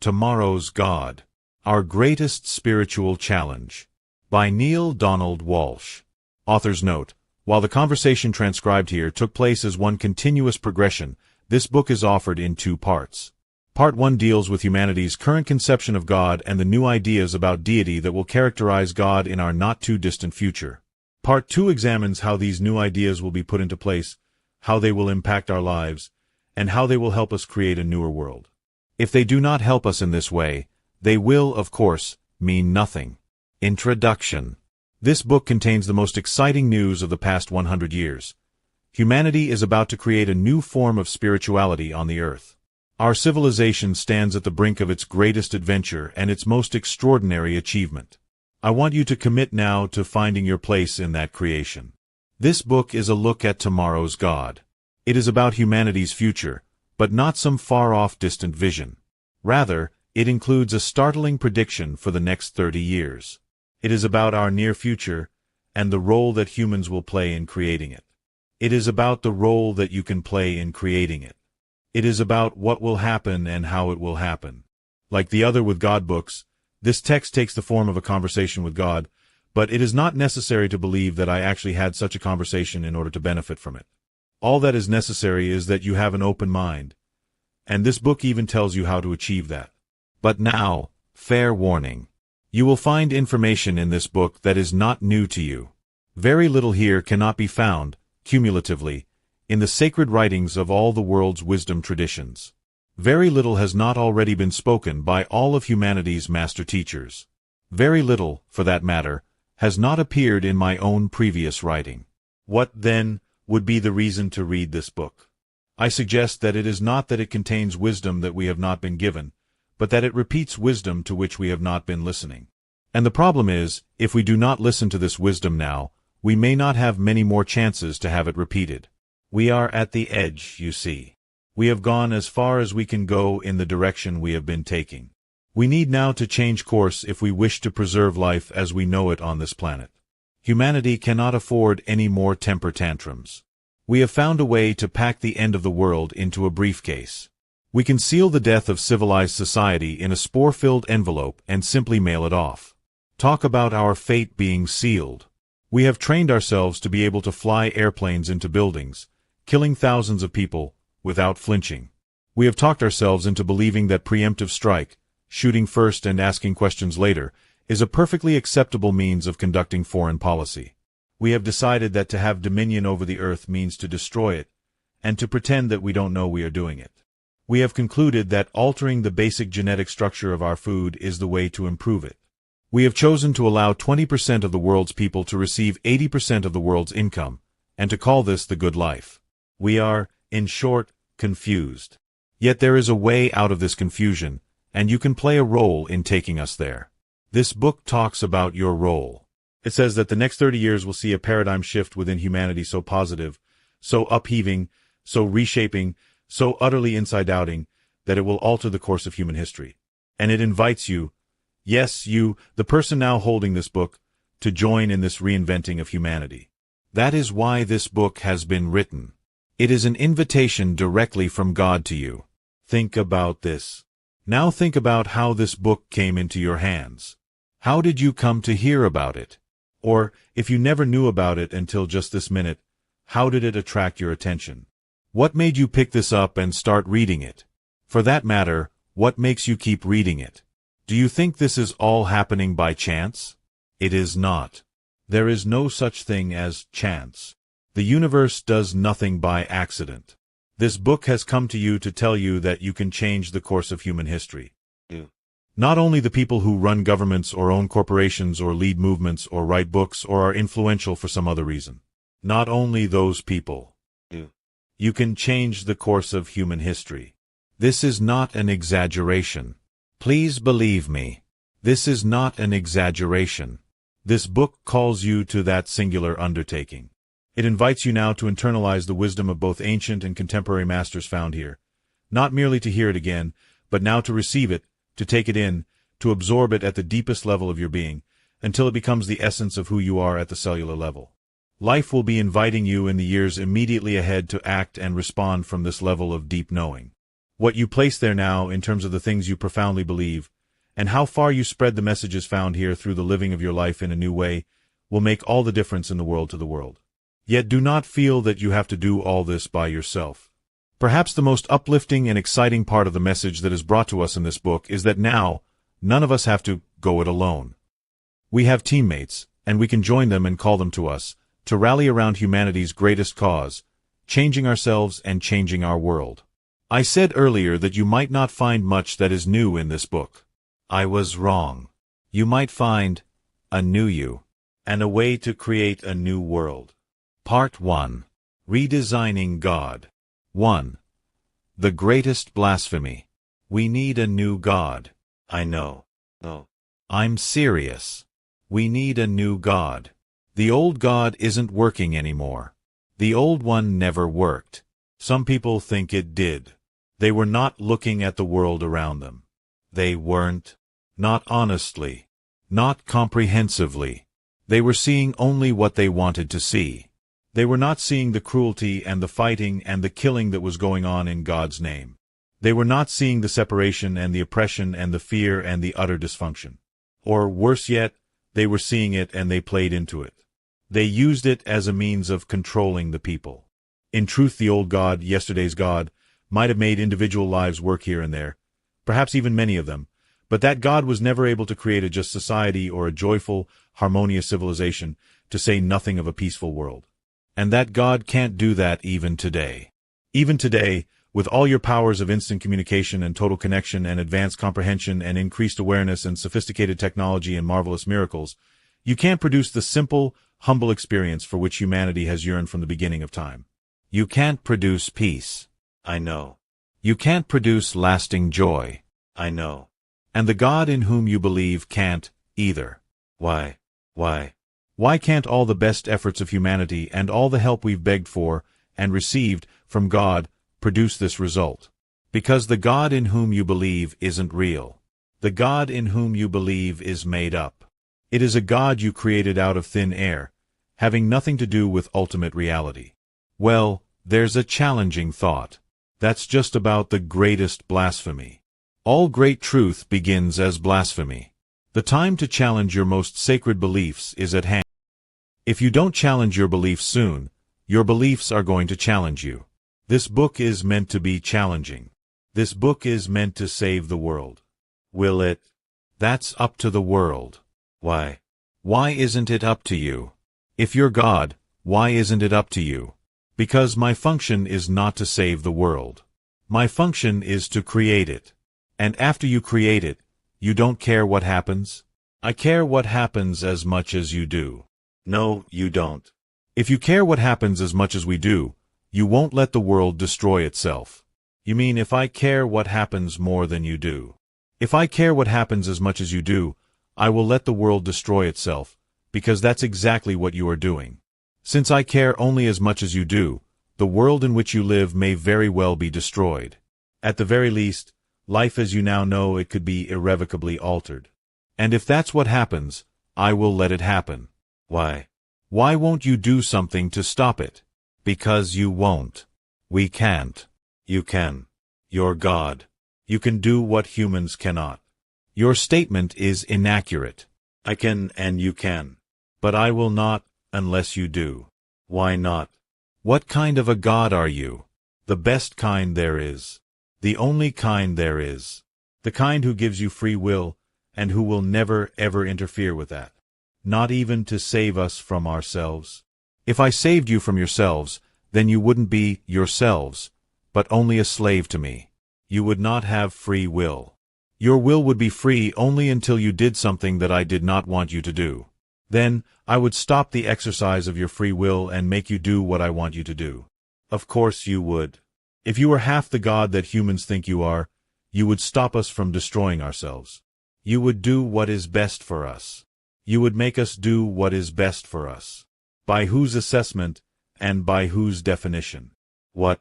Tomorrow's God. Our Greatest Spiritual Challenge. By Neale Donald Walsch. Author's note: while the conversation transcribed here took place as one continuous progression, this book is offered in two parts. Part 1 deals with humanity's current conception of God and the new ideas about deity that will characterize God in our not-too-distant future. Part 2 examines how these new ideas will be put into place, how they will impact our lives, and how they will help us create a newer world. If they do not help us in this way, they will, of course, mean nothing. Introduction. This book contains the most exciting news of the past 100 years. Humanity is about to create a new form of spirituality on the earth. Our civilization stands at the brink of its greatest adventure and its most extraordinary achievement. I want you to commit now to finding your place in that creation. This book is a look at tomorrow's God. It is about humanity's future, but not some far-off distant vision. Rather, it includes a startling prediction for the next 30 years. It is about our near future and the role that humans will play in creating it. It is about the role that you can play in creating it. It is about what will happen and how it will happen. Like the other With God books, this text takes the form of a conversation with God, but it is not necessary to believe that I actually had such a conversation in order to benefit from it. All that is necessary is that you have an open mind, and this book even tells you how to achieve that. But now, fair warning. You will find information in this book that is not new to you. Very little here cannot be found, cumulatively, in the sacred writings of all the world's wisdom traditions. Very little has not already been spoken by all of humanity's master teachers. Very little, for that matter, has not appeared in my own previous writing. What, then, would be the reason to read this book? I suggest that it is not that it contains wisdom that we have not been given, but that it repeats wisdom to which we have not been listening. And the problem is, if we do not listen to this wisdom now, we may not have many more chances to have it repeated. We are at the edge, you see. We have gone as far as we can go in the direction we have been taking. We need now to change course if we wish to preserve life as we know it on this planet. Humanity cannot afford any more temper tantrums. We have found a way to pack the end of the world into a briefcase. We can seal the death of civilized society in a spore-filled envelope and simply mail it off. Talk about our fate being sealed. We have trained ourselves to be able to fly airplanes into buildings, killing thousands of people, without flinching. We have talked ourselves into believing that preemptive strike, shooting first and asking questions later, is a perfectly acceptable means of conducting foreign policy. We have decided that to have dominion over the earth means to destroy it, and to pretend that we don't know we are doing it. We have concluded that altering the basic genetic structure of our food is the way to improve it. We have chosen to allow 20% of the world's people to receive 80% of the world's income, and to call this the good life. We are, in short, confused. Yet there is a way out of this confusion, and you can play a role in taking us there. This book talks about your role. It says that the next 30 years will see a paradigm shift within humanity so positive, so upheaving, so reshaping, so utterly inside-outing, that it will alter the course of human history. And it invites you, yes, you, the person now holding this book, to join in this reinventing of humanity. That is why this book has been written. It is an invitation directly from God to you. Think about this. Now think about how this book came into your hands. How did you come to hear about it? Or, if you never knew about it until just this minute, how did it attract your attention? What made you pick this up and start reading it? For that matter, what makes you keep reading it? Do you think this is all happening by chance? It is not. There is no such thing as chance. The universe does nothing by accident. This book has come to you to tell you that you can change the course of human history. Not only the people who run governments or own corporations or lead movements or write books or are influential for some other reason. Not only those people. You can change the course of human history. This is not an exaggeration. Please believe me. This is not an exaggeration. This book calls you to that singular undertaking. It invites you now to internalize the wisdom of both ancient and contemporary masters found here. Not merely to hear it again, but now to receive it, to take it in, to absorb it at the deepest level of your being, until it becomes the essence of who you are at the cellular level. Life will be inviting you in the years immediately ahead to act and respond from this level of deep knowing. What you place there now in terms of the things you profoundly believe, and how far you spread the messages found here through the living of your life in a new way, will make all the difference in the world to the world. Yet do not feel that you have to do all this by yourself. Perhaps the most uplifting and exciting part of the message that is brought to us in this book is that now, none of us have to go it alone. We have teammates, and we can join them and call them to us, to rally around humanity's greatest cause, changing ourselves and changing our world. I said earlier that you might not find much that is new in this book. I was wrong. You might find a new you, and a way to create a new world. Part 1. Redesigning God. 1. The greatest blasphemy. We need a new God. I know. No. I'm serious. We need a new God. The old God isn't working anymore. The old one never worked. Some people think it did. They were not looking at the world around them. They weren't. Not honestly. Not comprehensively. They were seeing only what they wanted to see. They were not seeing the cruelty and the fighting and the killing that was going on in God's name. They were not seeing the separation and the oppression and the fear and the utter dysfunction. Or, worse yet, they were seeing it and they played into it. They used it as a means of controlling the people. In truth, the old God, yesterday's God, might have made individual lives work here and there, perhaps even many of them, but that God was never able to create a just society or a joyful, harmonious civilization, to say nothing of a peaceful world. And that God can't do that even today. Even today, with all your powers of instant communication and total connection and advanced comprehension and increased awareness and sophisticated technology and marvelous miracles, you can't produce the simple, humble experience for which humanity has yearned from the beginning of time. You can't produce peace. I know. You can't produce lasting joy. I know. And the God in whom you believe can't either. Why? Why can't all the best efforts of humanity and all the help we've begged for and received from God produce this result? Because the God in whom you believe isn't real. The God in whom you believe is made up. It is a God you created out of thin air, having nothing to do with ultimate reality. Well, there's a challenging thought. That's just about the greatest blasphemy. All great truth begins as blasphemy. The time to challenge your most sacred beliefs is at hand. If you don't challenge your beliefs soon, your beliefs are going to challenge you. This book is meant to be challenging. This book is meant to save the world. Will it? That's up to the world. Why? Why isn't it up to you? If you're God, why isn't it up to you? Because my function is not to save the world. My function is to create it. And after you create it, you don't care what happens? I care what happens as much as you do. No, you don't. If you care what happens as much as we do, you won't let the world destroy itself. You mean if I care what happens more than you do? If I care what happens as much as you do, I will let the world destroy itself, because that's exactly what you are doing. Since I care only as much as you do, the world in which you live may very well be destroyed. At the very least, life as you now know it could be irrevocably altered. And if that's what happens, I will let it happen. Why? Why won't you do something to stop it? Because you won't. We can't. You can. You're God. You can do what humans cannot. Your statement is inaccurate. I can and you can. But I will not, unless you do. Why not? What kind of a God are you? The best kind there is. The only kind there is. The kind who gives you free will, and who will never ever interfere with that. Not even to save us from ourselves. If I saved you from yourselves, then you wouldn't be yourselves, but only a slave to me. You would not have free will. Your will would be free only until you did something that I did not want you to do. Then, I would stop the exercise of your free will and make you do what I want you to do. Of course you would. If you were half the God that humans think you are, you would stop us from destroying ourselves. You would do what is best for us. You would make us do what is best for us. By whose assessment, and by whose definition? What?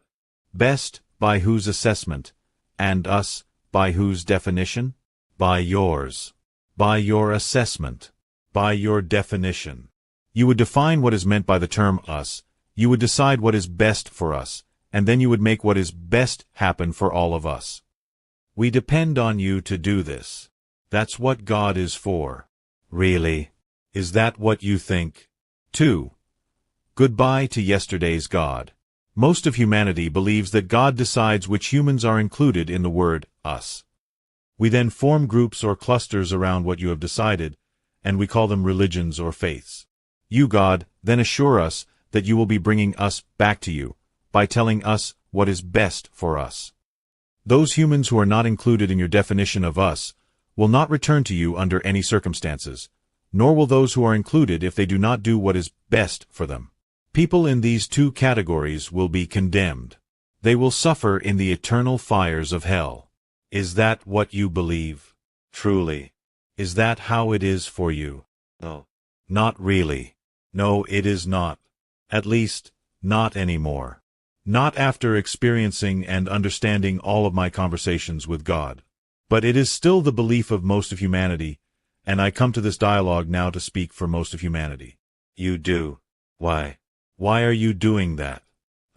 Best, by whose assessment, and us, by whose definition? by yours, by your assessment, by your definition. You would define what is meant by the term us, you would decide what is best for us, and then you would make what is best happen for all of us. We depend on you to do this. That's what God is for. Really? Is that what you think? 2. Goodbye to yesterday's God. Most of humanity believes that God decides which humans are included in the word us. We then form groups or clusters around what you have decided, and we call them religions or faiths. You, God, then assure us that you will be bringing us back to you, by telling us what is best for us. Those humans who are not included in your definition of us will not return to you under any circumstances, nor will those who are included if they do not do what is best for them. People in these two categories will be condemned. They will suffer in the eternal fires of hell. Is that what you believe? Truly? Is that how it is for you? No. Not really. No, it is not. At least, not anymore. Not after experiencing and understanding all of my conversations with God. But it is still the belief of most of humanity, and I come to this dialogue now to speak for most of humanity. You do. Why? Why are you doing that?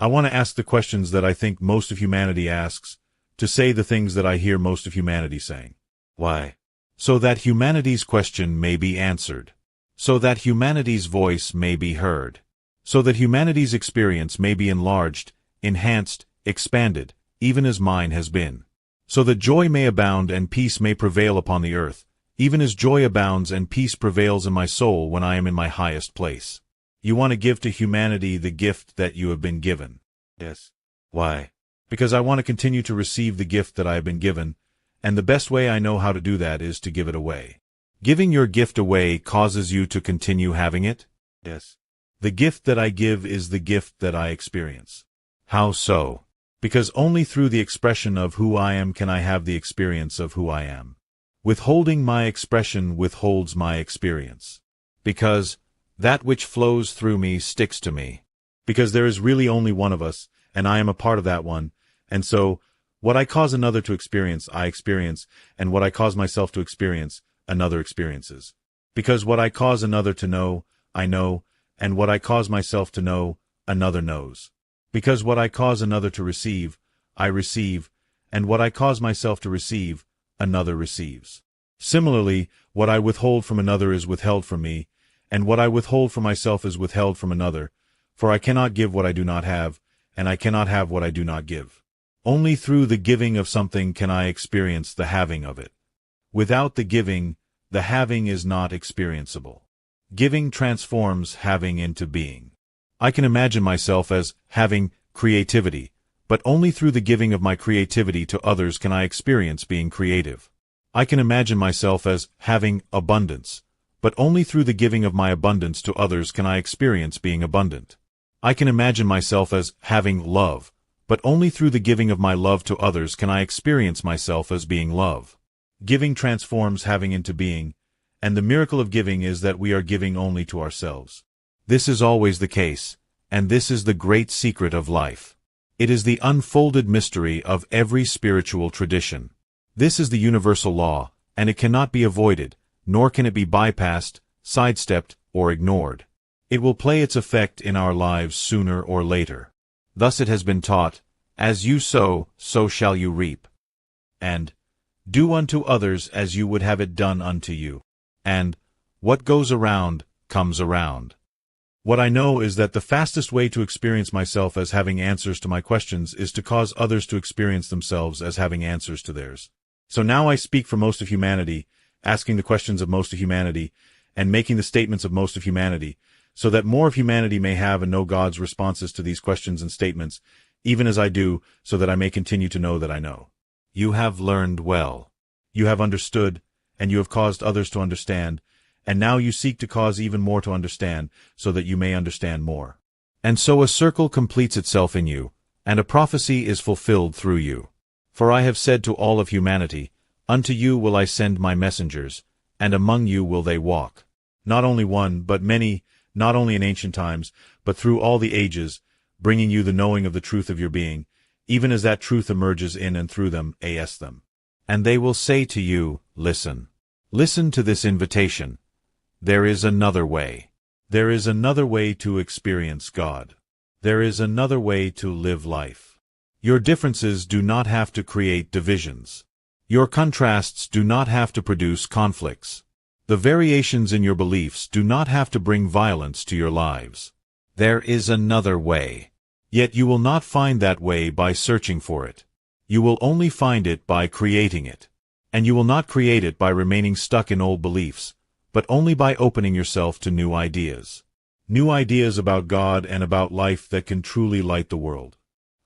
I want to ask the questions that I think most of humanity asks, to say the things that I hear most of humanity saying. Why? So that humanity's question may be answered. So that humanity's voice may be heard. So that humanity's experience may be enlarged, enhanced, expanded, even as mine has been. So that joy may abound and peace may prevail upon the earth, even as joy abounds and peace prevails in my soul when I am in my highest place. You want to give to humanity the gift that you have been given. Yes. Why? Because I want to continue to receive the gift that I have been given, and the best way I know how to do that is to give it away. Giving your gift away causes you to continue having it? Yes. The gift that I give is the gift that I experience. How so? Because only through the expression of who I am can I have the experience of who I am. Withholding my expression withholds my experience. Because that which flows through me sticks to me. Because there is really only one of us, and I am a part of that one, and so, what I cause another to experience, I experience, and what I cause myself to experience, another experiences. Because what I cause another to know, I know, and what I cause myself to know, another knows. Because what I cause another to receive, I receive, and what I cause myself to receive, another receives. Similarly, what I withhold from another is withheld from me, and what I withhold from myself is withheld from another, for I cannot give what I do not have, and I cannot have what I do not give. Only through the giving of something can I experience the having of it. Without the giving, the having is not experienceable. Giving transforms having into being. I can imagine myself as having creativity, but only through the giving of my creativity to others can I experience being creative. I can imagine myself as having abundance, but only through the giving of my abundance to others can I experience being abundant. I can imagine myself as having love, but only through the giving of my love to others can I experience myself as being love. Giving transforms having into being, and the miracle of giving is that we are giving only to ourselves. This is always the case, and this is the great secret of life. It is the unfolded mystery of every spiritual tradition. This is the universal law, and it cannot be avoided, nor can it be bypassed, sidestepped, or ignored. It will play its effect in our lives sooner or later. Thus it has been taught, as you sow, so shall you reap. And, do unto others as you would have it done unto you. And, what goes around, comes around. What I know is that the fastest way to experience myself as having answers to my questions is to cause others to experience themselves as having answers to theirs. So now I speak for most of humanity, asking the questions of most of humanity, and making the statements of most of humanity, so that more of humanity may have and know God's responses to these questions and statements, even as I do, so that I may continue to know that I know. You have learned well. You have understood, and you have caused others to understand, and now you seek to cause even more to understand, so that you may understand more. And so a circle completes itself in you, and a prophecy is fulfilled through you. For I have said to all of humanity, unto you will I send my messengers, and among you will they walk. Not only one, but many, not only in ancient times, but through all the ages, bringing you the knowing of the truth of your being, even as that truth emerges in and through them, as them. And they will say to you, listen. Listen to this invitation. There is another way. There is another way to experience God. There is another way to live life. Your differences do not have to create divisions. Your contrasts do not have to produce conflicts. The variations in your beliefs do not have to bring violence to your lives. There is another way. Yet you will not find that way by searching for it. You will only find it by creating it. And you will not create it by remaining stuck in old beliefs, but only by opening yourself to new ideas. New ideas about God and about life that can truly light the world.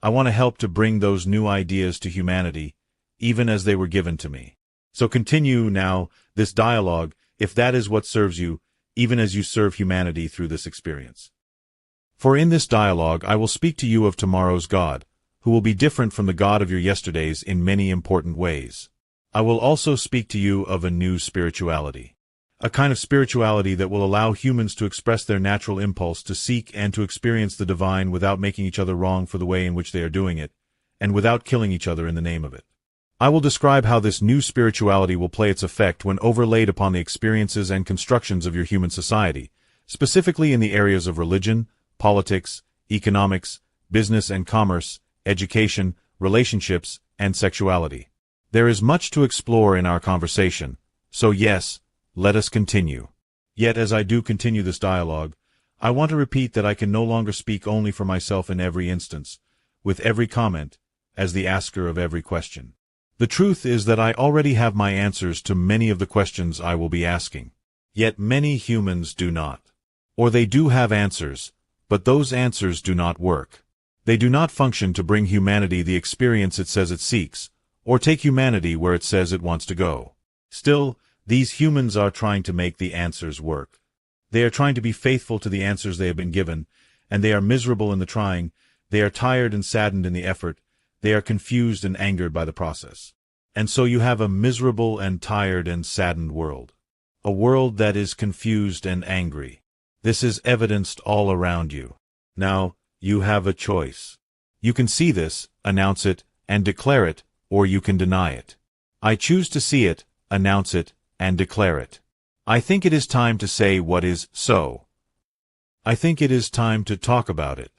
I want to help to bring those new ideas to humanity, even as they were given to me. So continue now this dialogue, if that is what serves you, even as you serve humanity through this experience. For in this dialogue I will speak to you of tomorrow's God, who will be different from the God of your yesterdays in many important ways. I will also speak to you of a new spirituality. A kind of spirituality that will allow humans to express their natural impulse to seek and to experience the divine without making each other wrong for the way in which they are doing it, and without killing each other in the name of it. I will describe how this new spirituality will play its effect when overlaid upon the experiences and constructions of your human society, specifically in the areas of religion, politics, economics, business and commerce, education, relationships, and sexuality. There is much to explore in our conversation, so yes, let us continue. Yet as I do continue this dialogue, I want to repeat that I can no longer speak only for myself in every instance, with every comment, as the asker of every question. The truth is that I already have my answers to many of the questions I will be asking. Yet many humans do not. Or they do have answers, but those answers do not work. They do not function to bring humanity the experience it says it seeks, or take humanity where it says it wants to go. Still, these humans are trying to make the answers work. They are trying to be faithful to the answers they have been given, and they are miserable in the trying, they are tired and saddened in the effort, they are confused and angered by the process. And so you have a miserable and tired and saddened world. A world that is confused and angry. This is evidenced all around you. Now, you have a choice. You can see this, announce it, and declare it, or you can deny it. I choose to see it, announce it, and declare it. I think it is time to say what is so. I think it is time to talk about it.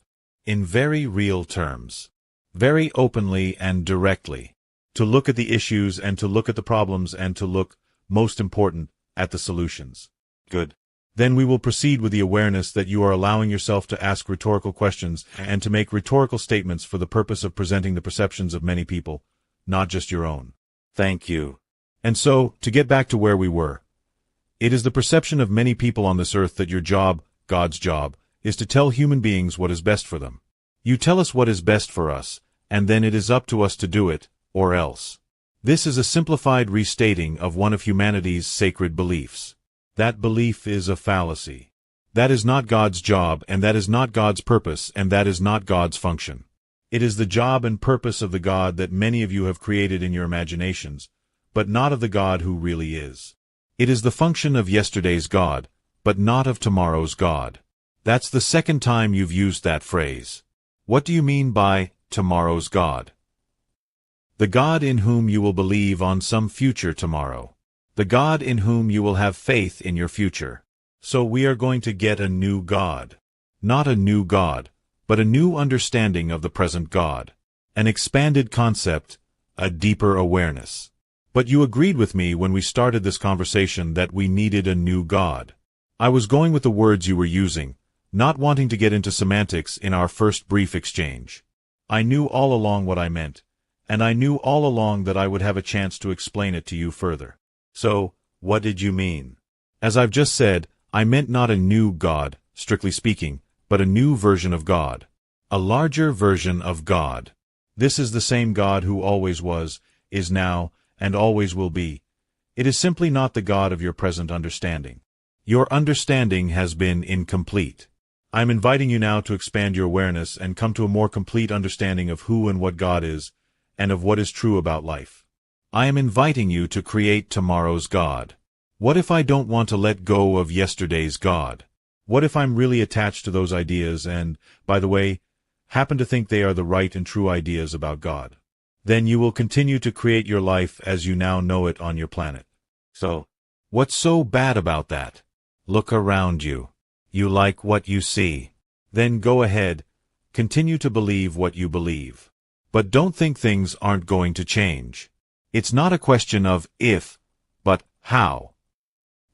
In very real terms. Very openly and directly. To look at the issues and to look at the problems and to look, most important, at the solutions. Good. Then we will proceed with the awareness that you are allowing yourself to ask rhetorical questions and to make rhetorical statements for the purpose of presenting the perceptions of many people, not just your own. Thank you. And so, to get back to where we were, it is the perception of many people on this earth that your job, God's job, is to tell human beings what is best for them. You tell us what is best for us, and then it is up to us to do it, or else. This is a simplified restating of one of humanity's sacred beliefs. That belief is a fallacy. That is not God's job, and that is not God's purpose, and that is not God's function. It is the job and purpose of the God that many of you have created in your imaginations, but not of the God who really is. It is the function of yesterday's God, but not of tomorrow's God. That's the second time you've used that phrase. What do you mean by tomorrow's God? The God in whom you will believe on some future tomorrow. The God in whom you will have faith in your future. So we are going to get a new God. Not a new God, but a new understanding of the present God. An expanded concept, a deeper awareness. But you agreed with me when we started this conversation that we needed a new God. I was going with the words you were using, not wanting to get into semantics in our first brief exchange. I knew all along what I meant, and I knew all along that I would have a chance to explain it to you further. So, what did you mean? As I've just said, I meant not a new God, strictly speaking, but a new version of God. A larger version of God. This is the same God who always was, is now, and always will be. It is simply not the God of your present understanding. Your understanding has been incomplete. I am inviting you now to expand your awareness and come to a more complete understanding of who and what God is, and of what is true about life. I am inviting you to create tomorrow's God. What if I don't want to let go of yesterday's God? What if I'm really attached to those ideas and, by the way, happen to think they are the right and true ideas about God? Then you will continue to create your life as you now know it on your planet. So, what's so bad about that? Look around you. You like what you see. Then go ahead, continue to believe what you believe. But don't think things aren't going to change. It's not a question of if, but how.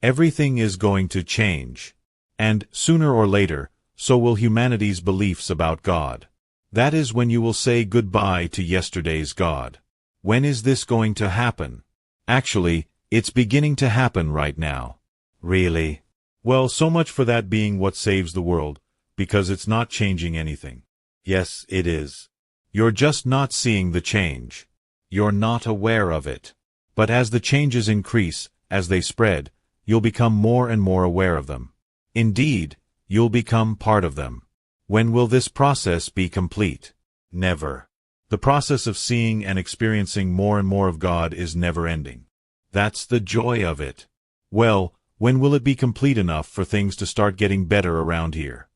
Everything is going to change. And, sooner or later, so will humanity's beliefs about God. That is when you will say goodbye to yesterday's God. When is this going to happen? Actually, it's beginning to happen right now. Really? Well, so much for that being what saves the world, because it's not changing anything. Yes, it is. You're just not seeing the change. You're not aware of it. But as the changes increase, as they spread, you'll become more and more aware of them. Indeed, you'll become part of them. When will this process be complete? Never. The process of seeing and experiencing more and more of God is never-ending. That's the joy of it. Well, when will it be complete enough for things to start getting better around here?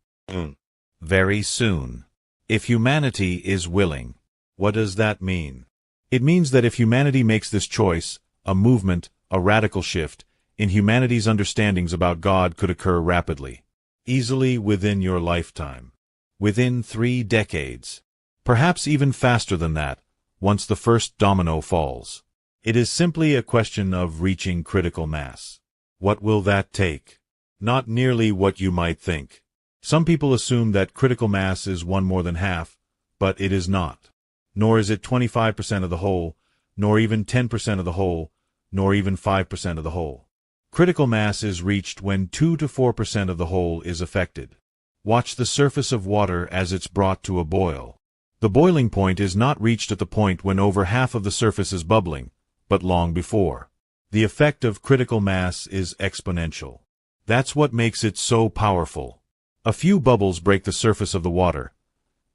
Very soon. If humanity is willing. What does that mean? It means that if humanity makes this choice, a movement, a radical shift, in humanity's understandings about God could occur rapidly. Easily within your lifetime. Within 3 decades. Perhaps even faster than that, once the first domino falls. It is simply a question of reaching critical mass. What will that take? Not nearly what you might think. Some people assume that critical mass is one more than half, but it is not. Nor is it 25% of the whole, nor even 10% of the whole, nor even 5% of the whole. Critical mass is reached when 2 to 4% of the whole is affected. Watch the surface of water as it's brought to a boil. The boiling point is not reached at the point when over half of the surface is bubbling, but long before. The effect of critical mass is exponential. That's what makes it so powerful. A few bubbles break the surface of the water.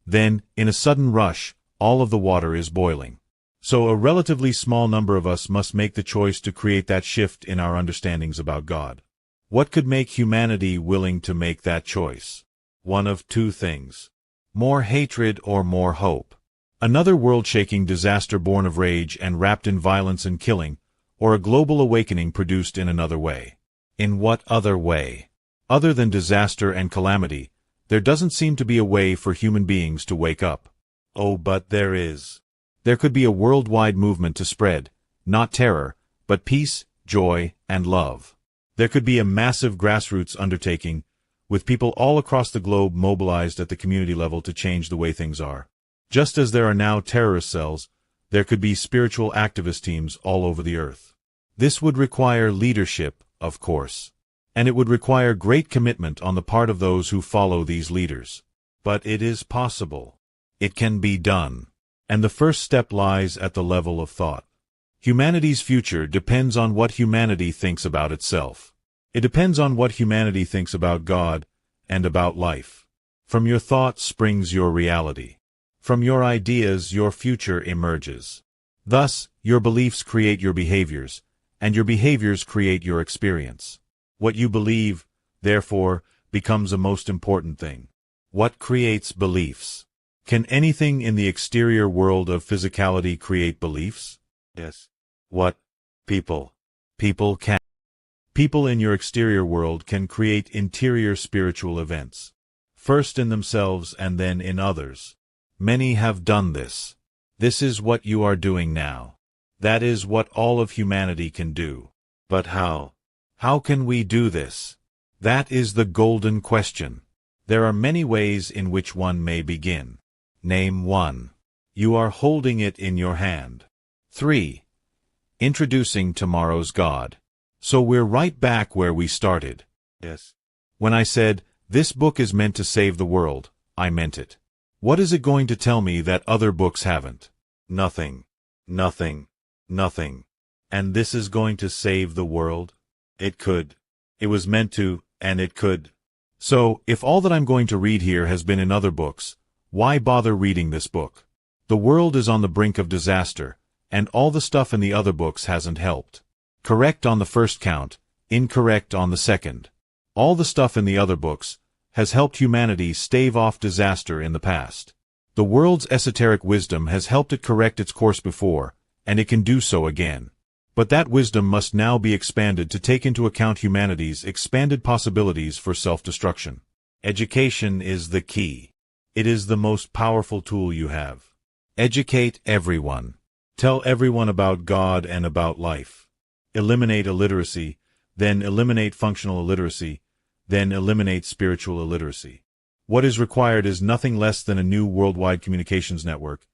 Then, in a sudden rush, all of the water is boiling. So a relatively small number of us must make the choice to create that shift in our understandings about God. What could make humanity willing to make that choice? One of 2 things. More hatred or more hope. Another world-shaking disaster born of rage and wrapped in violence and killing, or a global awakening produced in another way. In what other way? Other than disaster and calamity, there doesn't seem to be a way for human beings to wake up. Oh, but there is. There could be a worldwide movement to spread, not terror, but peace, joy, and love. There could be a massive grassroots undertaking, with people all across the globe mobilized at the community level to change the way things are. Just as there are now terrorist cells, there could be spiritual activist teams all over the earth. This would require leadership, of course. And it would require great commitment on the part of those who follow these leaders. But it is possible. It can be done. And the first step lies at the level of thought. Humanity's future depends on what humanity thinks about itself. It depends on what humanity thinks about God and about life. From your thought springs your reality. From your ideas, your future emerges. Thus, your beliefs create your behaviors, and your behaviors create your experience. What you believe, therefore, becomes a most important thing. What creates beliefs? Can anything in the exterior world of physicality create beliefs? Yes. What? People. People can. People in your exterior world can create interior spiritual events. First in themselves and then in others. Many have done this. This is what you are doing now. That is what all of humanity can do. But how? How can we do this? That is the golden question. There are many ways in which one may begin. Name 1. You are holding it in your hand. 3. Introducing tomorrow's God. So we're right back where we started. Yes. When I said, this book is meant to save the world, I meant it. What is it going to tell me that other books haven't? Nothing. Nothing. Nothing. And this is going to save the world? It could. It was meant to, and it could. So, if all that I'm going to read here has been in other books, why bother reading this book? The world is on the brink of disaster, and all the stuff in the other books hasn't helped. Correct on the first count, incorrect on the second. All the stuff in the other books has helped humanity stave off disaster in the past. The world's esoteric wisdom has helped it correct its course before, and it can do so again. But that wisdom must now be expanded to take into account humanity's expanded possibilities for self-destruction. Education is the key. It is the most powerful tool you have. Educate everyone. Tell everyone about God and about life. Eliminate illiteracy, then eliminate functional illiteracy, then eliminate spiritual illiteracy. What is required is nothing less than a new worldwide communications network,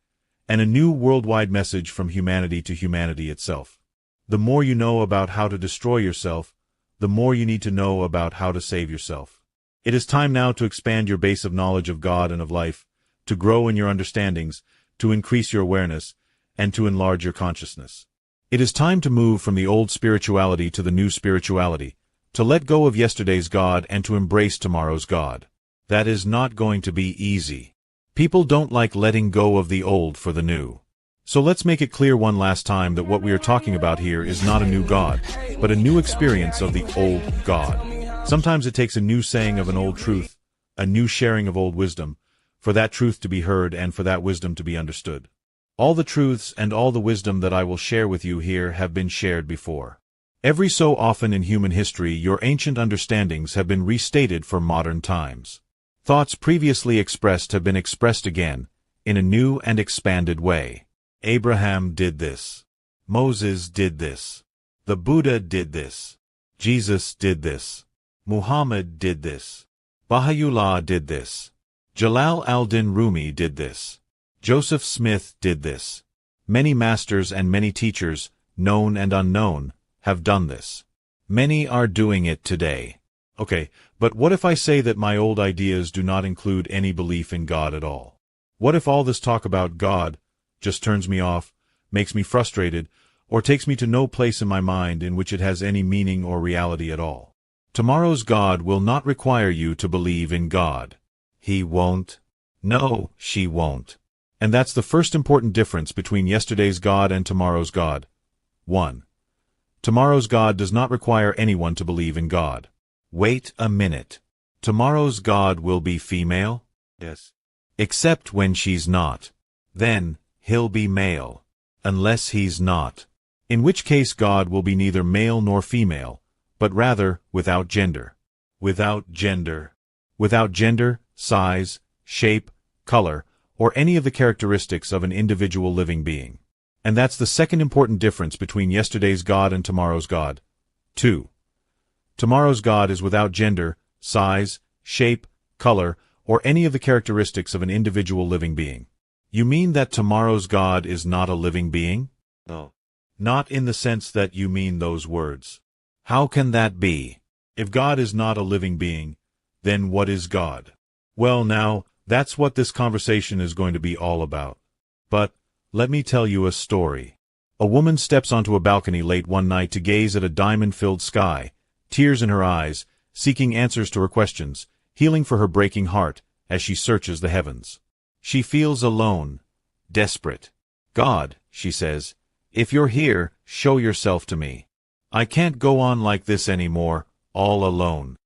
and a new worldwide message from humanity to humanity itself. The more you know about how to destroy yourself, the more you need to know about how to save yourself. It is time now to expand your base of knowledge of God and of life, to grow in your understandings, to increase your awareness, and to enlarge your consciousness. It is time to move from the old spirituality to the new spirituality, to let go of yesterday's God and to embrace tomorrow's God. That is not going to be easy. People don't like letting go of the old for the new. So let's make it clear one last time that what we are talking about here is not a new God, but a new experience of the old God. Sometimes it takes a new saying of an old truth, a new sharing of old wisdom, for that truth to be heard and for that wisdom to be understood. All the truths and all the wisdom that I will share with you here have been shared before. Every so often in human history, your ancient understandings have been restated for modern times. Thoughts previously expressed have been expressed again, in a new and expanded way. Abraham did this. Moses did this. The Buddha did this. Jesus did this. Muhammad did this. Baha'u'llah did this. Jalal al-Din Rumi did this. Joseph Smith did this. Many masters and many teachers, known and unknown, have done this. Many are doing it today. Okay, but what if I say that my old ideas do not include any belief in God at all? What if all this talk about God just turns me off, makes me frustrated, or takes me to no place in my mind in which it has any meaning or reality at all? Tomorrow's God will not require you to believe in God. He won't. No, she won't. And that's the first important difference between yesterday's God and tomorrow's God. 1. Tomorrow's God does not require anyone to believe in God. Wait a minute. Tomorrow's God will be female? Yes. Except when she's not. Then, he'll be male. Unless he's not. In which case God will be neither male nor female, but rather without gender. Without gender. Without gender, size, shape, color, or any of the characteristics of an individual living being. And that's the second important difference between yesterday's God and tomorrow's God. 2. Tomorrow's God is without gender, size, shape, color, or any of the characteristics of an individual living being. You mean that tomorrow's God is not a living being? No. Not in the sense that you mean those words. How can that be? If God is not a living being, then what is God? Well now, that's what this conversation is going to be all about. But, let me tell you a story. A woman steps onto a balcony late one night to gaze at a diamond-filled sky, tears in her eyes, seeking answers to her questions, healing for her breaking heart, as she searches the heavens. She feels alone, desperate. God, she says, if you're here, show yourself to me. I can't go on like this anymore, all alone.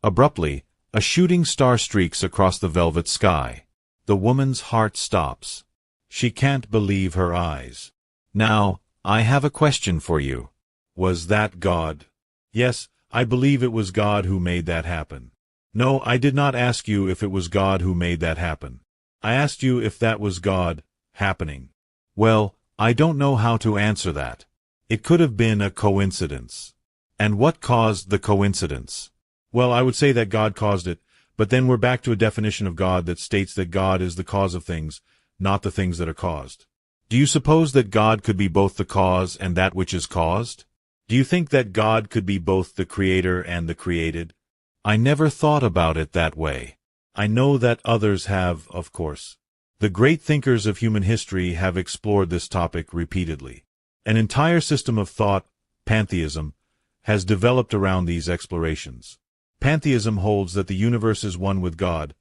Abruptly, a shooting star streaks across the velvet sky. The woman's heart stops. She can't believe her eyes. Now, I have a question for you. Was that God? Yes, I believe it was God who made that happen. No, I did not ask you if it was God who made that happen. I asked you if that was God, happening. Well, I don't know how to answer that. It could have been a coincidence. And what caused the coincidence? Well, I would say that God caused it, but then we're back to a definition of God that states that God is the cause of things, not the things that are caused. Do you suppose that God could be both the cause and that which is caused? Do you think that God could be both the creator and the created? I never thought about it that way. I know that others have, of course. The great thinkers of human history have explored this topic repeatedly. An entire system of thought, pantheism, has developed around these explorations. Pantheism holds that the universe is one with God,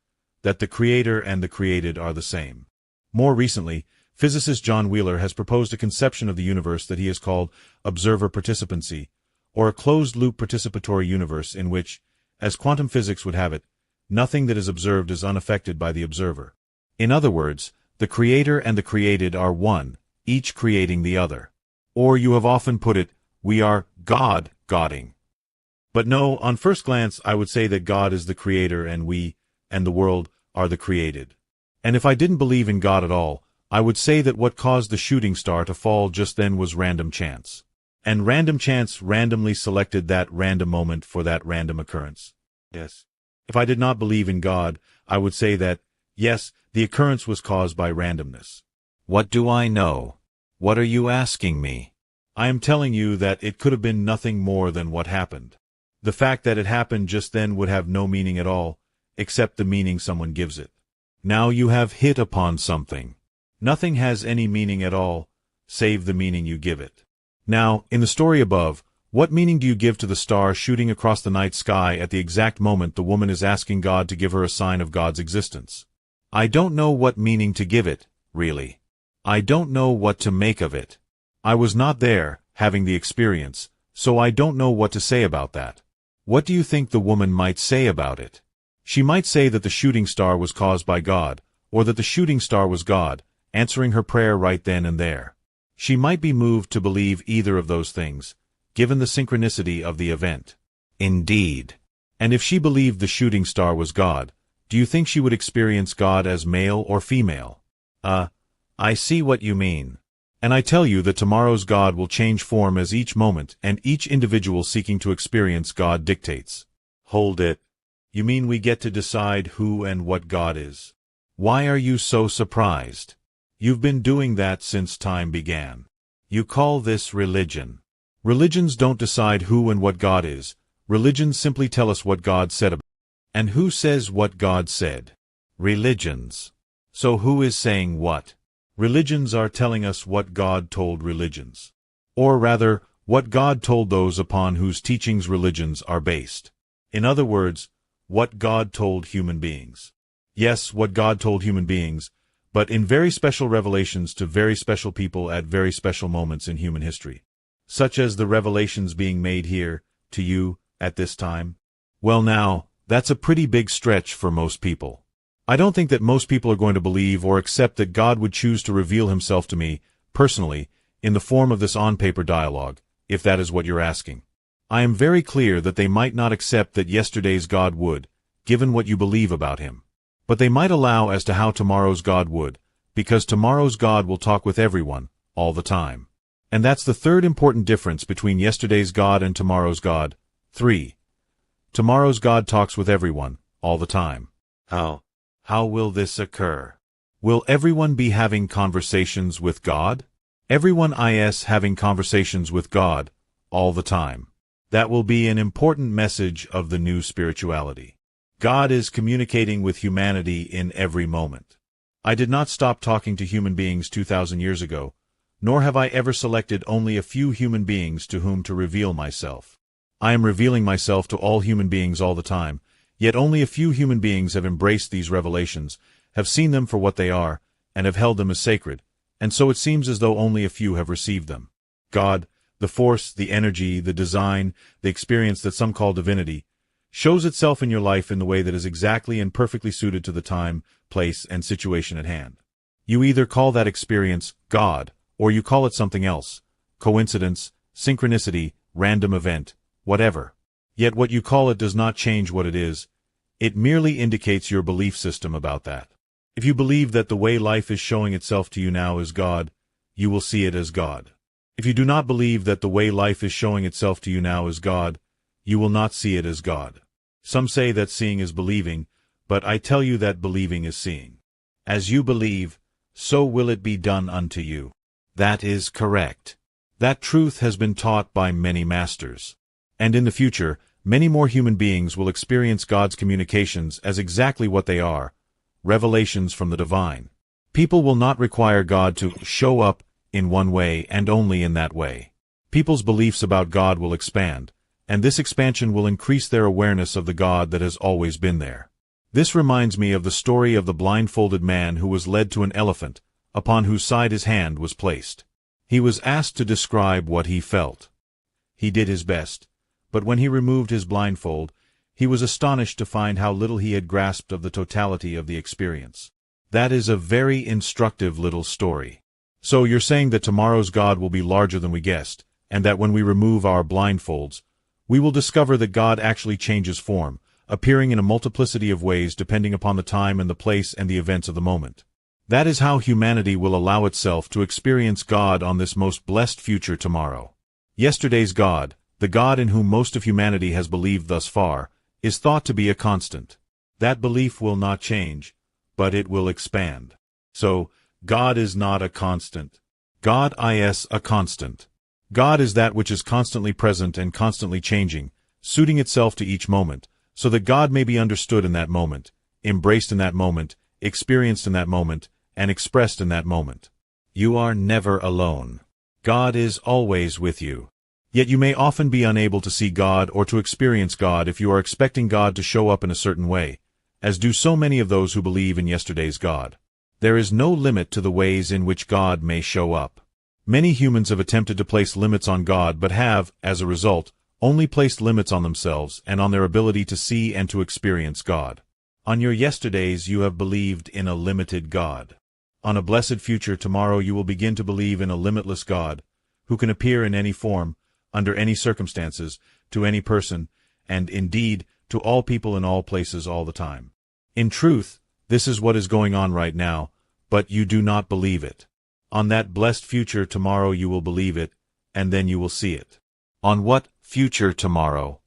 that the creator and the created are the same. More recently, physicist John Wheeler has proposed a conception of the universe that he has called observer participancy, or a closed-loop participatory universe in which, as quantum physics would have it, nothing that is observed is unaffected by the observer. In other words, the creator and the created are one, each creating the other. Or you have often put it, We are God-godding. But no, on first glance, I would say that God is the creator and we, and the world, are the created. And if I didn't believe in God at all, I would say that what caused the shooting star to fall just then was random chance. And random chance randomly selected that random moment for that random occurrence. Yes. If I did not believe in God, I would say that, yes, the occurrence was caused by randomness. What do I know? What are you asking me? I am telling you that it could have been nothing more than what happened. The fact that it happened just then would have no meaning at all, except the meaning someone gives it. Now you have hit upon something. Nothing has any meaning at all, save the meaning you give it. Now, in the story above, what meaning do you give to the star shooting across the night sky at the exact moment the woman is asking God to give her a sign of God's existence? I don't know what meaning to give it, really. I don't know what to make of it. I was not there, having the experience, so I don't know what to say about that. What do you think the woman might say about it? She might say that the shooting star was caused by God, or that the shooting star was God, answering her prayer right then and there. She might be moved to believe either of those things, given the synchronicity of the event. Indeed. And if she believed the shooting star was God, do you think she would experience God as male or female? I see what you mean. And I tell you that tomorrow's God will change form as each moment and each individual seeking to experience God dictates. Hold it. You mean we get to decide who and what God is? Why are you so surprised? You've been doing that since time began. You call this religion. Religions don't decide who and what God is. Religions simply tell us what God said about it. And who says what God said? Religions. So who is saying what? Religions are telling us what God told religions. Or rather, what God told those upon whose teachings religions are based. In other words, what God told human beings. Yes, what God told human beings, but in very special revelations to very special people at very special moments in human history. Such as the revelations being made here, to you, at this time. Well now, that's a pretty big stretch for most people. I don't think that most people are going to believe or accept that God would choose to reveal himself to me, personally, in the form of this on-paper dialogue, if that is what you're asking. I am very clear that they might not accept that yesterday's God would, given what you believe about him. But they might allow as to how tomorrow's God would, because tomorrow's God will talk with everyone, all the time. And that's the third important difference between yesterday's God and tomorrow's God. 3. Tomorrow's God talks with everyone, all the time. How will this occur? Will everyone be having conversations with God? Everyone is having conversations with God, all the time. That will be an important message of the new spirituality. God is communicating with humanity in every moment. I did not stop talking to human beings 2,000 years ago, nor have I ever selected only a few human beings to whom to reveal myself. I am revealing myself to all human beings all the time, yet only a few human beings have embraced these revelations, have seen them for what they are, and have held them as sacred, and so it seems as though only a few have received them. God, the force, the energy, the design, the experience that some call divinity, shows itself in your life in the way that is exactly and perfectly suited to the time, place, and situation at hand. You either call that experience God, or you call it something else, coincidence, synchronicity, random event, whatever. Yet what you call it does not change what it is. It merely indicates your belief system about that. If you believe that the way life is showing itself to you now is God, you will see it as God. If you do not believe that the way life is showing itself to you now is God, you will not see it as God. Some say that seeing is believing, but I tell you that believing is seeing. As you believe, so will it be done unto you. That is correct. That truth has been taught by many masters. And in the future, many more human beings will experience God's communications as exactly what they are, revelations from the divine. People will not require God to show up in one way and only in that way. People's beliefs about God will expand, and this expansion will increase their awareness of the God that has always been there. This reminds me of the story of the blindfolded man who was led to an elephant, upon whose side his hand was placed. He was asked to describe what he felt. He did his best. But when he removed his blindfold, he was astonished to find how little he had grasped of the totality of the experience. That is a very instructive little story. So you're saying that tomorrow's God will be larger than we guessed, and that when we remove our blindfolds, we will discover that God actually changes form, appearing in a multiplicity of ways depending upon the time and the place and the events of the moment. That is how humanity will allow itself to experience God on this most blessed future tomorrow. Yesterday's God, the God in whom most of humanity has believed thus far, is thought to be a constant. That belief will not change, but it will expand. So, God is not a constant. God is a constant. God is that which is constantly present and constantly changing, suiting itself to each moment, so that God may be understood in that moment, embraced in that moment, experienced in that moment, and expressed in that moment. You are never alone. God is always with you. Yet you may often be unable to see God or to experience God if you are expecting God to show up in a certain way, as do so many of those who believe in yesterday's God. There is no limit to the ways in which God may show up. Many humans have attempted to place limits on God but have, as a result, only placed limits on themselves and on their ability to see and to experience God. On your yesterdays you have believed in a limited God. On a blessed future tomorrow you will begin to believe in a limitless God, who can appear in any form, under any circumstances, to any person, and, indeed, to all people in all places all the time. In truth, this is what is going on right now, but you do not believe it. On that blessed future tomorrow you will believe it, and then you will see it. On what future tomorrow?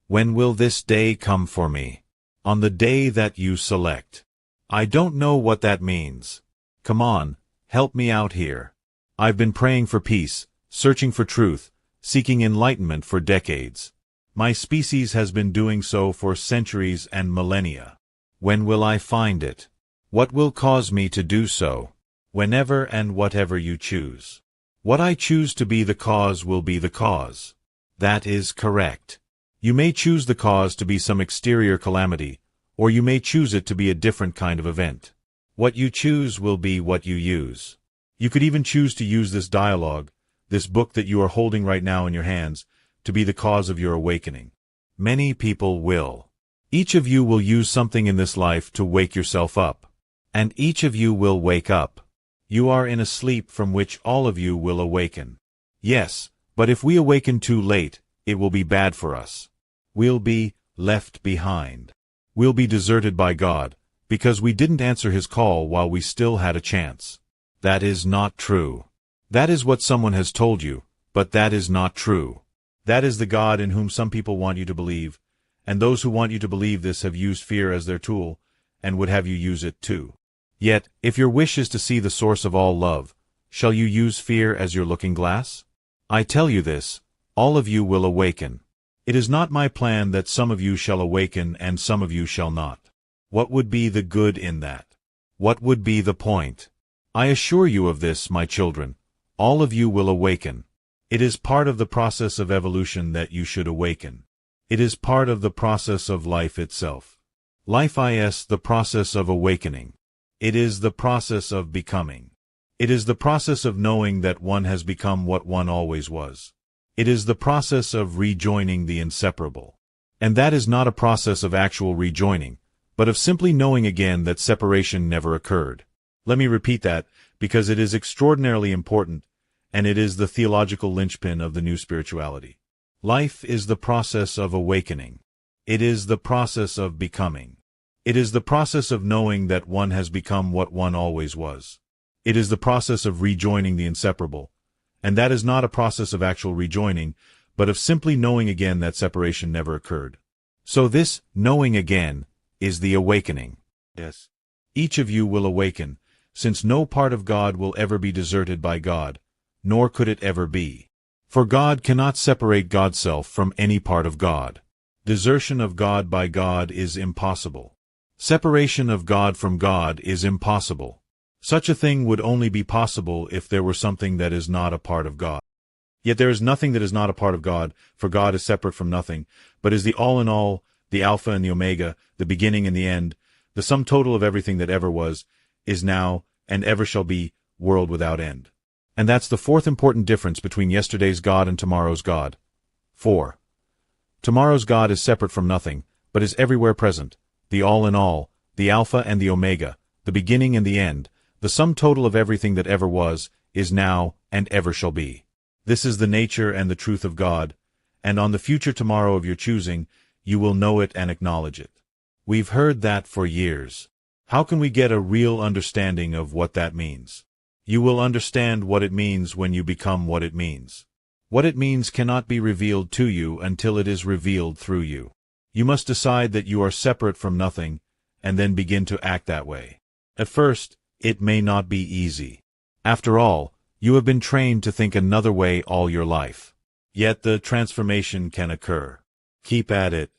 When will this day come for me? On the day that you select. I don't know what that means. Come on, help me out here. I've been praying for peace, searching for truth, seeking enlightenment for decades. My species has been doing so for centuries and millennia. When will I find it? What will cause me to do so? Whenever and whatever you choose. What I choose to be the cause will be the cause. That is correct. You may choose the cause to be some exterior calamity, or you may choose it to be a different kind of event. What you choose will be what you use. You could even choose to use this dialogue, this book that you are holding right now in your hands, to be the cause of your awakening. Many people will. Each of you will use something in this life to wake yourself up. And each of you will wake up. You are in a sleep from which all of you will awaken. Yes, but if we awaken too late, it will be bad for us. We'll be left behind. We'll be deserted by God, because we didn't answer His call while we still had a chance. That is not true. That is what someone has told you, but that is not true. That is the God in whom some people want you to believe, and those who want you to believe this have used fear as their tool, and would have you use it too. Yet, if your wish is to see the source of all love, shall you use fear as your looking glass? I tell you this, all of you will awaken. It is not my plan that some of you shall awaken and some of you shall not. What would be the good in that? What would be the point? I assure you of this, my children. All of you will awaken. It is part of the process of evolution that you should awaken. It is part of the process of life itself. Life is the process of awakening. It is the process of becoming. It is the process of knowing that one has become what one always was. It is the process of rejoining the inseparable. And that is not a process of actual rejoining, but of simply knowing again that separation never occurred. Let me repeat that, because it is extraordinarily important, and it is the theological linchpin of the new spirituality. Life is the process of awakening. It is the process of becoming. It is the process of knowing that one has become what one always was. It is the process of rejoining the inseparable, and that is not a process of actual rejoining, but of simply knowing again that separation never occurred. So this knowing again is the awakening. Yes. Each of you will awaken, since no part of God will ever be deserted by God, nor could it ever be. For God cannot separate God's self from any part of God. Desertion of God by God is impossible. Separation of God from God is impossible. Such a thing would only be possible if there were something that is not a part of God. Yet there is nothing that is not a part of God, for God is separate from nothing, but is the all-in-all, the Alpha and the Omega, the beginning and the end, the sum total of everything that ever was, is now, and ever shall be, world without end. And that's the fourth important difference between yesterday's God and tomorrow's God. 4. Tomorrow's God is separate from nothing, but is everywhere present, the all-in-all, the Alpha and the Omega, the beginning and the end, the sum total of everything that ever was, is now, and ever shall be. This is the nature and the truth of God, and on the future tomorrow of your choosing, you will know it and acknowledge it. We've heard that for years. How can we get a real understanding of what that means? You will understand what it means when you become what it means. What it means cannot be revealed to you until it is revealed through you. You must decide that you are separate from nothing, and then begin to act that way. At first, it may not be easy. After all, you have been trained to think another way all your life. Yet the transformation can occur. Keep at it,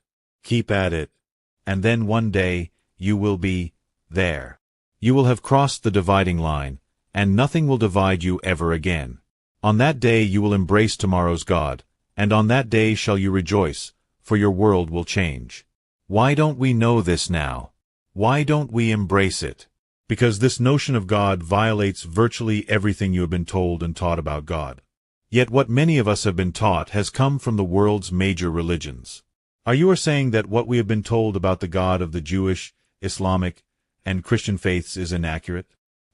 and then one day, you will be there. You will have crossed the dividing line, and nothing will divide you ever again. On that day you will embrace tomorrow's God, and on that day shall you rejoice, for your world will change. Why don't we know this now? Why don't we embrace it? Because this notion of God violates virtually everything you have been told and taught about God. Yet what many of us have been taught has come from the world's major religions. Are you saying that what we have been told about the God of the Jewish, Islamic, and Christian faiths is inaccurate?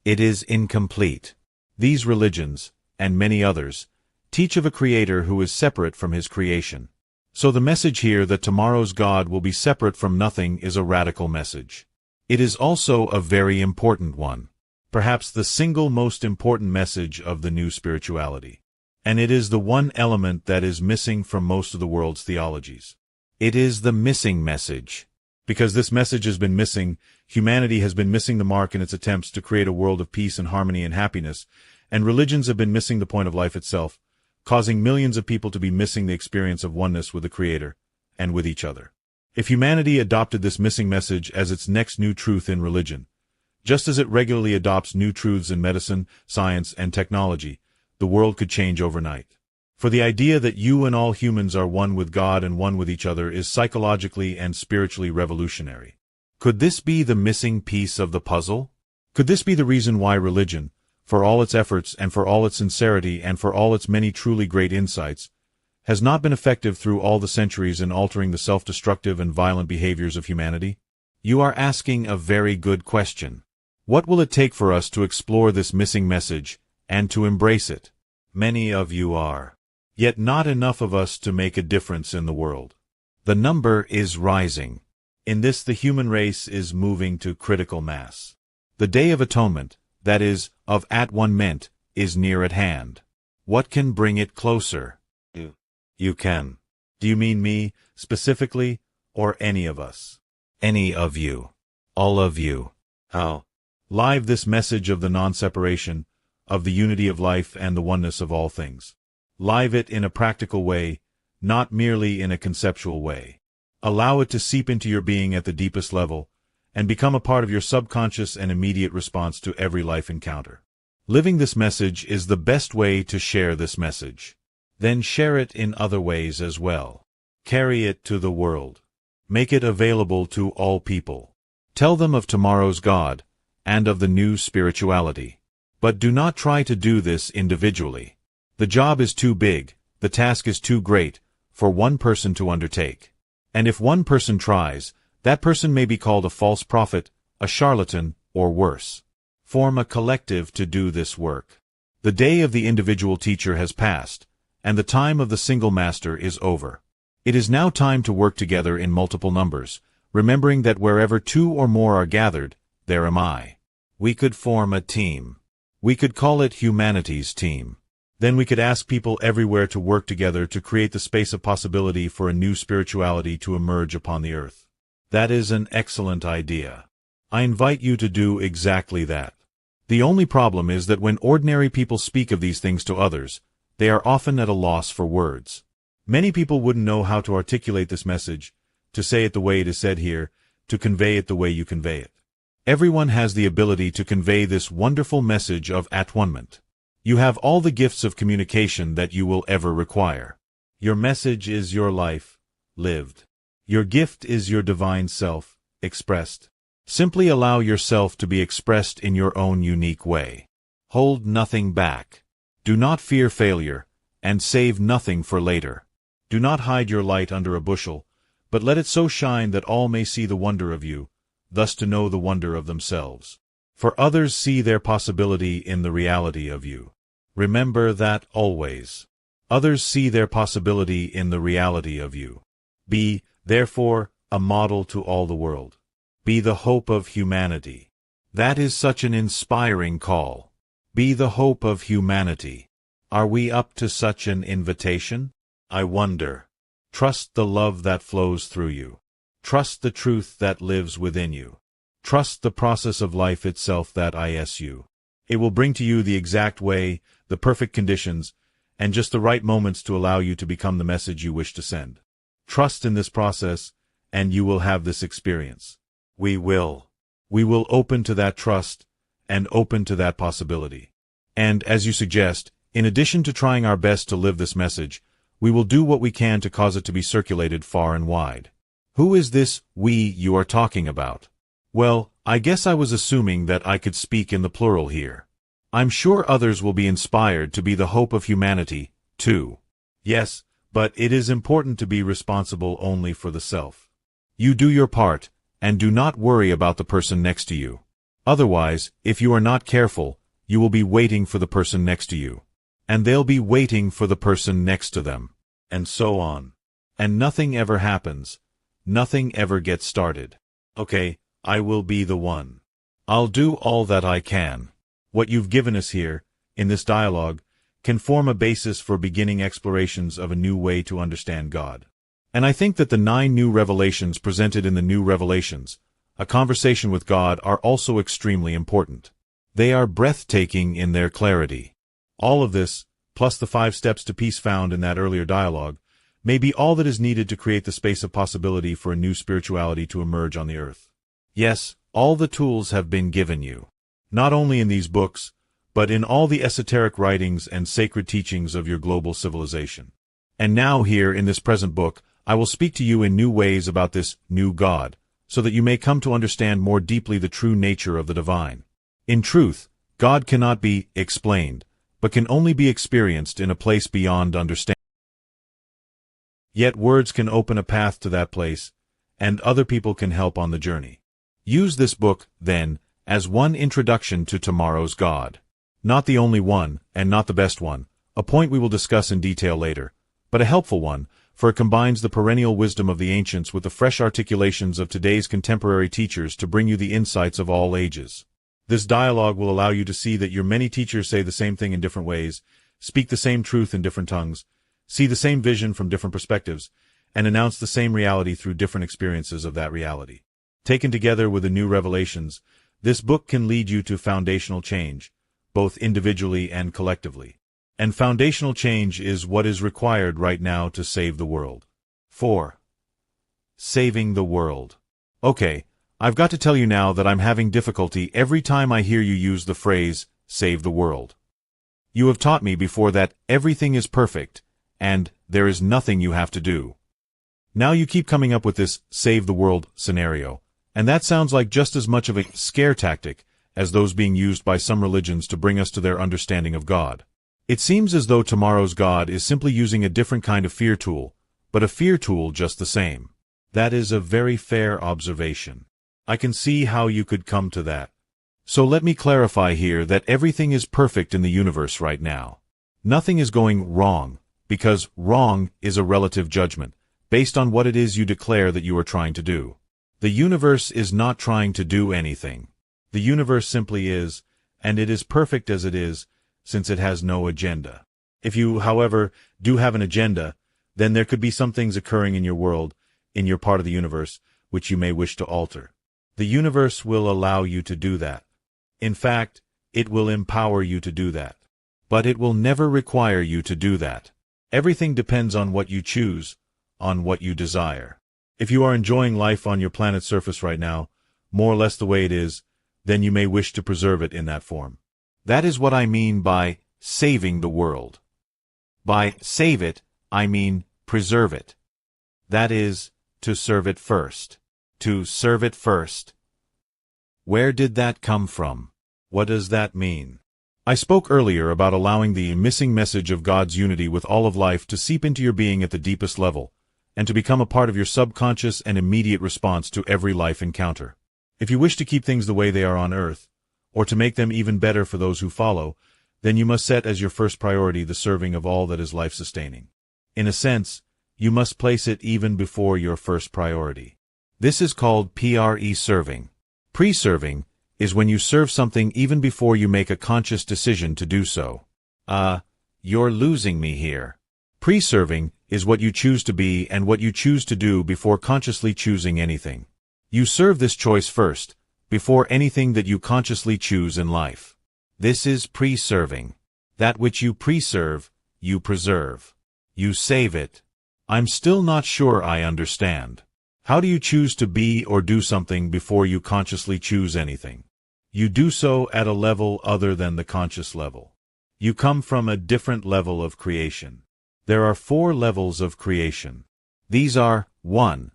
It is incomplete. These religions, and many others, teach of a Creator who is separate from His creation. So the message here that tomorrow's God will be separate from nothing is a radical message. It is also a very important one, perhaps the single most important message of the new spirituality. And it is the one element that is missing from most of the world's theologies. It is the missing message. Because this message has been missing, humanity has been missing the mark in its attempts to create a world of peace and harmony and happiness, and religions have been missing the point of life itself, causing millions of people to be missing the experience of oneness with the Creator and with each other. If humanity adopted this missing message as its next new truth in religion, just as it regularly adopts new truths in medicine, science, and technology, the world could change overnight. For the idea that you and all humans are one with God and one with each other is psychologically and spiritually revolutionary. Could this be the missing piece of the puzzle? Could this be the reason why religion, for all its efforts and for all its sincerity and for all its many truly great insights, has not been effective through all the centuries in altering the self-destructive and violent behaviors of humanity? You are asking a very good question. What will it take for us to explore this missing message and to embrace it? Many of you are. Yet not enough of us to make a difference in the world. The number is rising. In this the human race is moving to critical mass. The Day of Atonement, that is, of at-one-ment, is near at hand. What can bring it closer? You can. Do you mean me, specifically, or any of us? Any of you. All of you. How? Live this message of the non-separation, of the unity of life and the oneness of all things. Live it in a practical way, not merely in a conceptual way. Allow it to seep into your being at the deepest level, and become a part of your subconscious and immediate response to every life encounter. Living this message is the best way to share this message. Then share it in other ways as well. Carry it to the world. Make it available to all people. Tell them of tomorrow's God, and of the new spirituality. But do not try to do this individually. The job is too big, the task is too great, for one person to undertake. And if one person tries, that person may be called a false prophet, a charlatan, or worse. Form a collective to do this work. The day of the individual teacher has passed, and the time of the single master is over. It is now time to work together in multiple numbers, remembering that wherever two or more are gathered, there am I. We could form a team. We could call it humanity's team. Then we could ask people everywhere to work together to create the space of possibility for a new spirituality to emerge upon the earth. That is an excellent idea. I invite you to do exactly that. The only problem is that when ordinary people speak of these things to others, they are often at a loss for words. Many people wouldn't know how to articulate this message, to say it the way it is said here, to convey it the way you convey it. Everyone has the ability to convey this wonderful message of at-one-ment. You have all the gifts of communication that you will ever require. Your message is your life, lived. Your gift is your divine self, expressed. Simply allow yourself to be expressed in your own unique way. Hold nothing back. Do not fear failure, and save nothing for later. Do not hide your light under a bushel, but let it so shine that all may see the wonder of you, thus to know the wonder of themselves. For others see their possibility in the reality of you. Remember that always. Others see their possibility in the reality of you. Be, therefore, a model to all the world. Be the hope of humanity. That is such an inspiring call. Be the hope of humanity. Are we up to such an invitation? I wonder. Trust the love that flows through you. Trust the truth that lives within you. Trust the process of life itself that is you. It will bring to you the exact way, the perfect conditions, and just the right moments to allow you to become the message you wish to send. Trust in this process, and you will have this experience. We will open to that trust, and open to that possibility. And, as you suggest, in addition to trying our best to live this message, we will do what we can to cause it to be circulated far and wide. Who is this we you are talking about? Well, I guess I was assuming that I could speak in the plural here. I'm sure others will be inspired to be the hope of humanity, too. Yes, but it is important to be responsible only for the self. You do your part, and do not worry about the person next to you. Otherwise, if you are not careful, you will be waiting for the person next to you. And they'll be waiting for the person next to them. And so on. And nothing ever happens. Nothing ever gets started. Okay, I will be the one. I'll do all that I can. What you've given us here, in this dialogue, can form a basis for beginning explorations of a new way to understand God. And I think that the 9 new revelations presented in the New Revelations, a conversation with God, are also extremely important. They are breathtaking in their clarity. All of this, plus the 5 steps to peace found in that earlier dialogue, may be all that is needed to create the space of possibility for a new spirituality to emerge on the earth. Yes, all the tools have been given you. Not only in these books, but in all the esoteric writings and sacred teachings of your global civilization. And now here in this present book, I will speak to you in new ways about this new God, so that you may come to understand more deeply the true nature of the divine. In truth, God cannot be explained, but can only be experienced in a place beyond understanding. Yet words can open a path to that place, and other people can help on the journey. Use this book, then, as one introduction to tomorrow's God. Not the only one, and not the best one, a point we will discuss in detail later, but a helpful one, for it combines the perennial wisdom of the ancients with the fresh articulations of today's contemporary teachers to bring you the insights of all ages. This dialogue will allow you to see that your many teachers say the same thing in different ways, speak the same truth in different tongues, see the same vision from different perspectives, and announce the same reality through different experiences of that reality. Taken together with the new revelations, this book can lead you to foundational change, both individually and collectively. And foundational change is what is required right now to save the world. 4. Saving the world. Okay, I've got to tell you now that I'm having difficulty every time I hear you use the phrase, save the world. You have taught me before that everything is perfect, and there is nothing you have to do. Now you keep coming up with this save the world scenario, and that sounds like just as much of a scare tactic as those being used by some religions to bring us to their understanding of God. It seems as though tomorrow's God is simply using a different kind of fear tool, but a fear tool just the same. That is a very fair observation. I can see how you could come to that. So let me clarify here that everything is perfect in the universe right now. Nothing is going wrong, because wrong is a relative judgment, based on what it is you declare that you are trying to do. The universe is not trying to do anything. The universe simply is, and it is perfect as it is, since it has no agenda. If you, however, do have an agenda, then there could be some things occurring in your world, in your part of the universe, which you may wish to alter. The universe will allow you to do that. In fact, it will empower you to do that. But it will never require you to do that. Everything depends on what you choose, on what you desire. If you are enjoying life on your planet's surface right now, more or less the way it is, then you may wish to preserve it in that form. That is what I mean by saving the world. By save it, I mean preserve it. That is, to serve it first. To serve it first. Where did that come from? What does that mean? I spoke earlier about allowing the missing message of God's unity with all of life to seep into your being at the deepest level, and to become a part of your subconscious and immediate response to every life encounter. If you wish to keep things the way they are on Earth, or to make them even better for those who follow, then you must set as your first priority the serving of all that is life-sustaining. In a sense, you must place it even before your first priority. This is called pre-serving. Pre-serving is when you serve something even before you make a conscious decision to do so. You're losing me here. Pre-serving is what you choose to be and what you choose to do before consciously choosing anything. You serve this choice first, before anything that you consciously choose in life. This is pre-serving. That which you pre-serve, you preserve. You save it. I'm still not sure I understand. How do you choose to be or do something before you consciously choose anything? You do so at a level other than the conscious level. You come from a different level of creation. There are 4 levels of creation. These are 1.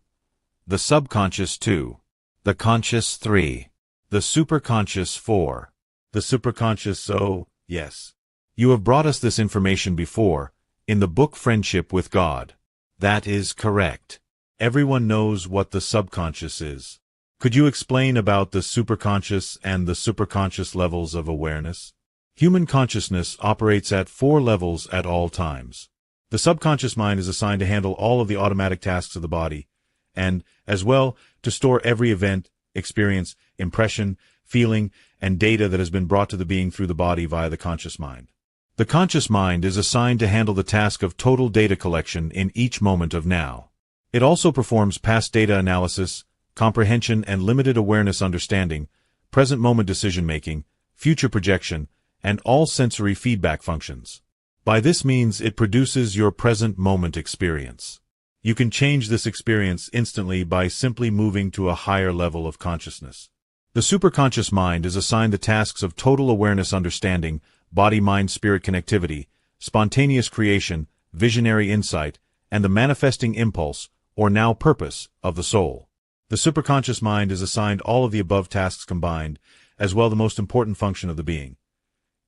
The subconscious 2. The conscious 3. The superconscious 4. The superconscious, oh, yes. You have brought us this information before, in the book Friendship with God. That is correct. Everyone knows what the subconscious is. Could you explain about the superconscious and the superconscious levels of awareness? Human consciousness operates at 4 levels at all times. The subconscious mind is assigned to handle all of the automatic tasks of the body, and, as well, to store every event, experience, impression, feeling, and data that has been brought to the being through the body via the conscious mind. The conscious mind is assigned to handle the task of total data collection in each moment of now. It also performs past data analysis, comprehension and limited awareness understanding, present moment decision-making, future projection, and all sensory feedback functions. By this means it produces your present moment experience. You can change this experience instantly by simply moving to a higher level of consciousness. The superconscious mind is assigned the tasks of total awareness understanding, body-mind-spirit connectivity, spontaneous creation, visionary insight, and the manifesting impulse, or now purpose, of the soul. The superconscious mind is assigned all of the above tasks combined, as well the most important function of the being.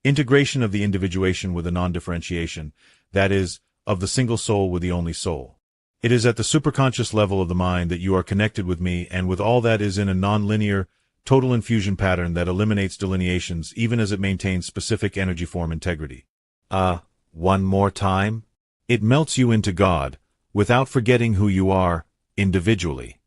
Integration of the individuation with a non-differentiation, that is, of the single soul with the only soul. It is at the superconscious level of the mind that you are connected with me and with all that is in a non-linear, total infusion pattern that eliminates delineations even as it maintains specific energy form integrity. One more time? It melts you into God, without forgetting who you are, individually.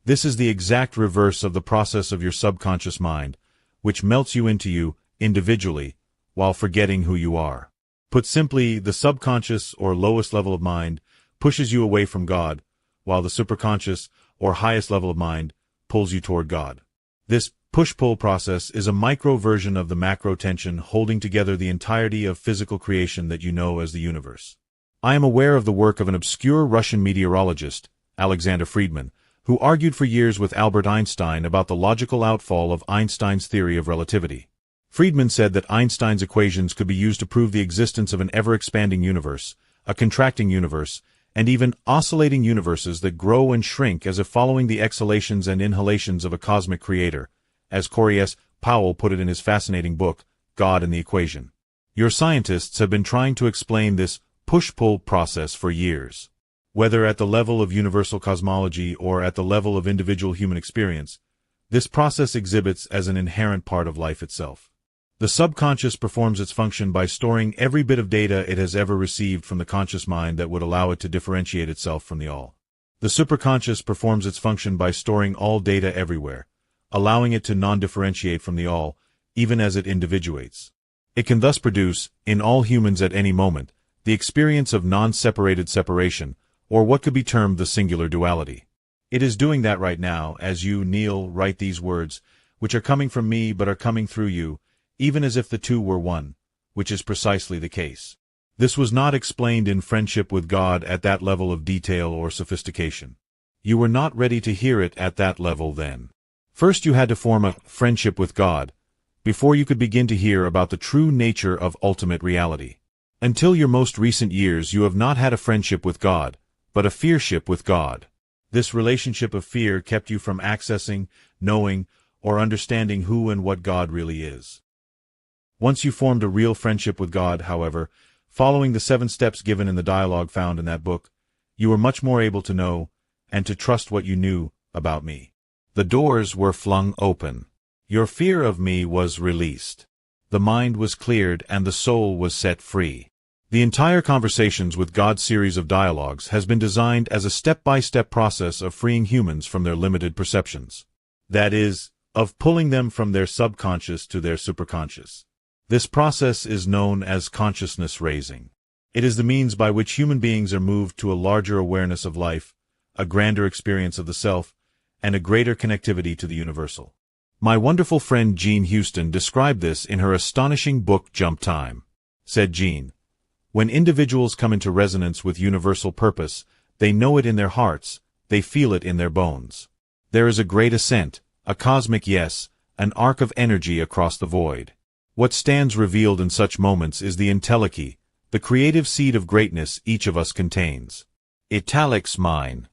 This is the exact reverse of the process of your subconscious mind, which melts you into you, individually, while forgetting who you are. Put simply, the subconscious or lowest level of mind pushes you away from God, while the superconscious or highest level of mind pulls you toward God. This push-pull process is a micro version of the macro tension holding together the entirety of physical creation that you know as the universe. I am aware of the work of an obscure Russian meteorologist, Alexander Friedman, who argued for years with Albert Einstein about the logical outfall of Einstein's theory of relativity. Friedman said that Einstein's equations could be used to prove the existence of an ever-expanding universe, a contracting universe, and even oscillating universes that grow and shrink as if following the exhalations and inhalations of a cosmic creator, as Corey S. Powell put it in his fascinating book, God and the Equation. Your scientists have been trying to explain this push-pull process for years. Whether at the level of universal cosmology or at the level of individual human experience, this process exhibits as an inherent part of life itself. The subconscious performs its function by storing every bit of data it has ever received from the conscious mind that would allow it to differentiate itself from the all. The superconscious performs its function by storing all data everywhere, allowing it to non-differentiate from the all, even as it individuates. It can thus produce, in all humans at any moment, the experience of non-separated separation, or what could be termed the singular duality. It is doing that right now, as you, Neale, write these words, which are coming from me but are coming through you, even as if the two were one, which is precisely the case. This was not explained in Friendship with God at that level of detail or sophistication. You were not ready to hear it at that level then. First you had to form a friendship with God, before you could begin to hear about the true nature of ultimate reality. Until your most recent years you have not had a friendship with God, but a fearship with God. This relationship of fear kept you from accessing, knowing, or understanding who and what God really is. Once you formed a real friendship with God, however, following the 7 steps given in the dialogue found in that book, you were much more able to know and to trust what you knew about me. The doors were flung open. Your fear of me was released. the mind was cleared and the soul was set free. The entire Conversations with God series of dialogues has been designed as a step-by-step process of freeing humans from their limited perceptions. That is, of pulling them from their subconscious to their superconscious. This process is known as consciousness raising. It is the means by which human beings are moved to a larger awareness of life, a grander experience of the self, and a greater connectivity to the universal. My wonderful friend Jean Houston described this in her astonishing book Jump Time. Said Jean, "When individuals come into resonance with universal purpose, they know it in their hearts, they feel it in their bones. There is a great ascent, a cosmic yes, an arc of energy across the void. What stands revealed in such moments is the entelechy, the creative seed of greatness each of us contains. Italics mine."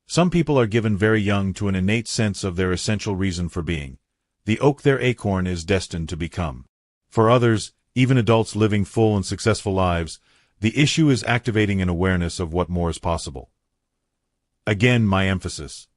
Some people are given very young to an innate sense of their essential reason for being, the oak their acorn is destined to become. For others, even adults living full and successful lives, the issue is activating an awareness of what more is possible. Again, my emphasis.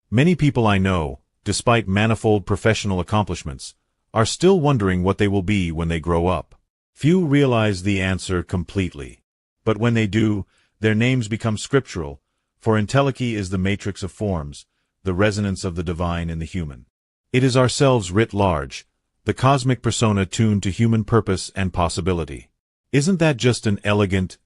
Many people I know, despite manifold professional accomplishments, are still wondering what they will be when they grow up. Few realize the answer completely. But when they do, their names become scriptural, for entelechy is the matrix of forms, the resonance of the divine in the human. It is ourselves writ large, the cosmic persona tuned to human purpose and possibility. Isn't that just an elegant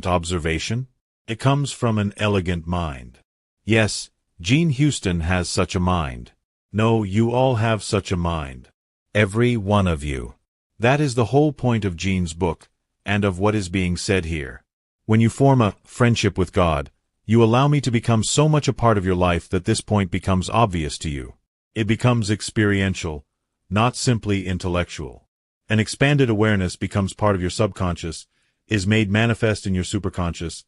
observation? It comes from an elegant mind. Yes, Jean Houston has such a mind. No, you all have such a mind. Every one of you. That is the whole point of Jean's book, and of what is being said here. When you form a friendship with God, you allow me to become so much a part of your life that this point becomes obvious to you. It becomes experiential, not simply intellectual. An expanded awareness becomes part of your subconscious, is made manifest in your superconscious,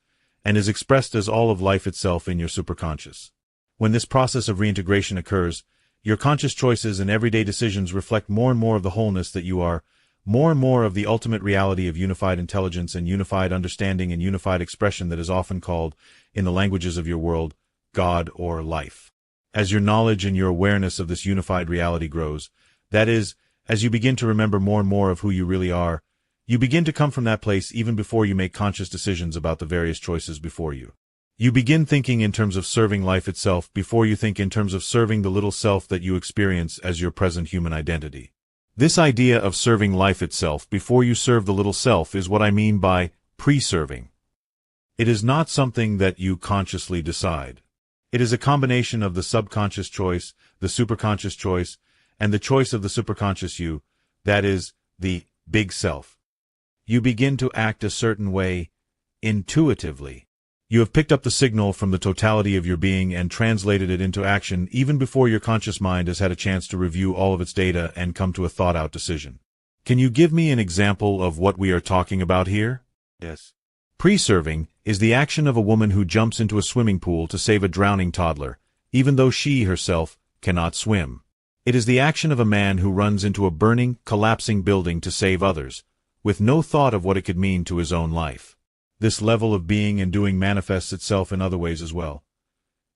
and is expressed as all of life itself in your superconscious. When this process of reintegration occurs, your conscious choices and everyday decisions reflect more and more of the wholeness that you are, more and more of the ultimate reality of unified intelligence and unified understanding and unified expression that is often called, in the languages of your world, God or life. As your knowledge and your awareness of this unified reality grows, that is, as you begin to remember more and more of who you really are, you begin to come from that place even before you make conscious decisions about the various choices before you. You begin thinking in terms of serving life itself before you think in terms of serving the little self that you experience as your present human identity. This idea of serving life itself before you serve the little self is what I mean by pre-serving. It is not something that you consciously decide. It is a combination of the subconscious choice, the superconscious choice, and the choice of the superconscious you, that is, the big self. You begin to act a certain way, intuitively. You have picked up the signal from the totality of your being and translated it into action even before your conscious mind has had a chance to review all of its data and come to a thought-out decision. Can you give me an example of what we are talking about here? Yes. Pre-serving is the action of a woman who jumps into a swimming pool to save a drowning toddler, even though she herself cannot swim. It is the action of a man who runs into a burning, collapsing building to save others, with no thought of what it could mean to his own life. This level of being and doing manifests itself in other ways as well.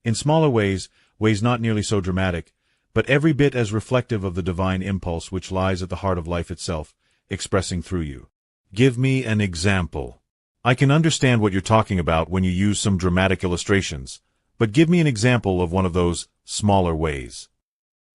In smaller ways not nearly so dramatic, but every bit as reflective of the divine impulse which lies at the heart of life itself, expressing through you. Give me an example. I can understand what you're talking about when you use some dramatic illustrations, but give me an example of one of those smaller ways.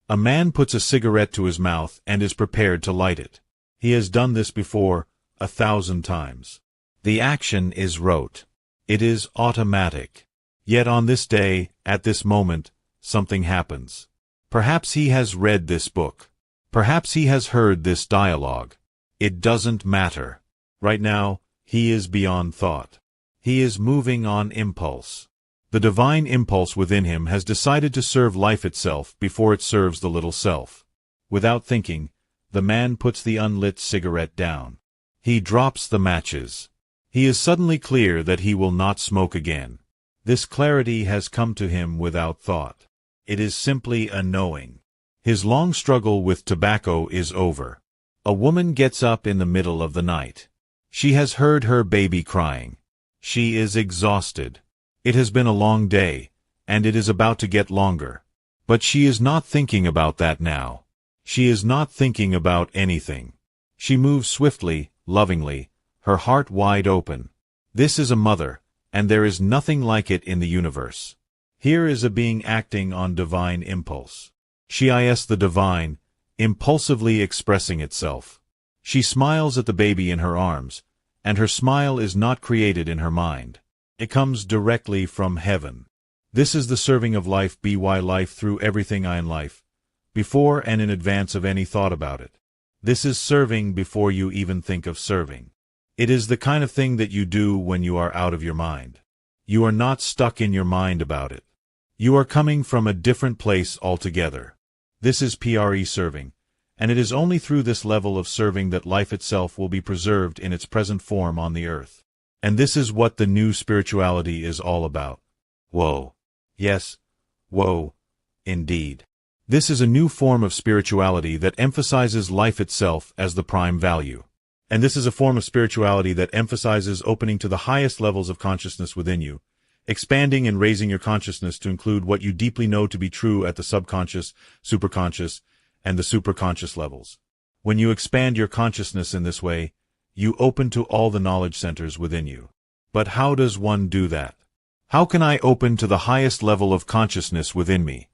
A man puts a cigarette to his mouth and is prepared to light it. He has done this before 1,000 times. The action is rote. It is automatic. Yet on this day, at this moment, something happens. Perhaps he has read this book. Perhaps he has heard this dialogue. It doesn't matter. Right now, he is beyond thought. He is moving on impulse. The divine impulse within him has decided to serve life itself before it serves the little self. Without thinking, the man puts the unlit cigarette down. He drops the matches. He is suddenly clear that he will not smoke again. This clarity has come to him without thought. It is simply a knowing. His long struggle with tobacco is over. A woman gets up in the middle of the night. She has heard her baby crying. She is exhausted. It has been a long day, and it is about to get longer. But she is not thinking about that now. She is not thinking about anything. She moves swiftly, lovingly, her heart wide open. This is a mother, and there is nothing like it in the universe. Here is a being acting on divine impulse. She is the divine, impulsively expressing itself. She smiles at the baby in her arms, and her smile is not created in her mind. It comes directly from heaven. This is the serving of life by life through everything I in life, before and in advance of any thought about it. This is serving before you even think of serving. It is the kind of thing that you do when you are out of your mind. You are not stuck in your mind about it. You are coming from a different place altogether. This is serving, and it is only through this level of serving that life itself will be preserved in its present form on the earth. And this is what the new spirituality is all about. Whoa. Yes. Whoa. Indeed. This is a new form of spirituality that emphasizes life itself as the prime value. And this is a form of spirituality that emphasizes opening to the highest levels of consciousness within you, expanding and raising your consciousness to include what you deeply know to be true at the subconscious, superconscious, and the superconscious levels. When you expand your consciousness in this way, you open to all the knowledge centers within you. But how does one do that? How can I open to the highest level of consciousness within me?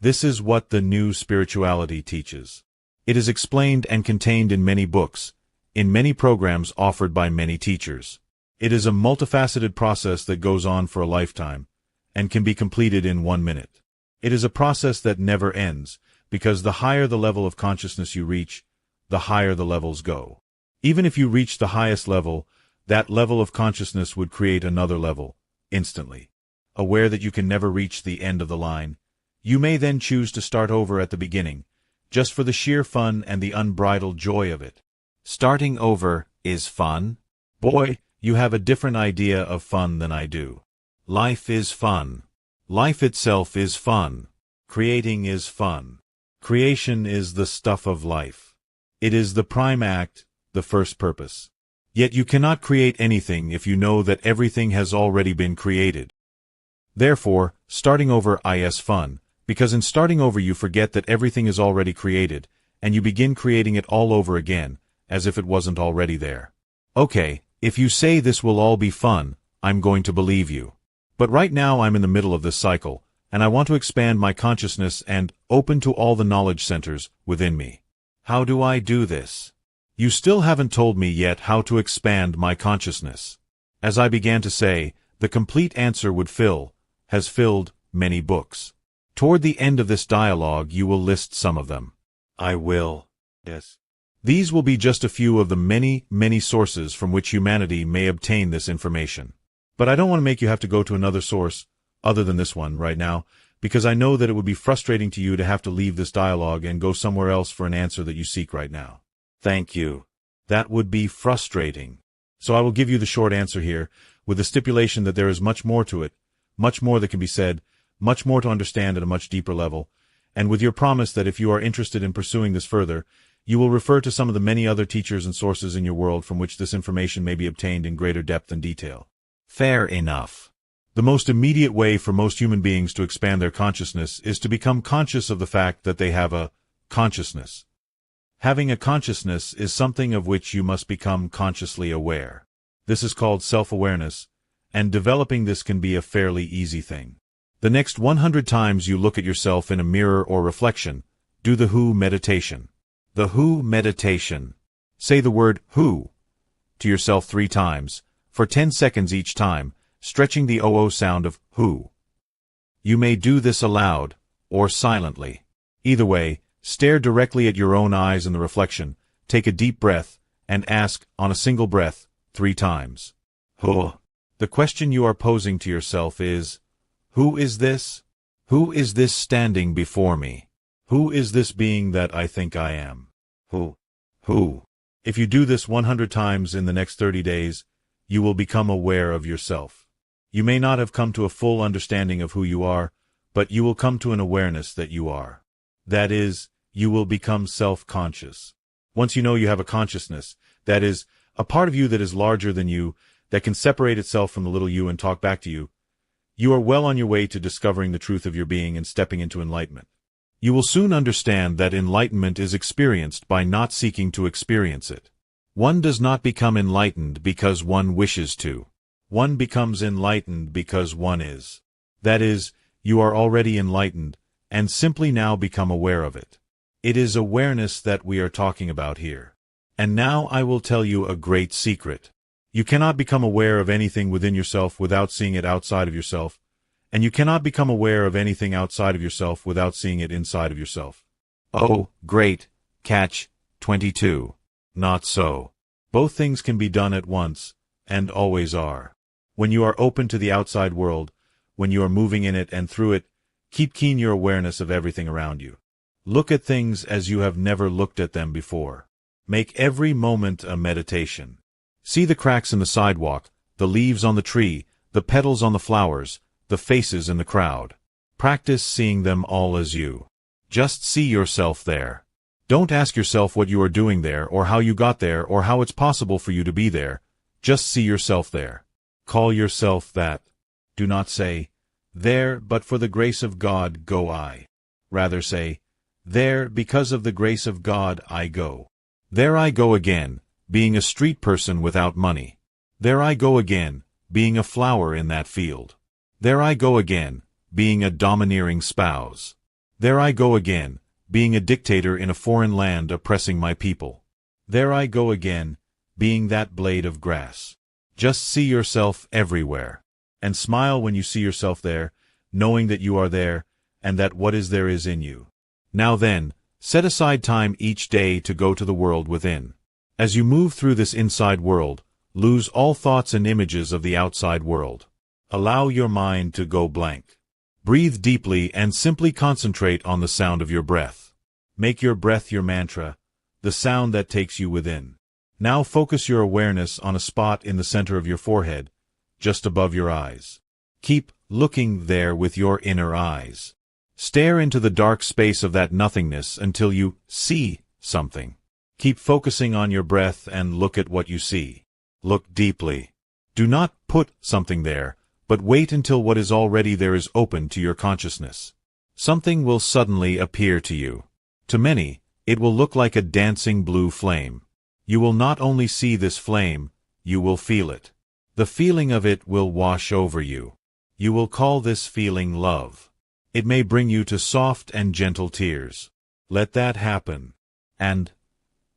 This is what the new spirituality teaches. It is explained and contained in many books, in many programs offered by many teachers. It is a multifaceted process that goes on for a lifetime, and can be completed in 1 minute. It is a process that never ends, because the higher the level of consciousness you reach, the higher the levels go. Even if you reach the highest level, that level of consciousness would create another level, instantly. Aware that you can never reach the end of the line, you may then choose to start over at the beginning, just for the sheer fun and the unbridled joy of it. Starting over is fun? Boy, you have a different idea of fun than I do. Life is fun. Life itself is fun. Creating is fun. Creation is the stuff of life. It is the prime act, the first purpose. Yet you cannot create anything if you know that everything has already been created. Therefore, starting over is fun, because in starting over you forget that everything is already created, and you begin creating it all over again, as if it wasn't already there. Okay, if you say this will all be fun, I'm going to believe you. But right now I'm in the middle of this cycle, and I want to expand my consciousness and open to all the knowledge centers within me. How do I do this? You still haven't told me yet how to expand my consciousness. As I began to say, the complete answer has filled many books. Toward the end of this dialogue you will list some of them. I will. Yes. These will be just a few of the many, many sources from which humanity may obtain this information. But I don't want to make you have to go to another source, other than this one, right now, because I know that it would be frustrating to you to have to leave this dialogue and go somewhere else for an answer that you seek right now. Thank you. That would be frustrating. So I will give you the short answer here, with the stipulation that there is much more to it, much more that can be said, much more to understand at a much deeper level, and with your promise that if you are interested in pursuing this further, you will refer to some of the many other teachers and sources in your world from which this information may be obtained in greater depth and detail. Fair enough. The most immediate way for most human beings to expand their consciousness is to become conscious of the fact that they have a consciousness. Having a consciousness is something of which you must become consciously aware. This is called self-awareness, and developing this can be a fairly easy thing. The next 100 times you look at yourself in a mirror or reflection, do the who meditation. The who meditation. Say the word who to yourself 3 times, for 10 seconds each time, stretching the OO sound of who. You may do this aloud, or silently. Either way, stare directly at your own eyes in the reflection, take a deep breath, and ask, on a single breath, 3 times. Who? The question you are posing to yourself is, who is this? Who is this standing before me? Who is this being that I think I am? Who? Who? If you do this 100 times in the next 30 days, you will become aware of yourself. You may not have come to a full understanding of who you are, but you will come to an awareness that you are. That is, you will become self-conscious. Once you know you have a consciousness, that is, a part of you that is larger than you, that can separate itself from the little you and talk back to you, you are well on your way to discovering the truth of your being and stepping into enlightenment. You will soon understand that enlightenment is experienced by not seeking to experience it. One does not become enlightened because one wishes to. One becomes enlightened because one is. That is, you are already enlightened, and simply now become aware of it. It is awareness that we are talking about here. And now I will tell you a great secret. You cannot become aware of anything within yourself without seeing it outside of yourself, and you cannot become aware of anything outside of yourself without seeing it inside of yourself. Oh, great. Catch 22. Not so. Both things can be done at once, and always are. When you are open to the outside world, when you are moving in it and through it, keep keen your awareness of everything around you. Look at things as you have never looked at them before. Make every moment a meditation. See the cracks in the sidewalk, the leaves on the tree, the petals on the flowers, the faces in the crowd. Practice seeing them all as you. Just see yourself there. Don't ask yourself what you are doing there or how you got there or how it's possible for you to be there. Just see yourself there. Call yourself that. Do not say, "There, but for the grace of God go I." Rather say, "There, because of the grace of God I go. There I go again, being a street person without money. There I go again, being a flower in that field. There I go again, being a domineering spouse. There I go again, being a dictator in a foreign land oppressing my people. There I go again, being that blade of grass." Just see yourself everywhere, and smile when you see yourself there, knowing that you are there, and that what is there is in you. Now then, set aside time each day to go to the world within. As you move through this inside world, lose all thoughts and images of the outside world. Allow your mind to go blank. Breathe deeply and simply concentrate on the sound of your breath. Make your breath your mantra, the sound that takes you within. Now focus your awareness on a spot in the center of your forehead, just above your eyes. Keep looking there with your inner eyes. Stare into the dark space of that nothingness until you see something. Keep focusing on your breath and look at what you see. Look deeply. Do not put something there, but wait until what is already there is open to your consciousness. Something will suddenly appear to you. To many, it will look like a dancing blue flame. You will not only see this flame, you will feel it. The feeling of it will wash over you. You will call this feeling love. It may bring you to soft and gentle tears. Let that happen. And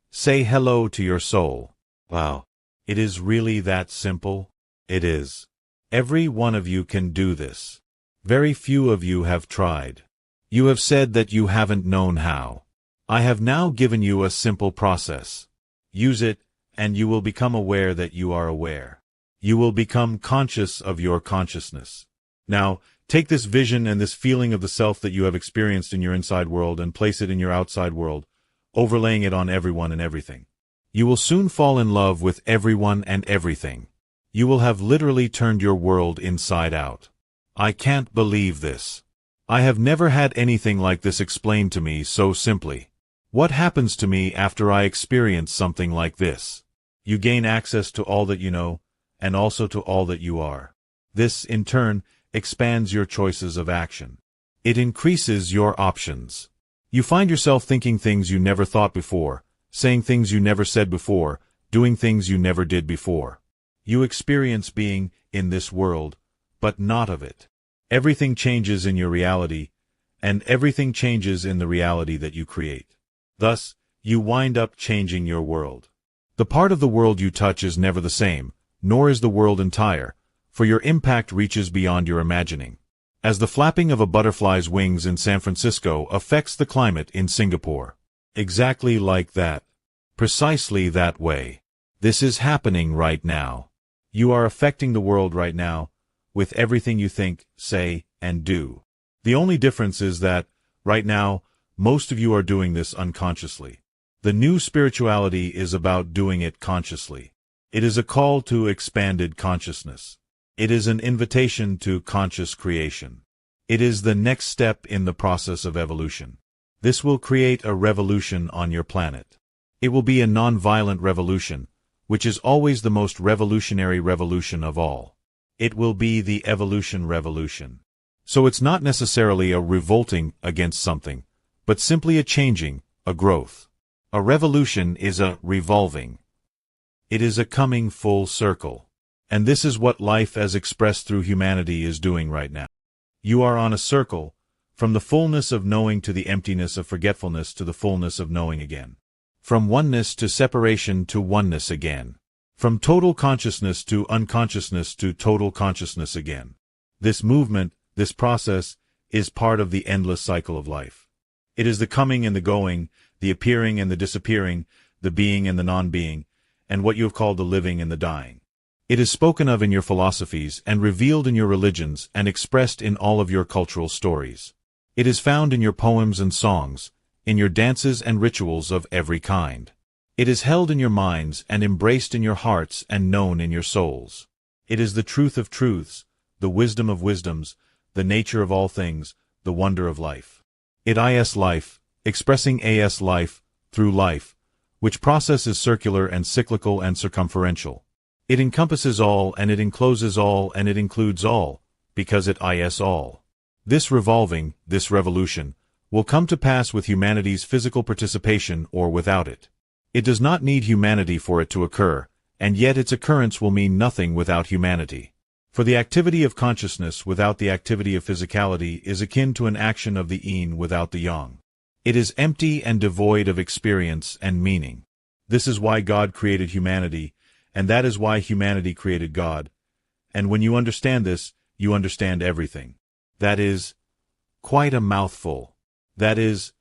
say hello to your soul. Wow. It is really that simple? It is. Every one of you can do this. Very few of you have tried. You have said that you haven't known how. I have now given you a simple process. Use it, and you will become aware that you are aware. You will become conscious of your consciousness. Now, take this vision and this feeling of the self that you have experienced in your inside world and place it in your outside world, overlaying it on everyone and everything. You will soon fall in love with everyone and everything. You will have literally turned your world inside out. I can't believe this. I have never had anything like this explained to me so simply. What happens to me after I experience something like this? You gain access to all that you know, and also to all that you are. This, in turn, expands your choices of action. It increases your options. You find yourself thinking things you never thought before, saying things you never said before, doing things you never did before. You experience being in this world, but not of it. Everything changes in your reality, and everything changes in the reality that you create. Thus, you wind up changing your world. The part of the world you touch is never the same, nor is the world entire, for your impact reaches beyond your imagining. As the flapping of a butterfly's wings in San Francisco affects the climate in Singapore. Exactly like that. Precisely that way. This is happening right now. You are affecting the world right now, with everything you think, say, and do. The only difference is that, right now, most of you are doing this unconsciously. The new spirituality is about doing it consciously. It is a call to expanded consciousness. It is an invitation to conscious creation. It is the next step in the process of evolution. This will create a revolution on your planet. It will be a non-violent revolution, which is always the most revolutionary revolution of all. It will be the evolution revolution. So it's not necessarily a revolting against something, but simply a changing, a growth. A revolution is a revolving. It is a coming full circle. And this is what life as expressed through humanity is doing right now. You are on a circle, from the fullness of knowing to the emptiness of forgetfulness to the fullness of knowing again. From oneness to separation to oneness again. From total consciousness to unconsciousness to total consciousness again. This movement, this process, is part of the endless cycle of life. It is the coming and the going, the appearing and the disappearing, the being and the non-being, and what you have called the living and the dying. It is spoken of in your philosophies and revealed in your religions and expressed in all of your cultural stories. It is found in your poems and songs, in your dances and rituals of every kind. It is held in your minds and embraced in your hearts and known in your souls. It is the truth of truths, the wisdom of wisdoms, the nature of all things, the wonder of life. It is life, expressing as life, through life, which process is circular and cyclical and circumferential. It encompasses all and it encloses all and it includes all, because it is all. This revolving, this revolution, will come to pass with humanity's physical participation or without it. It does not need humanity for it to occur, and yet its occurrence will mean nothing without humanity. For the activity of consciousness without the activity of physicality is akin to an action of the yin without the yang. It is empty and devoid of experience and meaning. This is why God created humanity, and that is why humanity created God. And when you understand this, you understand everything. That is quite a mouthful. That is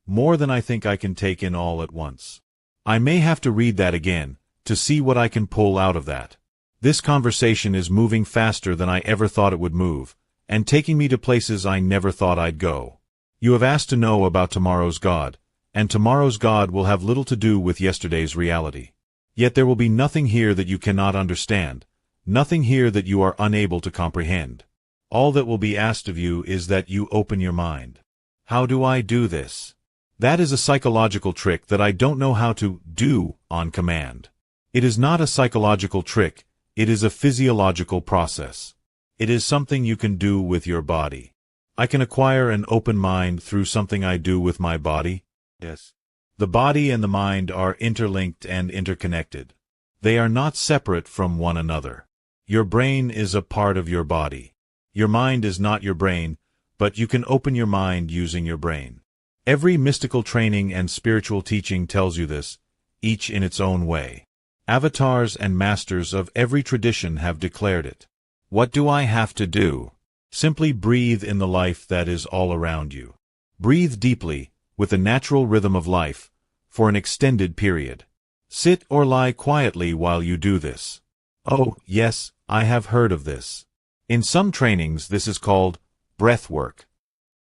more than I think I can take in all at once. I may have to read that again, to see what I can pull out of that. This conversation is moving faster than I ever thought it would move, and taking me to places I never thought I'd go. You have asked to know about tomorrow's God, and tomorrow's God will have little to do with yesterday's reality. Yet there will be nothing here that you cannot understand, nothing here that you are unable to comprehend. All that will be asked of you is that you open your mind. How do I do this? That is a psychological trick that I don't know how to do on command. It is not a psychological trick, it is a physiological process. It is something you can do with your body. I can acquire an open mind through something I do with my body. Yes. The body and the mind are interlinked and interconnected. They are not separate from one another. Your brain is a part of your body. Your mind is not your brain, but you can open your mind using your brain. Every mystical training and spiritual teaching tells you this, each in its own way. Avatars and masters of every tradition have declared it. What do I have to do? Simply breathe in the life that is all around you. Breathe deeply, with the natural rhythm of life, for an extended period. Sit or lie quietly while you do this. Oh, yes, I have heard of this. In some trainings this is called breath work.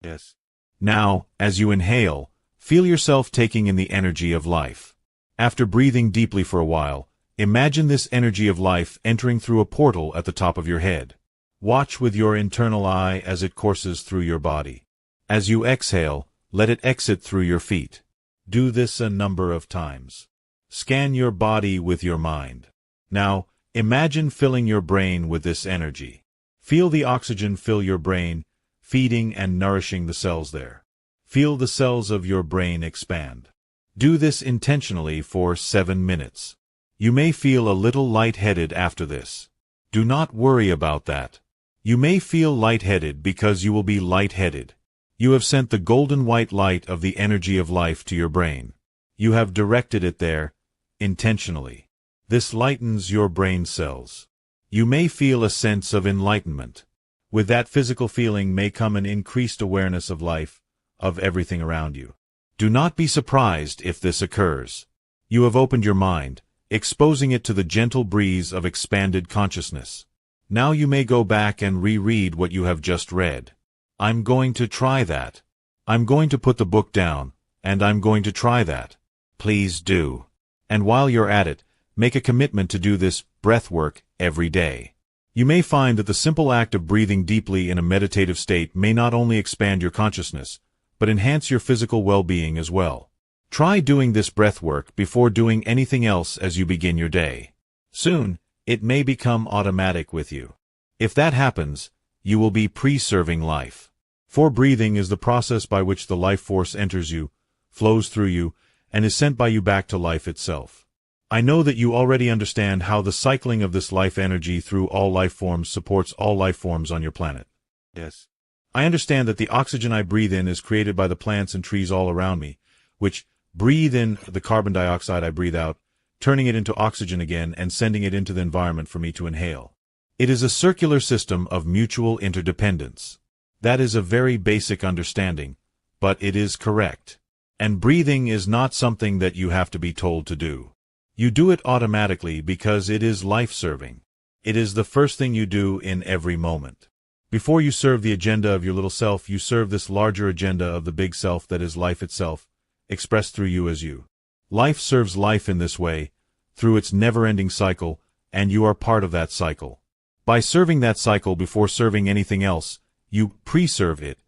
Yes. Now, as you inhale, feel yourself taking in the energy of life. After breathing deeply for a while, imagine this energy of life entering through a portal at the top of your head. Watch with your internal eye as it courses through your body. As you exhale, let it exit through your feet. Do this a number of times. Scan your body with your mind. Now, imagine filling your brain with this energy. Feel the oxygen fill your brain, feeding and nourishing the cells there. Feel the cells of your brain expand. Do this intentionally for 7 minutes. You may feel a little lightheaded after this. Do not worry about that. You may feel lightheaded because you will be lightheaded. You have sent the golden white light of the energy of life to your brain. You have directed it there, intentionally. This lightens your brain cells. You may feel a sense of enlightenment. With that physical feeling may come an increased awareness of life, of everything around you. Do not be surprised if this occurs. You have opened your mind, exposing it to the gentle breeze of expanded consciousness. Now you may go back and reread what you have just read. I'm going to try that. I'm going to put the book down, and I'm going to try that. Please do. And while you're at it, make a commitment to do this breath work every day. You may find that the simple act of breathing deeply in a meditative state may not only expand your consciousness, but enhance your physical well-being as well. Try doing this breath work before doing anything else as you begin your day. Soon, it may become automatic with you. If that happens, you will be preserving life. For breathing is the process by which the life force enters you, flows through you, and is sent by you back to life itself. I know that you already understand how the cycling of this life energy through all life forms supports all life forms on your planet. Yes. I understand that the oxygen I breathe in is created by the plants and trees all around me, which breathe in the carbon dioxide I breathe out, turning it into oxygen again and sending it into the environment for me to inhale. It is a circular system of mutual interdependence. That is a very basic understanding, but it is correct. And breathing is not something that you have to be told to do. You do it automatically because it is life-serving. It is the first thing you do in every moment. Before you serve the agenda of your little self, you serve this larger agenda of the big self that is life itself, expressed through you as you. Life serves life in this way, through its never-ending cycle, and you are part of that cycle. By serving that cycle before serving anything else, you pre-serve it,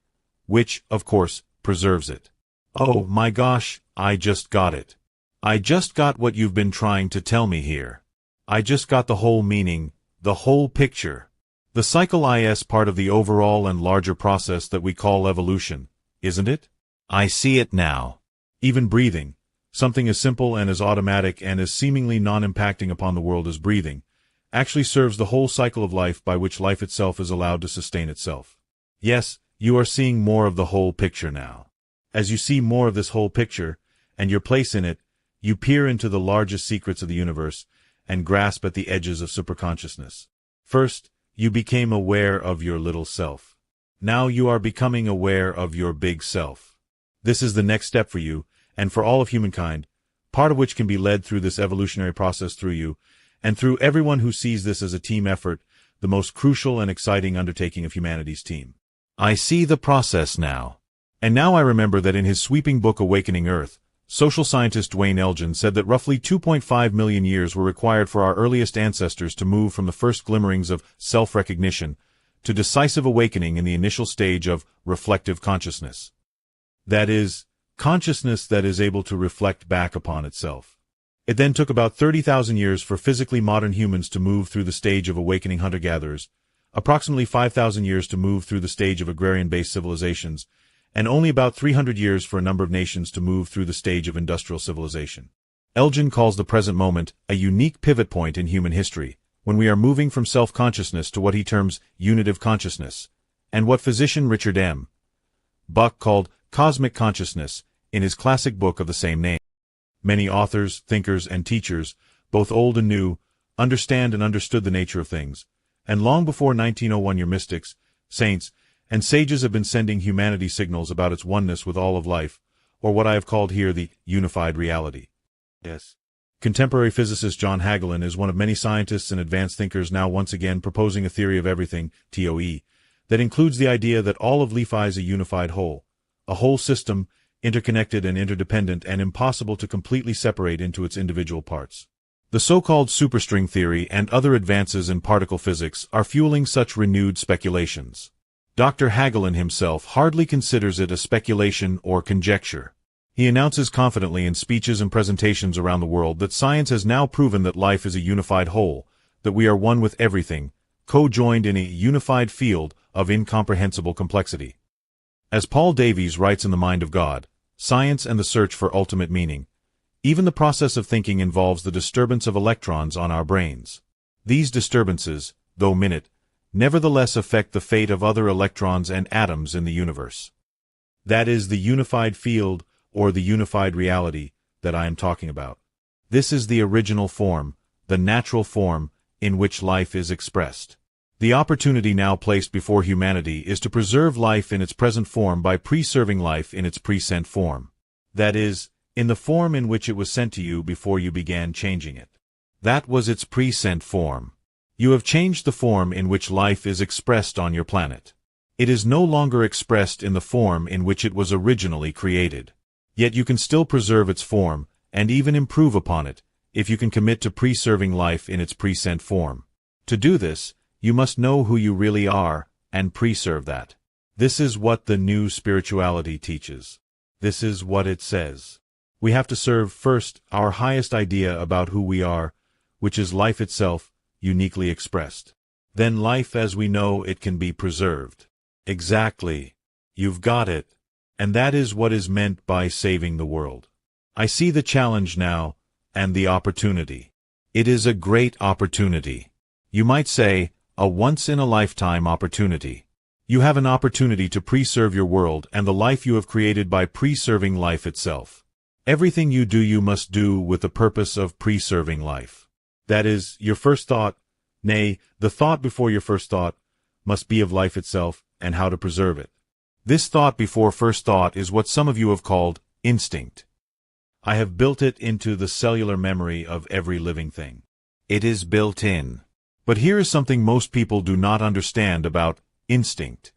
which, of course, preserves it. Oh my gosh, I just got it. I just got what you've been trying to tell me here. I just got the whole meaning, the whole picture. The cycle is part of the overall and larger process that we call evolution, isn't it? I see it now. Even breathing, something as simple and as automatic and as seemingly non-impacting upon the world as breathing, actually serves the whole cycle of life by which life itself is allowed to sustain itself. Yes, you are seeing more of the whole picture now. As you see more of this whole picture, and your place in it, you peer into the largest secrets of the universe and grasp at the edges of superconsciousness. First, you became aware of your little self. Now you are becoming aware of your big self. This is the next step for you, and for all of humankind, part of which can be led through this evolutionary process through you, and through everyone who sees this as a team effort, the most crucial and exciting undertaking of humanity's team. I see the process now. And now I remember that in his sweeping book Awakening Earth, social scientist Dwayne Elgin said that roughly 2.5 million years were required for our earliest ancestors to move from the first glimmerings of self-recognition to decisive awakening in the initial stage of reflective consciousness. That is, consciousness that is able to reflect back upon itself. It then took about 30,000 years for physically modern humans to move through the stage of awakening hunter-gatherers, approximately 5,000 years to move through the stage of agrarian-based civilizations, and only about 300 years for a number of nations to move through the stage of industrial civilization. Elgin calls the present moment a unique pivot point in human history, when we are moving from self-consciousness to what he terms unitive consciousness, and what physician Richard M. Buck called cosmic consciousness in his classic book of the same name. Many authors, thinkers, and teachers, both old and new, understand and understood the nature of things, and long before 1901 your mystics, saints, and sages have been sending humanity signals about its oneness with all of life, or what I have called here the unified reality. Yes. Contemporary physicist John Hagelin is one of many scientists and advanced thinkers now once again proposing a theory of everything, TOE, that includes the idea that all of LeFi is a unified whole, a whole system, interconnected and interdependent and impossible to completely separate into its individual parts. The so-called superstring theory and other advances in particle physics are fueling such renewed speculations. Dr. Hagelin himself hardly considers it a speculation or conjecture. He announces confidently in speeches and presentations around the world that science has now proven that life is a unified whole, that we are one with everything, co-joined in a unified field of incomprehensible complexity. As Paul Davies writes in The Mind of God, Science and the Search for Ultimate Meaning, even the process of thinking involves the disturbance of electrons on our brains. These disturbances, though minute, nevertheless affect the fate of other electrons and atoms in the universe. That is the unified field, or the unified reality, that I am talking about. This is the original form, the natural form, in which life is expressed. The opportunity now placed before humanity is to preserve life in its present form by preserving life in its pre-sent form. That is, in the form in which it was sent to you before you began changing it. That was its pre-sent form. You have changed the form in which life is expressed on your planet. It is no longer expressed in the form in which it was originally created. Yet you can still preserve its form, and even improve upon it, if you can commit to preserving life in its pre-sent form. To do this, you must know who you really are, and preserve that. This is what the new spirituality teaches. This is what it says. We have to serve first our highest idea about who we are, which is life itself, uniquely expressed. Then life as we know it can be preserved. Exactly. You've got it. And that is what is meant by saving the world. I see the challenge now, and the opportunity. It is a great opportunity. You might say, a once-in-a-lifetime opportunity. You have an opportunity to preserve your world and the life you have created by preserving life itself. Everything you do you must do with the purpose of preserving life. That is, your first thought, nay, the thought before your first thought, must be of life itself and how to preserve it. This thought before first thought is what some of you have called instinct. I have built it into the cellular memory of every living thing. It is built in. But here is something most people do not understand about instinct.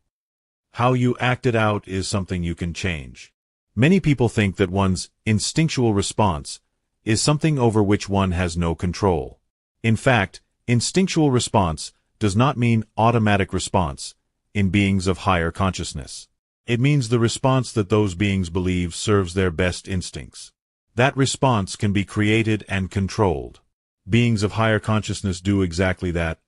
How you act it out is something you can change. Many people think that one's instinctual response is something over which one has no control. In fact, instinctual response does not mean automatic response in beings of higher consciousness. It means the response that those beings believe serves their best instincts. That response can be created and controlled. Beings of higher consciousness do exactly that,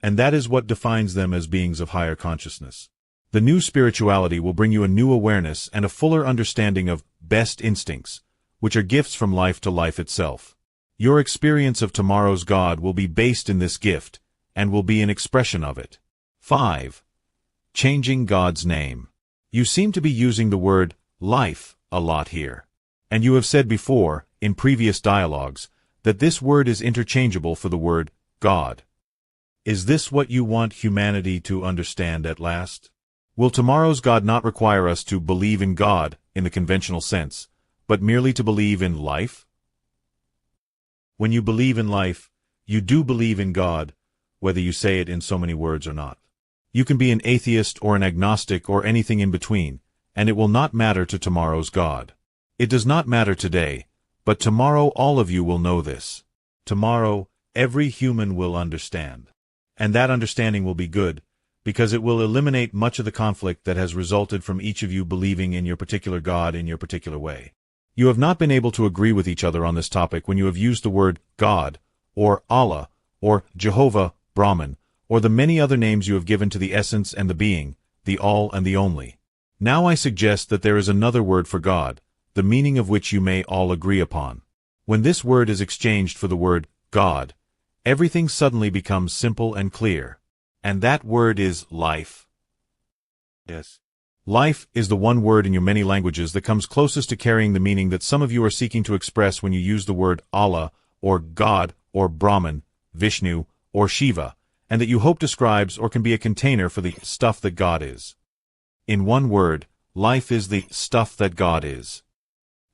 and that is what defines them as beings of higher consciousness. The new spirituality will bring you a new awareness and a fuller understanding of best instincts, which are gifts from life to life itself. Your experience of tomorrow's God will be based in this gift, and will be an expression of it. 5. Changing God's name. You seem to be using the word life a lot here. And you have said before, in previous dialogues, that this word is interchangeable for the word God. Is this what you want humanity to understand at last? Will tomorrow's God not require us to believe in God in the conventional sense, but merely to believe in life? When you believe in life, you do believe in God, whether you say it in so many words or not. You can be an atheist or an agnostic or anything in between, and it will not matter to tomorrow's God. It does not matter today, but tomorrow all of you will know this. Tomorrow, every human will understand. And that understanding will be good, because it will eliminate much of the conflict that has resulted from each of you believing in your particular God in your particular way. You have not been able to agree with each other on this topic when you have used the word God, or Allah, or Jehovah, Brahman, or the many other names you have given to the essence and the being, the all and the only. Now I suggest that there is another word for God, the meaning of which you may all agree upon. When this word is exchanged for the word God, everything suddenly becomes simple and clear. And that word is life. Yes. Life is the one word in your many languages that comes closest to carrying the meaning that some of you are seeking to express when you use the word Allah, or God, or Brahman, Vishnu, or Shiva, and that you hope describes or can be a container for the stuff that God is. In one word, life is the stuff that God is.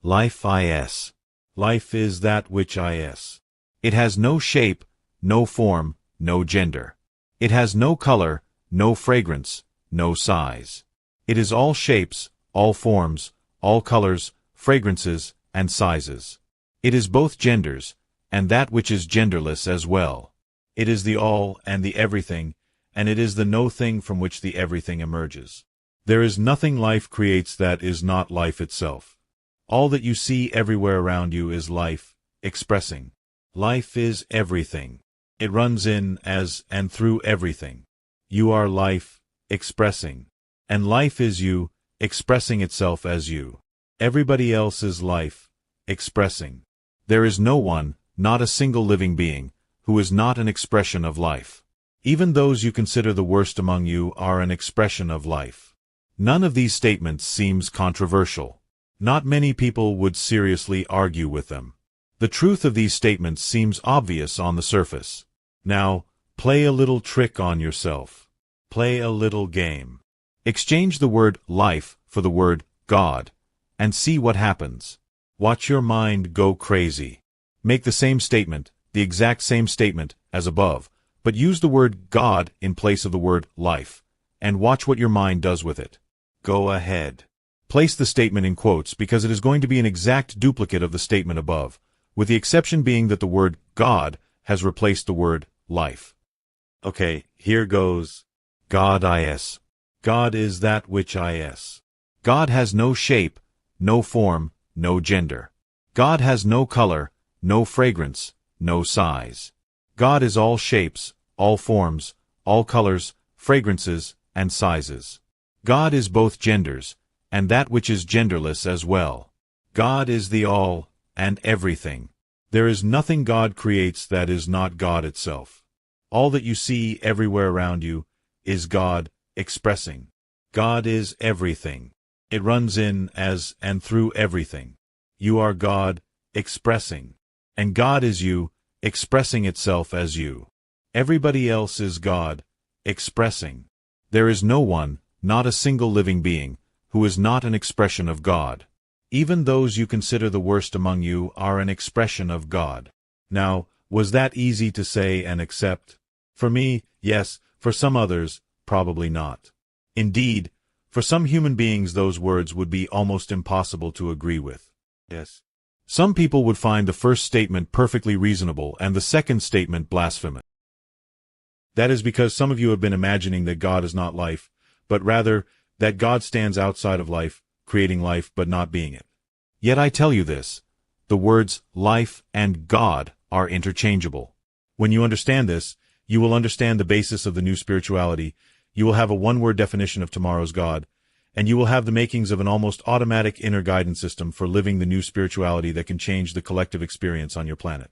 Life is. Life is that which is. It has no shape, no form, no gender. It has no color, no fragrance, no size. It is all shapes, all forms, all colors, fragrances, and sizes. It is both genders, and that which is genderless as well. It is the all and the everything, and it is the no thing from which the everything emerges. There is nothing life creates that is not life itself. All that you see everywhere around you is life, expressing. Life is everything. It runs in, as, and through everything. You are life, expressing. And life is you, expressing itself as you. Everybody else is life, expressing. There is no one, not a single living being, who is not an expression of life. Even those you consider the worst among you are an expression of life. None of these statements seems controversial. Not many people would seriously argue with them. The truth of these statements seems obvious on the surface. Now, play a little trick on yourself. Play a little game. Exchange the word life for the word God, and see what happens. Watch your mind go crazy. Make the same statement, the exact same statement, as above, but use the word God in place of the word life, and watch what your mind does with it. Go ahead. Place the statement in quotes because it is going to be an exact duplicate of the statement above, with the exception being that the word God has replaced the word life. Okay, here goes. God is. God is that which is. God has no shape, no form, no gender. God has no color, no fragrance, no size. God is all shapes, all forms, all colors, fragrances, and sizes. God is both genders, and that which is genderless as well. God is the all and everything. There is nothing God creates that is not God itself. All that you see everywhere around you is God expressing. God is everything. It runs in, as, and through everything. You are God expressing. And God is you, expressing itself as you. Everybody else is God expressing. There is no one, not a single living being, who is not an expression of God. Even those you consider the worst among you are an expression of God. Now, was that easy to say and accept? For me, yes. For some others, probably not. Indeed, for some human beings those words would be almost impossible to agree with. Yes. Some people would find the first statement perfectly reasonable and the second statement blasphemous. That is because some of you have been imagining that God is not life, but rather that God stands outside of life, creating life but not being it. Yet I tell you this, the words life and God are interchangeable. When you understand this, you will understand the basis of the new spirituality, you will have a one-word definition of tomorrow's God, and you will have the makings of an almost automatic inner guidance system for living the new spirituality that can change the collective experience on your planet.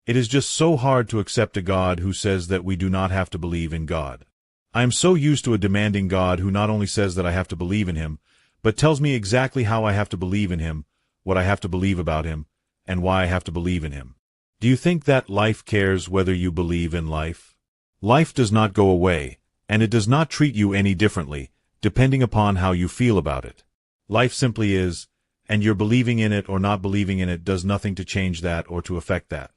It is just so hard to accept a God who says that we do not have to believe in God. I am so used to a demanding God who not only says that I have to believe in him, but tells me exactly how I have to believe in him, what I have to believe about him, and why I have to believe in him. Do you think that life cares whether you believe in life? Life does not go away, and it does not treat you any differently, depending upon how you feel about it. Life simply is, and your believing in it or not believing in it does nothing to change that or to affect that.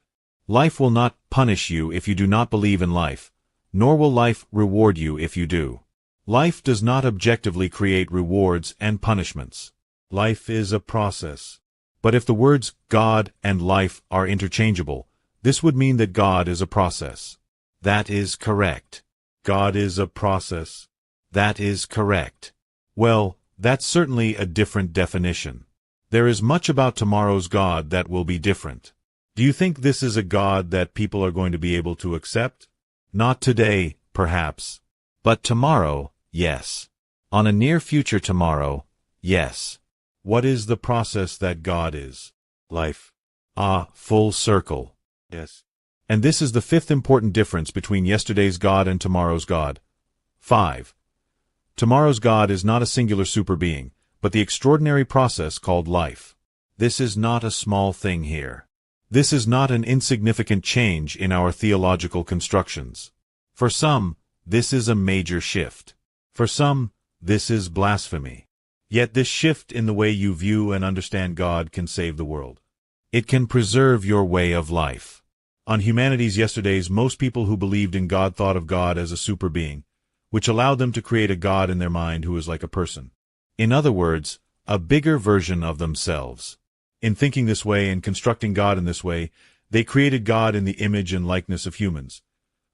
Life will not punish you if you do not believe in life, nor will life reward you if you do. Life does not objectively create rewards and punishments. Life is a process. But if the words God and life are interchangeable, this would mean that God is a process. That is correct. God is a process. That is correct. Well, that's certainly a different definition. There is much about tomorrow's God that will be different. Do you think this is a God that people are going to be able to accept? Not today, perhaps. But tomorrow, yes. On a near future tomorrow, yes. What is the process that God is? Life. Ah, full circle. Yes. And this is the fifth important difference between yesterday's God and tomorrow's God. 5. Tomorrow's God is not a singular superbeing, but the extraordinary process called life. This is not a small thing here. This is not an insignificant change in our theological constructions. For some, this is a major shift. For some, this is blasphemy. Yet this shift in the way you view and understand God can save the world. It can preserve your way of life. On humanity's yesterdays, most people who believed in God thought of God as a superbeing, which allowed them to create a God in their mind who is like a person. In other words, a bigger version of themselves. In thinking this way and constructing God in this way, they created God in the image and likeness of humans,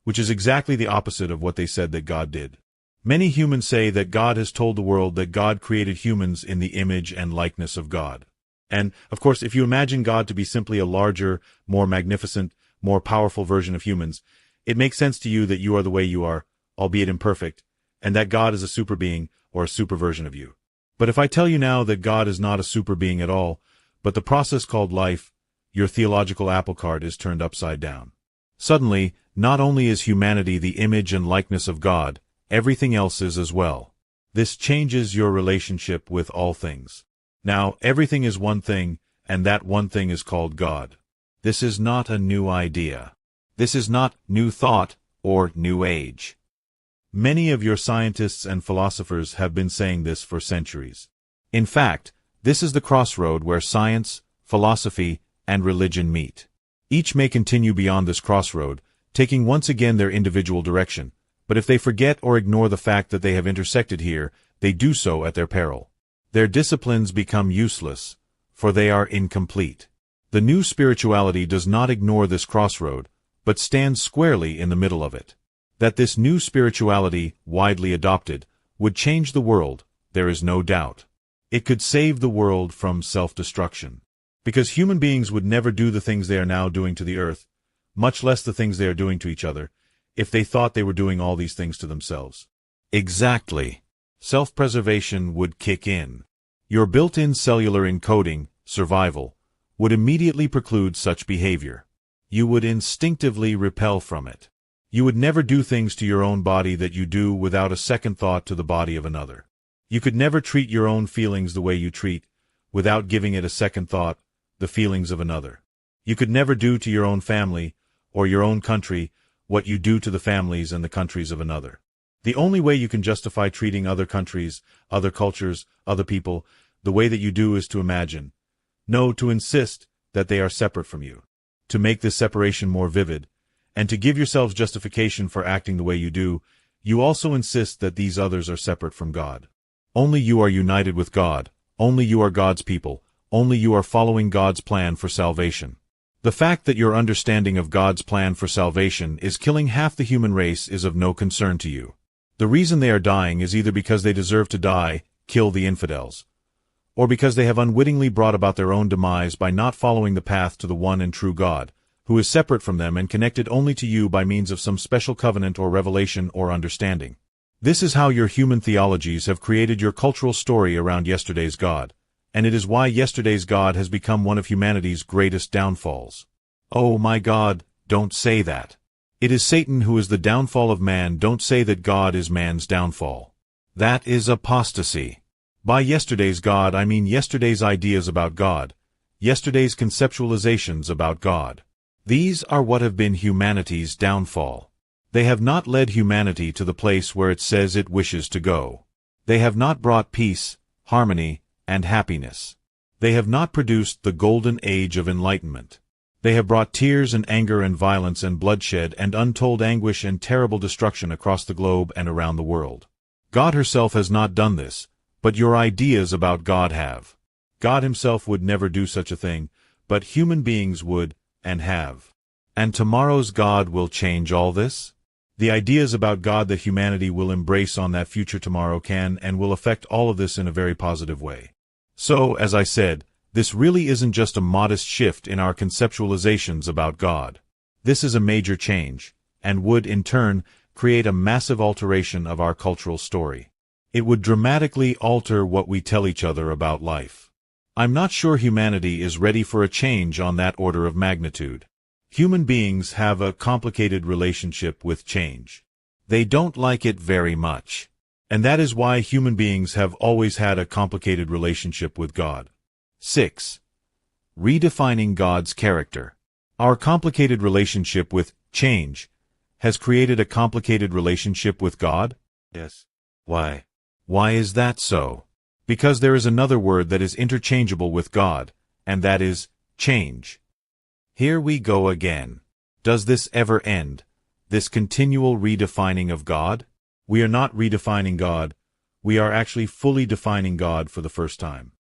which is exactly the opposite of what they said that God did. Many humans say that God has told the world that God created humans in the image and likeness of God. And, of course, if you imagine God to be simply a larger, more magnificent, more powerful version of humans, it makes sense to you that you are the way you are, albeit imperfect, and that God is a superbeing or a super version of you. But if I tell you now that God is not a superbeing at all, but the process called life, your theological apple cart is turned upside down. Suddenly, not only is humanity the image and likeness of God, everything else is as well. This changes your relationship with all things. Now, everything is one thing, and that one thing is called God. This is not a new idea. This is not new thought or new age. Many of your scientists and philosophers have been saying this for centuries. In fact, this is the crossroad where science, philosophy, and religion meet. Each may continue beyond this crossroad, taking once again their individual direction, but if they forget or ignore the fact that they have intersected here, they do so at their peril. Their disciplines become useless, for they are incomplete. The new spirituality does not ignore this crossroad, but stands squarely in the middle of it. That this new spirituality, widely adopted, would change the world, there is no doubt. It could save the world from self-destruction. Because human beings would never do the things they are now doing to the earth, much less the things they are doing to each other, if they thought they were doing all these things to themselves. Exactly. self-preservation would kick in. Your built-in cellular encoding, survival, would immediately preclude such behavior. You would instinctively repel from it. You would never do things to your own body that you do without a second thought to the body of another. You could never treat your own feelings the way you treat, without giving it a second thought, the feelings of another. You could never do to your own family, or your own country, what you do to the families and the countries of another. The only way you can justify treating other countries, other cultures, other people, the way that you do is to imagine. No, to insist that they are separate from you. To make this separation more vivid, and to give yourselves justification for acting the way you do, you also insist that these others are separate from God. Only you are united with God, only you are God's people, only you are following God's plan for salvation. The fact that your understanding of God's plan for salvation is killing half the human race is of no concern to you. The reason they are dying is either because they deserve to die, kill the infidels, or because they have unwittingly brought about their own demise by not following the path to the one and true God, who is separate from them and connected only to you by means of some special covenant or revelation or understanding. This is how your human theologies have created your cultural story around yesterday's God, and it is why yesterday's God has become one of humanity's greatest downfalls. Oh my God, don't say that. It is Satan who is the downfall of man. Don't say that God is man's downfall. That is apostasy. By yesterday's God I mean yesterday's ideas about God, yesterday's conceptualizations about God. These are what have been humanity's downfall. They have not led humanity to the place where it says it wishes to go. They have not brought peace, harmony, and happiness. They have not produced the golden age of enlightenment. They have brought tears and anger and violence and bloodshed and untold anguish and terrible destruction across the globe and around the world. God herself has not done this, but your ideas about God have. God himself would never do such a thing, but human beings would, and have. And tomorrow's God will change all this? The ideas about God that humanity will embrace on that future tomorrow can and will affect all of this in a very positive way. So, as I said, this really isn't just a modest shift in our conceptualizations about God. This is a major change, and would, in turn, create a massive alteration of our cultural story. It would dramatically alter what we tell each other about life. I'm not sure humanity is ready for a change on that order of magnitude. Human beings have a complicated relationship with change. They don't like it very much. And that is why human beings have always had a complicated relationship with God. 6. Redefining God's character. Our complicated relationship with change has created a complicated relationship with God? Yes. Why? Why is that so? Because there is another word that is interchangeable with God, and that is change. Here we go again. Does this ever end? This continual redefining of God? We are not redefining God. We are actually fully defining God for the first time.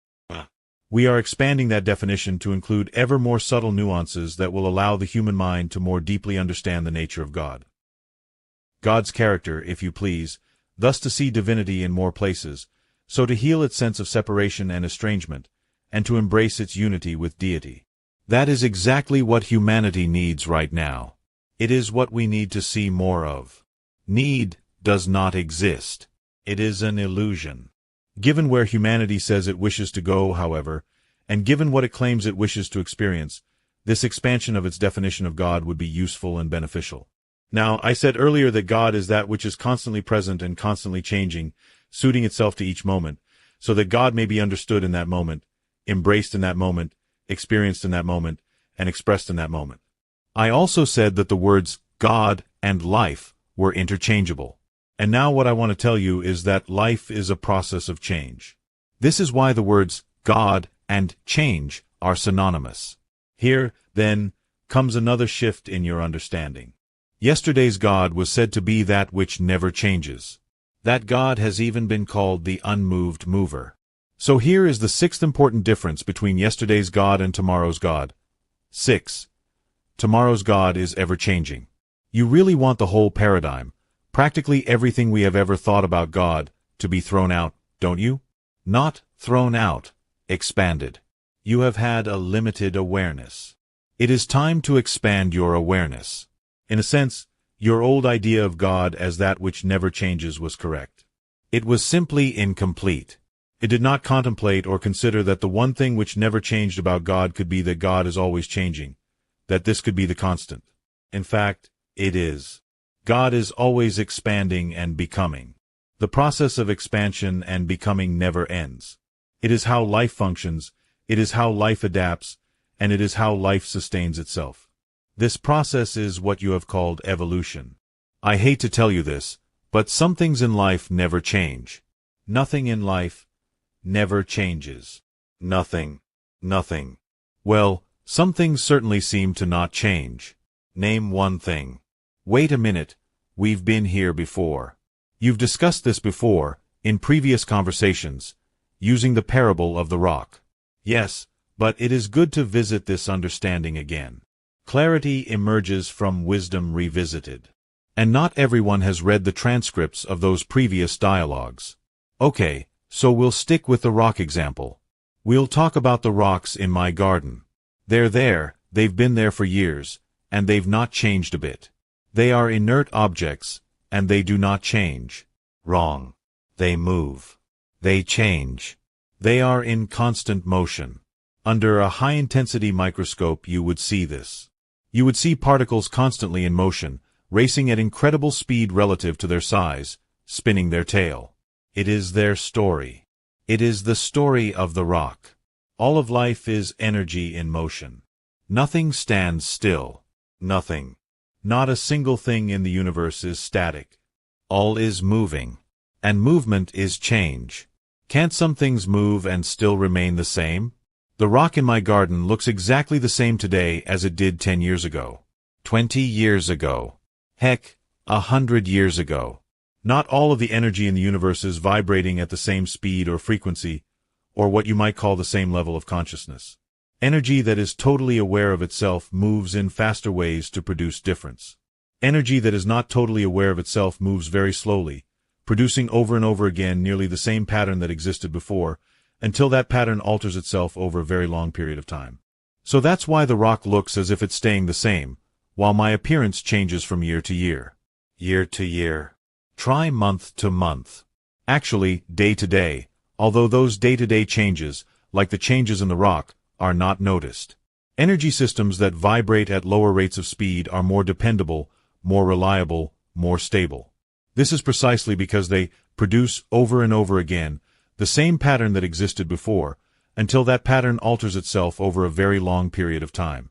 We are expanding that definition to include ever more subtle nuances that will allow the human mind to more deeply understand the nature of God. God's character, if you please, thus to see divinity in more places, so to heal its sense of separation and estrangement, and to embrace its unity with deity. That is exactly what humanity needs right now. It is what we need to see more of. Need does not exist. It is an illusion. Given where humanity says it wishes to go, however, and given what it claims it wishes to experience, this expansion of its definition of God would be useful and beneficial. Now, I said earlier that God is that which is constantly present and constantly changing, suiting itself to each moment, so that God may be understood in that moment, embraced in that moment, experienced in that moment, and expressed in that moment. I also said that the words God and life were interchangeable. And now what I want to tell you is that life is a process of change. This is why the words God and change are synonymous. Here, then, comes another shift in your understanding. Yesterday's God was said to be that which never changes. That God has even been called the unmoved mover. So here is the sixth important difference between yesterday's God and tomorrow's God. 6. Tomorrow's God is ever-changing. You really want the whole paradigm, practically everything we have ever thought about God, to be thrown out, don't you? Not thrown out, expanded. You have had a limited awareness. It is time to expand your awareness. In a sense, your old idea of God as that which never changes was correct. It was simply incomplete. It did not contemplate or consider that the one thing which never changed about God could be that God is always changing, that this could be the constant. In fact, it is. God is always expanding and becoming. The process of expansion and becoming never ends. It is how life functions, it is how life adapts, and it is how life sustains itself. This process is what you have called evolution. I hate to tell you this, but some things in life never change. Nothing in life never changes. Nothing. Nothing. Well, some things certainly seem to not change. Name one thing. Wait a minute, we've been here before. You've discussed this before, in previous conversations, using the parable of the rock. Yes, but it is good to visit this understanding again. Clarity emerges from wisdom revisited. And not everyone has read the transcripts of those previous dialogues. Okay, so we'll stick with the rock example. We'll talk about the rocks in my garden. They're there, they've been there for years, and they've not changed a bit. They are inert objects, and they do not change. Wrong. They move. They change. They are in constant motion. Under a high-intensity microscope you would see this. You would see particles constantly in motion, racing at incredible speed relative to their size, spinning their tail. It is their story. It is the story of the rock. All of life is energy in motion. Nothing stands still. Nothing. Not a single thing in the universe is static. All is moving. And movement is change. Can't some things move and still remain the same? The rock in my garden looks exactly the same today as it did 10 years ago. 20 years ago. Heck, 100 years ago. Not all of the energy in the universe is vibrating at the same speed or frequency, or what you might call the same level of consciousness. Energy that is totally aware of itself moves in faster ways to produce difference. Energy that is not totally aware of itself moves very slowly, producing over and over again nearly the same pattern that existed before, until that pattern alters itself over a very long period of time. So that's why the rock looks as if it's staying the same, while my appearance changes from year to year. Year to year. Try month to month. Actually, day to day, although those day-to-day changes, like the changes in the rock, are not noticed. Energy systems that vibrate at lower rates of speed are more dependable, more reliable, more stable. This is precisely because they produce over and over again the same pattern that existed before, until that pattern alters itself over a very long period of time.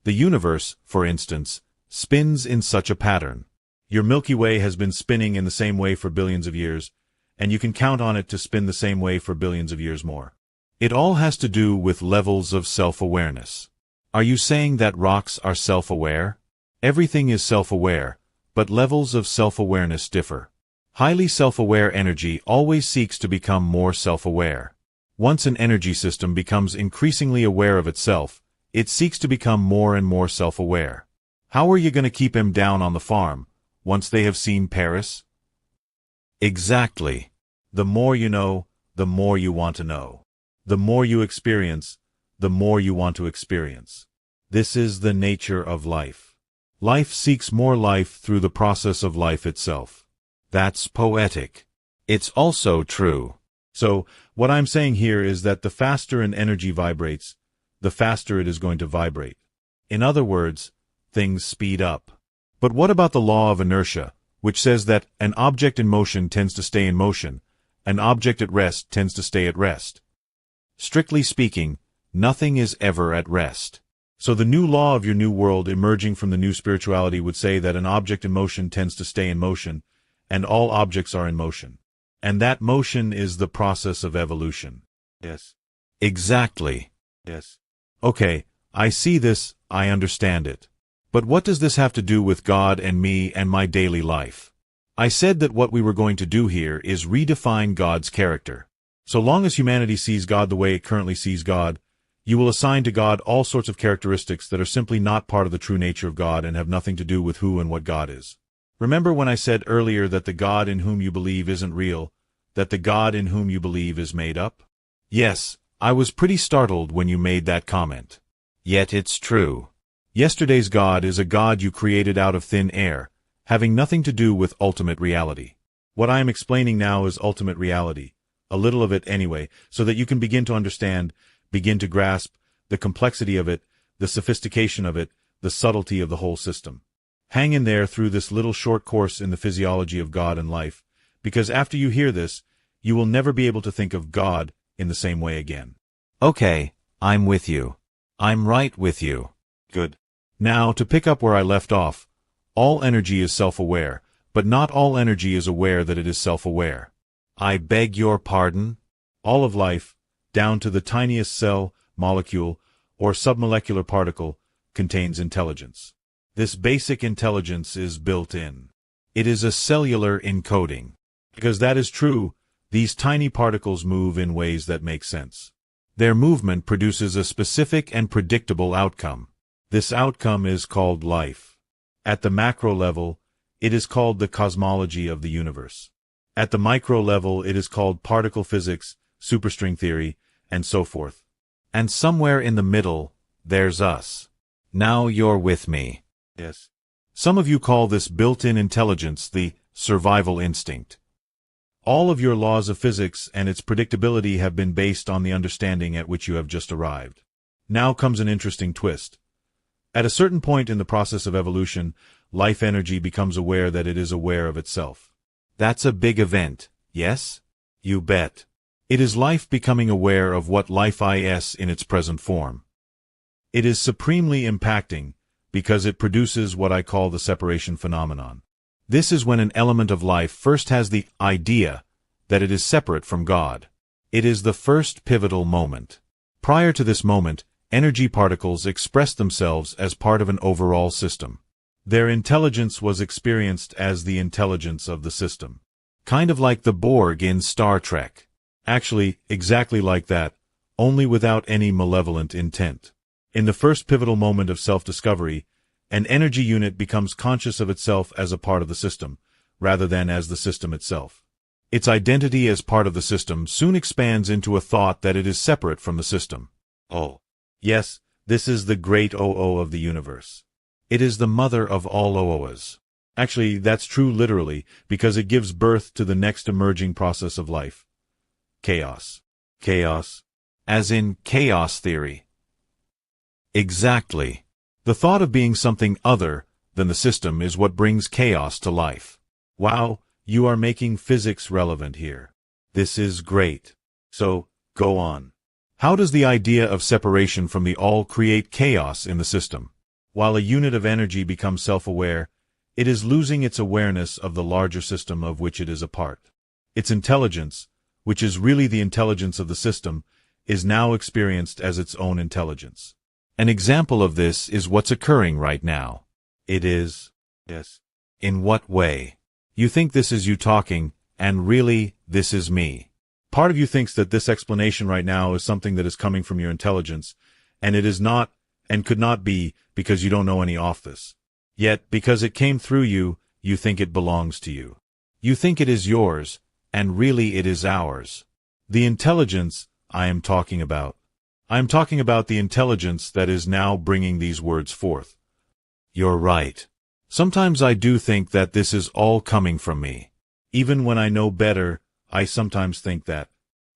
The universe, for instance, spins in such a pattern. Your Milky Way has been spinning in the same way for billions of years, and you can count on it to spin the same way for billions of years more. It all has to do with levels of self-awareness. Are you saying that rocks are self-aware? Everything is self-aware, but levels of self-awareness differ. Highly self-aware energy always seeks to become more self-aware. Once an energy system becomes increasingly aware of itself, it seeks to become more and more self-aware. How are you going to keep him down on the farm, once they have seen Paris? Exactly. The more you know, the more you want to know. The more you experience, the more you want to experience. This is the nature of life. Life seeks more life through the process of life itself. That's poetic. It's also true. So, what I'm saying here is that the faster an energy vibrates, the faster it is going to vibrate. In other words, things speed up. But what about the law of inertia, which says that an object in motion tends to stay in motion, an object at rest tends to stay at rest? Strictly speaking, nothing is ever at rest. So the new law of your new world emerging from the new spirituality would say that an object in motion tends to stay in motion, and all objects are in motion. And that motion is the process of evolution. Yes. Exactly. Yes. Okay, I see this, I understand it. But what does this have to do with God and me and my daily life? I said that what we were going to do here is redefine God's character. So long as humanity sees God the way it currently sees God, you will assign to God all sorts of characteristics that are simply not part of the true nature of God and have nothing to do with who and what God is. Remember when I said earlier that the God in whom you believe isn't real, that the God in whom you believe is made up? Yes, I was pretty startled when you made that comment. Yet it's true. Yesterday's God is a God you created out of thin air, having nothing to do with ultimate reality. What I am explaining now is ultimate reality, a little of it anyway, so that you can begin to understand, begin to grasp the complexity of it, the sophistication of it, the subtlety of the whole system. Hang in there through this little short course in the physiology of God and life, because after you hear this, you will never be able to think of God in the same way again. Okay, I'm with you. I'm right with you. Good. Now, to pick up where I left off, all energy is self-aware, but not all energy is aware that it is self-aware. I beg your pardon? All of life, down to the tiniest cell, molecule, or submolecular particle, contains intelligence. This basic intelligence is built in. It is a cellular encoding. Because that is true, these tiny particles move in ways that make sense. Their movement produces a specific and predictable outcome. This outcome is called life. At the macro level, it is called the cosmology of the universe. At the micro level, it is called particle physics, superstring theory, and so forth. And somewhere in the middle, there's us. Now you're with me. Yes. Some of you call this built-in intelligence the survival instinct. All of your laws of physics and its predictability have been based on the understanding at which you have just arrived. Now comes an interesting twist. At a certain point in the process of evolution, life energy becomes aware that it is aware of itself. That's a big event, yes? You bet. It is life becoming aware of what life is in its present form. It is supremely impacting because it produces what I call the separation phenomenon. This is when an element of life first has the idea that it is separate from God. It is the first pivotal moment. Prior to this moment, energy particles express themselves as part of an overall system. Their intelligence was experienced as the intelligence of the system. Kind of like the Borg in Star Trek. Actually, exactly like that, only without any malevolent intent. In the first pivotal moment of self-discovery, an energy unit becomes conscious of itself as a part of the system, rather than as the system itself. Its identity as part of the system soon expands into a thought that it is separate from the system. Oh. Yes, this is the great OO of the universe. It is the mother of all OOs. Actually, that's true literally, because it gives birth to the next emerging process of life. Chaos. Chaos. As in chaos theory. Exactly. The thought of being something other than the system is what brings chaos to life. Wow, you are making physics relevant here. This is great. So, go on. How does the idea of separation from the all create chaos in the system? While a unit of energy becomes self-aware, it is losing its awareness of the larger system of which it is a part. Its intelligence, which is really the intelligence of the system, is now experienced as its own intelligence. An example of this is what's occurring right now. It is. Yes. In what way? You think this is you talking, and really, this is me. Part of you thinks that this explanation right now is something that is coming from your intelligence, and it is not, and could not be, because you don't know any of this. Yet, because it came through you, you think it belongs to you. You think it is yours, and really it is ours. The intelligence I am talking about. I am talking about the intelligence that is now bringing these words forth. You're right. Sometimes I do think that this is all coming from me. Even when I know better, I sometimes think that.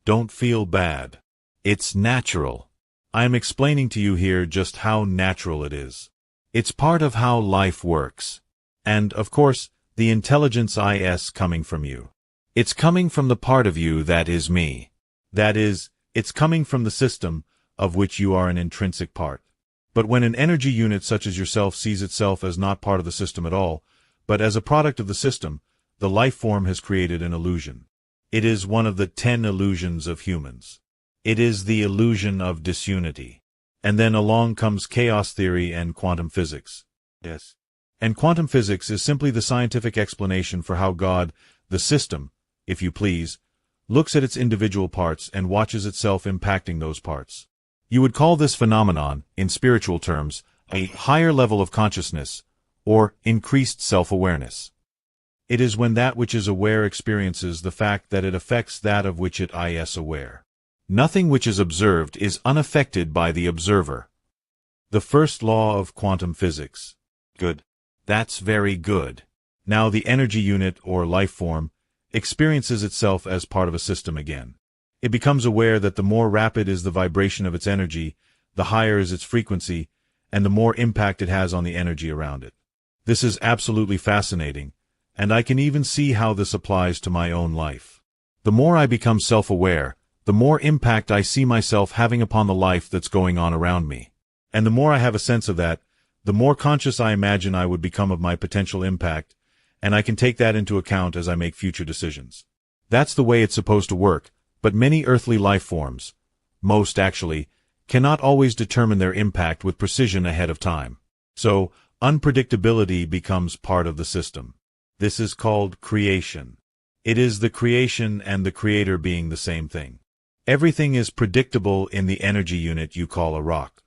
Don't feel bad. It's natural. I am explaining to you here just how natural it is. It's part of how life works. And, of course, the intelligence is coming from you. It's coming from the part of you that is me. That is, it's coming from the system, of which you are an intrinsic part. But when an energy unit such as yourself sees itself as not part of the system at all, but as a product of the system, the life form has created an illusion. It is one of the 10 illusions of humans. It is the illusion of disunity. And then along comes chaos theory and quantum physics. Yes. And quantum physics is simply the scientific explanation for how God, the system, if you please, looks at its individual parts and watches itself impacting those parts. You would call this phenomenon, in spiritual terms, a higher level of consciousness, or increased self-awareness. It is when that which is aware experiences the fact that it affects that of which it is aware. Nothing which is observed is unaffected by the observer. The first law of quantum physics. Good. That's very good. Now the energy unit, or life form, experiences itself as part of a system again. It becomes aware that the more rapid is the vibration of its energy, the higher is its frequency, and the more impact it has on the energy around it. This is absolutely fascinating, and I can even see how this applies to my own life. The more I become self-aware, the more impact I see myself having upon the life that's going on around me. And the more I have a sense of that, the more conscious I imagine I would become of my potential impact, and I can take that into account as I make future decisions. That's the way it's supposed to work, but many earthly life forms, most actually, cannot always determine their impact with precision ahead of time. So, unpredictability becomes part of the system. This is called creation. It is the creation and the creator being the same thing. Everything is predictable in the energy unit you call a rock.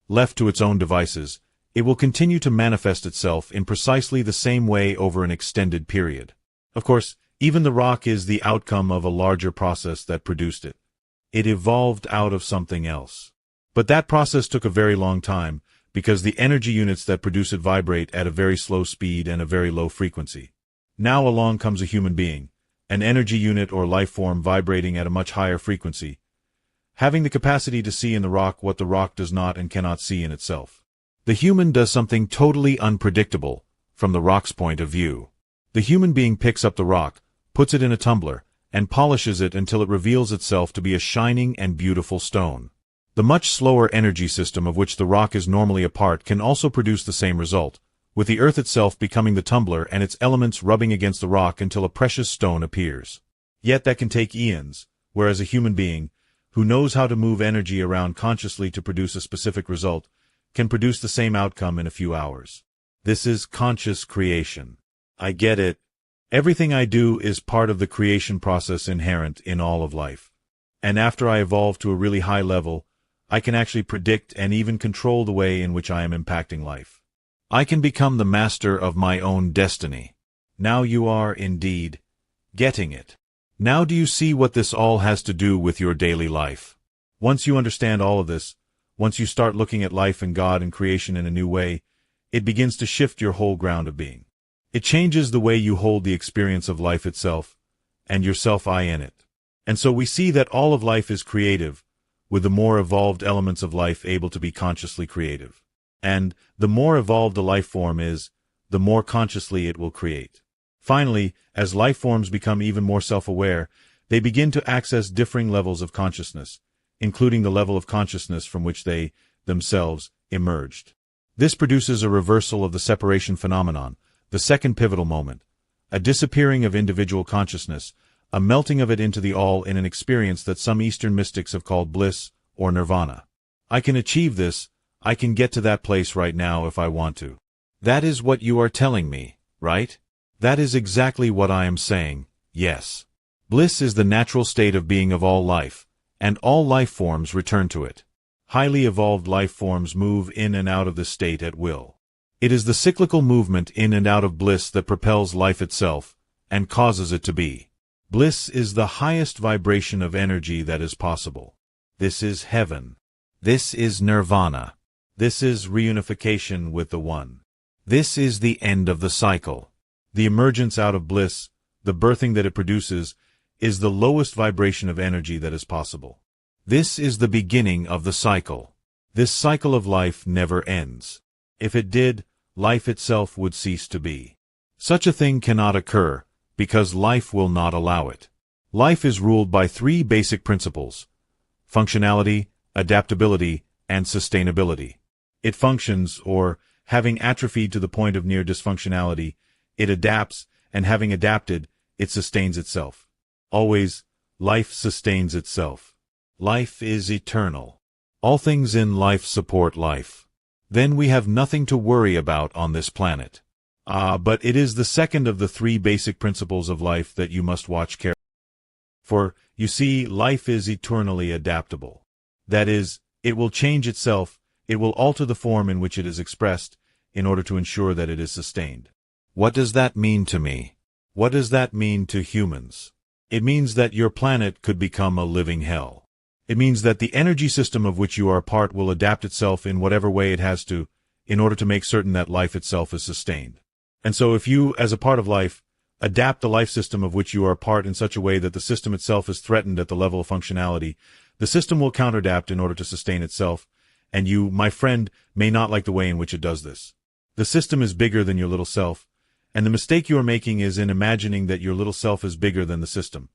Left to its own devices, it will continue to manifest itself in precisely the same way over an extended period. Of course, even the rock is the outcome of a larger process that produced it. It evolved out of something else. But that process took a very long time, because the energy units that produce it vibrate at a very slow speed and a very low frequency. Now along comes a human being, an energy unit or life form vibrating at a much higher frequency, having the capacity to see in the rock what the rock does not and cannot see in itself. The human does something totally unpredictable, from the rock's point of view. The human being picks up the rock, puts it in a tumbler, and polishes it until it reveals itself to be a shining and beautiful stone. The much slower energy system of which the rock is normally a part can also produce the same result, with the earth itself becoming the tumbler and its elements rubbing against the rock until a precious stone appears. Yet that can take eons, whereas a human being, who knows how to move energy around consciously to produce a specific result, can produce the same outcome in a few hours. This is conscious creation. I get it. Everything I do is part of the creation process inherent in all of life. And after I evolve to a really high level, I can actually predict and even control the way in which I am impacting life. I can become the master of my own destiny. Now you are, indeed, getting it. Now do you see what this all has to do with your daily life? Once you understand all of this, once you start looking at life and God and creation in a new way, it begins to shift your whole ground of being. It changes the way you hold the experience of life itself, and your self-I in it. And so we see that all of life is creative, with the more evolved elements of life able to be consciously creative. And the more evolved a life form is, the more consciously it will create. Finally, as life forms become even more self-aware, they begin to access differing levels of consciousness, including the level of consciousness from which they, themselves, emerged. This produces a reversal of the separation phenomenon, the second pivotal moment, a disappearing of individual consciousness, a melting of it into the all in an experience that some Eastern mystics have called bliss or nirvana. I can achieve this, I can get to that place right now if I want to. That is what you are telling me, right? That is exactly what I am saying, yes. Bliss is the natural state of being of all life, and all life forms return to it. Highly evolved life forms move in and out of this state at will. It is the cyclical movement in and out of bliss that propels life itself, and causes it to be. Bliss is the highest vibration of energy that is possible. This is heaven. This is nirvana. This is reunification with the One. This is the end of the cycle. The emergence out of bliss, the birthing that it produces, is the lowest vibration of energy that is possible. This is the beginning of the cycle. This cycle of life never ends. If it did, life itself would cease to be. Such a thing cannot occur, because life will not allow it. Life is ruled by three basic principles: functionality, adaptability, and sustainability. It functions, or, having atrophied to the point of near dysfunctionality, it adapts, and having adapted, it sustains itself. Always, life sustains itself. Life is eternal. All things in life support life. Then we have nothing to worry about on this planet. But it is the second of the three basic principles of life that you must watch carefully. For, you see, life is eternally adaptable. That is, it will change itself, it will alter the form in which it is expressed, in order to ensure that it is sustained. What does that mean to me? What does that mean to humans? It means that your planet could become a living hell. It means that the energy system of which you are a part will adapt itself in whatever way it has to, in order to make certain that life itself is sustained. And so if you, as a part of life, adapt the life system of which you are a part in such a way that the system itself is threatened at the level of functionality, the system will counteradapt in order to sustain itself, and you, my friend, may not like the way in which it does this. The system is bigger than your little self, and the mistake you are making is in imagining that your little self is bigger than the system,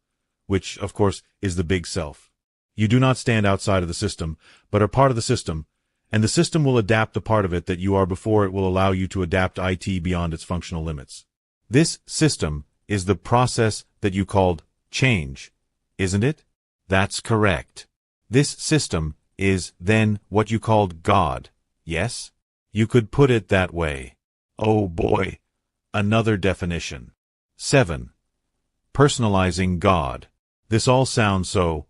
which, of course, is the big self. You do not stand outside of the system, but are part of the system, and the system will adapt the part of it that you are before it will allow you to adapt IT beyond its functional limits. This system is the process that you called change, isn't it? That's correct. This system is, then, what you called God, yes? You could put it that way. Oh boy. Another definition. 7. Personalizing God. This all sounds so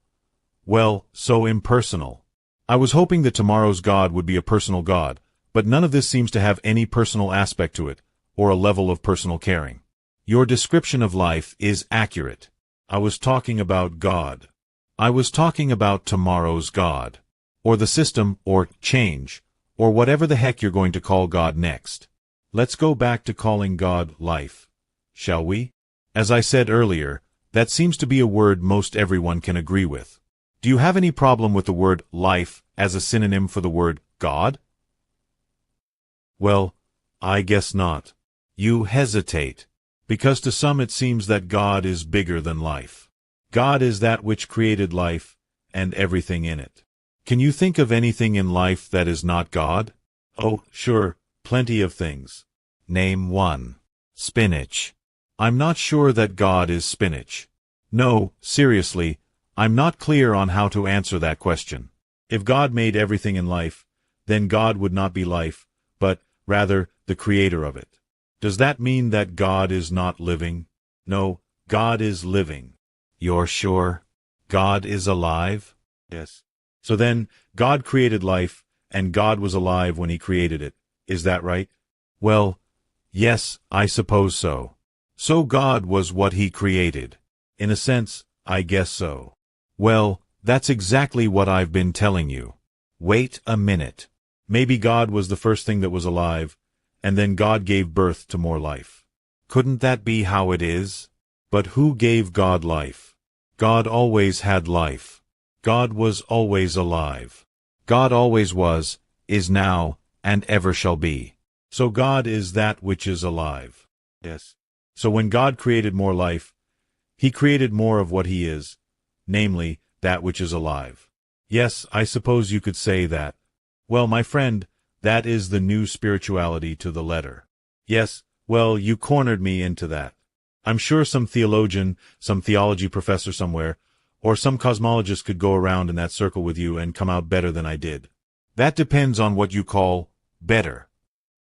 impersonal. I was hoping that tomorrow's God would be a personal God, but none of this seems to have any personal aspect to it, or a level of personal caring. Your description of life is accurate. I was talking about God. I was talking about tomorrow's God, or the system, or change, or whatever the heck you're going to call God next. Let's go back to calling God life, shall we? As I said earlier, that seems to be a word most everyone can agree with. Do you have any problem with the word life as a synonym for the word God? Well, I guess not. You hesitate, because to some it seems that God is bigger than life. God is that which created life, and everything in it. Can you think of anything in life that is not God? Oh, sure, plenty of things. Name one. Spinach. I'm not sure that God is spinach. No, seriously, I'm not clear on how to answer that question. If God made everything in life, then God would not be life, but, rather, the creator of it. Does that mean that God is not living? No, God is living. You're sure? God is alive? Yes. So then, God created life, and God was alive when he created it. Is that right? Well, yes, I suppose so. So God was what he created. In a sense, I guess so. Well, that's exactly what I've been telling you. Wait a minute. Maybe God was the first thing that was alive, and then God gave birth to more life. Couldn't that be how it is? But who gave God life? God always had life. God was always alive. God always was, is now, and ever shall be. So God is that which is alive. Yes. So when God created more life, he created more of what he is, namely, that which is alive. Yes, I suppose you could say that. Well, my friend, that is the new spirituality to the letter. Yes, well, you cornered me into that. I'm sure some theologian, some theology professor somewhere, or some cosmologist could go around in that circle with you and come out better than I did. That depends on what you call better.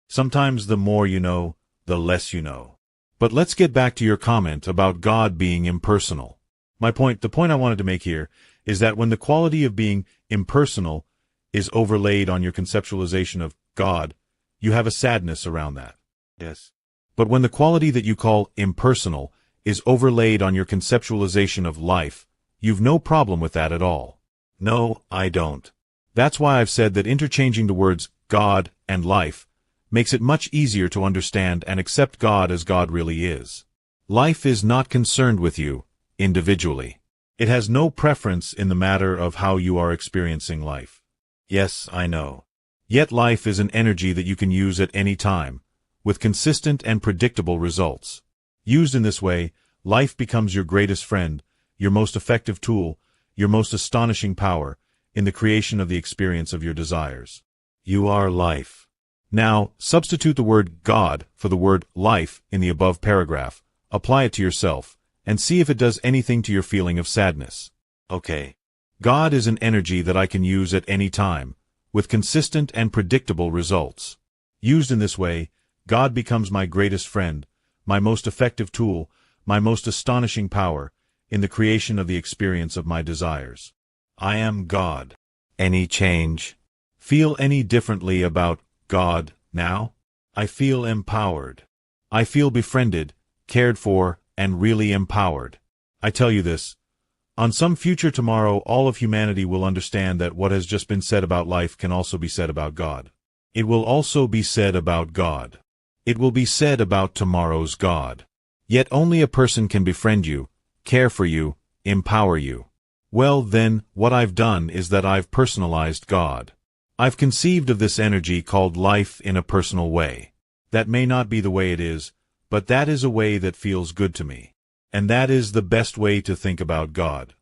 Sometimes the more you know, the less you know. But let's get back to your comment about God being impersonal. The point I wanted to make here is that when the quality of being impersonal is overlaid on your conceptualization of God, you have a sadness around that. Yes. But when the quality that you call impersonal is overlaid on your conceptualization of life, you've no problem with that at all. No, I don't. That's why I've said that interchanging the words God and life makes it much easier to understand and accept God as God really is. Life is not concerned with you, individually. It has no preference in the matter of how you are experiencing life. Yes, I know. Yet life is an energy that you can use at any time, with consistent and predictable results. Used in this way, life becomes your greatest friend, your most effective tool, your most astonishing power, in the creation of the experience of your desires. You are life. Now, substitute the word God for the word life in the above paragraph, apply it to yourself, and see if it does anything to your feeling of sadness. Okay. God is an energy that I can use at any time, with consistent and predictable results. Used in this way, God becomes my greatest friend, my most effective tool, my most astonishing power, in the creation of the experience of my desires. I am God. Any change? Feel any differently about God now? I feel empowered. I feel befriended, cared for, and really empowered. I tell you this. On some future tomorrow, all of humanity will understand that what has just been said about life can also be said about God. It will also be said about God. It will be said about tomorrow's God. Yet only a person can befriend you, care for you, empower you. Well then, what I've done is that I've personalized God. I've conceived of this energy called life in a personal way. That may not be the way it is, but that is a way that feels good to me. And that is the best way to think about God.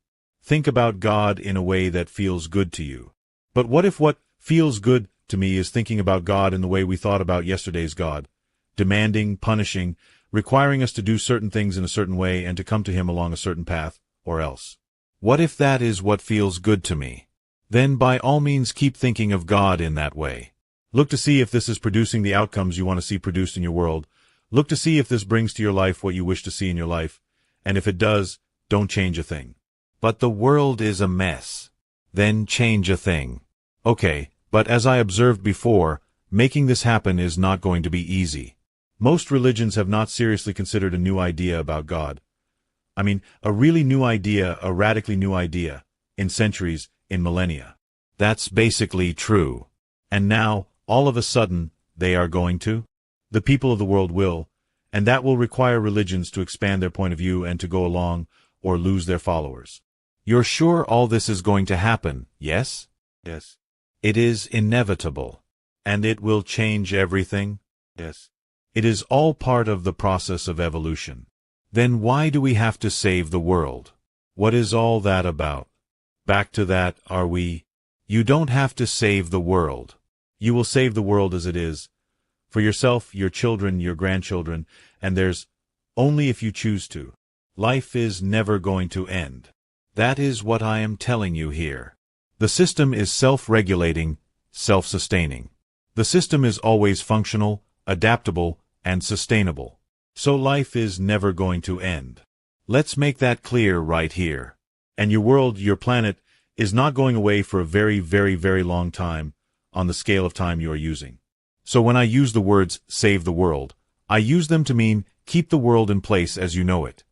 Think about God in a way that feels good to you. But what if what feels good to me is thinking about God in the way we thought about yesterday's God, demanding, punishing, requiring us to do certain things in a certain way and to come to Him along a certain path, or else? What if that is what feels good to me? Then by all means keep thinking of God in that way. Look to see if this is producing the outcomes you want to see produced in your world. Look to see if this brings to your life what you wish to see in your life. And if it does, don't change a thing. But the world is a mess. Then change a thing. Okay, but as I observed before, making this happen is not going to be easy. Most religions have not seriously considered a new idea about God. I mean, a really new idea, a radically new idea, in centuries, in millennia. That's basically true. And now, all of a sudden, they are going to? The people of the world will, and that will require religions to expand their point of view and to go along, or lose their followers. You're sure all this is going to happen, yes? Yes. It is inevitable. And it will change everything? Yes. It is all part of the process of evolution. Then why do we have to save the world? What is all that about? Back to that, are we? You don't have to save the world. You will save the world as it is. For yourself, your children, your grandchildren, and there's only if you choose to. Life is never going to end. That is what I am telling you here. The system is self-regulating, self-sustaining. The system is always functional, adaptable, and sustainable. So life is never going to end. Let's make that clear right here. And your world, your planet, is not going away for a very, very, very long time on the scale of time you are using. So when I use the words save the world, I use them to mean keep the world in place as you know it.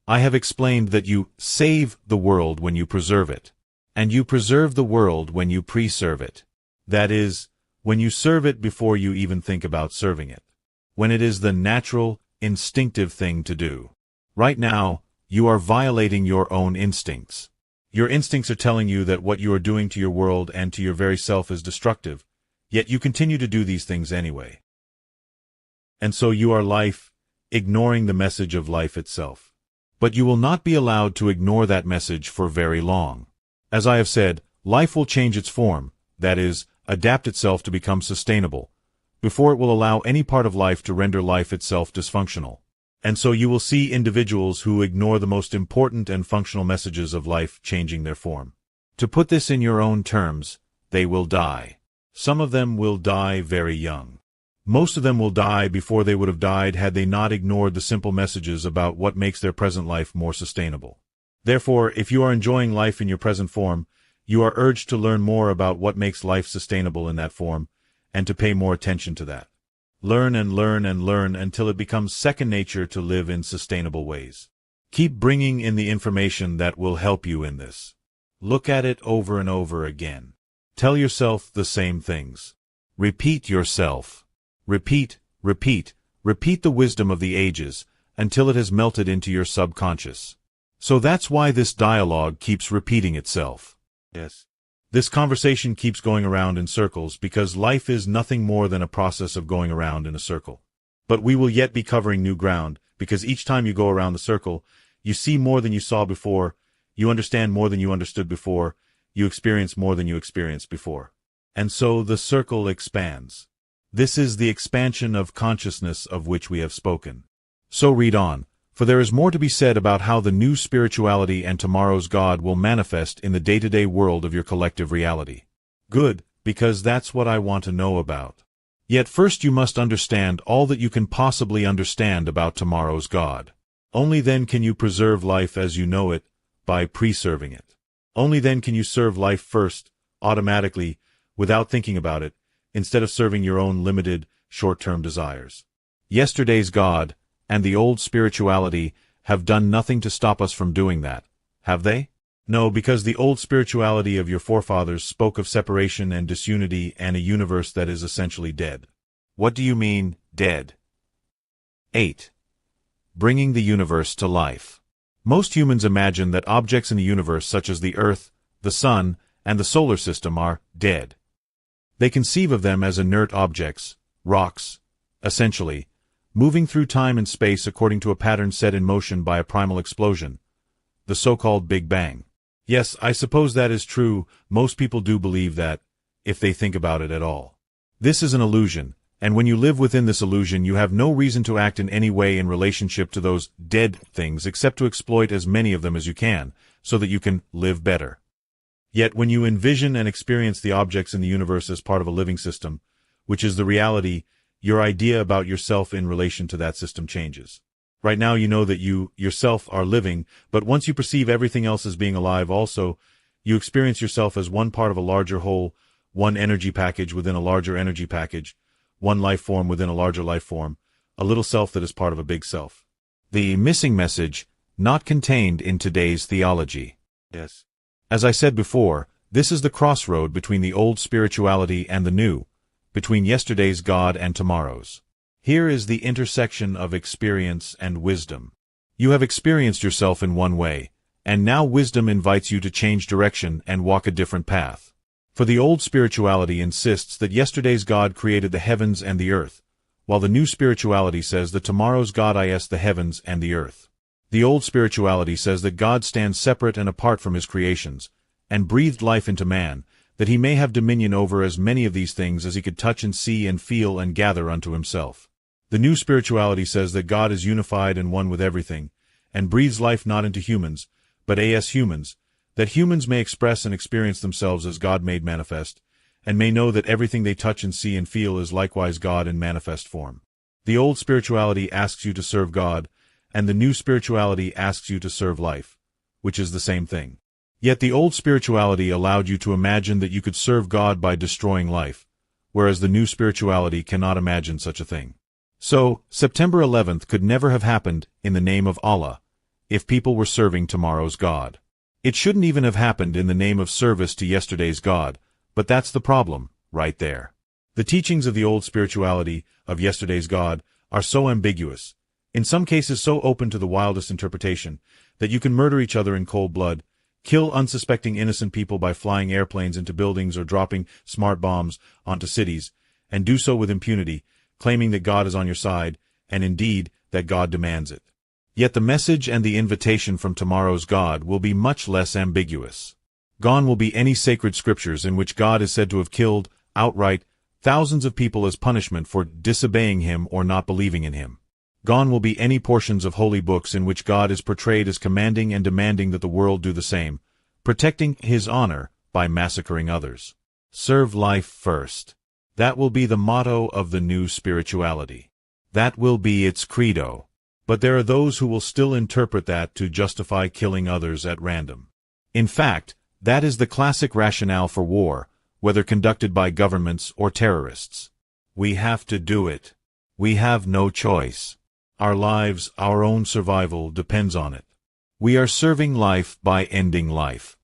I have explained that you save the world when you preserve it, and you preserve the world when you preserve it. That is, when you serve it before you even think about serving it. When it is the natural, instinctive thing to do. Right now, you are violating your own instincts. Your instincts are telling you that what you are doing to your world and to your very self is destructive, yet you continue to do these things anyway. And so you are life, ignoring the message of life itself. But you will not be allowed to ignore that message for very long. As I have said, life will change its form, that is, adapt itself to become sustainable, before it will allow any part of life to render life itself dysfunctional. And so you will see individuals who ignore the most important and functional messages of life changing their form. To put this in your own terms, they will die. Some of them will die very young. Most of them will die before they would have died had they not ignored the simple messages about what makes their present life more sustainable. Therefore, if you are enjoying life in your present form, you are urged to learn more about what makes life sustainable in that form, and to pay more attention to that. Learn and learn and learn until it becomes second nature to live in sustainable ways. Keep bringing in the information that will help you in this. Look at it over and over again. Tell yourself the same things. Repeat yourself. Repeat, repeat, repeat the wisdom of the ages until it has melted into your subconscious. So that's why this dialogue keeps repeating itself. Yes. This conversation keeps going around in circles because life is nothing more than a process of going around in a circle. But we will yet be covering new ground because each time you go around the circle, you see more than you saw before, you understand more than you understood before, you experience more than you experienced before. And so the circle expands. This is the expansion of consciousness of which we have spoken. So read on, for there is more to be said about how the new spirituality and tomorrow's God will manifest in the day-to-day world of your collective reality. Good, because that's what I want to know about. Yet first you must understand all that you can possibly understand about tomorrow's God. Only then can you preserve life as you know it, by preserving it. Only then can you serve life first, automatically, without thinking about it, instead of serving your own limited, short-term desires. Yesterday's God and the old spirituality have done nothing to stop us from doing that, have they? No, because the old spirituality of your forefathers spoke of separation and disunity and a universe that is essentially dead. What do you mean, dead? 8. bringing the universe to life. Most humans imagine that objects in the universe such as the Earth, the Sun, and the solar system are dead. They conceive of them as inert objects, rocks, essentially, moving through time and space according to a pattern set in motion by a primal explosion, the so-called Big Bang. Yes, I suppose that is true. Most people do believe that, if they think about it at all. This is an illusion, and when you live within this illusion you have no reason to act in any way in relationship to those dead things except to exploit as many of them as you can, so that you can live better. Yet when you envision and experience the objects in the universe as part of a living system, which is the reality, your idea about yourself in relation to that system changes. Right now you know that you, yourself, are living, but once you perceive everything else as being alive also, you experience yourself as one part of a larger whole, one energy package within a larger energy package, one life form within a larger life form, a little self that is part of a big self. The missing message, not contained in today's theology. Yes. As I said before, this is the crossroad between the old spirituality and the new, between yesterday's God and tomorrow's. Here is the intersection of experience and wisdom. You have experienced yourself in one way, and now wisdom invites you to change direction and walk a different path. For the old spirituality insists that yesterday's God created the heavens and the earth, while the new spirituality says that tomorrow's God is the heavens and the earth. The old spirituality says that God stands separate and apart from his creations, and breathed life into man, that he may have dominion over as many of these things as he could touch and see and feel and gather unto himself. The new spirituality says that God is unified and one with everything, and breathes life not into humans, but as humans, that humans may express and experience themselves as God made manifest, and may know that everything they touch and see and feel is likewise God in manifest form. The old spirituality asks you to serve God, and the new spirituality asks you to serve life, which is the same thing. Yet the old spirituality allowed you to imagine that you could serve God by destroying life, whereas the new spirituality cannot imagine such a thing. So, September 11th could never have happened in the name of Allah, if people were serving tomorrow's God. It shouldn't even have happened in the name of service to yesterday's God, but that's the problem, right there. The teachings of the old spirituality, of yesterday's God, are so ambiguous, in some cases so open to the wildest interpretation, that you can murder each other in cold blood, kill unsuspecting innocent people by flying airplanes into buildings or dropping smart bombs onto cities, and do so with impunity, claiming that God is on your side, and indeed, that God demands it. Yet the message and the invitation from tomorrow's God will be much less ambiguous. Gone will be any sacred scriptures in which God is said to have killed, outright, thousands of people as punishment for disobeying him or not believing in him. Gone will be any portions of holy books in which God is portrayed as commanding and demanding that the world do the same, protecting his honor by massacring others. Serve life first. That will be the motto of the new spirituality. That will be its credo. But there are those who will still interpret that to justify killing others at random. In fact, that is the classic rationale for war, whether conducted by governments or terrorists. We have to do it. We have no choice. Our lives, our own survival, depends on it. We are serving life by ending life.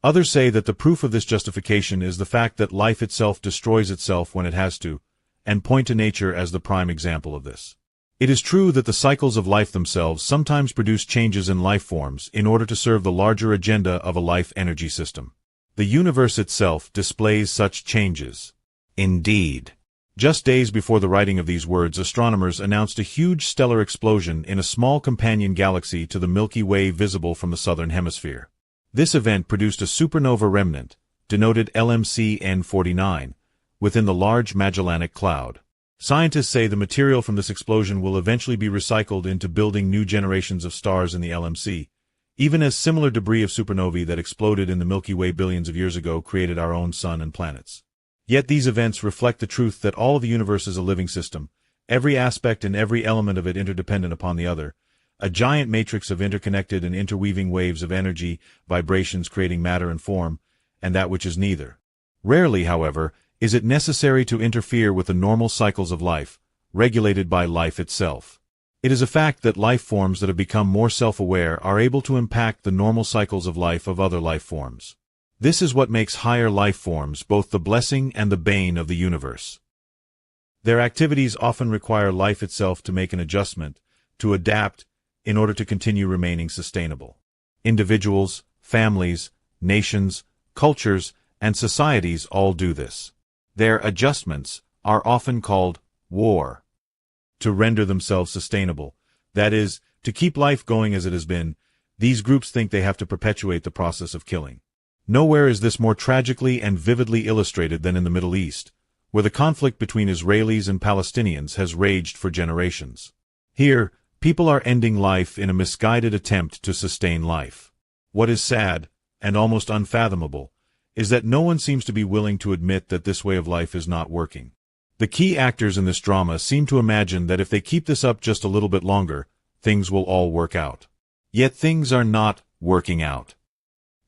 Others say that the proof of this justification is the fact that life itself destroys itself when it has to, and point to nature as the prime example of this. It is true that the cycles of life themselves sometimes produce changes in life forms in order to serve the larger agenda of a life energy system. The universe itself displays such changes. Indeed. Just days before the writing of these words, astronomers announced a huge stellar explosion in a small companion galaxy to the Milky Way visible from the southern hemisphere. This event produced a supernova remnant, denoted LMC N49, within the Large Magellanic Cloud. Scientists say the material from this explosion will eventually be recycled into building new generations of stars in the LMC, even as similar debris of supernovae that exploded in the Milky Way billions of years ago created our own sun and planets. Yet these events reflect the truth that all of the universe is a living system, every aspect and every element of it interdependent upon the other, a giant matrix of interconnected and interweaving waves of energy, vibrations creating matter and form, and that which is neither. Rarely, however, is it necessary to interfere with the normal cycles of life, regulated by life itself. It is a fact that life forms that have become more self-aware are able to impact the normal cycles of life of other life forms. This is what makes higher life forms both the blessing and the bane of the universe. Their activities often require life itself to make an adjustment, to adapt in order to continue remaining sustainable. Individuals, families, nations, cultures, and societies all do this. Their adjustments are often called war. To render themselves sustainable, that is, to keep life going as it has been, these groups think they have to perpetuate the process of killing. Nowhere is this more tragically and vividly illustrated than in the Middle East, where the conflict between Israelis and Palestinians has raged for generations. Here, people are ending life in a misguided attempt to sustain life. What is sad, and almost unfathomable, is that no one seems to be willing to admit that this way of life is not working. The key actors in this drama seem to imagine that if they keep this up just a little bit longer, things will all work out. Yet things are not working out.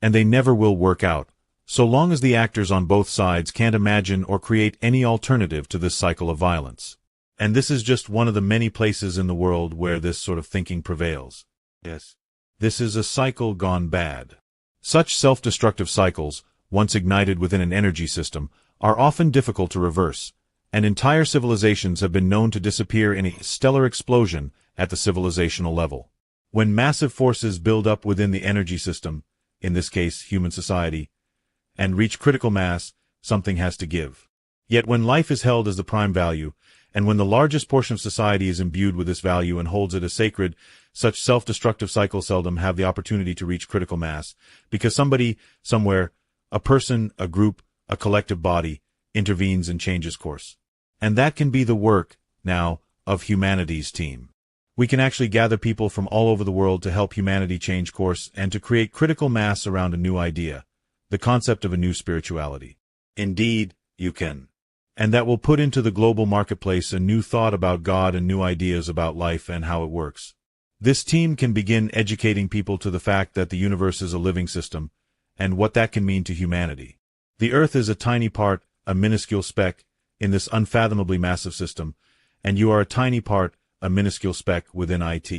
And they never will work out, so long as the actors on both sides can't imagine or create any alternative to this cycle of violence. And this is just one of the many places in the world where this sort of thinking prevails. Yes. This is a cycle gone bad. Such self-destructive cycles, once ignited within an energy system, are often difficult to reverse, and entire civilizations have been known to disappear in a stellar explosion at the civilizational level. When massive forces build up within the energy system, in this case human society, and reach critical mass, something has to give. Yet when life is held as the prime value, and when the largest portion of society is imbued with this value and holds it as sacred, such self-destructive cycles seldom have the opportunity to reach critical mass, because somebody, somewhere, a person, a group, a collective body, intervenes and changes course. And that can be the work, now, of humanity's team. We can actually gather people from all over the world to help humanity change course and to create critical mass around a new idea, the concept of a new spirituality. Indeed, you can. And that will put into the global marketplace a new thought about God and new ideas about life and how it works. This team can begin educating people to the fact that the universe is a living system, and what that can mean to humanity. The Earth is a tiny part, a minuscule speck, in this unfathomably massive system, and you are a tiny part, a minuscule speck within IT.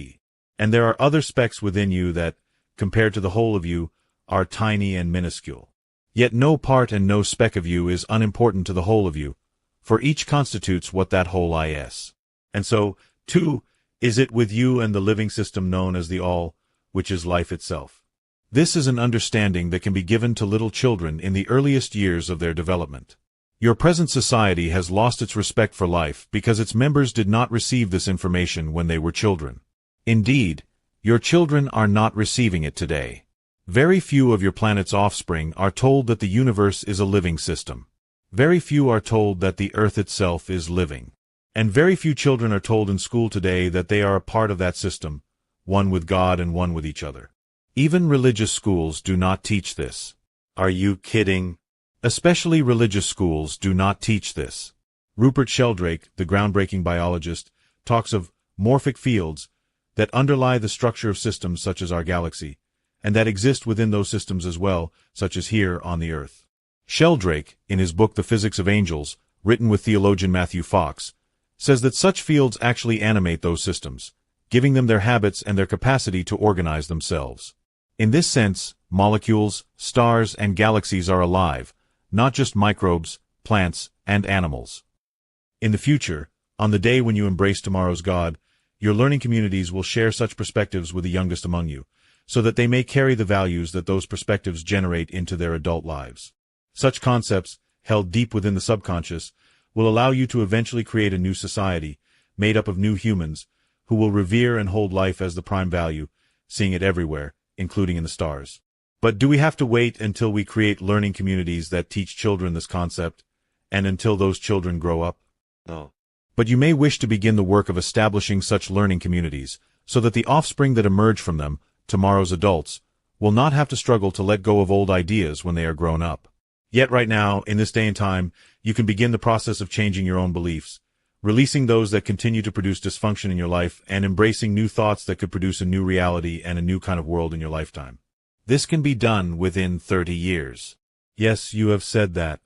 And there are other specks within you that, compared to the whole of you, are tiny and minuscule. Yet no part and no speck of you is unimportant to the whole of you, for each constitutes what that whole is. And so, too, is it with you and the living system known as the All, which is life itself. This is an understanding that can be given to little children in the earliest years of their development. Your present society has lost its respect for life because its members did not receive this information when they were children. Indeed, your children are not receiving it today. Very few of your planet's offspring are told that the universe is a living system. Very few are told that the Earth itself is living. And very few children are told in school today that they are a part of that system, one with God and one with each other. Even religious schools do not teach this. Are you kidding? Especially religious schools do not teach this. Rupert Sheldrake, the groundbreaking biologist, talks of morphic fields that underlie the structure of systems such as our galaxy, and that exist within those systems as well, such as here on the Earth. Sheldrake, in his book The Physics of Angels, written with theologian Matthew Fox, says that such fields actually animate those systems, giving them their habits and their capacity to organize themselves. In this sense, molecules, stars, and galaxies are alive, not just microbes, plants, and animals. In the future, on the day when you embrace tomorrow's God, your learning communities will share such perspectives with the youngest among you, so that they may carry the values that those perspectives generate into their adult lives. Such concepts, held deep within the subconscious, will allow you to eventually create a new society, made up of new humans, who will revere and hold life as the prime value, seeing it everywhere, including in the stars. But do we have to wait until we create learning communities that teach children this concept, and until those children grow up? No. But you may wish to begin the work of establishing such learning communities, so that the offspring that emerge from them, tomorrow's adults, will not have to struggle to let go of old ideas when they are grown up. Yet right now, in this day and time, you can begin the process of changing your own beliefs, releasing those that continue to produce dysfunction in your life, and embracing new thoughts that could produce a new reality and a new kind of world in your lifetime. This can be done within 30 years. Yes, you have said that.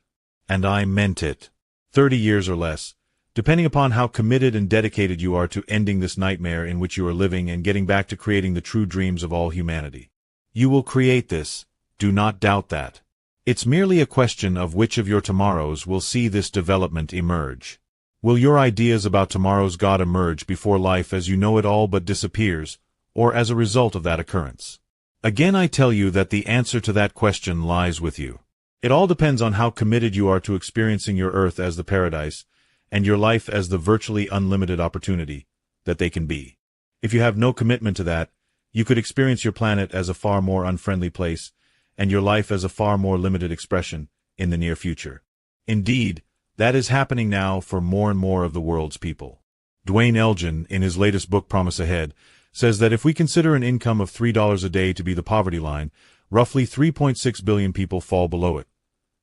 And I meant it. 30 years or less, depending upon how committed and dedicated you are to ending this nightmare in which you are living and getting back to creating the true dreams of all humanity. You will create this. Do not doubt that. It's merely a question of which of your tomorrows will see this development emerge. Will your ideas about tomorrow's God emerge before life as you know it all but disappears, or as a result of that occurrence? Again, I tell you that the answer to that question lies with you. It all depends on how committed you are to experiencing your earth as the paradise, and your life as the virtually unlimited opportunity that they can be. If you have no commitment to that, you could experience your planet as a far more unfriendly place, and your life as a far more limited expression in the near future. Indeed, that is happening now for more and more of the world's people. Dwayne Elgin, in his latest book Promise Ahead, says that if we consider an income of $3 a day to be the poverty line, roughly 3.6 billion people fall below it,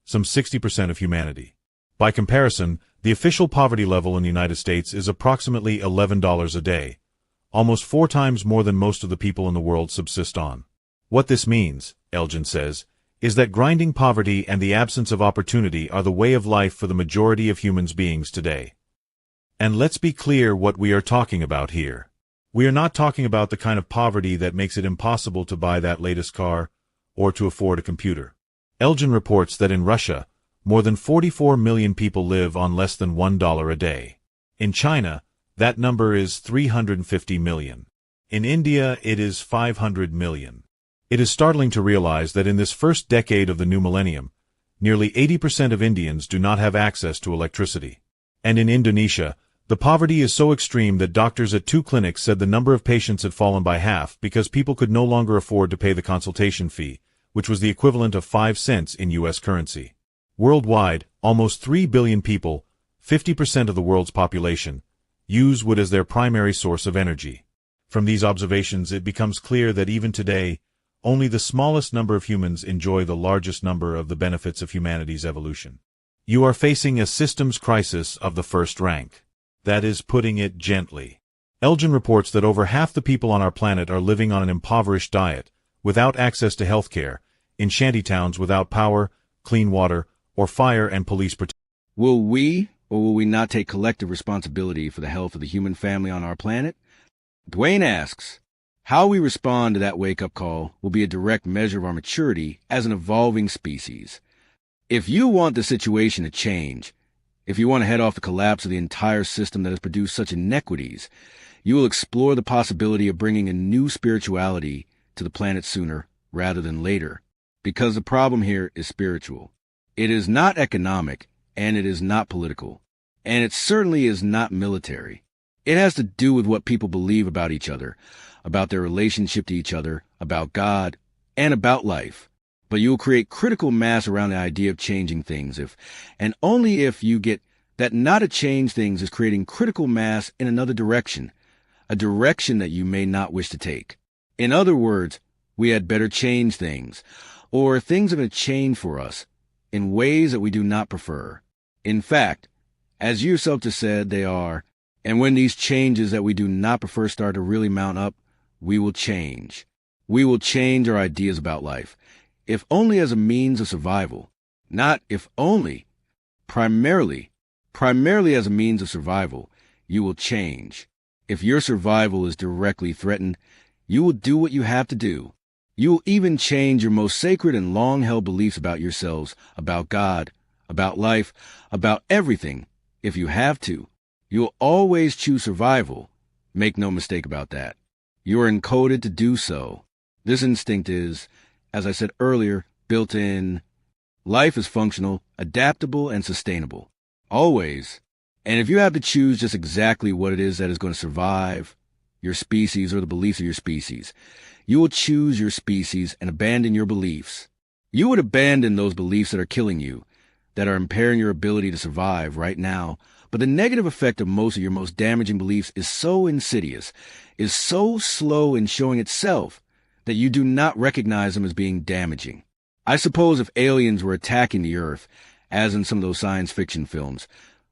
some 60% of humanity. By comparison, the official poverty level in the United States is approximately $11 a day, almost 4 times more than most of the people in the world subsist on. What this means, Elgin says, is that grinding poverty and the absence of opportunity are the way of life for the majority of human beings today. And let's be clear what we are talking about here. We are not talking about the kind of poverty that makes it impossible to buy that latest car or to afford a computer. Elgin reports that in Russia, more than 44 million people live on less than $1 a day. In China, that number is 350 million. In India, it is 500 million. It is startling to realize that in this first decade of the new millennium, nearly 80% of Indians do not have access to electricity. And in Indonesia, the poverty is so extreme that doctors at 2 clinics said the number of patients had fallen by half because people could no longer afford to pay the consultation fee, which was the equivalent of 5 cents in U.S. currency. Worldwide, almost 3 billion people, 50% of the world's population, use wood as their primary source of energy. From these observations, it becomes clear that even today, only the smallest number of humans enjoy the largest number of the benefits of humanity's evolution. You are facing a systems crisis of the first rank. That is putting it gently. Elgin reports that over half the people on our planet are living on an impoverished diet, without access to health care, in shantytowns without power, clean water, or fire and police protection. Will we, or will we not take collective responsibility for the health of the human family on our planet? Dwayne asks, how we respond to that wake-up call will be a direct measure of our maturity as an evolving species. If you want the situation to change, if you want to head off the collapse of the entire system that has produced such inequities, you will explore the possibility of bringing a new spirituality to the planet sooner rather than later. Because the problem here is spiritual. It is not economic, and it is not political, and it certainly is not military. It has to do with what people believe about each other, about their relationship to each other, about God, and about life. But you will create critical mass around the idea of changing things if, and only if, you get that not to change things is creating critical mass in another direction, a direction that you may not wish to take. In other words, we had better change things, or things are going to change for us, in ways that we do not prefer. In fact, as you yourself just said, they are, and when these changes that we do not prefer start to really mount up, we will change. We will change our ideas about life, if only as a means of survival. Not if only, primarily as a means of survival, you will change. If your survival is directly threatened, you will do what you have to do. You will even change your most sacred and long-held beliefs about yourselves, about God, about life, about everything, if you have to. You will always choose survival. Make no mistake about that. You are encoded to do so. This instinct is, as I said earlier, built in. Life is functional, adaptable, and sustainable. Always. And if you have to choose just exactly what it is that is going to survive, your species or the beliefs of your species, you will choose your species and abandon your beliefs. You would abandon those beliefs that are killing you, that are impairing your ability to survive right now. But the negative effect of most of your most damaging beliefs is so insidious, is so slow in showing itself, that you do not recognize them as being damaging. I suppose if aliens were attacking the Earth, as in some of those science fiction films,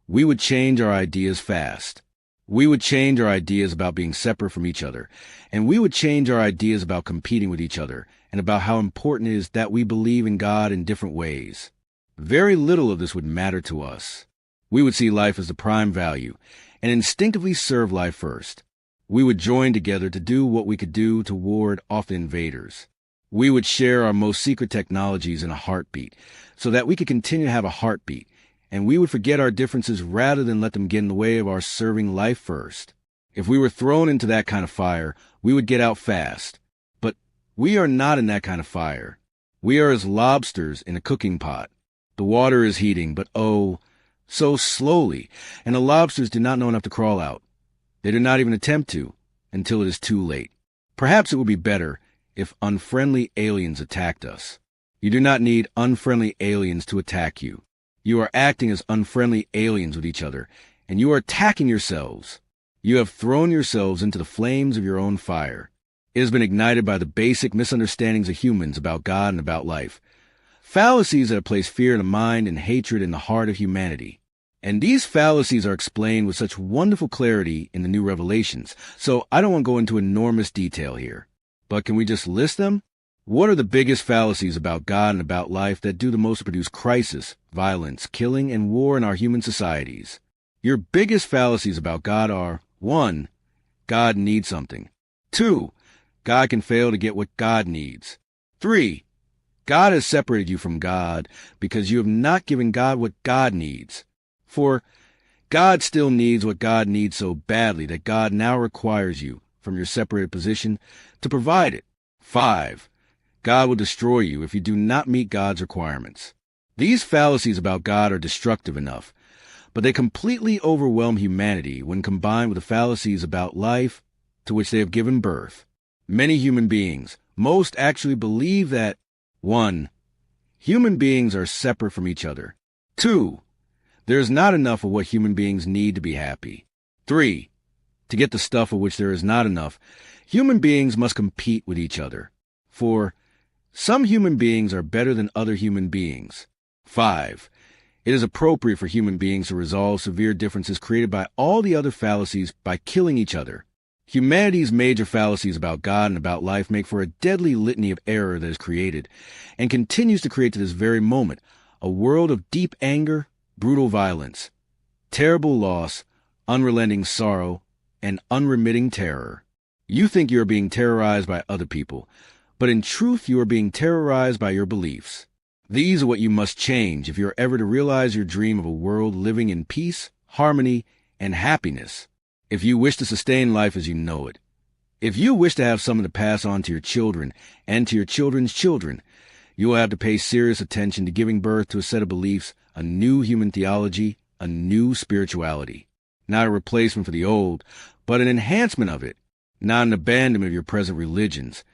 we would change our ideas fast. We would change our ideas about being separate from each other, and we would change our ideas about competing with each other, and about how important it is that we believe in God in different ways. Very little of this would matter to us. We would see life as the prime value, and instinctively serve life first. We would join together to do what we could do to ward off the invaders. We would share our most secret technologies in a heartbeat, so that we could continue to have a heartbeat, and we would forget our differences rather than let them get in the way of our serving life first. If we were thrown into that kind of fire, we would get out fast. But we are not in that kind of fire. We are as lobsters in a cooking pot. The water is heating, but oh, so slowly, and the lobsters do not know enough to crawl out. They do not even attempt to, until it is too late. Perhaps it would be better if unfriendly aliens attacked us. You do not need unfriendly aliens to attack you. You are acting as unfriendly aliens with each other, and you are attacking yourselves. You have thrown yourselves into the flames of your own fire. It has been ignited by the basic misunderstandings of humans about God and about life. Fallacies that have placed fear in the mind and hatred in the heart of humanity. And these fallacies are explained with such wonderful clarity in the new revelations, so I don't want to go into enormous detail here. But can we just list them? What are the biggest fallacies about God and about life that do the most to produce crisis, violence, killing, and war in our human societies? Your biggest fallacies about God are: 1. God needs something. 2. God can fail to get what God needs. 3. God has separated you from God because you have not given God what God needs. 4. God still needs what God needs so badly that God now requires you, from your separated position, to provide it. 5. God will destroy you if you do not meet God's requirements. These fallacies about God are destructive enough, but they completely overwhelm humanity when combined with the fallacies about life to which they have given birth. Many human beings, most actually believe that: 1. Human beings are separate from each other. 2. There is not enough of what human beings need to be happy. 3. To get the stuff of which there is not enough, human beings must compete with each other. 4. Some human beings are better than other human beings. 5. It is appropriate for human beings to resolve severe differences created by all the other fallacies by killing each other. Humanity's major fallacies about God and about life make for a deadly litany of error that is created, and continues to create to this very moment, a world of deep anger, brutal violence, terrible loss, unrelenting sorrow, and unremitting terror. You think you are being terrorized by other people, but in truth you are being terrorized by your beliefs. These are what you must change if you are ever to realize your dream of a world living in peace, harmony, and happiness. If you wish to sustain life as you know it. If you wish to have something to pass on to your children and to your children's children, you will have to pay serious attention to giving birth to a set of beliefs, a new human theology, a new spirituality. Not a replacement for the old, but an enhancement of it. Not an abandonment of your present religions,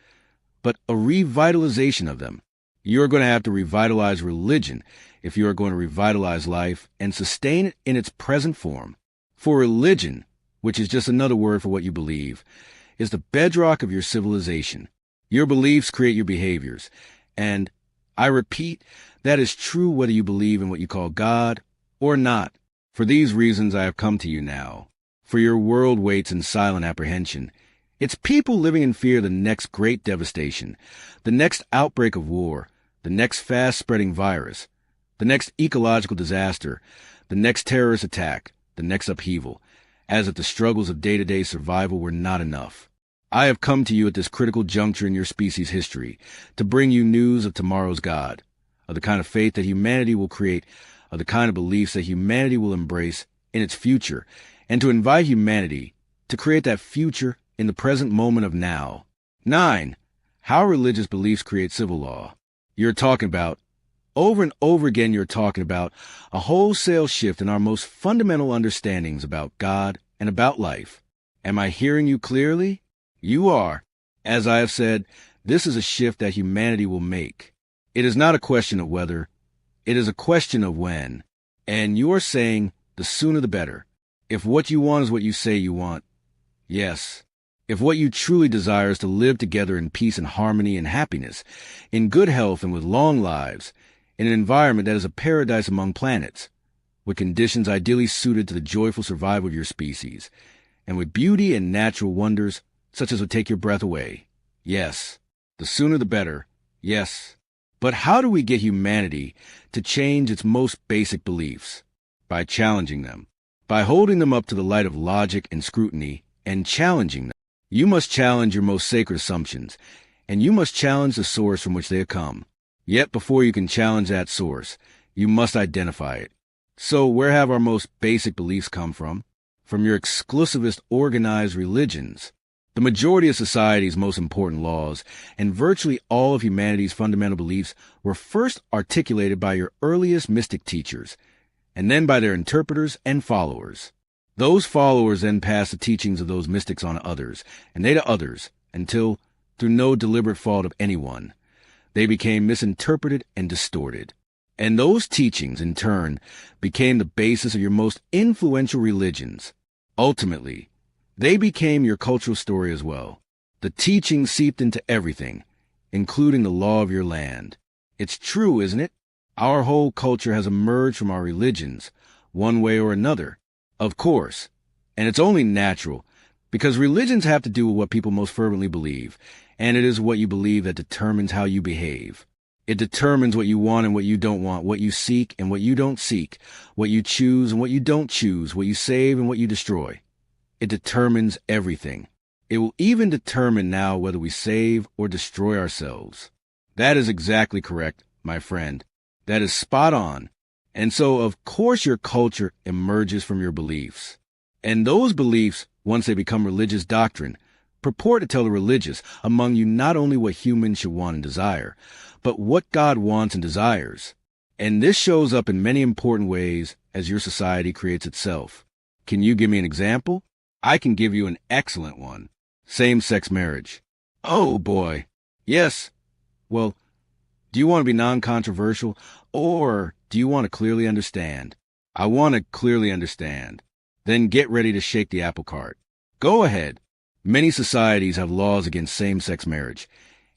but a revitalization of them. You are going to have to revitalize religion if you are going to revitalize life and sustain it in its present form. For religion, which is just another word for what you believe, is the bedrock of your civilization. Your beliefs create your behaviors, and, I repeat, that is true whether you believe in what you call God or not. For these reasons I have come to you now. For your world waits in silent apprehension. Its people living in fear of the next great devastation, the next outbreak of war, the next fast-spreading virus, the next ecological disaster, the next terrorist attack, the next upheaval, as if the struggles of day-to-day survival were not enough. I have come to you at this critical juncture in your species' history to bring you news of tomorrow's God, of the kind of faith that humanity will create, of the kind of beliefs that humanity will embrace in its future, and to invite humanity to create that future in the present moment of now. 9. How religious beliefs create civil law. You're talking about, over and over again you're talking about, a wholesale shift in our most fundamental understandings about God and about life. Am I hearing you clearly? You are. As I have said, this is a shift that humanity will make. It is not a question of whether, it is a question of when. And you are saying, the sooner the better. If what you want is what you say you want, yes. If what you truly desire is to live together in peace and harmony and happiness, in good health and with long lives, in an environment that is a paradise among planets, with conditions ideally suited to the joyful survival of your species, and with beauty and natural wonders such as would take your breath away, yes. The sooner the better, yes. But how do we get humanity to change its most basic beliefs? By challenging them. By holding them up to the light of logic and scrutiny and challenging them. You must challenge your most sacred assumptions, and you must challenge the source from which they have come. Yet before you can challenge that source, you must identify it. So where have our most basic beliefs come from? From your exclusivist organized religions. The majority of society's most important laws and virtually all of humanity's fundamental beliefs were first articulated by your earliest mystic teachers, and then by their interpreters and followers. Those followers then passed the teachings of those mystics on to others, and they to others, until, through no deliberate fault of anyone, they became misinterpreted and distorted. And those teachings, in turn, became the basis of your most influential religions. Ultimately, they became your cultural story as well. The teachings seeped into everything, including the law of your land. It's true, isn't it? Our whole culture has emerged from our religions, one way or another. Of course, and it's only natural, because religions have to do with what people most fervently believe, and it is what you believe that determines how you behave. It determines what you want and what you don't want, what you seek and what you don't seek, what you choose and what you don't choose, what you save and what you destroy. It determines everything. It will even determine now whether we save or destroy ourselves. That is exactly correct, my friend. That is spot on. And so, of course, your culture emerges from your beliefs. And those beliefs, once they become religious doctrine, purport to tell the religious among you not only what humans should want and desire, but what God wants and desires. And this shows up in many important ways as your society creates itself. Can you give me an example? I can give you an excellent one. Same-sex marriage. Oh, boy. Yes. Well, do you want to be non-controversial, or do you want to clearly understand? I want to clearly understand. Then get ready to shake the apple cart. Go ahead. Many societies have laws against same-sex marriage,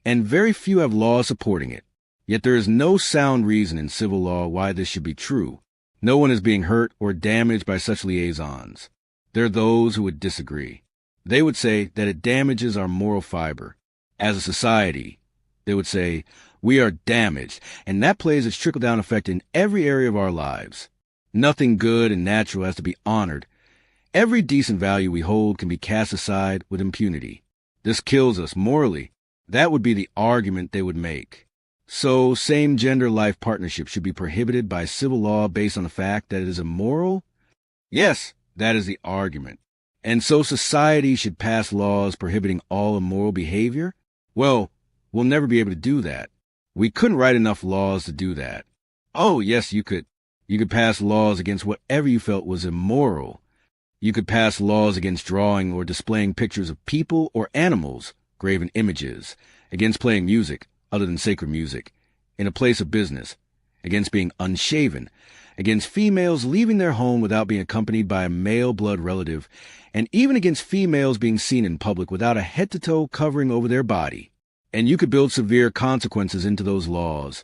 and very few have laws supporting it. Yet there is no sound reason in civil law why this should be true. No one is being hurt or damaged by such liaisons. There are those who would disagree. They would say that it damages our moral fiber. As a society, they would say, we are damaged, and that plays its trickle-down effect in every area of our lives. Nothing good and natural has to be honored. Every decent value we hold can be cast aside with impunity. This kills us morally. That would be the argument they would make. So, same-gender life partnership should be prohibited by civil law based on the fact that it is immoral? Yes, that is the argument. And so society should pass laws prohibiting all immoral behavior? Well, we'll never be able to do that. We couldn't write enough laws to do that. Oh, yes, you could. You could pass laws against whatever you felt was immoral. You could pass laws against drawing or displaying pictures of people or animals, graven images, against playing music, other than sacred music, in a place of business, against being unshaven, against females leaving their home without being accompanied by a male blood relative, and even against females being seen in public without a head-to-toe covering over their body. And you could build severe consequences into those laws,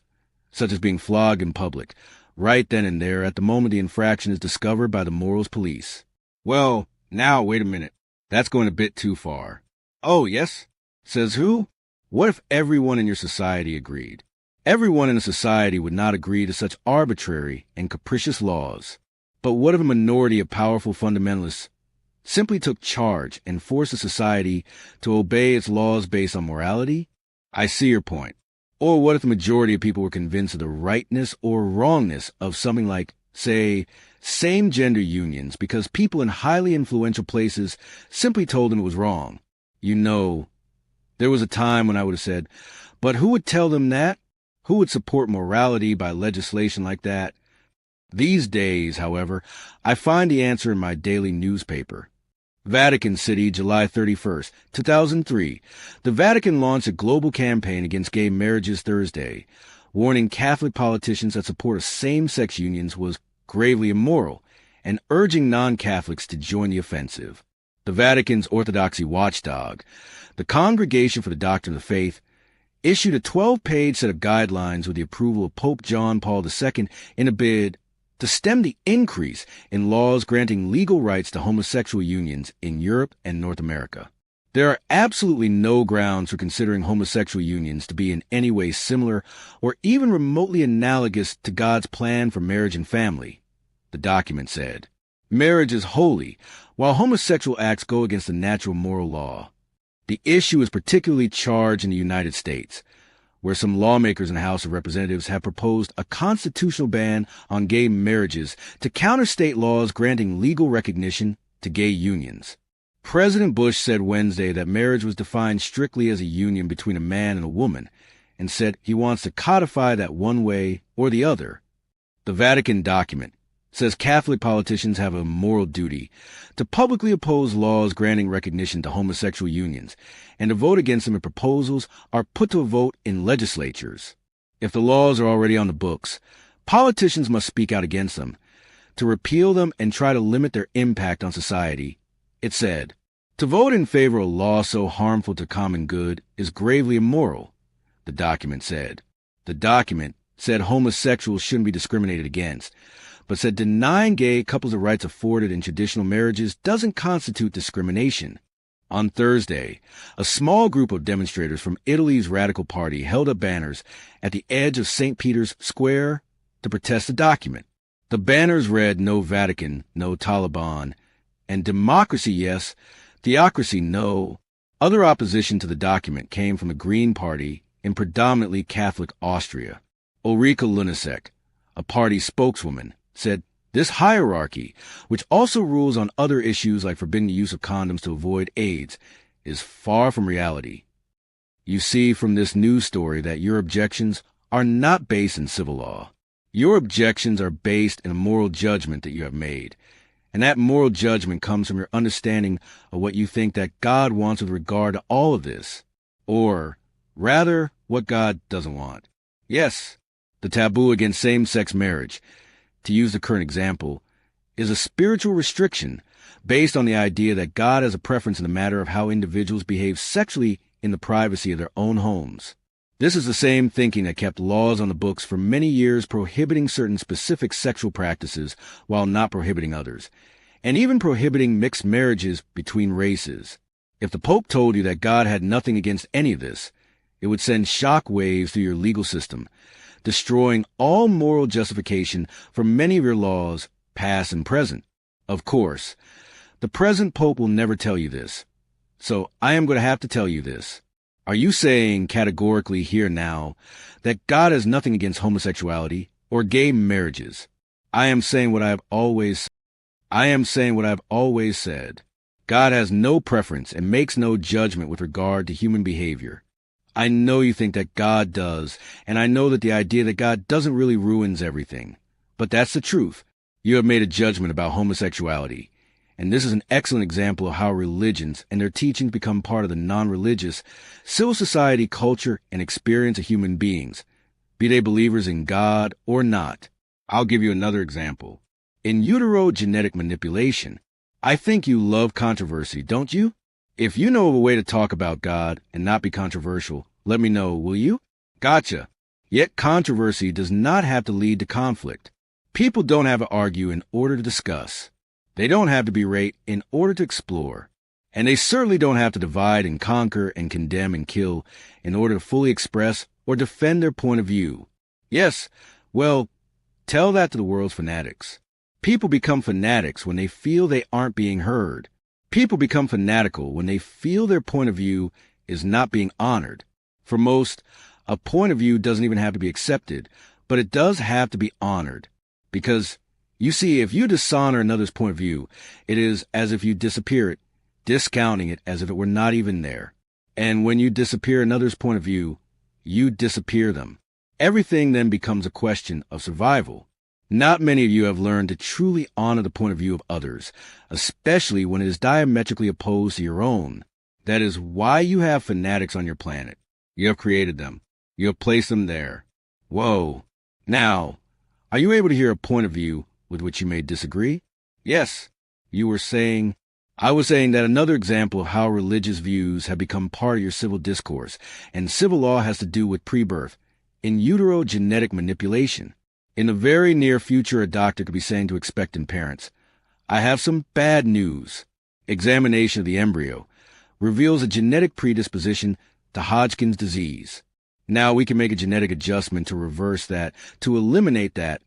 such as being flogged in public, right then and there at the moment the infraction is discovered by the morals police. Well, now, wait a minute. That's going a bit too far. Oh, yes? Says who? What if everyone in your society agreed? Everyone in a society would not agree to such arbitrary and capricious laws. But what if a minority of powerful fundamentalists simply took charge and forced a society to obey its laws based on morality? I see your point. Or what if the majority of people were convinced of the rightness or wrongness of something like, say, same-gender unions because people in highly influential places simply told them it was wrong? You know, there was a time when I would have said, but who would tell them that? Who would support morality by legislation like that? These days, however, I find the answer in my daily newspaper. Vatican City, July 31st, 2003. The Vatican launched a global campaign against gay marriages Thursday, warning Catholic politicians that support of same-sex unions was gravely immoral and urging non-Catholics to join the offensive. The Vatican's orthodoxy watchdog, the Congregation for the Doctrine of the Faith, issued a 12-page set of guidelines with the approval of Pope John Paul II in a bid to stem the increase in laws granting legal rights to homosexual unions in Europe and North America. There are absolutely no grounds for considering homosexual unions to be in any way similar or even remotely analogous to God's plan for marriage and family, the document said. Marriage is holy, while homosexual acts go against the natural moral law. The issue is particularly charged in the United States, where some lawmakers in the House of Representatives have proposed a constitutional ban on gay marriages to counter state laws granting legal recognition to gay unions. President Bush said Wednesday that marriage was defined strictly as a union between a man and a woman, and said he wants to codify that one way or the other. The Vatican document says Catholic politicians have a moral duty to publicly oppose laws granting recognition to homosexual unions and to vote against them if proposals are put to a vote in legislatures. If the laws are already on the books, politicians must speak out against them, to repeal them and try to limit their impact on society. It said, to vote in favor of a law so harmful to common good is gravely immoral, the document said. The document said homosexuals shouldn't be discriminated against, but said denying gay couples the rights afforded in traditional marriages doesn't constitute discrimination. On Thursday, a small group of demonstrators from Italy's Radical Party held up banners at the edge of St. Peter's Square to protest the document. The banners read, "No Vatican, no Taliban," and "Democracy, yes, theocracy, no." Other opposition to the document came from the Green Party in predominantly Catholic Austria. Ulrike Lunacek, a party spokeswoman, said this hierarchy, which also rules on other issues like forbidding the use of condoms to avoid AIDS, is far from reality. You see from this news story that your objections are not based in civil law. Your objections are based in a moral judgment that you have made, and that moral judgment comes from your understanding of what you think that God wants with regard to all of this, or rather, what God doesn't want. Yes, the taboo against same-sex marriage, to use the current example, is a spiritual restriction based on the idea that God has a preference in the matter of how individuals behave sexually in the privacy of their own homes. This is the same thinking that kept laws on the books for many years prohibiting certain specific sexual practices while not prohibiting others, and even prohibiting mixed marriages between races. If the Pope told you that God had nothing against any of this, it would send shock waves through your legal system, destroying all moral justification for many of your laws, past and present. Of course, the present Pope will never tell you this, so I am going to have to tell you this. Are you saying categorically here now that God has nothing against homosexuality or gay marriages? I am saying what I have always said. God has no preference and makes no judgment with regard to human behavior. I know you think that God does, and I know that the idea that God doesn't really ruins everything. But that's the truth. You have made a judgment about homosexuality, and this is an excellent example of how religions and their teachings become part of the non-religious, civil society culture and experience of human beings, be they believers in God or not. I'll give you another example. In utero genetic manipulation, I think you love controversy, don't you? If you know of a way to talk about God and not be controversial, let me know, will you? Gotcha. Yet controversy does not have to lead to conflict. People don't have to argue in order to discuss. They don't have to berate in order to explore. And they certainly don't have to divide and conquer and condemn and kill in order to fully express or defend their point of view. Yes, well, tell that to the world's fanatics. People become fanatics when they feel they aren't being heard. People become fanatical when they feel their point of view is not being honored. For most, a point of view doesn't even have to be accepted, but it does have to be honored. Because, you see, if you dishonor another's point of view, it is as if you disappear it, discounting it as if it were not even there. And when you disappear another's point of view, you disappear them. Everything then becomes a question of survival. Not many of you have learned to truly honor the point of view of others, especially when it is diametrically opposed to your own. That is why you have fanatics on your planet. You have created them. You have placed them there. Whoa. Now, are you able to hear a point of view with which you may disagree? Yes. You were saying... I was saying that another example of how religious views have become part of your civil discourse, and civil law has to do with pre-birth, in utero genetic manipulation. In the very near future, a doctor could be saying to expectant parents, I have some bad news. Examination of the embryo reveals a genetic predisposition to Hodgkin's disease. Now we can make a genetic adjustment to reverse that, to eliminate that,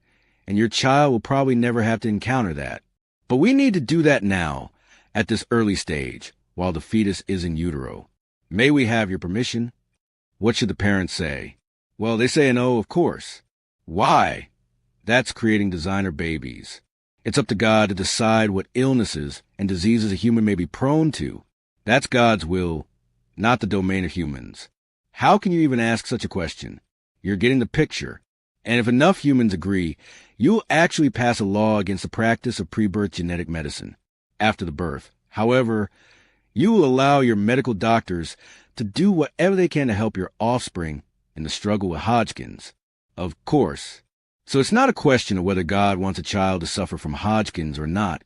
and your child will probably never have to encounter that. But we need to do that now, at this early stage, while the fetus is in utero. May we have your permission? What should the parents say? Well, they say no, of course. Why? That's creating designer babies. It's up to God to decide what illnesses and diseases a human may be prone to. That's God's will, not the domain of humans. How can you even ask such a question? You're getting the picture. And if enough humans agree, you'll actually pass a law against the practice of pre-birth genetic medicine after the birth. However, you will allow your medical doctors to do whatever they can to help your offspring in the struggle with Hodgkin's. Of course. So it's not a question of whether God wants a child to suffer from Hodgkin's or not.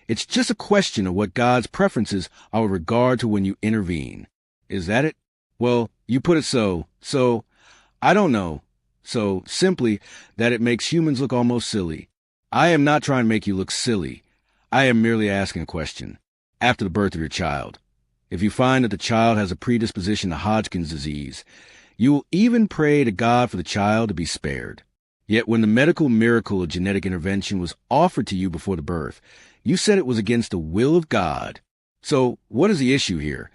It's just a question of what God's preferences are with regard to when you intervene. Is that it? Well, you put it so, I don't know. So, simply, that it makes humans look almost silly. I am not trying to make you look silly. I am merely asking a question. After the birth of your child, if you find that the child has a predisposition to Hodgkin's disease, you will even pray to God for the child to be spared. Yet when the medical miracle of genetic intervention was offered to you before the birth, you said it was against the will of God. So, what is the issue here?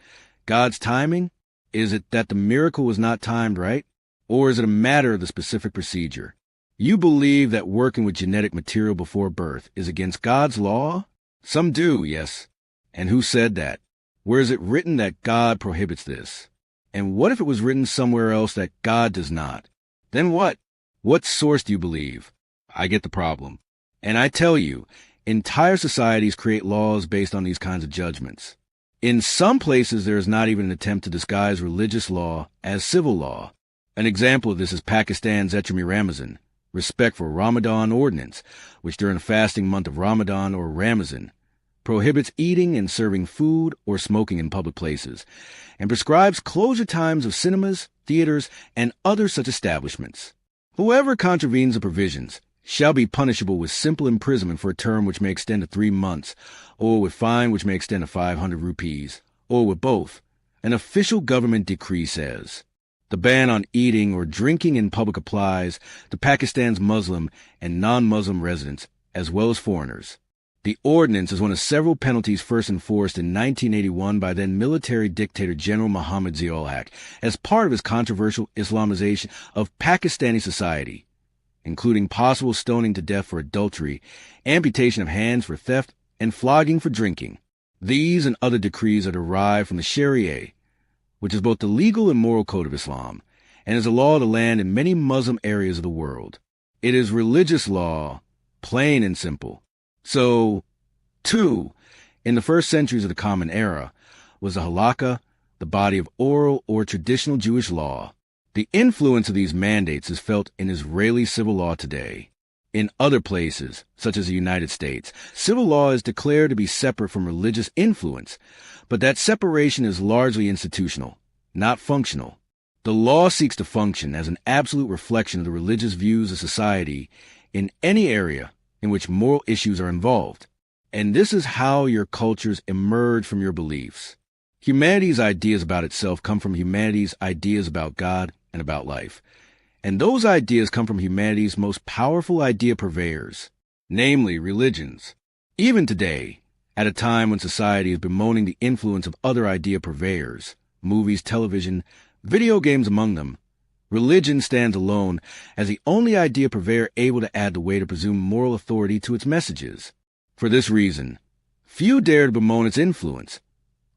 God's timing? Is it that the miracle was not timed right? Or is it a matter of the specific procedure? You believe that working with genetic material before birth is against God's law? Some do, yes. And who said that? Where is it written that God prohibits this? And what if it was written somewhere else that God does not? Then what? What source do you believe? I get the problem. And I tell you, entire societies create laws based on these kinds of judgments. In some places, there is not even an attempt to disguise religious law as civil law. An example of this is Pakistan's Ramazan, respect for Ramadan ordinance, which during the fasting month of Ramadan or Ramazan, prohibits eating and serving food or smoking in public places, and prescribes closure times of cinemas, theaters, and other such establishments. Whoever contravenes the provisions shall be punishable with simple imprisonment for a term which may extend to 3 months, or with fine which may extend to 500 rupees, or with both. An official government decree says. The ban on eating or drinking in public applies to Pakistan's Muslim and non-Muslim residents, as well as foreigners. The ordinance is one of several penalties first enforced in 1981 by then military dictator General Muhammad Zia-ul-Haq as part of his controversial Islamization of Pakistani society, including possible stoning to death for adultery, amputation of hands for theft, and flogging for drinking. These and other decrees are derived from the Sharia, which is both the legal and moral code of Islam, and is a law of the land in many Muslim areas of the world. It is religious law, plain and simple. So, 2. In the first centuries of the Common Era, was the halakha, the body of oral or traditional Jewish law. The influence of these mandates is felt in Israeli civil law today. In other places, such as the United States, civil law is declared to be separate from religious influence, but that separation is largely institutional, not functional. The law seeks to function as an absolute reflection of the religious views of society in any area in which moral issues are involved. And this is how your cultures emerge from your beliefs. Humanity's ideas about itself come from humanity's ideas about God and about life. And those ideas come from humanity's most powerful idea purveyors, namely religions. Even today, at a time when society is bemoaning the influence of other idea purveyors, movies, television, video games among them, religion stands alone as the only idea purveyor able to add the weight of presumed moral authority to its messages. For this reason, few dare to bemoan its influence,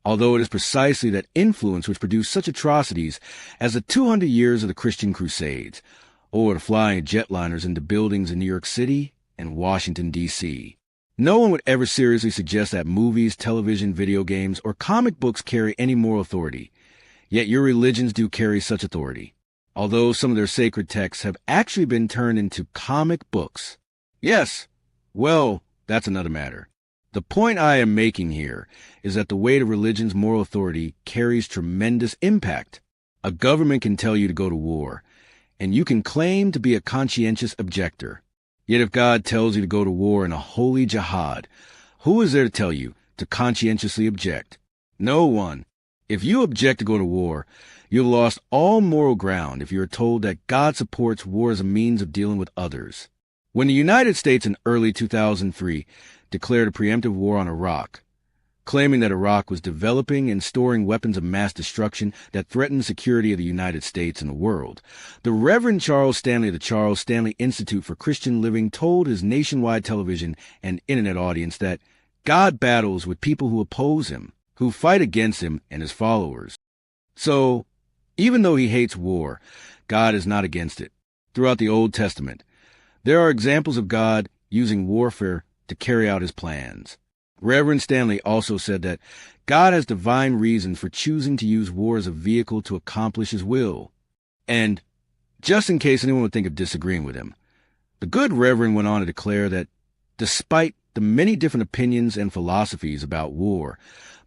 although it is precisely that influence which produced such atrocities as the 200 years of the Christian Crusades, or the flying of jetliners into buildings in New York City and Washington, D.C. No one would ever seriously suggest that movies, television, video games, or comic books carry any moral authority. Yet your religions do carry such authority, although some of their sacred texts have actually been turned into comic books. Yes, well, that's another matter. The point I am making here is that the weight of religion's moral authority carries tremendous impact. A government can tell you to go to war, and you can claim to be a conscientious objector. Yet if God tells you to go to war in a holy jihad, who is there to tell you to conscientiously object? No one. If you object to go to war, you have lost all moral ground if you are told that God supports war as a means of dealing with others. When the United States in early 2003 declared a preemptive war on Iraq, claiming that Iraq was developing and storing weapons of mass destruction that threatened the security of the United States and the world. The Reverend Charles Stanley of the Charles Stanley Institute for Christian Living told his nationwide television and internet audience that God battles with people who oppose him, who fight against him and his followers. So, even though he hates war, God is not against it. Throughout the Old Testament, there are examples of God using warfare to carry out his plans. Reverend Stanley also said that God has divine reasons for choosing to use war as a vehicle to accomplish his will. And, just in case anyone would think of disagreeing with him, the good Reverend went on to declare that despite the many different opinions and philosophies about war,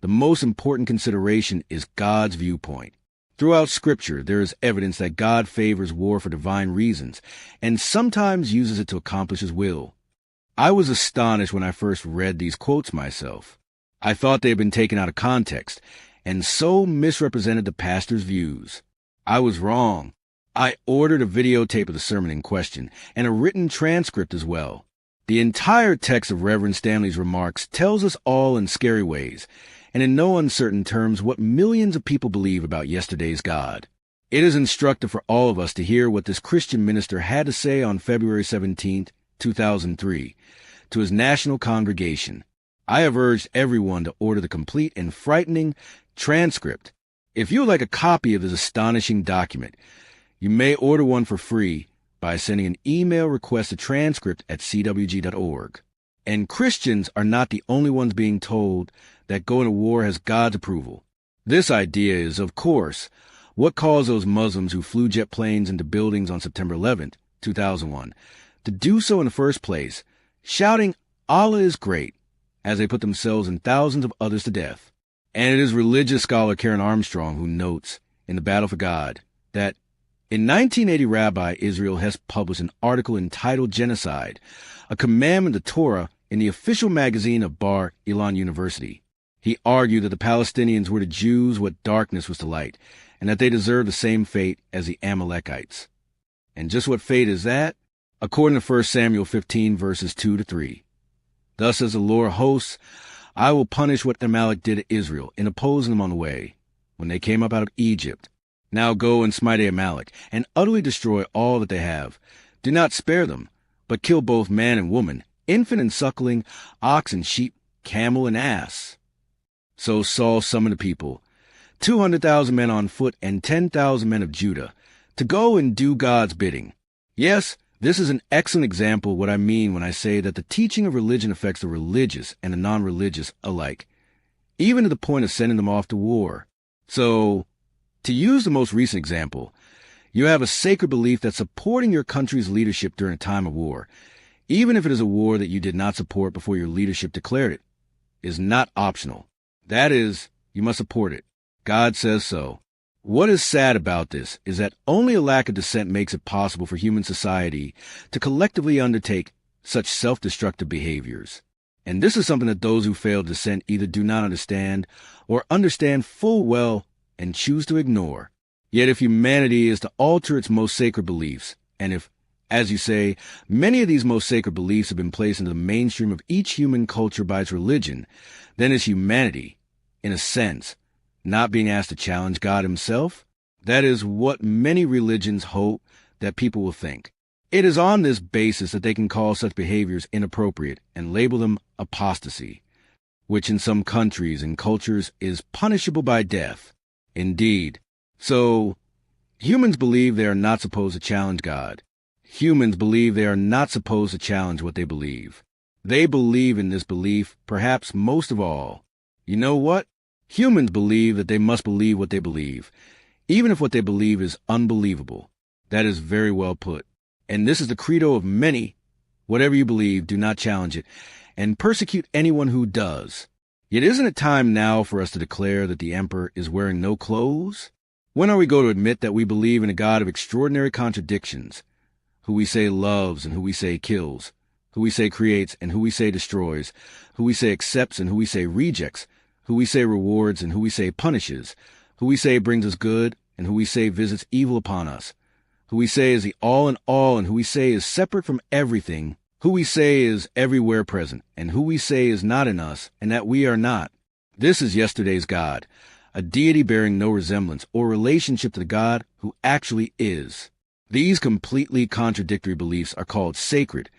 the most important consideration is God's viewpoint. Throughout Scripture, there is evidence that God favors war for divine reasons, and sometimes uses it to accomplish his will. I was astonished when I first read these quotes myself. I thought they had been taken out of context, and so misrepresented the pastor's views. I was wrong. I ordered a videotape of the sermon in question, and a written transcript as well. The entire text of Reverend Stanley's remarks tells us all in scary ways, and in no uncertain terms, what millions of people believe about yesterday's God. It is instructive for all of us to hear what this Christian minister had to say on February 17, 2003, to his national congregation. I have urged everyone to order the complete and frightening transcript. If you would like a copy of this astonishing document, you may order one for free by sending an email request to transcript@cwg.org. And Christians are not the only ones being told that going to war has God's approval. This idea is, of course, what caused those Muslims who flew jet planes into buildings on September 11, 2001, to do so in the first place, shouting, "Allah is great," as they put themselves and thousands of others to death. And it is religious scholar Karen Armstrong who notes, in The Battle for God, that in 1980, Rabbi Israel Hess published an article entitled Genocide, a commandment of the Torah, in the official magazine of Bar Ilan University. He argued that the Palestinians were to Jews what darkness was to light, and that they deserved the same fate as the Amalekites. And just what fate is that? According to 1 Samuel 15, verses 2-3. Thus says the Lord of hosts, I will punish what Amalek did to Israel in opposing them on the way, when they came up out of Egypt. Now go and smite Amalek, and utterly destroy all that they have. Do not spare them, but kill both man and woman, infant and suckling, ox and sheep, camel and ass. So Saul summoned the people, 200,000 men on foot and 10,000 men of Judah, to go and do God's bidding. Yes, this is an excellent example of what I mean when I say that the teaching of religion affects the religious and the non-religious alike, even to the point of sending them off to war. So, to use the most recent example, you have a sacred belief that supporting your country's leadership during a time of war, even if it is a war that you did not support before your leadership declared it, is not optional. That is, you must support it. God says so. What is sad about this is that only a lack of dissent makes it possible for human society to collectively undertake such self-destructive behaviors. And this is something that those who fail to dissent either do not understand or understand full well and choose to ignore. Yet if humanity is to alter its most sacred beliefs, and if, as you say, many of these most sacred beliefs have been placed into the mainstream of each human culture by its religion, then is humanity, in a sense, not being asked to challenge God himself? That is what many religions hope that people will think. It is on this basis that they can call such behaviors inappropriate and label them apostasy, which in some countries and cultures is punishable by death. Indeed. So, humans believe they are not supposed to challenge God. Humans believe they are not supposed to challenge what they believe. They believe in this belief, perhaps most of all. You know what? Humans believe that they must believe what they believe, even if what they believe is unbelievable. That is very well put. And this is the credo of many. Whatever you believe, do not challenge it, and persecute anyone who does. Yet isn't it time now for us to declare that the emperor is wearing no clothes? When are we going to admit that we believe in a God of extraordinary contradictions, who we say loves and who we say kills, who we say creates and who we say destroys, who we say accepts and who we say rejects, who we say rewards and who we say punishes, who we say brings us good and who we say visits evil upon us, who we say is the all in all and who we say is separate from everything, who we say is everywhere present, and who we say is not in us, and that we are not. This is yesterday's God, a deity bearing no resemblance or relationship to the God who actually is. These completely contradictory beliefs are called sacred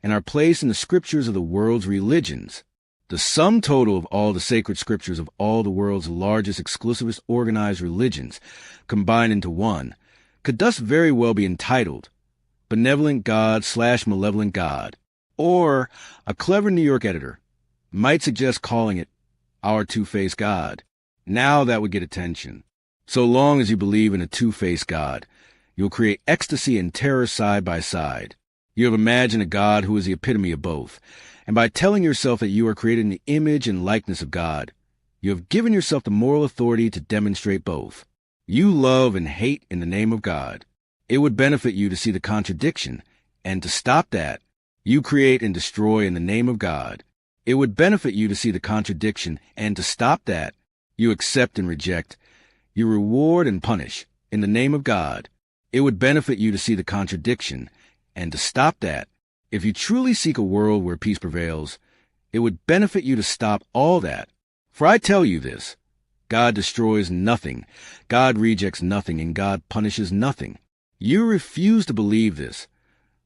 and are placed in the scriptures of the world's religions. The sum total of all the sacred scriptures of all the world's largest exclusivist organized religions combined into one could thus very well be entitled Benevolent God / Malevolent God, or a clever New York editor might suggest calling it Our Two-Faced God. Now that would get attention. So long as you believe in a two-faced God, you'll create ecstasy and terror side by side. You have imagined a God who is the epitome of both, and by telling yourself that you are created in the image and likeness of God, you have given yourself the moral authority to demonstrate both. You love and hate in the name of God. It would benefit you to see the contradiction, and to stop that. You create and destroy in the name of God. It would benefit you to see the contradiction, and to stop that. You accept and reject. You reward and punish in the name of God. It would benefit you to see the contradiction, and to stop that. If you truly seek a world where peace prevails, it would benefit you to stop all that. For I tell you this, God destroys nothing, God rejects nothing, and God punishes nothing. You refuse to believe this,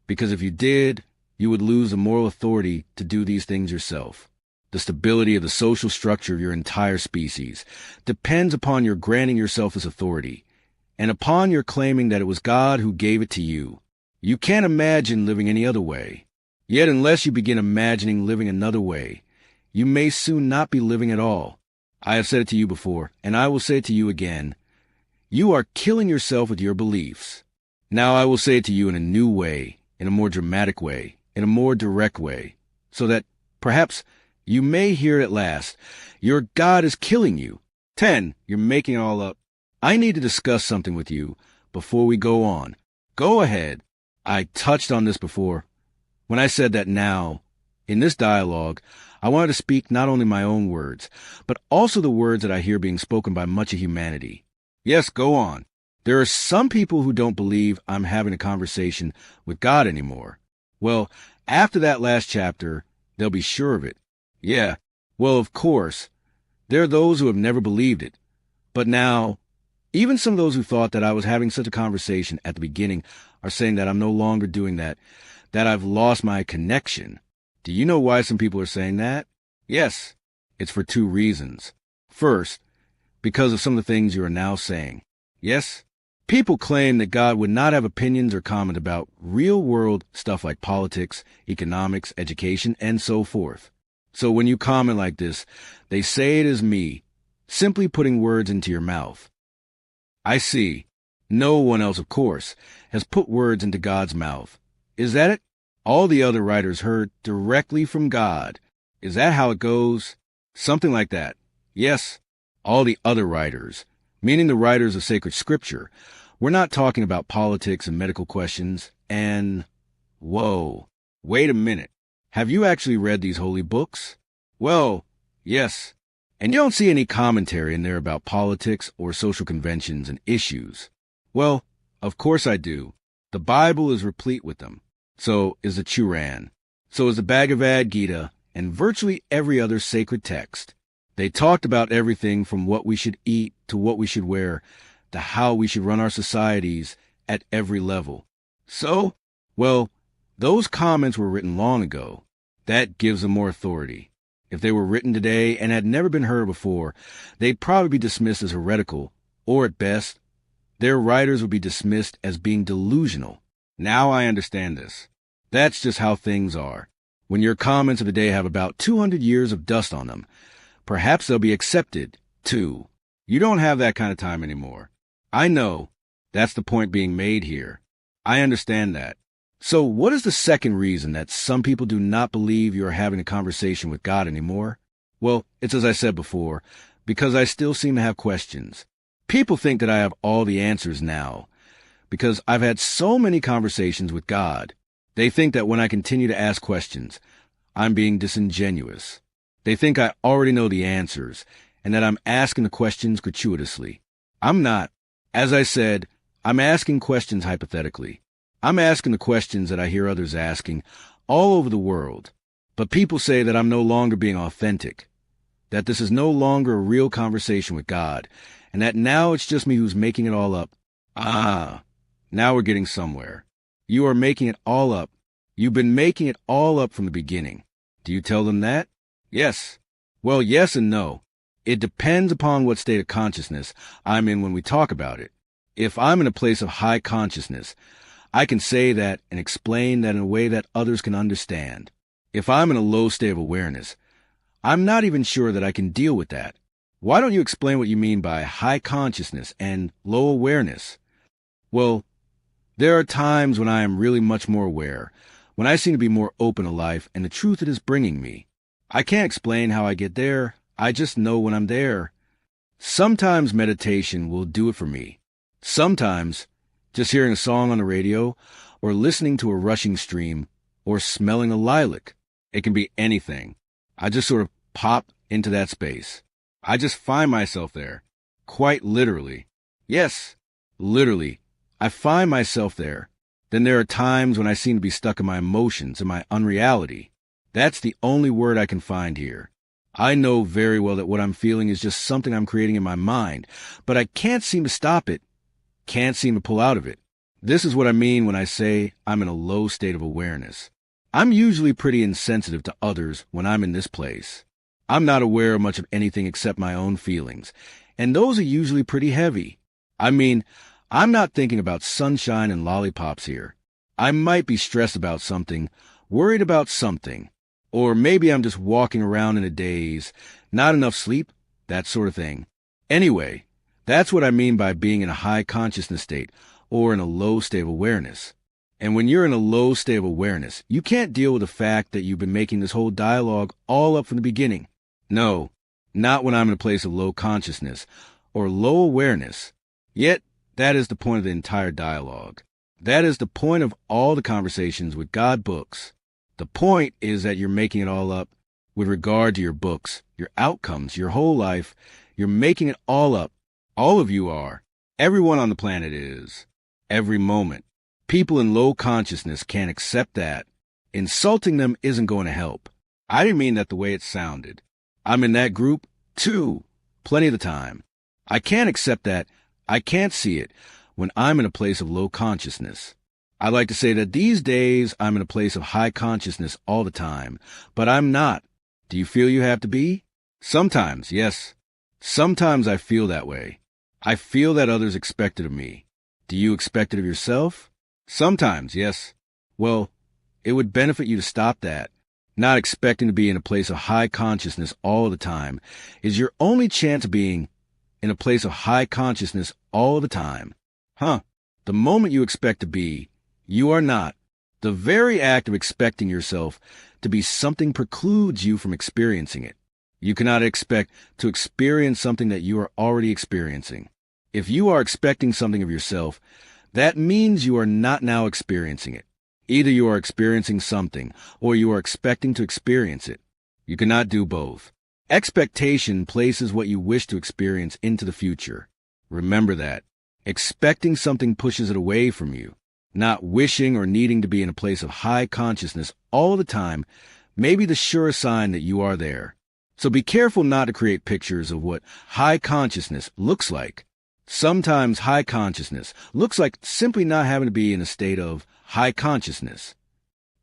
because if you did, you would lose the moral authority to do these things yourself. The stability of the social structure of your entire species depends upon your granting yourself this authority, and upon your claiming that it was God who gave it to you. You can't imagine living any other way. Yet unless you begin imagining living another way, you may soon not be living at all. I have said it to you before, and I will say it to you again. You are killing yourself with your beliefs. Now I will say it to you in a new way, in a more dramatic way, in a more direct way, so that perhaps you may hear it at last. Your God is killing you. 10. You're making it all up. I need to discuss something with you before we go on. Go ahead. I touched on this before when I said that now, in this dialogue, I wanted to speak not only my own words, but also the words that I hear being spoken by much of humanity. Yes, go on. There are some people who don't believe I'm having a conversation with God anymore. Well, after that last chapter, they'll be sure of it. Yeah, well, of course, there are those who have never believed it. But now, even some of those who thought that I was having such a conversation at the beginning are saying that I'm no longer doing that I've lost my connection. Do you know why some people are saying that? Yes, it's for two reasons. First, because of some of the things you are now saying. Yes, people claim that God would not have opinions or comment about real-world stuff like politics, economics, education, and so forth. So when you comment like this, they say it is me, simply putting words into your mouth. I see. No one else, of course, has put words into God's mouth. Is that it? All the other writers heard directly from God. Is that how it goes? Something like that. Yes, all the other writers, meaning the writers of sacred scripture. We're not talking about politics and medical questions and... Whoa, wait a minute. Have you actually read these holy books? Well, yes. And you don't see any commentary in there about politics or social conventions and issues. Well, of course I do. The Bible is replete with them. So is the Quran. So is the Bhagavad Gita and virtually every other sacred text. They talked about everything from what we should eat to what we should wear to how we should run our societies at every level. So, well, those comments were written long ago. That gives them more authority. If they were written today and had never been heard before, they'd probably be dismissed as heretical, or at best, their writers would be dismissed as being delusional. Now I understand this. That's just how things are. When your comments of the day have about 200 years of dust on them, perhaps they'll be accepted, too. You don't have that kind of time anymore. I know. That's the point being made here. I understand that. So what is the second reason that some people do not believe you are having a conversation with God anymore? Well, it's as I said before, because I still seem to have questions. People think that I have all the answers now, because I've had so many conversations with God. They think that when I continue to ask questions, I'm being disingenuous. They think I already know the answers, and that I'm asking the questions gratuitously. I'm not. As I said, I'm asking questions hypothetically. I'm asking the questions that I hear others asking all over the world. But people say that I'm no longer being authentic. that this is no longer a real conversation with God, and that now it's just me who's making it all up. Now we're getting somewhere. You are making it all up. You've been making it all up from the beginning. Do you tell them that? Yes. Well, yes and no. It depends upon what state of consciousness I'm in when we talk about it. If I'm in a place of high consciousness, I can say that and explain that in a way that others can understand. If I'm in a low state of awareness, I'm not even sure that I can deal with that. Why don't you explain what you mean by high consciousness and low awareness? Well, there are times when I am really much more aware, when I seem to be more open to life and the truth it is bringing me. I can't explain how I get there. I just know when I'm there. Sometimes meditation will do it for me. Sometimes just hearing a song on the radio or listening to a rushing stream or smelling a lilac. It can be anything. I just sort of pop into that space. I just find myself there. Quite literally. Yes, literally. I find myself there. Then there are times when I seem to be stuck in my emotions and my unreality. That's the only word I can find here. I know very well that what I'm feeling is just something I'm creating in my mind, but I can't seem to stop it. Can't seem to pull out of it. This is what I mean when I say I'm in a low state of awareness. I'm usually pretty insensitive to others when I'm in this place. I'm not aware of much of anything except my own feelings, and those are usually pretty heavy. I mean, I'm not thinking about sunshine and lollipops here. I might be stressed about something, worried about something, or maybe I'm just walking around in a daze, not enough sleep, that sort of thing. Anyway, that's what I mean by being in a high consciousness state or in a low state of awareness. And when you're in a low state of awareness, you can't deal with the fact that you've been making this whole dialogue all up from the beginning. No, not when I'm in a place of low consciousness or low awareness. Yet, that is the point of the entire dialogue. That is the point of all the conversations with God books. The point is that you're making it all up with regard to your books, your outcomes, your whole life. You're making it all up. All of you are. Everyone on the planet is. Every moment. People in low consciousness can't accept that. Insulting them isn't going to help. I didn't mean that the way it sounded. I'm in that group, too, plenty of the time. I can't accept that. I can't see it when I'm in a place of low consciousness. I like to say that these days I'm in a place of high consciousness all the time, but I'm not. Do you feel you have to be? Sometimes, yes. Sometimes I feel that way. I feel that others expect it of me. Do you expect it of yourself? Sometimes, yes. Well, it would benefit you to stop that. Not expecting to be in a place of high consciousness all the time is your only chance of being in a place of high consciousness all the time. The moment you expect to be, you are not. The very act of expecting yourself to be something precludes you from experiencing it. You cannot expect to experience something that you are already experiencing. If you are expecting something of yourself, that means you are not now experiencing it. Either you are experiencing something, or you are expecting to experience it. You cannot do both. Expectation places what you wish to experience into the future. Remember that. Expecting something pushes it away from you. Not wishing or needing to be in a place of high consciousness all the time may be the sure sign that you are there. So be careful not to create pictures of what high consciousness looks like. Sometimes high consciousness looks like simply not having to be in a state of high consciousness.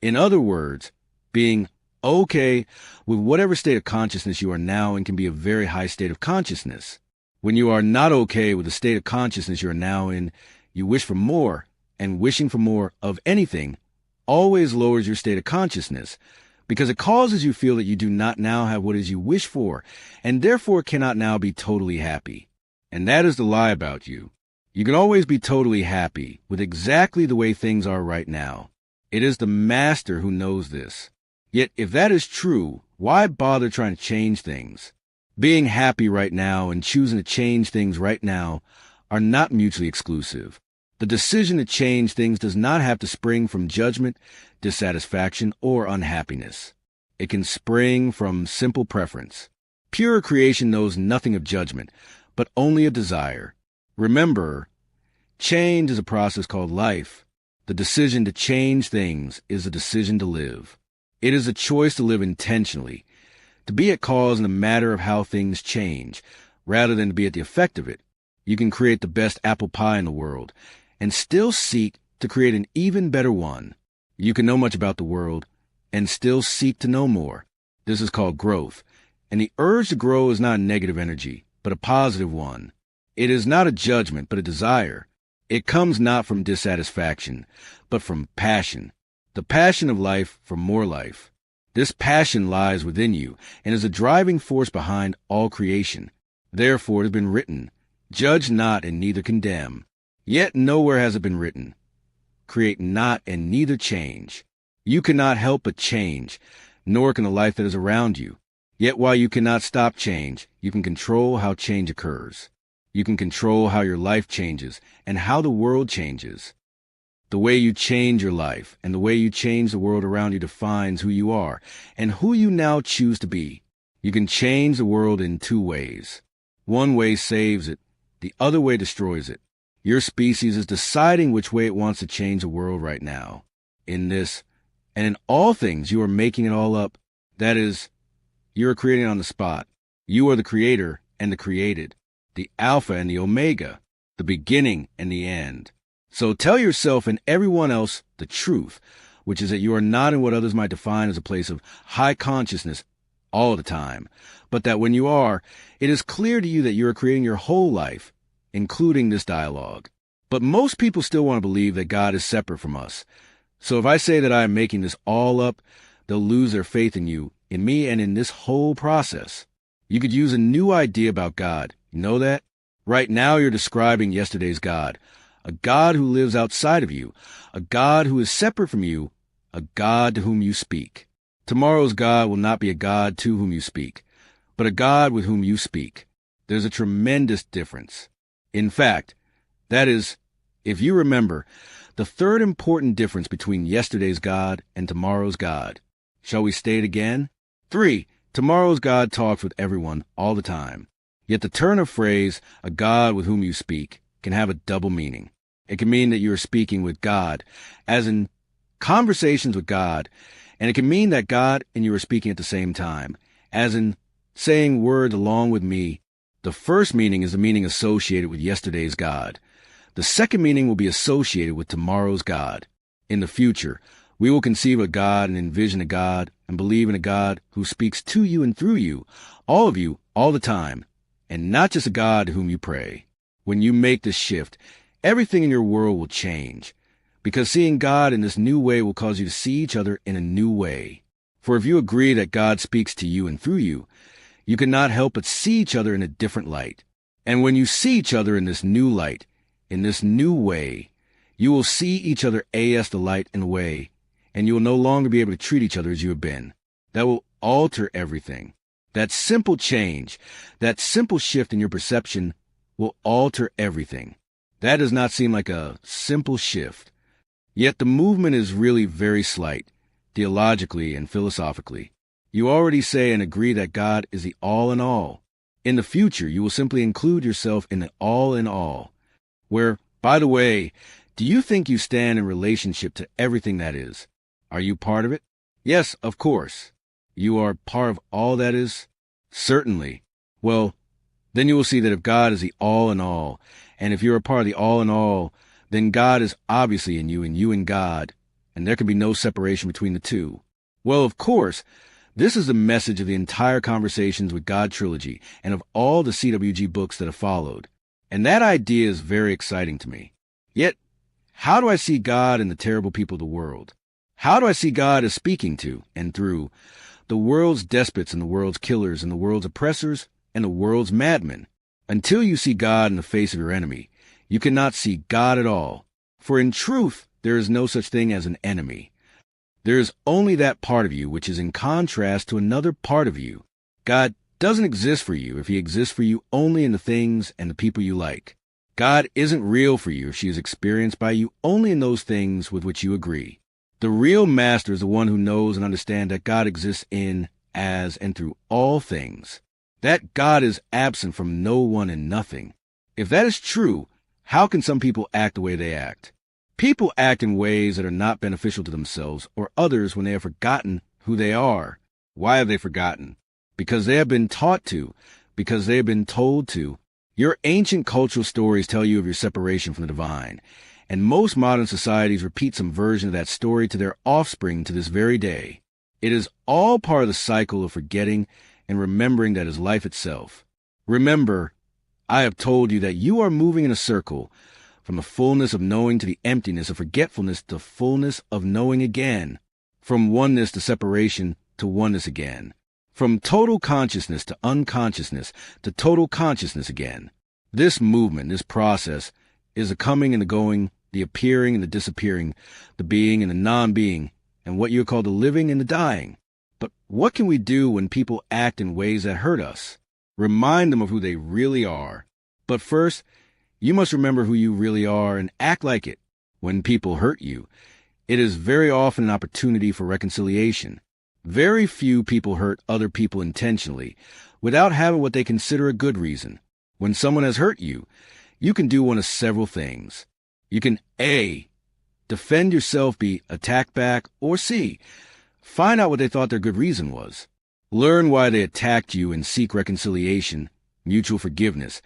In other words, being okay with whatever state of consciousness you are now in can be a very high state of consciousness. When you are not okay with the state of consciousness you are now in, you wish for more, and wishing for more of anything always lowers your state of consciousness because it causes you to feel that you do not now have what it is you wish for and therefore cannot now be totally happy. And that is the lie about you. You can always be totally happy with exactly the way things are right now. It is the master who knows this. Yet if that is true, why bother trying to change things? Being happy right now and choosing to change things right now are not mutually exclusive. The decision to change things does not have to spring from judgment, dissatisfaction, or unhappiness. It can spring from simple preference. Pure creation knows nothing of judgment, but only of desire. Remember, change is a process called life. The decision to change things is a decision to live. It is a choice to live intentionally, To be at cause in the matter of how things change, rather than to be at the effect of it. You can create the best apple pie in the world, and still seek to create an even better one. You can know much about the world, and still seek to know more. This is called growth. And the urge to grow is not a negative energy, but a positive one. It is not a judgment, but a desire. It comes not from dissatisfaction, but from passion. The passion of life for more life. This passion lies within you and is a driving force behind all creation. Therefore it has been written, "Judge not and neither condemn." Yet nowhere has it been written, "Create not and neither change." You cannot help but change, nor can the life that is around you. Yet while you cannot stop change, you can control how change occurs. You can control how your life changes and how the world changes. The way you change your life and the way you change the world around you defines who you are and who you now choose to be. You can change the world in two ways. One way saves it, the other way destroys it. Your species is deciding which way it wants to change the world right now. In this, and in all things, you are making it all up. That is, you are creating on the spot. You are the creator and the created, the Alpha and the Omega, the beginning and the end. So tell yourself and everyone else the truth, which is that you are not in what others might define as a place of high consciousness all the time, but that when you are, it is clear to you that you are creating your whole life, including this dialogue. But most people still want to believe that God is separate from us. So if I say that I am making this all up, they'll lose their faith in you, in me, and in this whole process. You could use a new idea about God. You know that? Right now you're describing yesterday's God. A God who lives outside of you, a God who is separate from you, a God to whom you speak. Tomorrow's God will not be a God to whom you speak, but a God with whom you speak. There's a tremendous difference. In fact, that is, if you remember, the third important difference between yesterday's God and tomorrow's God. Shall we state it again? 3. Tomorrow's God talks with everyone all the time. Yet the turn of phrase, a God with whom you speak, can have a double meaning. It can mean that you are speaking with God, as in conversations with God, and it can mean that God and you are speaking at the same time, as in saying words along with me. The first meaning is the meaning associated with yesterday's God. The second meaning will be associated with tomorrow's God. In the future, we will conceive a God and envision a God and believe in a God who speaks to you and through you, all of you, all the time, and not just a God to whom you pray. When you make this shift, everything in your world will change, because seeing God in this new way will cause you to see each other in a new way. For if you agree that God speaks to you and through you, you cannot help but see each other in a different light. And when you see each other in this new light, in this new way, you will see each other as the light and way, and you will no longer be able to treat each other as you have been. That will alter everything. That simple change, that simple shift in your perception will alter everything. That does not seem like a simple shift. Yet the movement is really very slight, theologically and philosophically. You already say and agree that God is the all in all. In the future, you will simply include yourself in the all in all, where, by the way, do you think you stand in relationship to everything that is? Are you part of it? Yes, of course. You are part of all that is? Certainly. Well, then you will see that if God is the all in all, and if you're a part of the all in all, then God is obviously in you and you in God, and there can be no separation between the two. Well, of course, this is the message of the entire Conversations with God trilogy and of all the CWG books that have followed. And that idea is very exciting to me. Yet, how do I see God in the terrible people of the world? How do I see God as speaking to and through the world's despots and the world's killers and the world's oppressors and the world's madmen? Until you see God in the face of your enemy, you cannot see God at all. For in truth, there is no such thing as an enemy. There is only that part of you which is in contrast to another part of you. God doesn't exist for you if he exists for you only in the things and the people you like. God isn't real for you if she is experienced by you only in those things with which you agree. The real master is the one who knows and understands that God exists in, as, and through all things. That God is absent from no one and nothing. If that is true, how can some people act the way they act? People act in ways that are not beneficial to themselves or others when they have forgotten who they are. Why have they forgotten? because they have been taught to, because they have been told to. Your ancient cultural stories tell you of your separation from the divine, and most modern societies repeat some version of that story to their offspring to this very day. It is all part of the cycle of forgetting and remembering that is life itself. Remember, I have told you that you are moving in a circle, from the fullness of knowing to the emptiness of forgetfulness to fullness of knowing again, from oneness to separation to oneness again, from total consciousness to unconsciousness to total consciousness again. This movement, this process, is the coming and the going, the appearing and the disappearing, the being and the non-being, and what you call the living and the dying. But what can we do when people act in ways that hurt us? Remind them of who they really are. But first, you must remember who you really are and act like it. When people hurt you, it is very often an opportunity for reconciliation. Very few people hurt other people intentionally, without having what they consider a good reason. When someone has hurt you, you can do one of several things. You can A, defend yourself, B, attack back, or C, find out what they thought their good reason was. Learn why they attacked you and seek reconciliation, mutual forgiveness,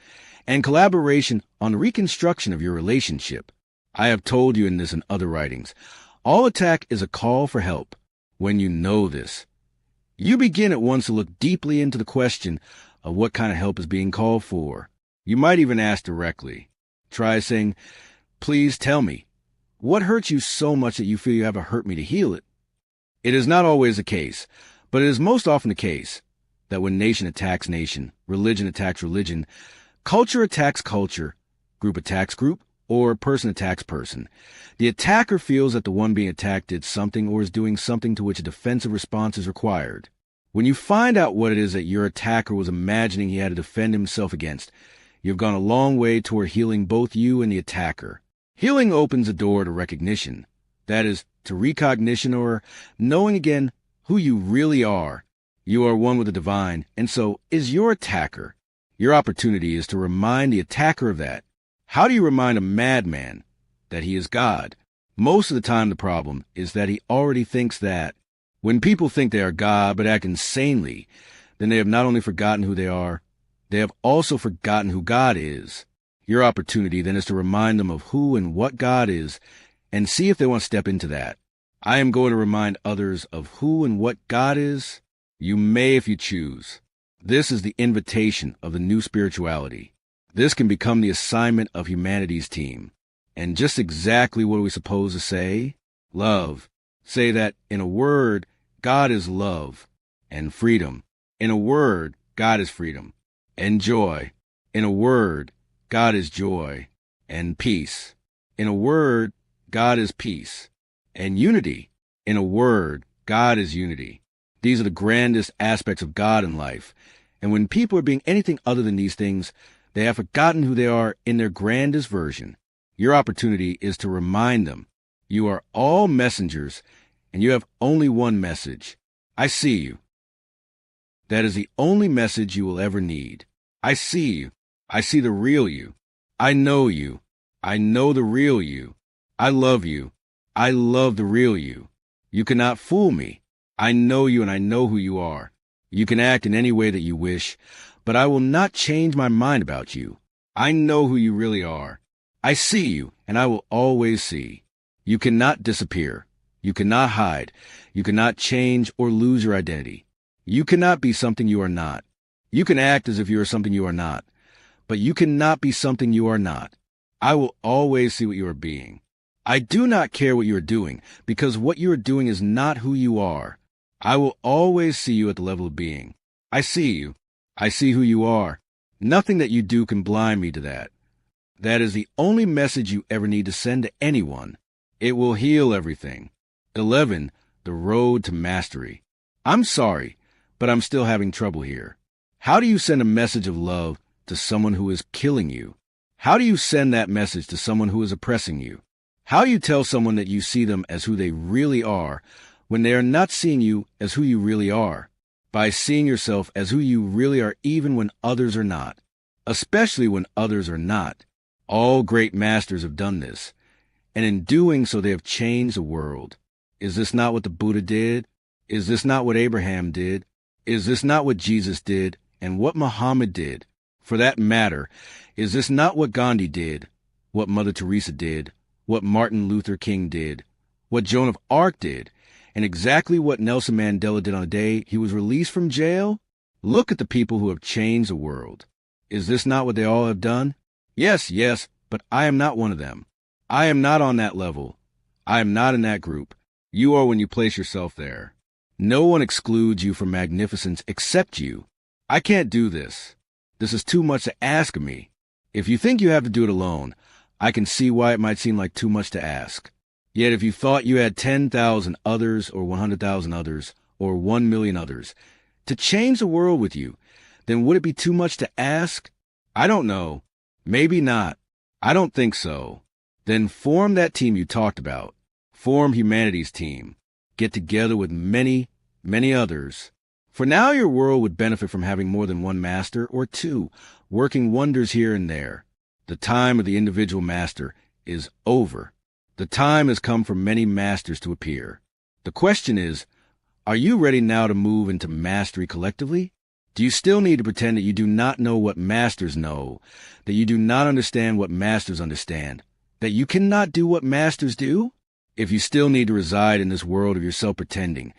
and collaboration on the reconstruction of your relationship. I have told you in this and other writings, all attack is a call for help. When you know this, you begin at once to look deeply into the question of what kind of help is being called for. You might even ask directly. Try saying, please tell me, what hurts you so much that you feel you have to hurt me to heal it? It is not always the case, but it is most often the case that when nation attacks nation, religion attacks religion, culture attacks culture, group attacks group, or person attacks person, the attacker feels that the one being attacked did something or is doing something to which a defensive response is required. When you find out what it is that your attacker was imagining he had to defend himself against, you have gone a long way toward healing both you and the attacker. Healing opens a door to recognition, that is, to recognition or knowing again who you really are. You are one with the divine, and so is your attacker. Your opportunity is to remind the attacker of that. How do you remind a madman that he is God? Most of the time the problem is that he already thinks that. When people think they are God but act insanely, then they have not only forgotten who they are, they have also forgotten who God is. Your opportunity then is to remind them of who and what God is and see if they want to step into that. I am going to remind others of who and what God is. You may if you choose. This is the invitation of the new spirituality. This can become the assignment of humanity's team. And just exactly what are we supposed to say? Love. Say that, in a word, God is love. And freedom. In a word, God is freedom. And joy. In a word, God is joy. And peace. In a word, God is peace. And unity. In a word, God is unity. These are the grandest aspects of God in life. And when people are being anything other than these things, they have forgotten who they are in their grandest version. Your opportunity is to remind them. You are all messengers, and you have only one message. I see you. That is the only message you will ever need. I see you. I see the real you. I know you. I know the real you. I love you. I love the real you. You cannot fool me. I know you and I know who you are. You can act in any way that you wish, but I will not change my mind about you. I know who you really are. I see you, and I will always see. You cannot disappear. You cannot hide. You cannot change or lose your identity. You cannot be something you are not. You can act as if you are something you are not, but you cannot be something you are not. I will always see what you are being. I do not care what you are doing, because what you are doing is not who you are. I will always see you at the level of being. I see you. I see who you are. Nothing that you do can blind me to that. That is the only message you ever need to send to anyone. It will heal everything. 11. The road to mastery. I'm sorry, but I'm still having trouble here. How do you send a message of love to someone who is killing you? How do you send that message to someone who is oppressing you? How do you tell someone that you see them as who they really are when they are not seeing you as who you really are? By seeing yourself as who you really are even when others are not, especially when others are not. All great masters have done this, and in doing so they have changed the world. Is this not what the Buddha did? Is this not what Abraham did? Is this not what Jesus did and what Muhammad did? For that matter, is this not what Gandhi did, what Mother Teresa did, what Martin Luther King did, what Joan of Arc did, and exactly what Nelson Mandela did on the day he was released from jail? Look at the people who have changed the world. Is this not what they all have done? Yes, but I am not one of them. I am not on that level. I am not in that group. You are when you place yourself there. No one excludes you from magnificence except you. I can't do this. This is too much to ask of me. If you think you have to do it alone, I can see why it might seem like too much to ask. Yet if you thought you had 10,000 others or 100,000 others or 1 million others to change the world with you, then would it be too much to ask? I don't know. Maybe not. I don't think so. Then form that team you talked about. Form humanity's team. Get together with many, many others. For now your world would benefit from having more than one master or two, working wonders here and there. The time of the individual master is over. The time has come for many masters to appear. The question is, are you ready now to move into mastery collectively? Do you still need to pretend that you do not know what masters know, that you do not understand what masters understand, that you cannot do what masters do? If you still need to reside in this world of your self-pretending,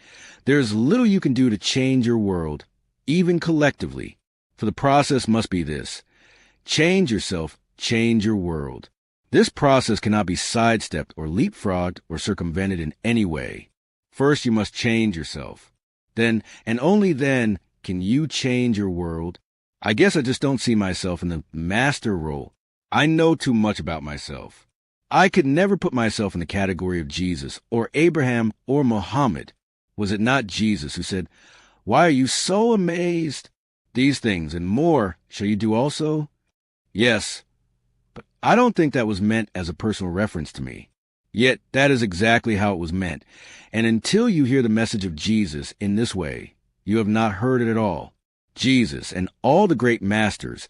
there is little you can do to change your world, even collectively. For the process must be this: change yourself, change your world. This process cannot be sidestepped or leapfrogged or circumvented in any way. First, you must change yourself. Then, and only then, can you change your world. I guess I just don't see myself in the master role. I know too much about myself. I could never put myself in the category of Jesus or Abraham or Muhammad. Was it not Jesus who said, "Why are you so amazed? These things and more shall you do also?" Yes, but I don't think that was meant as a personal reference to me. Yet that is exactly how it was meant. And until you hear the message of Jesus in this way, you have not heard it at all. Jesus and all the great masters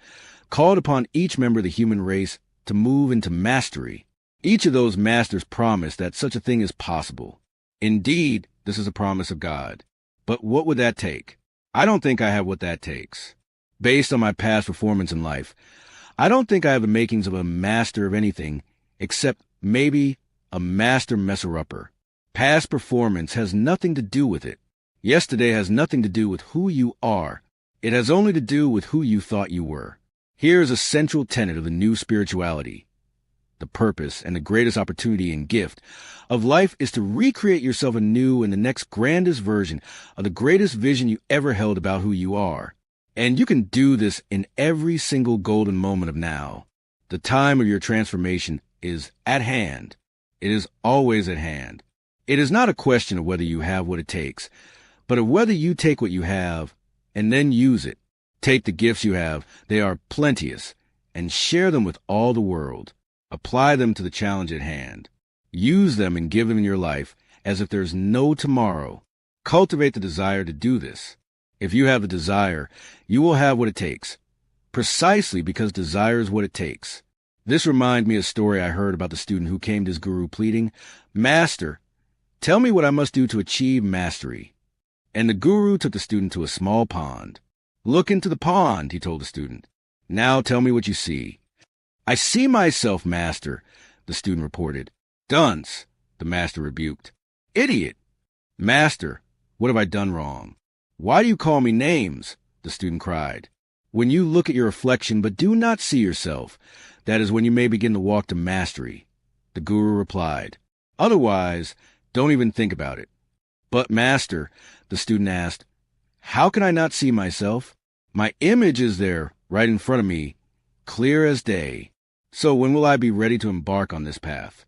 called upon each member of the human race to move into mastery. Each of those masters promised that such a thing is possible. Indeed, this is a promise of God. But what would that take? I don't think I have what that takes. Based on my past performance in life, I don't think I have the makings of a master of anything except maybe a master messer-upper. Past performance has nothing to do with it. Yesterday has nothing to do with who you are. It has only to do with who you thought you were. Here is a central tenet of the new spirituality. The purpose and the greatest opportunity and gift of life is to recreate yourself anew in the next grandest version of the greatest vision you ever held about who you are. And you can do this in every single golden moment of now. The time of your transformation is at hand. It is always at hand. It is not a question of whether you have what it takes, but of whether you take what you have and then use it. Take the gifts you have, they are plenteous, and share them with all the world. Apply them to the challenge at hand. Use them and give them in your life as if there's no tomorrow. Cultivate the desire to do this. If you have the desire, you will have what it takes, precisely because desire is what it takes. This reminds me of a story I heard about the student who came to his guru pleading, "Master, tell me what I must do to achieve mastery." And the guru took the student to a small pond. "Look into the pond," he told the student. "Now tell me what you see." "I see myself, master," the student reported. "Dunce," the master rebuked. "Idiot." "Master, what have I done wrong?" "Why do you call me names?" the student cried. "When you look at your reflection but do not see yourself, that is when you may begin to walk to mastery," the guru replied. "Otherwise, don't even think about it." "But master," the student asked, "how can I not see myself? My image is there, right in front of me, clear as day. So when will I be ready to embark on this path?"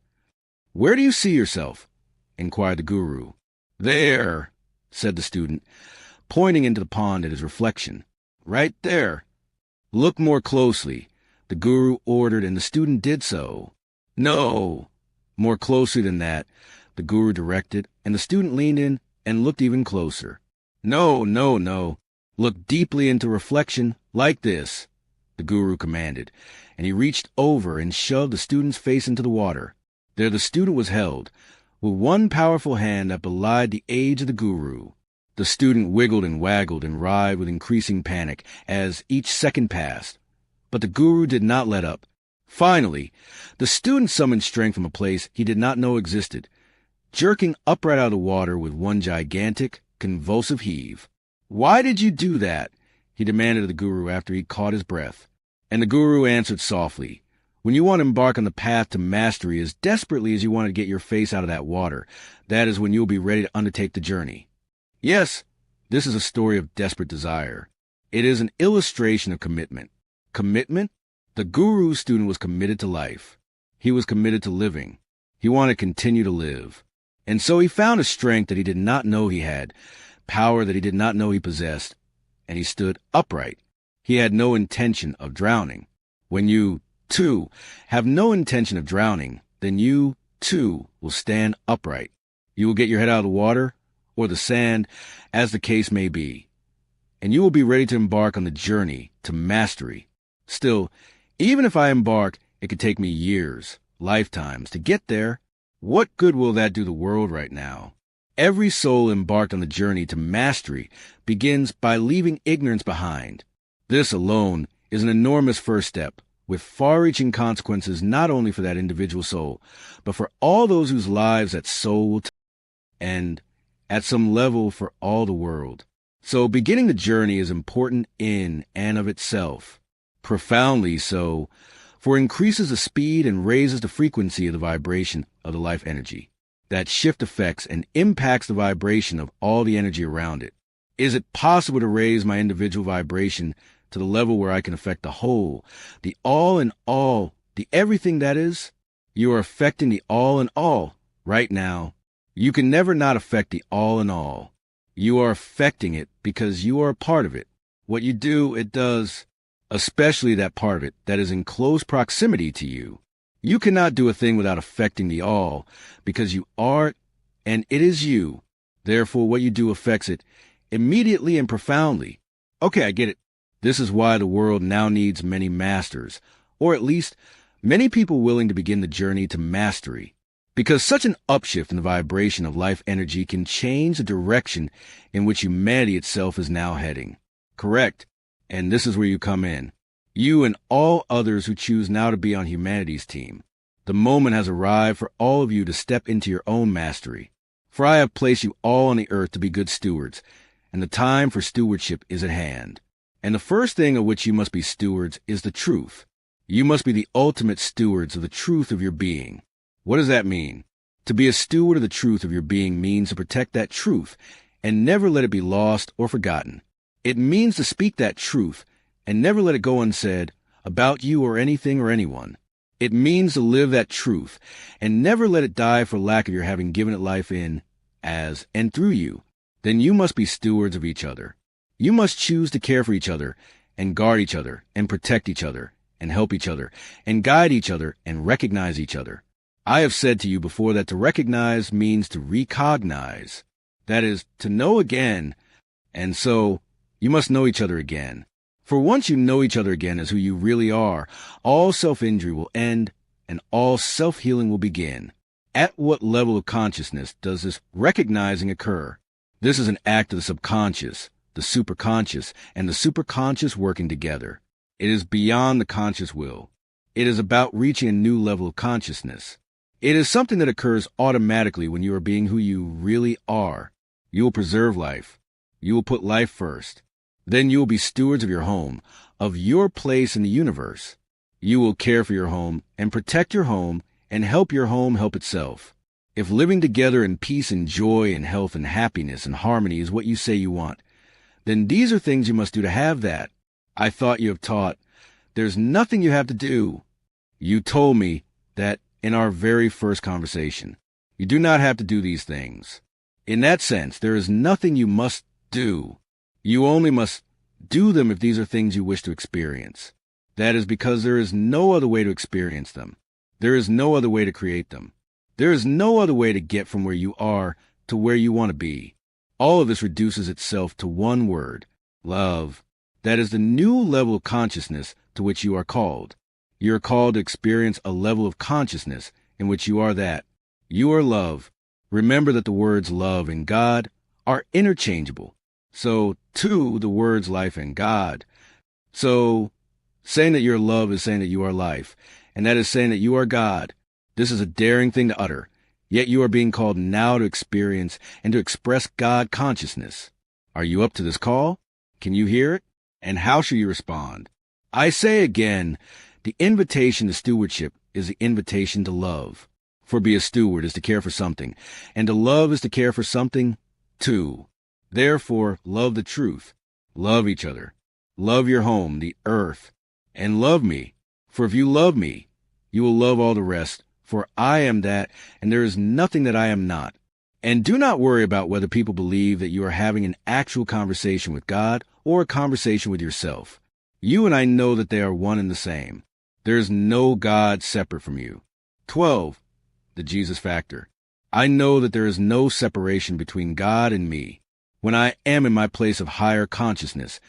"Where do you see yourself?" inquired the guru. "There," said the student, pointing into the pond at his reflection. "Right there." "Look more closely," the guru ordered, and the student did so. "No." "More closely than that," the guru directed, and the student leaned in and looked even closer. "No. Look deeply into reflection, like this," the guru commanded, and he reached over and shoved the student's face into the water. There the student was held, with one powerful hand that belied the age of the guru. The student wiggled and waggled and writhed with increasing panic as each second passed. But the guru did not let up. Finally, the student summoned strength from a place he did not know existed, jerking upright out of the water with one gigantic, convulsive heave. "Why did you do that?" he demanded of the guru after he caught his breath. And the guru answered softly, "When you want to embark on the path to mastery as desperately as you want to get your face out of that water, that is when you will be ready to undertake the journey." Yes, this is a story of desperate desire. It is an illustration of commitment. Commitment? The guru's student was committed to life. He was committed to living. He wanted to continue to live. And so he found a strength that he did not know he had, power that he did not know he possessed, and he stood upright. He had no intention of drowning. When you, too, have no intention of drowning, then you, too, will stand upright. You will get your head out of the water, or the sand, as the case may be, and you will be ready to embark on the journey to mastery. Still, even if I embark, it could take me years, lifetimes, to get there. What good will that do the world right now? Every soul embarked on the journey to mastery begins by leaving ignorance behind. This alone is an enormous first step, with far-reaching consequences not only for that individual soul, but for all those whose lives that soul will end, at some level, for all the world. So beginning the journey is important in and of itself. Profoundly so, for it increases the speed and raises the frequency of the vibration of the life energy. That shift affects and impacts the vibration of all the energy around it. Is it possible to raise my individual vibration to the level where I can affect the whole, the all in all, the everything that is? You are affecting the all in all right now. You can never not affect the all in all. You are affecting it because you are a part of it. What you do, it does, especially that part of it that is in close proximity to you. You cannot do a thing without affecting the all, because you are it, and it is you. Therefore, what you do affects it immediately and profoundly. Okay, I get it. This is why the world now needs many masters, or at least many people willing to begin the journey to mastery. Because such an upshift in the vibration of life energy can change the direction in which humanity itself is now heading. Correct. And this is where you come in. You and all others who choose now to be on humanity's team. The moment has arrived for all of you to step into your own mastery. For I have placed you all on the earth to be good stewards, and the time for stewardship is at hand. And the first thing of which you must be stewards is the truth. You must be the ultimate stewards of the truth of your being. What does that mean? To be a steward of the truth of your being means to protect that truth and never let it be lost or forgotten. It means to speak that truth and never let it go unsaid about you or anything or anyone. It means to live that truth and never let it die for lack of your having given it life in, as, and through you. Then you must be stewards of each other. You must choose to care for each other and guard each other and protect each other and help each other and guide each other and recognize each other. I have said to you before that to recognize means to recognize. That is, to know again. And so, you must know each other again. For once you know each other again as who you really are, all self-injury will end and all self-healing will begin. At what level of consciousness does this recognizing occur? This is an act of the subconscious, the superconscious, and the superconscious working together. It is beyond the conscious will. It is about reaching a new level of consciousness. It is something that occurs automatically when you are being who you really are. You will preserve life. You will put life first. Then you will be stewards of your home, of your place in the universe. You will care for your home and protect your home and help your home help itself. If living together in peace and joy and health and happiness and harmony is what you say you want, then these are things you must do to have that. I thought you have taught. There's nothing you have to do. You told me that in our very first conversation. You do not have to do these things. In that sense, there is nothing you must do. You only must do them if these are things you wish to experience. That is because there is no other way to experience them. There is no other way to create them. There is no other way to get from where you are to where you want to be. All of this reduces itself to one word, love. That is the new level of consciousness to which you are called. You are called to experience a level of consciousness in which you are that. You are love. Remember that the words love and God are interchangeable. So, two, the words life and God. So, saying that you're love is saying that you are life, and that is saying that you are God. This is a daring thing to utter, yet you are being called now to experience and to express God consciousness. Are you up to this call? Can you hear it? And how shall you respond? I say again, the invitation to stewardship is the invitation to love. For be a steward is to care for something, and to love is to care for something too. Therefore, love the truth. Love each other. Love your home, the earth, and love me. For if you love me, you will love all the rest, for I am that, and there is nothing that I am not. And do not worry about whether people believe that you are having an actual conversation with God or a conversation with yourself. You and I know that they are one and the same. There is no God separate from you. 12. The Jesus factor. I know that there is no separation between God and me. When I am in my place of higher consciousness,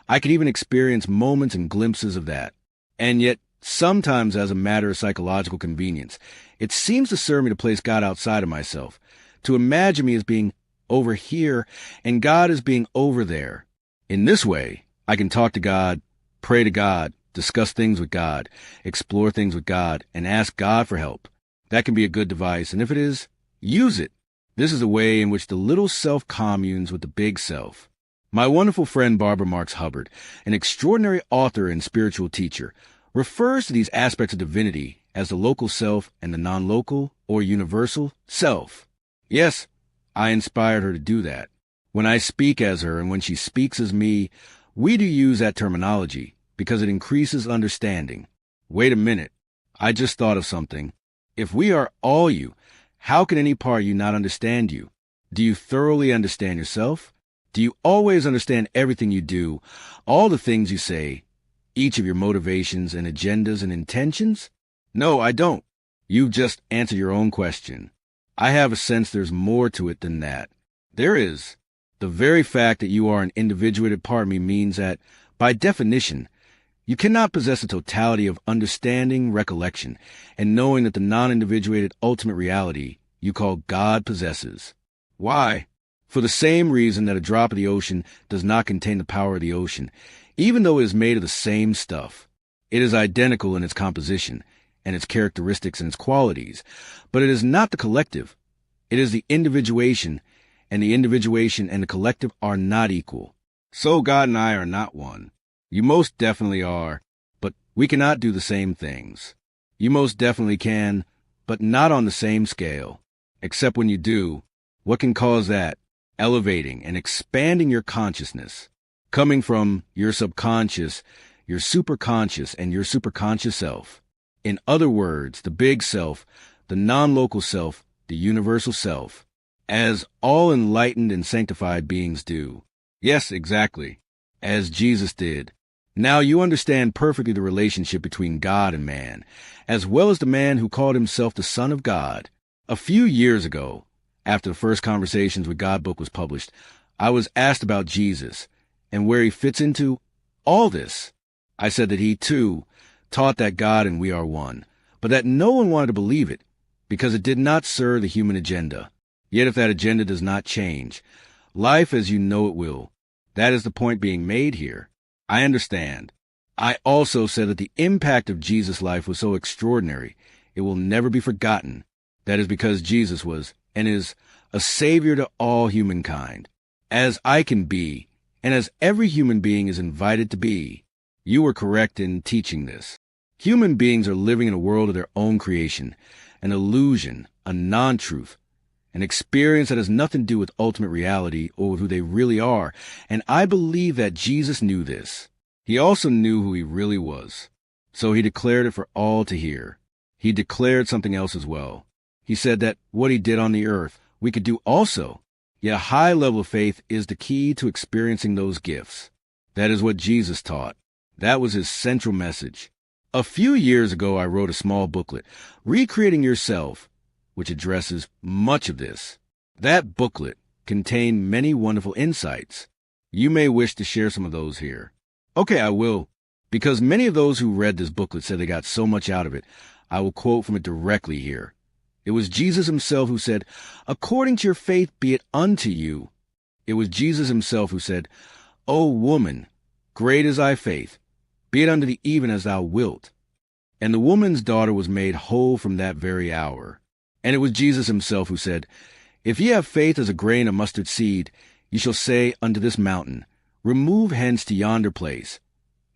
I can even experience moments and glimpses of that. And yet, sometimes as a matter of psychological convenience, it seems to serve me to place God outside of myself, to imagine me as being over here and God as being over there. In this way, I can talk to God, pray to God, discuss things with God, explore things with God, and ask God for help. That can be a good device, and if it is, use it. This is a way in which the little self communes with the big self. My wonderful friend Barbara Marx Hubbard, an extraordinary author and spiritual teacher, refers to these aspects of divinity as the local self and the non-local or universal self. Yes, I inspired her to do that. When I speak as her and when she speaks as me, we do use that terminology because it increases understanding. Wait a minute. I just thought of something. If we are all you, how can any part of you not understand you? Do you thoroughly understand yourself? Do you always understand everything you do, all the things you say, each of your motivations and agendas and intentions? No, I don't. You've just answered your own question. I have a sense there's more to it than that. There is. The very fact that you are an individuated part of me means that, by definition, you cannot possess a totality of understanding, recollection, and knowing that the non-individuated ultimate reality you call God possesses. Why? For the same reason that a drop of the ocean does not contain the power of the ocean, even though it is made of the same stuff. It is identical in its composition, and its characteristics and its qualities, but it is not the collective. It is the individuation, and the individuation and the collective are not equal. So God and I are not one. You most definitely are, but we cannot do the same things. You most definitely can, but not on the same scale. Except when you do, what can cause that? Elevating and expanding your consciousness, coming from your subconscious, your superconscious, and your superconscious self. In other words, the big self, the non-local self, the universal self, as all enlightened and sanctified beings do. Yes, exactly, as Jesus did. Now you understand perfectly the relationship between God and man, as well as the man who called himself the Son of God. A few years ago, after the first Conversations with God book was published, I was asked about Jesus and where he fits into all this. I said that he, too, taught that God and we are one, but that no one wanted to believe it because it did not serve the human agenda. Yet if that agenda does not change, life as you know it will. That is the point being made here. I understand. I also said that the impact of Jesus' life was so extraordinary, it will never be forgotten. That is because Jesus was and is a savior to all humankind, as I can be, and as every human being is invited to be. You were correct in teaching this. Human beings are living in a world of their own creation, an illusion, a non-truth, an experience that has nothing to do with ultimate reality or with who they really are, and I believe that Jesus knew this. He also knew who he really was, so he declared it for all to hear. He declared something else as well. He said that what he did on the earth, we could do also. Yet a high level of faith is the key to experiencing those gifts. That is what Jesus taught. That was his central message. A few years ago, I wrote a small booklet, Recreating Yourself, which addresses much of this. That booklet contained many wonderful insights. You may wish to share some of those here. Okay, I will. Because many of those who read this booklet said they got so much out of it, I will quote from it directly here. It was Jesus himself who said, "According to your faith be it unto you." It was Jesus himself who said, "O woman, great is thy faith. Be it unto thee even as thou wilt." And the woman's daughter was made whole from that very hour. And it was Jesus himself who said, "If ye have faith as a grain of mustard seed, ye shall say unto this mountain, Remove hence to yonder place,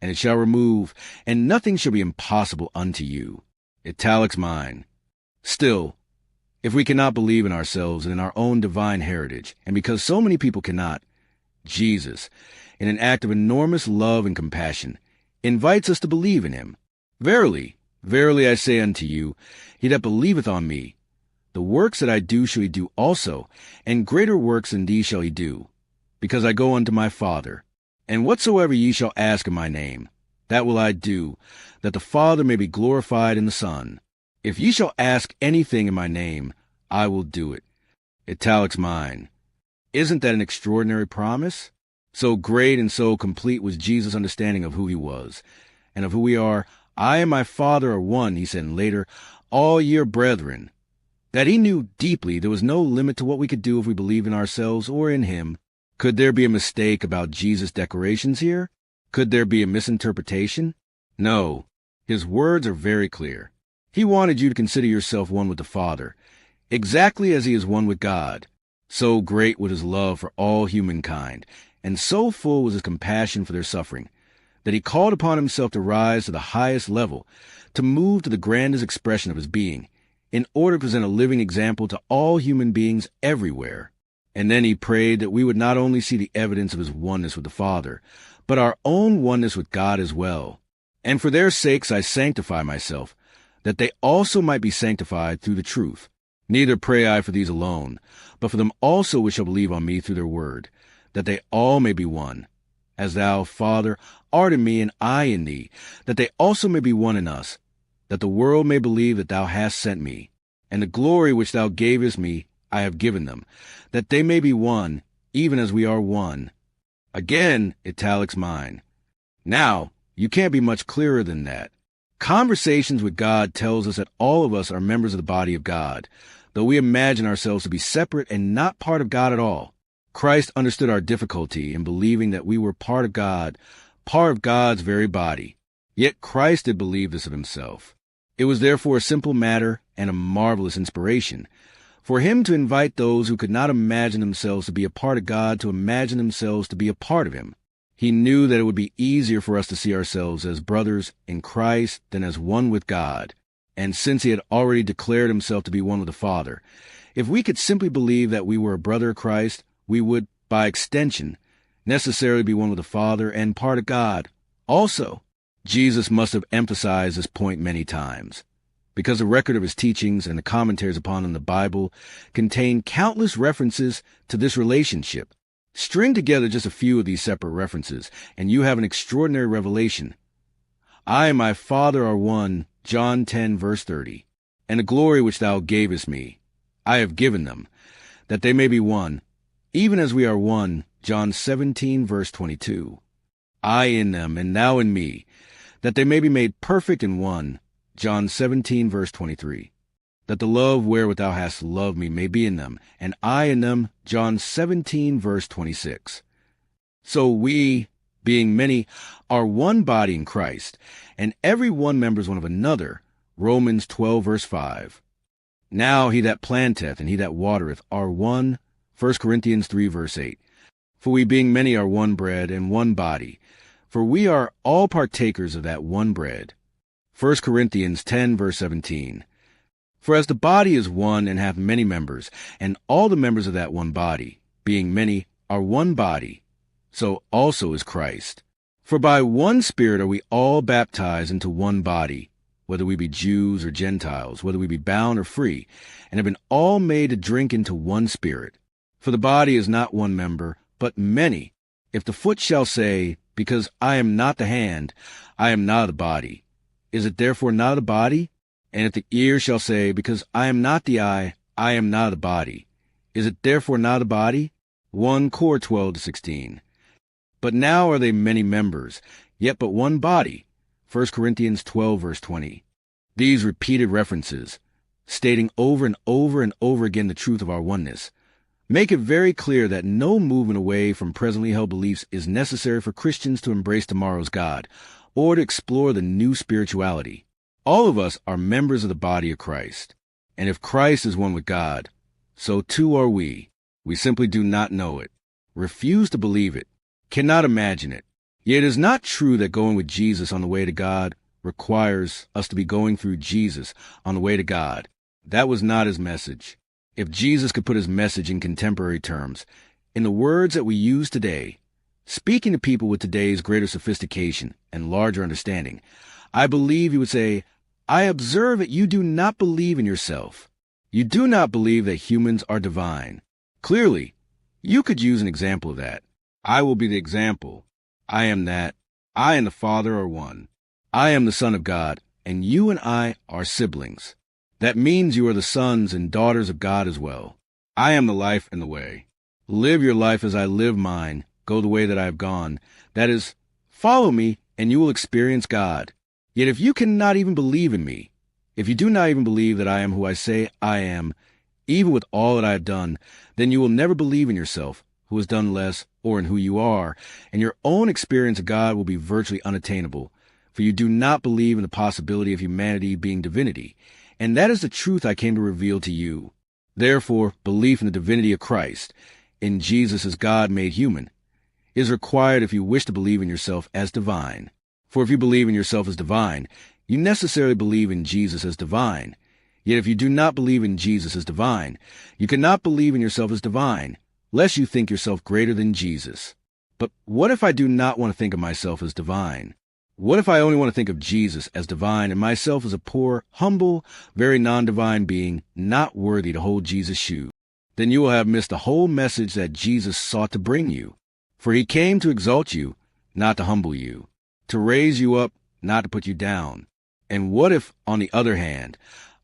and it shall remove, and nothing shall be impossible unto you." Italics mine. Still, if we cannot believe in ourselves and in our own divine heritage, and because so many people cannot, Jesus, in an act of enormous love and compassion, invites us to believe in him. "Verily, verily I say unto you, he that believeth on me, the works that I do shall he do also, and greater works than these shall he do, because I go unto my Father. And whatsoever ye shall ask in my name, that will I do, that the Father may be glorified in the Son. If ye shall ask anything in my name, I will do it." Italics mine. Isn't that an extraordinary promise? So great and so complete was Jesus' understanding of who he was, and of who we are. "I and my Father are one," he said, and later, "all ye are brethren," that he knew deeply there was no limit to what we could do if we believed in ourselves or in him. Could there be a mistake about Jesus' declarations here? Could there be a misinterpretation? No. His words are very clear. He wanted you to consider yourself one with the Father, exactly as he is one with God. So great was his love for all humankind, and so full was his compassion for their suffering, that he called upon himself to rise to the highest level, to move to the grandest expression of his being, in order to present a living example to all human beings everywhere. And then he prayed that we would not only see the evidence of his oneness with the Father, but our own oneness with God as well. "And for their sakes I sanctify myself, that they also might be sanctified through the truth. Neither pray I for these alone, but for them also which shall believe on me through their word, that they all may be one. As thou, Father, art in me, and I in thee, that they also may be one in us, that the world may believe that thou hast sent me. And the glory which thou gavest me I have given them, that they may be one, even as we are one." Again, italics mine. Now, you can't be much clearer than that. Conversations with God tells us that all of us are members of the body of God, though we imagine ourselves to be separate and not part of God at all. Christ understood our difficulty in believing that we were part of God, part of God's very body. Yet Christ did believe this of himself. It was therefore a simple matter and a marvelous inspiration for him to invite those who could not imagine themselves to be a part of God to imagine themselves to be a part of him. He knew that it would be easier for us to see ourselves as brothers in Christ than as one with God. And since he had already declared himself to be one with the Father, if we could simply believe that we were a brother of Christ, we would, by extension, necessarily be one with the Father and part of God also. Jesus must have emphasized this point many times, because the record of his teachings and the commentaries upon them in the Bible contain countless references to this relationship. String together just a few of these separate references, and you have an extraordinary revelation. "I and my Father are one," John 10, verse 30. "And the glory which thou gavest me, I have given them, that they may be one, even as we are one," John 17, verse 22. "I in them, and thou in me, that they may be made perfect in one," John 17, verse 23. "That the love wherewith thou hast loved me may be in them, and I in them," John 17, verse 26. So we, being many, are one body in Christ, and every one members one of another, Romans 12, verse 5. "Now he that planteth and he that watereth are one," 1 Corinthians 3, verse 8. "For we being many are one bread and one body, for we are all partakers of that one bread." 1 Corinthians 10, verse 17. "For as the body is one and hath many members, and all the members of that one body, being many, are one body, so also is Christ. For by one Spirit are we all baptized into one body, whether we be Jews or Gentiles, whether we be bound or free, and have been all made to drink into one Spirit. For the body is not one member, but many. If the foot shall say, Because I am not the hand, I am not of the body, is it therefore not of the body? And if the ear shall say, Because I am not the eye, I am not of the body, is it therefore not of the body?" 1 Cor 12-16. "But now are they many members, yet but one body." 1 Corinthians 12, verse 20. These repeated references, stating over and over and over again the truth of our oneness, Make it very clear that no movement away from presently held beliefs is necessary for Christians to embrace tomorrow's God or to explore the new spirituality. All of us are members of the body of Christ, and if Christ is one with God, so too are we. We simply do not know it, refuse to believe it, cannot imagine it. Yet it is not true that going with Jesus on the way to God requires us to be going through Jesus on the way to God. That was not his message. If Jesus could put his message in contemporary terms, in the words that we use today, speaking to people with today's greater sophistication and larger understanding, I believe he would say, I observe that you do not believe in yourself. You do not believe that humans are divine. Clearly, you could use an example of that. I will be the example. I am that. I and the Father are one. I am the Son of God, and you and I are siblings. That means you are the sons and daughters of God as well. I am the life and the way. Live your life as I live mine. Go the way that I have gone. That is, follow me, and you will experience God. Yet if you cannot even believe in me, if you do not even believe that I am who I say I am, even with all that I have done, then you will never believe in yourself, who has done less, or in who you are, and your own experience of God will be virtually unattainable, for you do not believe in the possibility of humanity being divinity, and that is the truth I came to reveal to you. Therefore, belief in the divinity of Christ, in Jesus as God made human, is required if you wish to believe in yourself as divine. For if you believe in yourself as divine, you necessarily believe in Jesus as divine. Yet if you do not believe in Jesus as divine, you cannot believe in yourself as divine, lest you think yourself greater than Jesus. But what if I do not want to think of myself as divine? What if I only want to think of Jesus as divine and myself as a poor, humble, very non-divine being, not worthy to hold Jesus' shoe? Then you will have missed the whole message that Jesus sought to bring you. For he came to exalt you, not to humble you, to raise you up, not to put you down. And what if, on the other hand,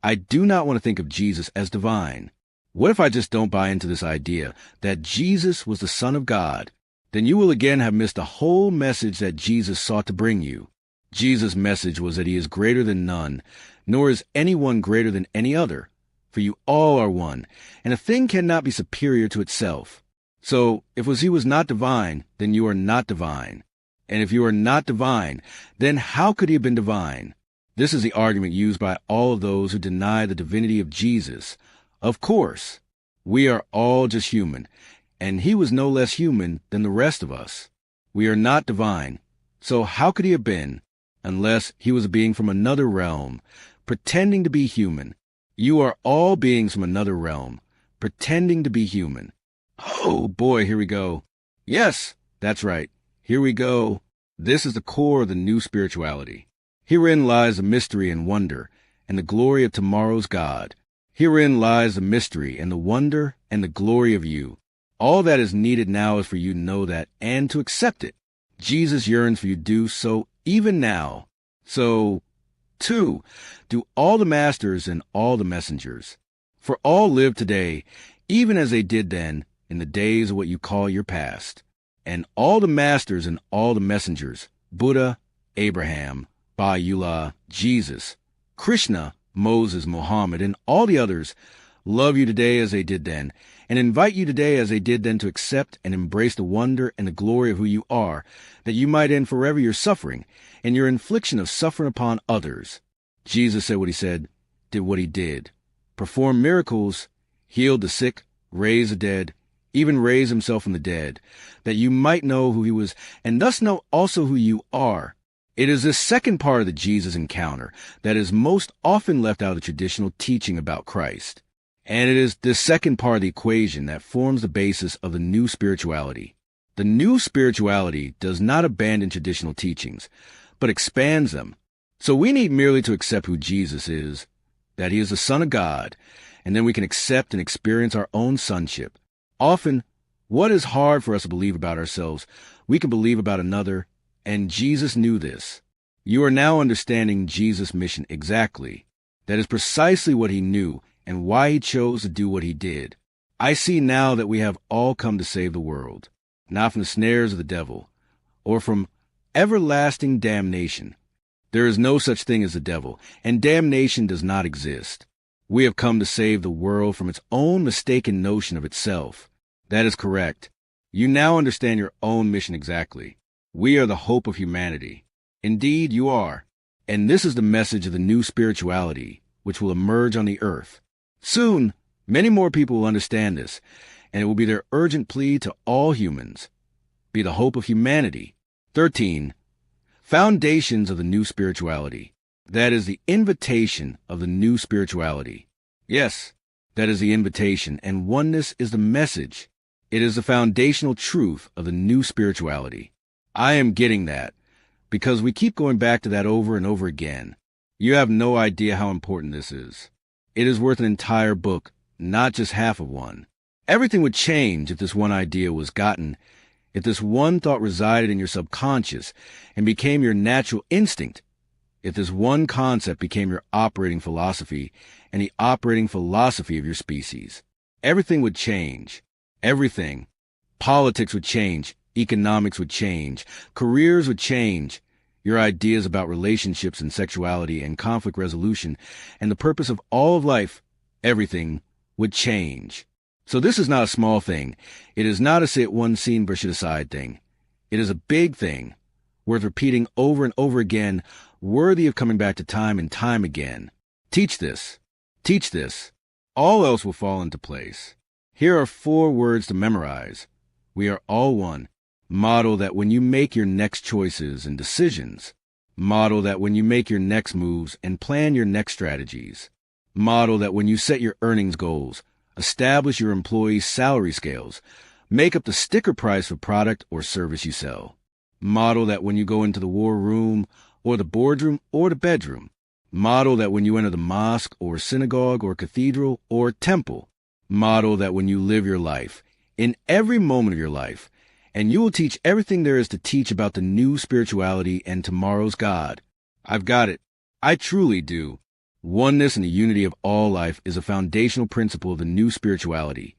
I do not want to think of Jesus as divine? What if I just don't buy into this idea that Jesus was the Son of God? Then you will again have missed the whole message that Jesus sought to bring you. Jesus' message was that he is greater than none, nor is anyone greater than any other. For you all are one, and a thing cannot be superior to itself. So, if he was not divine, then you are not divine. And if you are not divine, then how could he have been divine? This is the argument used by all of those who deny the divinity of Jesus. Of course, we are all just human, and he was no less human than the rest of us. We are not divine, so how could he have been, unless he was a being from another realm, pretending to be human? You are all beings from another realm, pretending to be human. Oh boy, here we go. Yes, that's right. Here we go. This is the core of the new spirituality. Herein lies the mystery and wonder, and the glory of tomorrow's God. Herein lies the mystery and the wonder and the glory of you. All that is needed now is for you to know that and to accept it. Jesus yearns for you to do so even now. So, 2. Do all the masters and all the messengers. For all live today, even as they did then, in the days of what you call your past. And all the masters and all the messengers, Buddha, Abraham, Baha'u'llah, Jesus, Krishna, Moses, Muhammad, and all the others, love you today as they did then, and invite you today as they did then to accept and embrace the wonder and the glory of who you are, that you might end forever your suffering and your infliction of suffering upon others. Jesus said what he said, did what he did, performed miracles, healed the sick, raised the dead, even raised himself from the dead, that you might know who he was, and thus know also who you are. It is this second part of the Jesus encounter that is most often left out of the traditional teaching about Christ. And it is this second part of the equation that forms the basis of the new spirituality. The new spirituality does not abandon traditional teachings, but expands them. So we need merely to accept who Jesus is, that he is the Son of God, and then we can accept and experience our own sonship. Often, what is hard for us to believe about ourselves, we can believe about another, and Jesus knew this. You are now understanding Jesus' mission exactly. That is precisely what he knew and why he chose to do what he did. I see now that we have all come to save the world, not from the snares of the devil, or from everlasting damnation. There is no such thing as the devil, and damnation does not exist. We have come to save the world from its own mistaken notion of itself. That is correct. You now understand your own mission exactly. We are the hope of humanity. Indeed, you are. And this is the message of the new spirituality, which will emerge on the earth. Soon, many more people will understand this, and it will be their urgent plea to all humans. Be the hope of humanity. 13. Foundations of the new spirituality. That is the invitation of the new spirituality. Yes, that is the invitation, and oneness is the message. It is the foundational truth of the new spirituality. I am getting that, because we keep going back to that over and over again. You have no idea how important this is. It is worth an entire book, not just half of one. Everything would change if this one idea was gotten, if this one thought resided in your subconscious and became your natural instinct, if this one concept became your operating philosophy and the operating philosophy of your species. Everything would change. Everything. Politics would change. Economics would change. Careers would change. Your ideas about relationships and sexuality and conflict resolution and the purpose of all of life, everything would change. So this is not a small thing. It is not a sit one scene brush it aside thing. It is a big thing, worth repeating over and over again, worthy of coming back to time and time again. Teach this. Teach this. All else will fall into place. Here are 4 words to memorize. We are all one. Model that when you make your next choices and decisions. Model that when you make your next moves and plan your next strategies. Model that when you set your earnings goals, establish your employees' salary scales, make up the sticker price for product or service you sell. Model that when you go into the war room or the boardroom or the bedroom. Model that when you enter the mosque or synagogue or cathedral or temple. Model that when you live your life, in every moment of your life, and you will teach everything there is to teach about the new spirituality and tomorrow's God. I've got it. I truly do. Oneness and the unity of all life is a foundational principle of the new spirituality,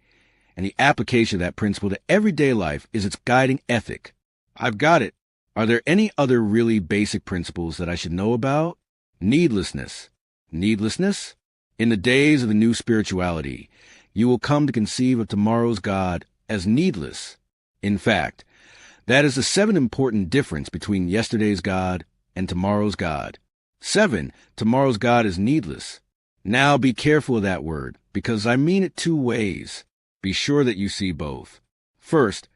and the application of that principle to everyday life is its guiding ethic. I've got it. Are there any other really basic principles that I should know about? Needlessness. Needlessness? In the days of the new spirituality, you will come to conceive of tomorrow's God as needless. In fact, that is the 7 important difference between yesterday's God and tomorrow's God. 7, tomorrow's God is needless. Now be careful of that word, because I mean it 2 ways. Be sure that you see both. First,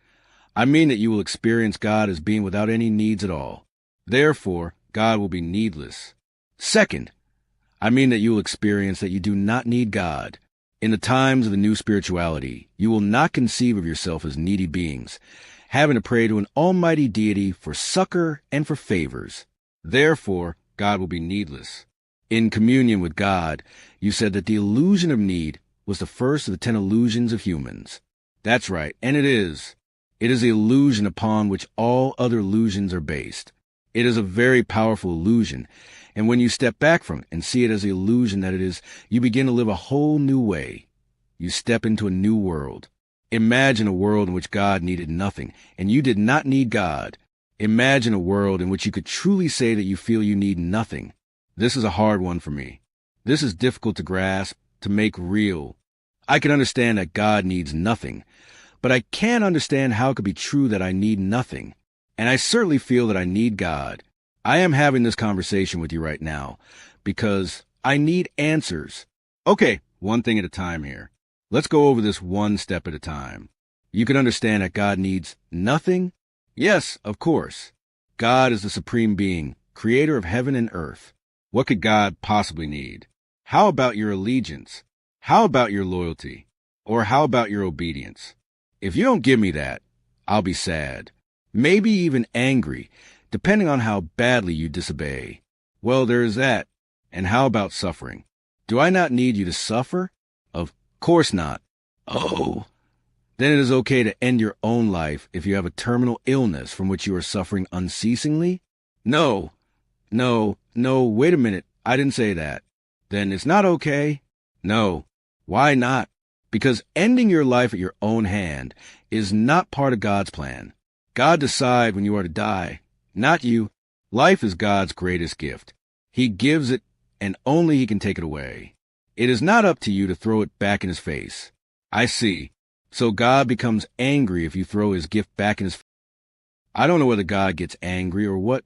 I mean that you will experience God as being without any needs at all. Therefore, God will be needless. Second, I mean that you will experience that you do not need God. In the times of the new spirituality, you will not conceive of yourself as needy beings, having to pray to an almighty deity for succor and for favors. Therefore, God will be needless. In communion with God, you said that the illusion of need was the first of the 10 illusions of humans. That's right, and it is. It is the illusion upon which all other illusions are based. It is a very powerful illusion, and when you step back from it and see it as the illusion that it is, you begin to live a whole new way. You step into a new world. Imagine a world in which God needed nothing, and you did not need God. Imagine a world in which you could truly say that you feel you need nothing. This is a hard one for me. This is difficult to grasp, to make real. I can understand that God needs nothing, but I can't understand how it could be true that I need nothing. And I certainly feel that I need God. I am having this conversation with you right now because I need answers. Okay, one thing at a time here. Let's go over this one step at a time. You can understand that God needs nothing? Yes, of course. God is the supreme being, creator of heaven and earth. What could God possibly need? How about your allegiance? How about your loyalty? Or how about your obedience? If you don't give me that, I'll be sad. Maybe even angry, depending on how badly you disobey. Well, there is that. And how about suffering? Do I not need you to suffer? Of course not. Oh. Then it is okay to end your own life if you have a terminal illness from which you are suffering unceasingly? No, wait a minute. I didn't say that. Then it's not okay? No. Why not? Because ending your life at your own hand is not part of God's plan. God decides when you are to die, not you. Life is God's greatest gift. He gives it, and only He can take it away. It is not up to you to throw it back in His face. I see. So God becomes angry if you throw his gift back in his face. I don't know whether God gets angry or what,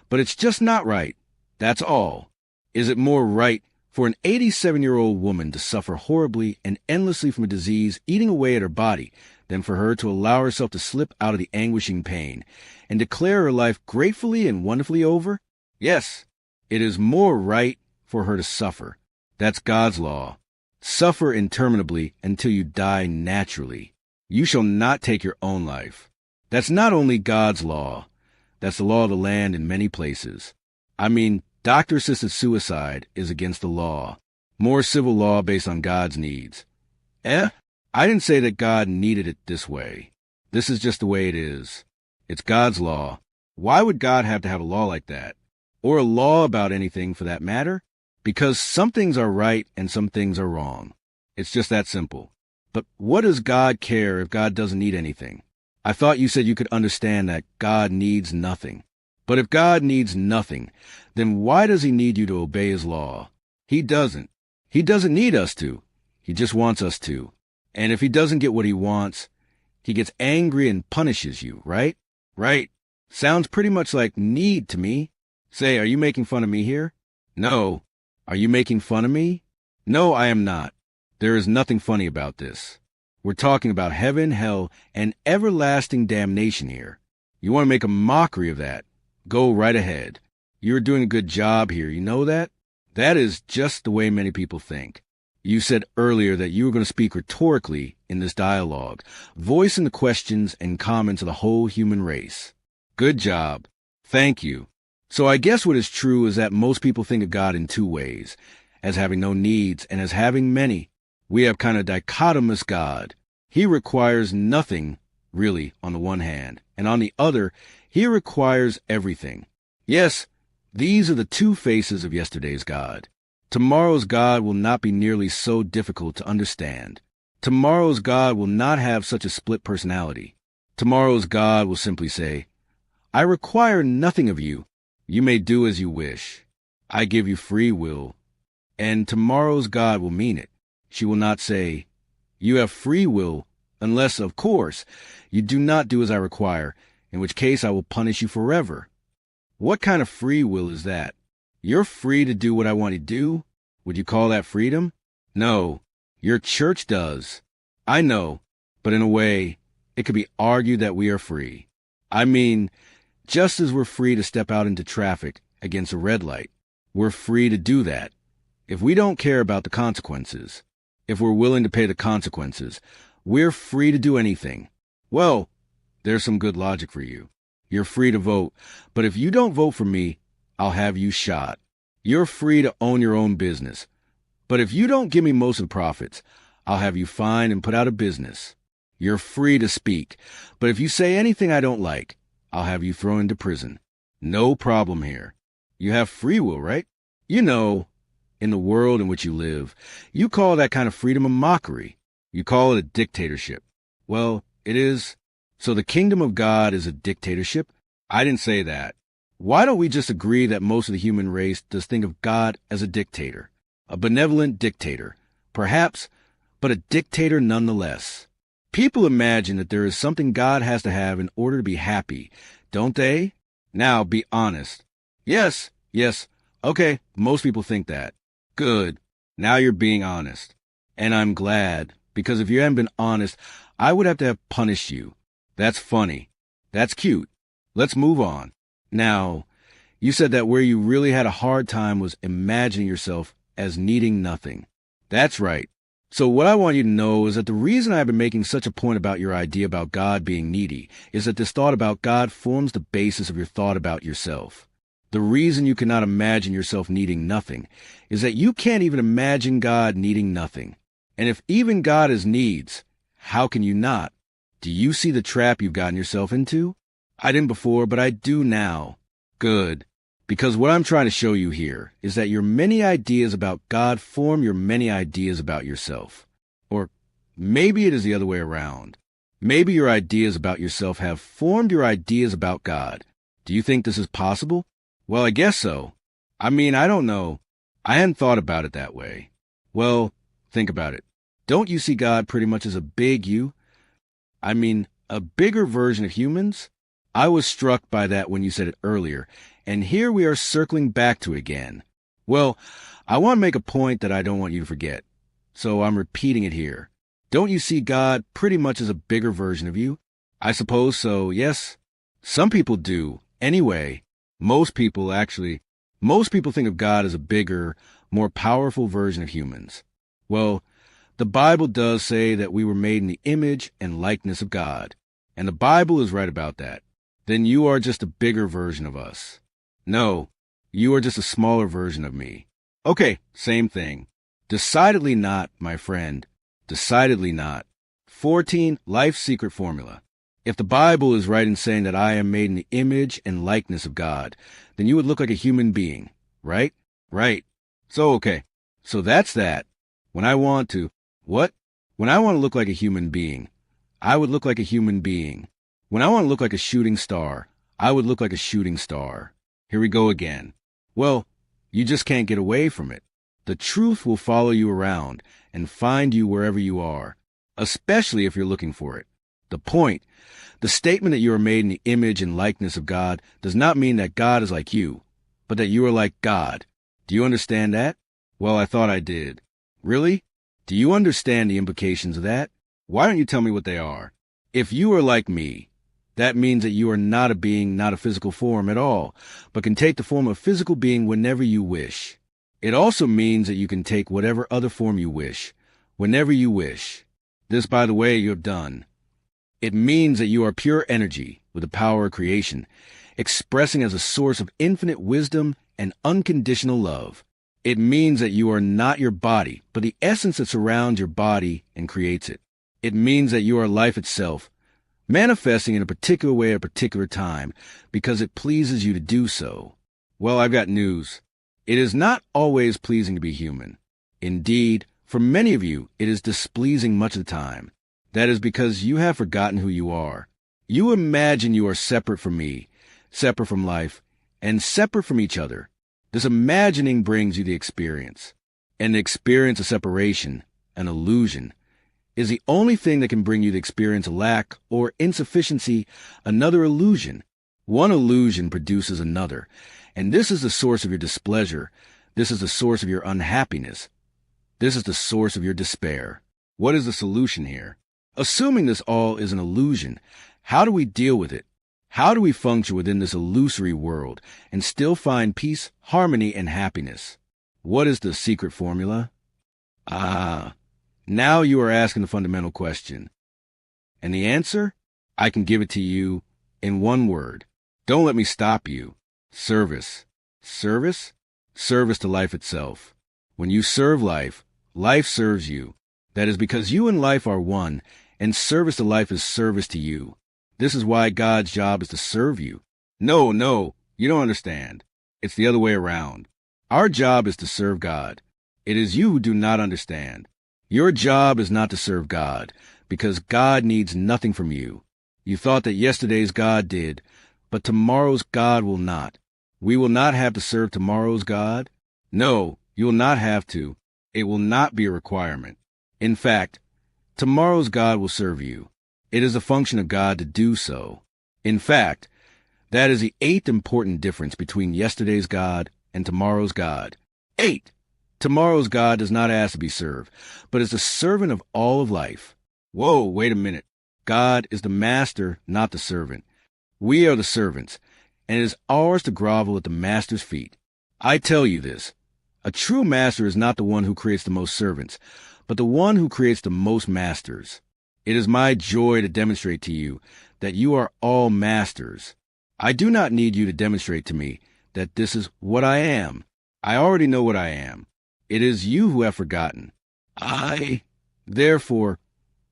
but it's just not right. That's all. Is it more right for an 87-year-old woman to suffer horribly and endlessly from a disease eating away at her body than for her to allow herself to slip out of the anguishing pain and declare her life gratefully and wonderfully over? Yes, it is more right for her to suffer. That's God's law. Suffer interminably until you die naturally. You shall not take your own life. That's not only God's law. That's the law of the land in many places. I mean, doctor-assisted suicide is against the law. More civil law based on God's needs. I didn't say that God needed it this way. This is just the way it is. It's God's law. Why would God have to have a law like that? Or a law about anything for that matter? Because some things are right and some things are wrong. It's just that simple. But what does God care if God doesn't need anything? I thought you said you could understand that God needs nothing. But if God needs nothing, then why does he need you to obey his law? He doesn't. He doesn't need us to. He just wants us to. And if he doesn't get what he wants, he gets angry and punishes you, right? Right. Sounds pretty much like need to me. Say, are you making fun of me here? No. Are you making fun of me? No, I am not. There is nothing funny about this. We're talking about heaven, hell, and everlasting damnation here. You want to make a mockery of that? Go right ahead. You're doing a good job here, you know that? That is just the way many people think. You said earlier that you were going to speak rhetorically in this dialogue, voicing the questions and comments of the whole human race. Good job. Thank you. So I guess what is true is that most people think of God in two ways, as having no needs and as having many. We have kind of dichotomous God. He requires nothing, really, on the one hand, and on the other, he requires everything. Yes, these are the two faces of yesterday's God. Tomorrow's God will not be nearly so difficult to understand. Tomorrow's God will not have such a split personality. Tomorrow's God will simply say, I require nothing of you. You may do as you wish. I give you free will. And tomorrow's God will mean it. She will not say, you have free will, unless, of course, you do not do as I require, in which case I will punish you forever. What kind of free will is that? You're free to do what I want you to do? Would you call that freedom? No, your church does. I know, but in a way, it could be argued that we are free. I mean, just as we're free to step out into traffic against a red light, we're free to do that. If we don't care about the consequences, if we're willing to pay the consequences, we're free to do anything. Well, there's some good logic for you. You're free to vote, but if you don't vote for me, I'll have you shot. You're free to own your own business, but if you don't give me most of the profits, I'll have you fined and put out of business. You're free to speak, but if you say anything I don't like, I'll have you thrown into prison. No problem here. You have free will, right? You know, in the world in which you live, you call that kind of freedom a mockery. You call it a dictatorship. Well, it is. So the kingdom of God is a dictatorship? I didn't say that. Why don't we just agree that most of the human race does think of God as a dictator? A benevolent dictator, perhaps, but a dictator nonetheless. People imagine that there is something God has to have in order to be happy, don't they? Now, be honest. Yes, okay, most people think that. Good. Now you're being honest. And I'm glad, because if you hadn't been honest, I would have to have punished you. That's funny. That's cute. Let's move on. Now, you said that where you really had a hard time was imagining yourself as needing nothing. That's right. So what I want you to know is that the reason I've been making such a point about your idea about God being needy is that this thought about God forms the basis of your thought about yourself. The reason you cannot imagine yourself needing nothing is that you can't even imagine God needing nothing. And if even God has needs, how can you not? Do you see the trap you've gotten yourself into? I didn't before, but I do now. Good. Because what I'm trying to show you here is that your many ideas about God form your many ideas about yourself. Or maybe it is the other way around. Maybe your ideas about yourself have formed your ideas about God. Do you think this is possible? Well, I guess so. I mean, I don't know. I hadn't thought about it that way. Well, think about it. Don't you see God pretty much as a big you? I mean, a bigger version of humans? I was struck by that when you said it earlier, and here we are circling back to it again. Well, I want to make a point that I don't want you to forget, so I'm repeating it here. Don't you see God pretty much as a bigger version of you? I suppose so, yes. Some people do. Anyway, most people think of God as a bigger, more powerful version of humans. Well, the Bible does say that we were made in the image and likeness of God, and the Bible is right about that. Then you are just a bigger version of us. No, you are just a smaller version of me. Okay, same thing. Decidedly not, my friend. Decidedly not. 14. Life's secret formula. If the Bible is right in saying that I am made in the image and likeness of God, then you would look like a human being, right? Right. So that's that. When I want to look like a human being, I would look like a human being. When I want to look like a shooting star, I would look like a shooting star. Here we go again. Well, you just can't get away from it. The truth will follow you around and find you wherever you are, especially if you're looking for it. The statement that you are made in the image and likeness of God does not mean that God is like you, but that you are like God. Do you understand that? Well, I thought I did. Really? Do you understand the implications of that? Why don't you tell me what they are? If you are like me, that means that you are not a being, not a physical form at all, but can take the form of physical being whenever you wish. It also means that you can take whatever other form you wish, whenever you wish. This, by the way, you have done. It means that you are pure energy with the power of creation, expressing as a source of infinite wisdom and unconditional love. It means that you are not your body, but the essence that surrounds your body and creates it. It means that you are life itself, manifesting in a particular way at a particular time, because it pleases you to do so. Well, I've got news. It is not always pleasing to be human. Indeed, for many of you, it is displeasing much of the time. That is because you have forgotten who you are. You imagine you are separate from me, separate from life, and separate from each other. This imagining brings you the experience. And the experience of separation, an illusion, is the only thing that can bring you the experience of lack or insufficiency, another illusion. One illusion produces another, and this is the source of your displeasure. This is the source of your unhappiness. This is the source of your despair. What is the solution here? Assuming this all is an illusion, how do we deal with it? How do we function within this illusory world and still find peace, harmony, and happiness? What is the secret formula? Now you are asking the fundamental question. And the answer? I can give it to you in one word. Don't let me stop you. Service. Service? Service to life itself. When you serve life, life serves you. That is because you and life are one, and service to life is service to you. This is why God's job is to serve you. No, you don't understand. It's the other way around. Our job is to serve God. It is you who do not understand. Your job is not to serve God, because God needs nothing from you. You thought that yesterday's God did, but tomorrow's God will not. We will not have to serve tomorrow's God. No, you will not have to. It will not be a requirement. In fact, tomorrow's God will serve you. It is a function of God to do so. In fact, that is the 8th important difference between yesterday's God and tomorrow's God. 8. Tomorrow's God does not ask to be served, but is the servant of all of life. Whoa, wait a minute. God is the master, not the servant. We are the servants, and it is ours to grovel at the master's feet. I tell you this. A true master is not the one who creates the most servants, but the one who creates the most masters. It is my joy to demonstrate to you that you are all masters. I do not need you to demonstrate to me that this is what I am. I already know what I am. It is you who have forgotten. I, therefore,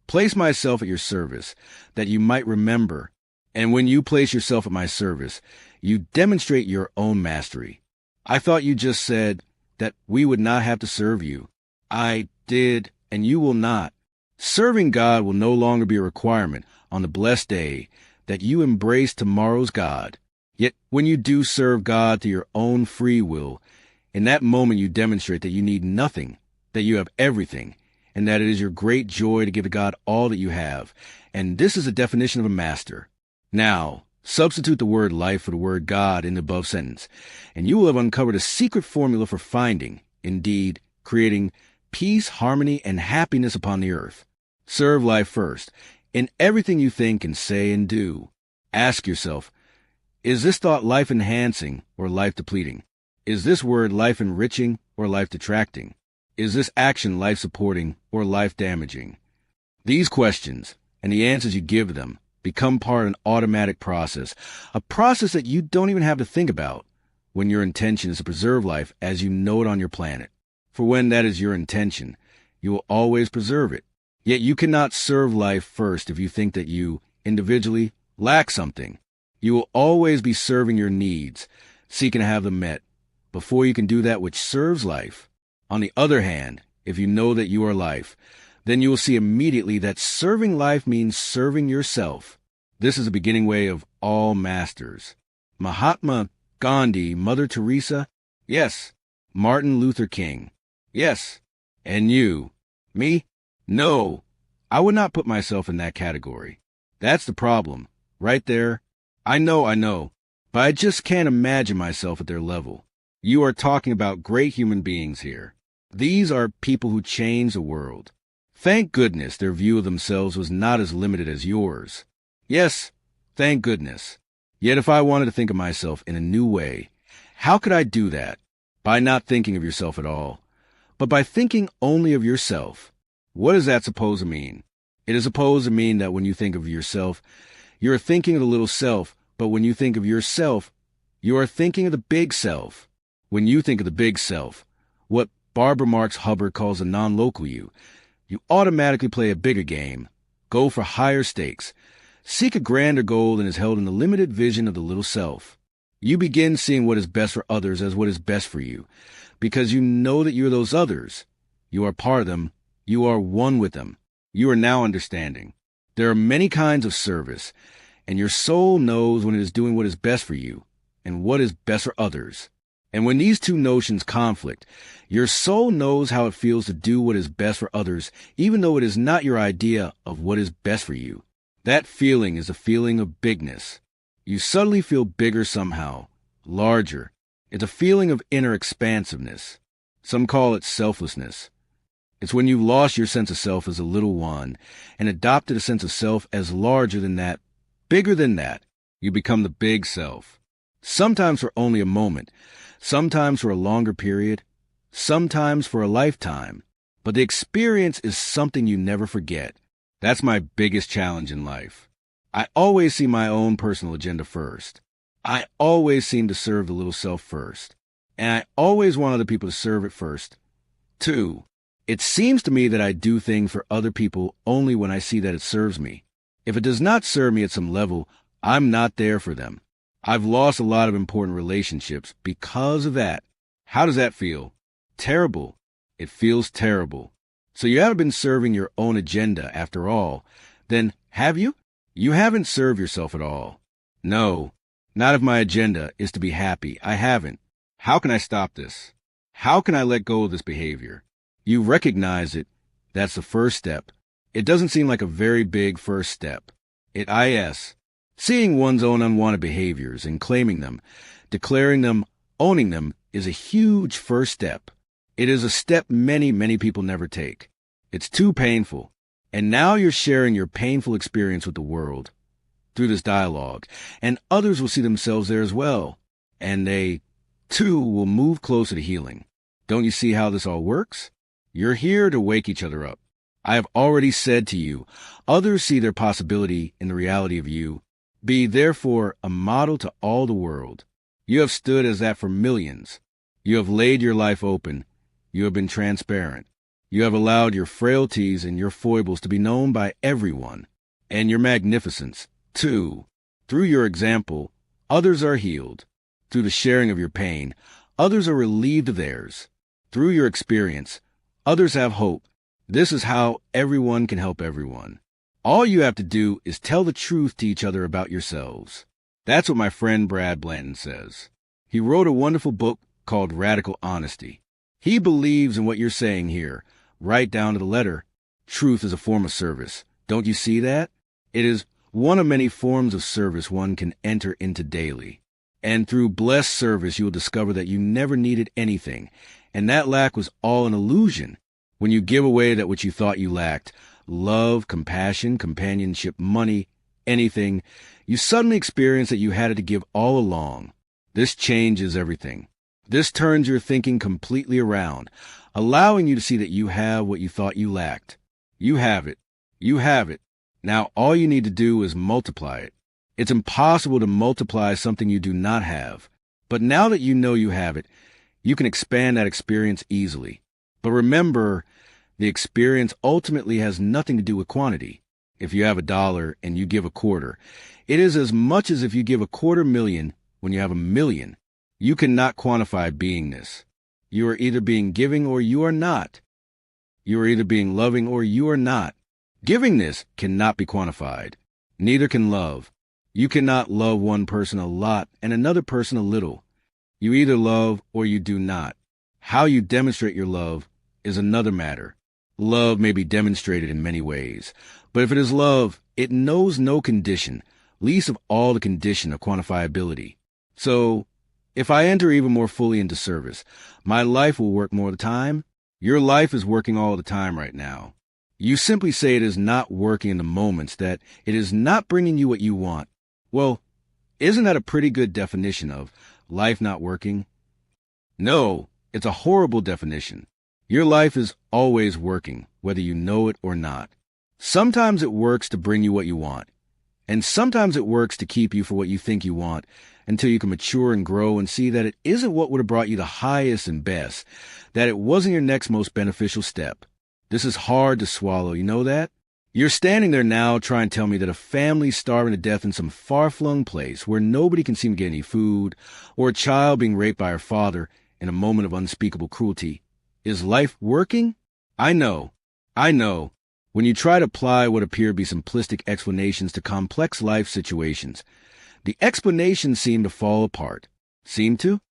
place myself at your service, that you might remember. And when you place yourself at my service, you demonstrate your own mastery. I thought you just said that we would not have to serve you. I did, and you will not. Serving God will no longer be a requirement on the blessed day that you embrace tomorrow's God. Yet when you do serve God to your own free will, in that moment you demonstrate that you need nothing, that you have everything, and that it is your great joy to give to God all that you have. And this is a definition of a master. Now, substitute the word life for the word God in the above sentence, and you will have uncovered a secret formula for finding, indeed, creating peace, harmony, and happiness upon the earth. Serve life first, in everything you think and say and do. Ask yourself, is this thought life-enhancing or life-depleting? Is this word life-enriching or life-detracting? Is this action life-supporting or life-damaging? These questions, and the answers you give them, become part of an automatic process, a process that you don't even have to think about when your intention is to preserve life as you know it on your planet. For when that is your intention, you will always preserve it. Yet you cannot serve life first if you think that you, individually, lack something. You will always be serving your needs, seeking to have them met, before you can do that which serves life. On the other hand, if you know that you are life, then you will see immediately that serving life means serving yourself. This is the beginning way of all masters. Mahatma Gandhi, Mother Teresa, yes. Martin Luther King, yes. And you, me? No, I would not put myself in that category. That's the problem, right there. I know, but I just can't imagine myself at their level. You are talking about great human beings here. These are people who change the world. Thank goodness their view of themselves was not as limited as yours. Yes, thank goodness. Yet if I wanted to think of myself in a new way, how could I do that? By not thinking of yourself at all, but by thinking only of yourself. What is that supposed to mean? It is supposed to mean that when you think of yourself, you are thinking of the little self, but when you think of yourself, you are thinking of the big self. When you think of the big self, what Barbara Marx Hubbard calls a non-local you automatically play a bigger game, go for higher stakes, seek a grander goal than is held in the limited vision of the little self. You begin seeing what is best for others as what is best for you, because you know that you are those others. You are part of them. You are one with them. You are now understanding. There are many kinds of service, and your soul knows when it is doing what is best for you and what is best for others. And when these two notions conflict, your soul knows how it feels to do what is best for others, even though it is not your idea of what is best for you. That feeling is a feeling of bigness. You suddenly feel bigger somehow, larger. It's a feeling of inner expansiveness. Some call it selflessness. It's when you've lost your sense of self as a little one and adopted a sense of self as larger than that, bigger than that. You become the big self. Sometimes for only a moment, sometimes for a longer period, sometimes for a lifetime. But the experience is something you never forget. That's my biggest challenge in life. I always see my own personal agenda first. I always seem to serve the little self first. And I always want other people to serve it first, too. It seems to me that I do things for other people only when I see that it serves me. If it does not serve me at some level, I'm not there for them. I've lost a lot of important relationships because of that. How does that feel? Terrible. It feels terrible. So you haven't been serving your own agenda after all. Then, have you? You haven't served yourself at all. No, not if my agenda is to be happy. I haven't. How can I stop this? How can I let go of this behavior? You recognize it. That's the first step. It doesn't seem like a very big first step. Seeing one's own unwanted behaviors and claiming them, declaring them, owning them, is a huge first step. It is a step many, many people never take. It's too painful. And now you're sharing your painful experience with the world through this dialogue, and others will see themselves there as well. And they, too, will move closer to healing. Don't you see how this all works? You're here to wake each other up. I have already said to you, others see their possibility in the reality of you. Be, therefore, a model to all the world. You have stood as that for millions. You have laid your life open. You have been transparent. You have allowed your frailties and your foibles to be known by everyone, and your magnificence, too. Through your example, others are healed. Through the sharing of your pain, others are relieved of theirs. Through your experience, others have hope. This is how everyone can help everyone. All you have to do is tell the truth to each other about yourselves. That's what my friend Brad Blanton says. He wrote a wonderful book called Radical Honesty. He believes in what you're saying here, right down to the letter. Truth is a form of service. Don't you see that? It is one of many forms of service one can enter into daily. And through blessed service, you will discover that you never needed anything, and that lack was all an illusion. When you give away that which you thought you lacked, love, compassion, companionship, money, anything, you suddenly experience that you had it to give all along. This changes everything. This turns your thinking completely around, allowing you to see that you have what you thought you lacked. You have it. You have it. Now all you need to do is multiply it. It's impossible to multiply something you do not have. But now that you know you have it, you can expand that experience easily. But remember, the experience ultimately has nothing to do with quantity. If you have $1 and you give a quarter, it is as much as if you give $250,000 when you have $1 million. You cannot quantify beingness. You are either being giving or you are not. You are either being loving or you are not. Givingness cannot be quantified. Neither can love. You cannot love one person a lot and another person a little. You either love or you do not. How you demonstrate your love is another matter. Love may be demonstrated in many ways, but if it is love, it knows no condition, least of all the condition of quantifiability. So, if I enter even more fully into service, my life will work more of the time. Your life is working all the time right now. You simply say it is not working in the moments, that it is not bringing you what you want. Well, isn't that a pretty good definition of life not working? No, it's a horrible definition. Your life is always working, whether you know it or not. Sometimes it works to bring you what you want, and sometimes it works to keep you for what you think you want, until you can mature and grow and see that it isn't what would have brought you the highest and best, that it wasn't your next most beneficial step. This is hard to swallow, you know that? You're standing there now trying to tell me that a family starving to death in some far-flung place where nobody can seem to get any food, or a child being raped by her father in a moment of unspeakable cruelty. Is life working? I know. When you try to apply what appear to be simplistic explanations to complex life situations, the explanations seem to fall apart. Seem to?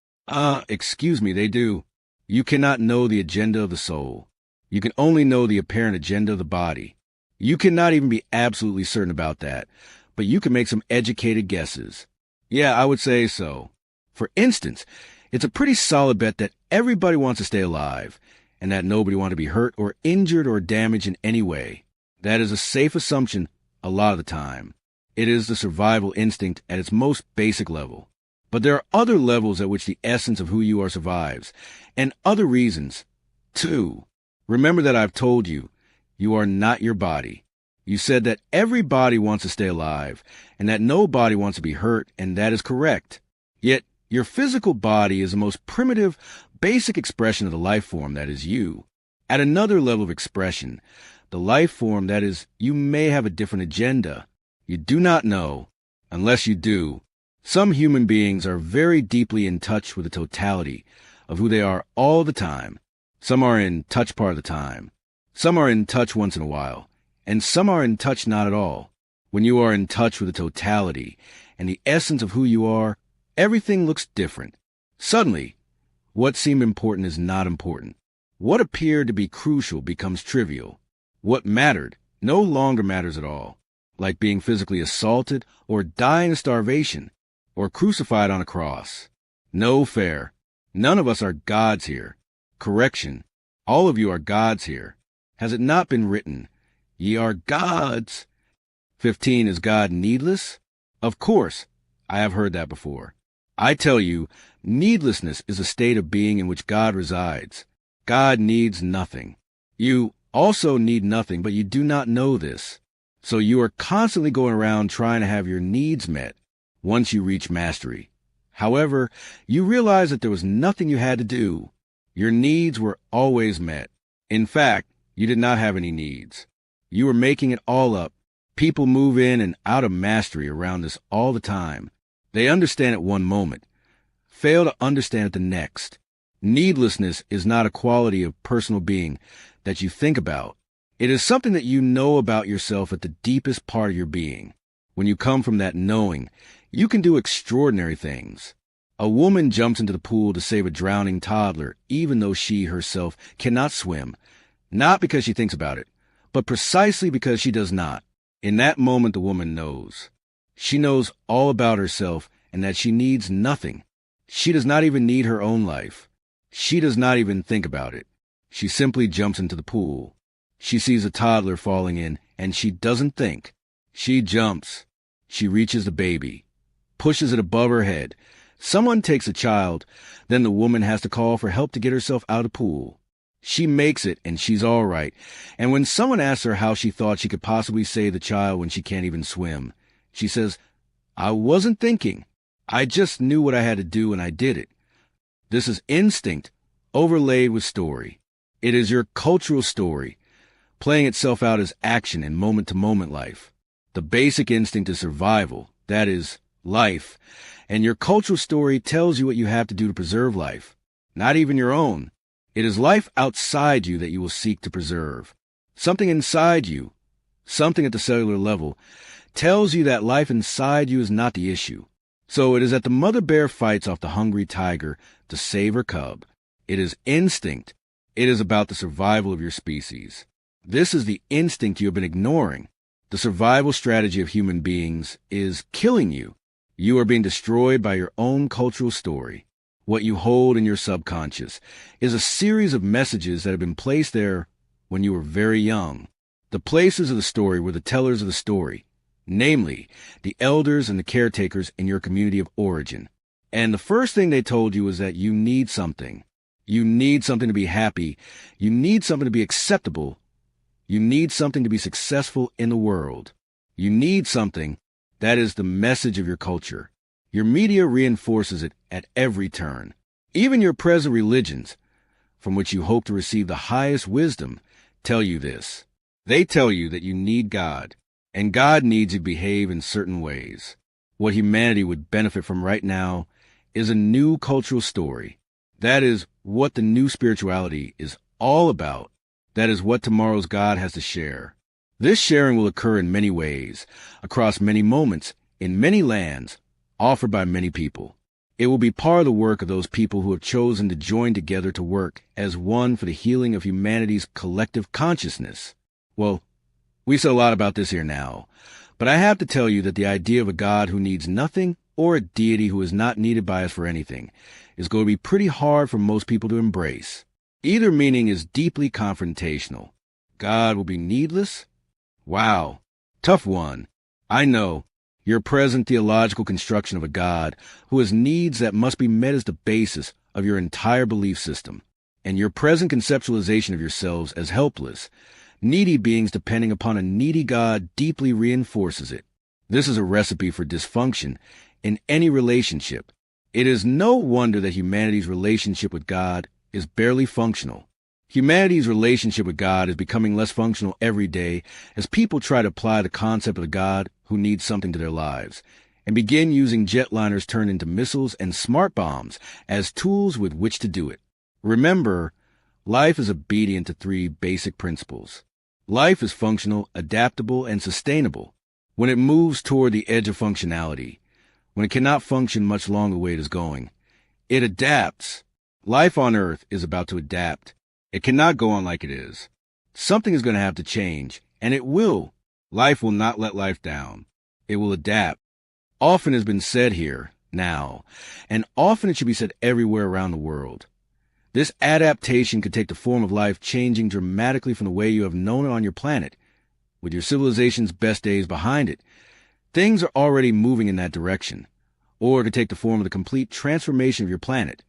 Excuse me, they do. You cannot know the agenda of the soul. You can only know the apparent agenda of the body. You cannot even be absolutely certain about that, but you can make some educated guesses. Yeah, I would say so. For instance, it's a pretty solid bet that everybody wants to stay alive, and that nobody wants to be hurt or injured or damaged in any way. That is a safe assumption a lot of the time. It is the survival instinct at its most basic level. But there are other levels at which the essence of who you are survives, and other reasons, too. Remember that I've told you, you are not your body. You said that every body wants to stay alive, and that no body wants to be hurt, and that is correct. Yet, your physical body is the most primitive, basic expression of the life form that is you. At another level of expression, the life form that is you may have a different agenda. You do not know, unless you do. Some human beings are very deeply in touch with the totality of who they are all the time. Some are in touch part of the time. Some are in touch once in a while, and some are in touch not at all. When you are in touch with the totality and the essence of who you are, everything looks different. Suddenly, what seemed important is not important. What appeared to be crucial becomes trivial. What mattered no longer matters at all, like being physically assaulted or dying of starvation or crucified on a cross. No fair. None of us are gods here. Correction. All of you are gods here. Has it not been written, ye are gods? 15. Is God needless? Of course, I have heard that before. I tell you, needlessness is a state of being in which God resides. God needs nothing. You also need nothing, but you do not know this. So you are constantly going around trying to have your needs met once you reach mastery. However, you realize that there was nothing you had to do. Your needs were always met. In fact, you did not have any needs. You were making it all up. People move in and out of mastery around this all the time. They understand at one moment, fail to understand at the next. Needlessness is not a quality of personal being that you think about. It is something that you know about yourself at the deepest part of your being. When you come from that knowing, you can do extraordinary things. A woman jumps into the pool to save a drowning toddler, even though she herself cannot swim. Not because she thinks about it, but precisely because she does not. In that moment, the woman knows. She knows all about herself and that she needs nothing. She does not even need her own life. She does not even think about it. She simply jumps into the pool. She sees a toddler falling in, and she doesn't think. She jumps. She reaches the baby, pushes it above her head. Someone takes a child, then the woman has to call for help to get herself out of the pool. She makes it, and she's all right. And when someone asks her how she thought she could possibly save the child when she can't even swim, she says, "I wasn't thinking. I just knew what I had to do, and I did it." This is instinct, overlaid with story. It is your cultural story, playing itself out as action in moment-to-moment life. The basic instinct is survival, that is, life, and your cultural story tells you what you have to do to preserve life, not even your own. It is life outside you that you will seek to preserve. Something inside you, something at the cellular level, tells you that life inside you is not the issue. So it is that the mother bear fights off the hungry tiger to save her cub. It is instinct. It is about the survival of your species. This is the instinct you have been ignoring. The survival strategy of human beings is killing you. You are being destroyed by your own cultural story. What you hold in your subconscious is a series of messages that have been placed there when you were very young. The places of the story were the tellers of the story, namely, the elders and the caretakers in your community of origin. And the first thing they told you was that you need something. You need something to be happy. You need something to be acceptable. You need something to be successful in the world. You need something. That is the message of your culture. Your media reinforces it at every turn. Even your present religions, from which you hope to receive the highest wisdom, tell you this. They tell you that you need God, and God needs you to behave in certain ways. What humanity would benefit from right now is a new cultural story. That is what the new spirituality is all about. That is what tomorrow's God has to share. This sharing will occur in many ways, across many moments, in many lands, offered by many people. It will be part of the work of those people who have chosen to join together to work as one for the healing of humanity's collective consciousness. Well, we said a lot about this here now, but I have to tell you that the idea of a God who needs nothing or a deity who is not needed by us for anything is going to be pretty hard for most people to embrace. Either meaning is deeply confrontational. God will be needless? Wow, tough one. I know. Your present theological construction of a God who has needs that must be met as the basis of your entire belief system, and your present conceptualization of yourselves as helpless, needy beings depending upon a needy God deeply reinforces it. This is a recipe for dysfunction in any relationship. It is no wonder that humanity's relationship with God is barely functional. Humanity's relationship with God is becoming less functional every day as people try to apply the concept of a God who needs something to their lives and begin using jetliners turned into missiles and smart bombs as tools with which to do it. Remember, life is obedient to three basic principles. Life is functional, adaptable, and sustainable. When it moves toward the edge of functionality, when it cannot function much longer the way it is going, it adapts. Life on Earth is about to adapt. It cannot go on like it is. Something is going to have to change, and it will. Life will not let life down. It will adapt. Often has been said here, now, and often it should be said everywhere around the world. This adaptation could take the form of life changing dramatically from the way you have known it on your planet, with your civilization's best days behind it. Things are already moving in that direction. Or it could take the form of the complete transformation of your planet,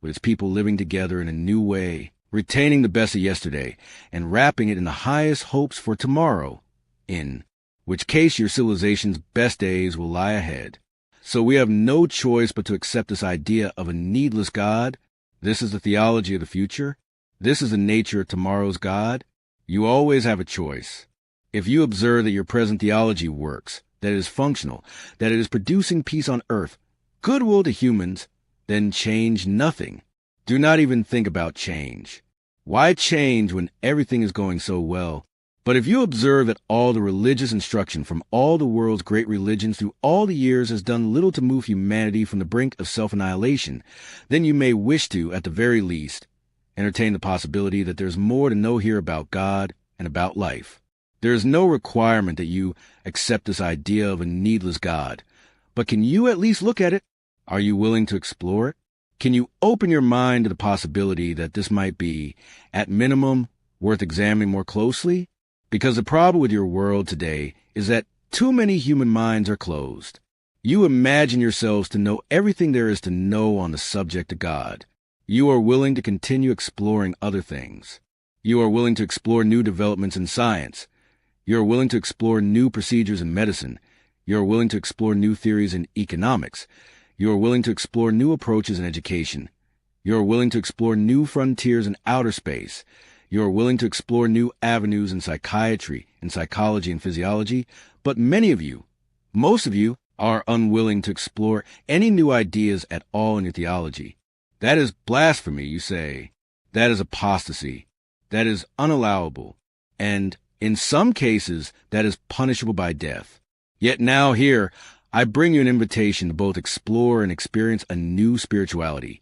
with its people living together in a new way, retaining the best of yesterday, and wrapping it in the highest hopes for tomorrow, in which case your civilization's best days will lie ahead. So we have no choice but to accept this idea of a needless God. This is the theology of the future. This is the nature of tomorrow's God. You always have a choice. If you observe that your present theology works, that it is functional, that it is producing peace on earth, goodwill to humans, then change nothing. Do not even think about change. Why change when everything is going so well? But if you observe that all the religious instruction from all the world's great religions through all the years has done little to move humanity from the brink of self-annihilation, then you may wish to, at the very least, entertain the possibility that there's more to know here about God and about life. There is no requirement that you accept this idea of a needless God, but can you at least look at it? Are you willing to explore it? Can you open your mind to the possibility that this might be, at minimum, worth examining more closely? Because the problem with your world today is that too many human minds are closed. You imagine yourselves to know everything there is to know on the subject of God. You are willing to continue exploring other things. You are willing to explore new developments in science. You are willing to explore new procedures in medicine. You are willing to explore new theories in economics. You are willing to explore new approaches in education. You are willing to explore new frontiers in outer space. You are willing to explore new avenues in psychiatry, in psychology, and physiology. But many of you, most of you, are unwilling to explore any new ideas at all in your theology. That is blasphemy, you say. That is apostasy. That is unallowable. And in some cases, that is punishable by death. Yet now here, I bring you an invitation to both explore and experience a new spirituality,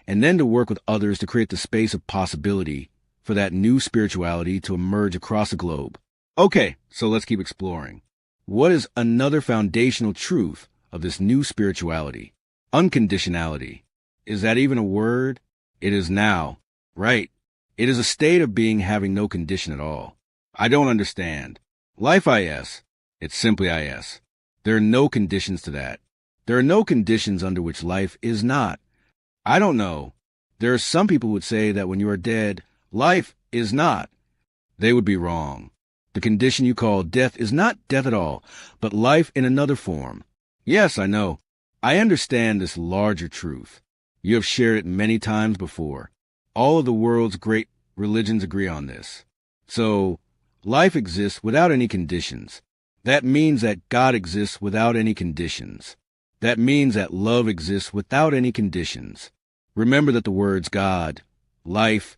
and then to work with others to create the space of possibility for that new spirituality to emerge across the globe. Okay, so let's keep exploring. What is another foundational truth of this new spirituality? Unconditionality. Is that even a word? It is now. Right. It is a state of being having no condition at all. I don't understand. Life is. It's simply is. There are no conditions to that. There are no conditions under which life is not. I don't know. There are some people who would say that when you are dead, life is not. They would be wrong. The condition you call death is not death at all, but life in another form. Yes, I know. I understand this larger truth. You have shared it many times before. All of the world's great religions agree on this. So, life exists without any conditions. That means that God exists without any conditions. That means that love exists without any conditions. Remember that the words God, life,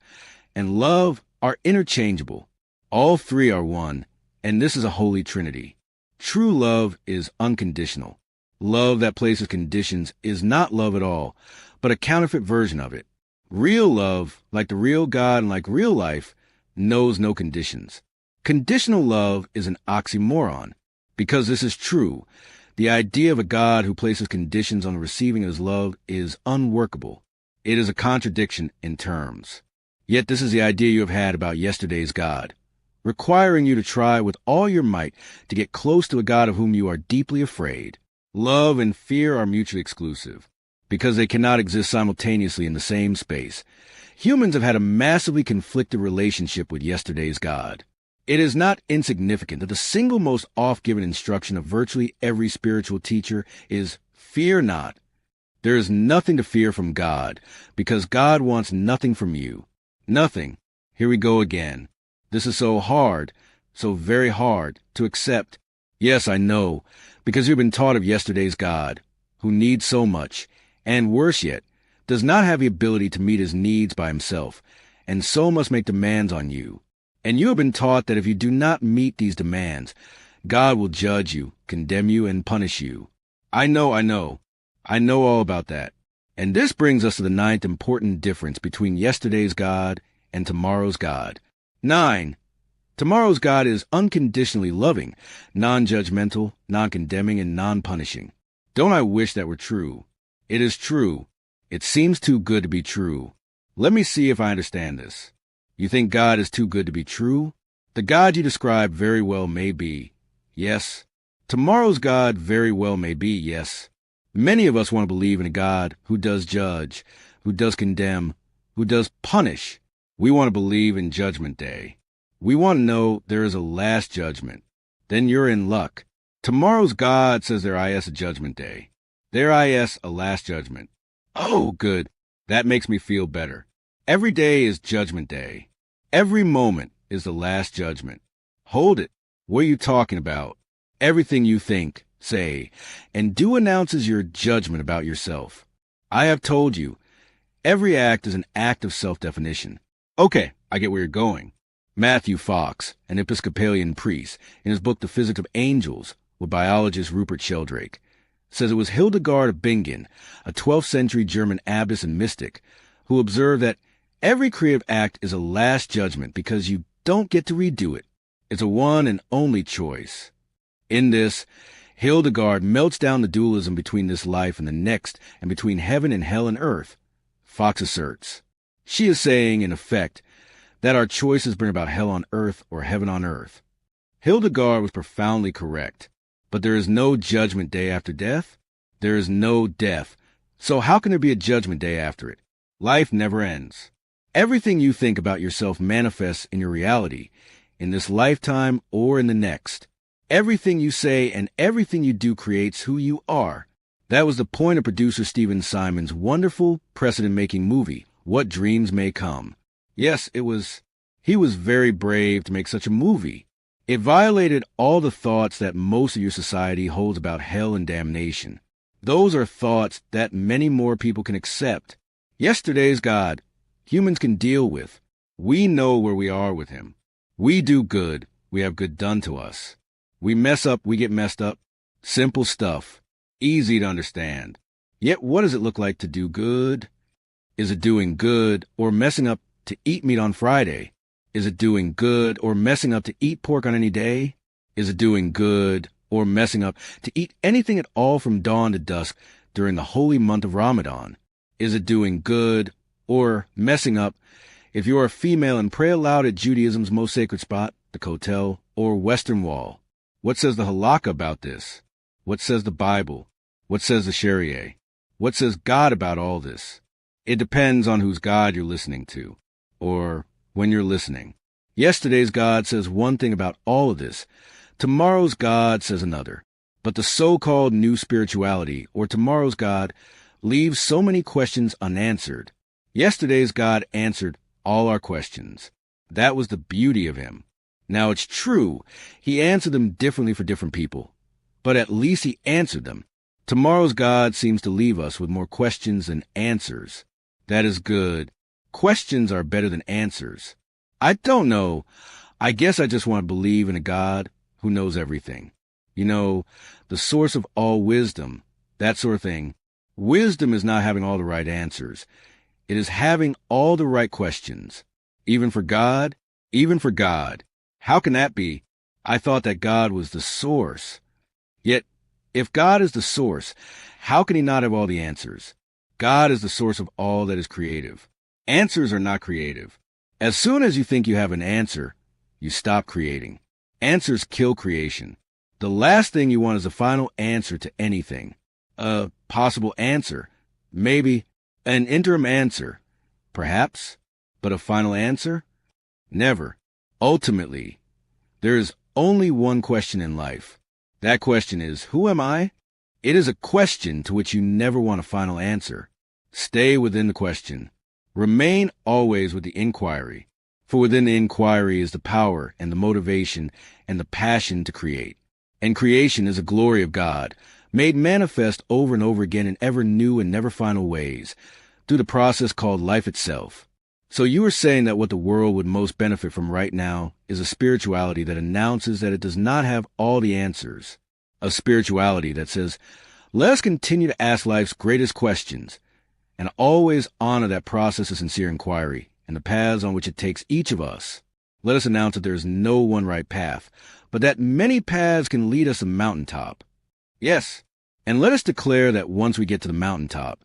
and love are interchangeable. All three are one, and this is a holy trinity. True love is unconditional. Love that places conditions is not love at all, but a counterfeit version of it. Real love, like the real God and like real life, knows no conditions. Conditional love is an oxymoron. Because this is true, the idea of a God who places conditions on the receiving of his love is unworkable. It is a contradiction in terms. Yet this is the idea you have had about yesterday's God, requiring you to try with all your might to get close to a God of whom you are deeply afraid. Love and fear are mutually exclusive, because they cannot exist simultaneously in the same space. Humans have had a massively conflicted relationship with yesterday's God. It is not insignificant that the single most oft-given instruction of virtually every spiritual teacher is, fear not. There is nothing to fear from God, because God wants nothing from you. Nothing. Here we go again. This is so hard, so very hard, to accept. Yes, I know, because you've been taught of yesterday's God, who needs so much, and worse yet, does not have the ability to meet his needs by himself, and so must make demands on you. And you have been taught that if you do not meet these demands, God will judge you, condemn you, and punish you. I know all about that. And this brings us to the ninth important difference between yesterday's God and tomorrow's God. 9. Tomorrow's God is unconditionally loving, non-judgmental, non-condemning, and non-punishing. Don't I wish that were true? It is true. It seems too good to be true. Let me see if I understand this. You think God is too good to be true? The God you describe very well may be. Yes. Tomorrow's God very well may be, yes. Many of us want to believe in a God who does judge, who does condemn, who does punish. We want to believe in Judgment Day. We want to know there is a last judgment. Then you're in luck. Tomorrow's God says there is a Judgment Day. There is a last judgment. Oh, good. That makes me feel better. Every day is Judgment Day. Every moment is the last judgment. Hold it. What are you talking about? Everything you think, say, and do announces your judgment about yourself. I have told you, every act is an act of self-definition. Okay, I get where you're going. Matthew Fox, an Episcopalian priest, in his book The Physics of Angels, with biologist Rupert Sheldrake, says it was Hildegard of Bingen, a 12th century German abbess and mystic, who observed that Every creative act is a last judgment because you don't get to redo it. It's a one and only choice. In this, Hildegard melts down the dualism between this life and the next, and between heaven and hell and earth. Fox asserts. She is saying, in effect, that our choices bring about hell on earth or heaven on earth. Hildegard was profoundly correct. But there is no judgment day after death. There is no death. So how can there be a judgment day after it? Life never ends. Everything you think about yourself manifests in your reality, in this lifetime or in the next. Everything you say and everything you do creates who you are. That was the point of producer Stephen Simon's wonderful, precedent-making movie, What Dreams May Come. Yes, he was very brave to make such a movie. It violated all the thoughts that most of your society holds about hell and damnation. Those are thoughts that many more people can accept. Yesterday's God, humans can deal with. We know where we are with him. We do good, we have good done to us. We mess up, we get messed up. Simple stuff. Easy to understand. Yet what does it look like to do good? Is it doing good or messing up to eat meat on Friday? Is it doing good or messing up to eat pork on any day? Is it doing good or messing up to eat anything at all from dawn to dusk during the holy month of Ramadan? Is it doing good or messing up if you are a female and pray aloud at Judaism's most sacred spot, the Kotel or Western Wall? What says the Halakha about this? What says the Bible? What says the Sharia? What says God about all this? It depends on whose God you're listening to, or when you're listening. Yesterday's God says one thing about all of this. Tomorrow's God says another. But the so-called new spirituality, or tomorrow's God, leaves so many questions unanswered. Yesterday's God answered all our questions. That was the beauty of him. Now, it's true, he answered them differently for different people, but at least he answered them. Tomorrow's God seems to leave us with more questions than answers. That is good. Questions are better than answers. I don't know. I guess I just want to believe in a God who knows everything. You know, the source of all wisdom, that sort of thing. Wisdom is not having all the right answers. It is having all the right questions. Even for God? Even for God. How can that be? I thought that God was the source. Yet, if God is the source, how can he not have all the answers? God is the source of all that is creative. Answers are not creative. As soon as you think you have an answer, you stop creating. Answers kill creation. The last thing you want is a final answer to anything. A possible answer. Maybe an interim answer. Perhaps. But a final answer? Never. Ultimately, there is only one question in life. That question is, who am I? It is a question to which you never want a final answer. Stay within the question. Remain always with the inquiry, for within the inquiry is the power and the motivation and the passion to create. And creation is a glory of God, made manifest over and over again in ever new and never final ways, through the process called life itself. So you are saying that what the world would most benefit from right now is a spirituality that announces that it does not have all the answers. A spirituality that says, let us continue to ask life's greatest questions, and always honor that process of sincere inquiry and the paths on which it takes each of us. Let us announce that there is no one right path, but that many paths can lead us to the mountaintop. Yes, and let us declare that once we get to the mountaintop,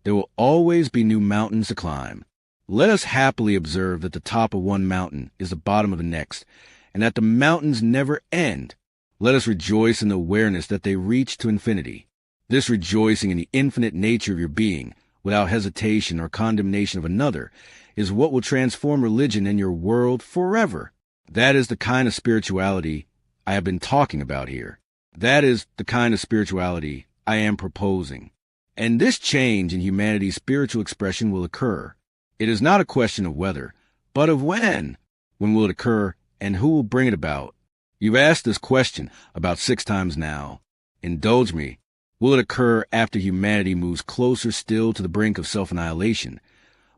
there will always be new mountains to climb. Let us happily observe that the top of one mountain is the bottom of the next, and that the mountains never end. Let us rejoice in the awareness that they reach to infinity. This rejoicing in the infinite nature of your being, without hesitation or condemnation of another, is what will transform religion in your world forever. That is the kind of spirituality I have been talking about here. That is the kind of spirituality I am proposing. And this change in humanity's spiritual expression will occur. It is not a question of whether, but of when. When will it occur, and who will bring it about? You've asked this question about 6 times now. Indulge me. Will it occur after humanity moves closer still to the brink of self-annihilation,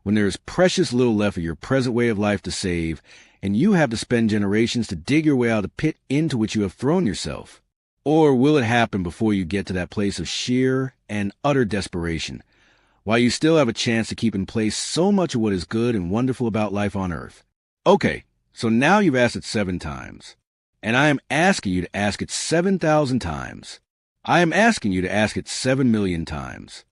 when there is precious little left of your present way of life to save, and you have to spend generations to dig your way out of the pit into which you have thrown yourself? Or will it happen before you get to that place of sheer and utter desperation, while you still have a chance to keep in place so much of what is good and wonderful about life on Earth. Okay, so now you've asked it 7 times. And I am asking you to ask it 7,000 times. I am asking you to ask it 7 million times.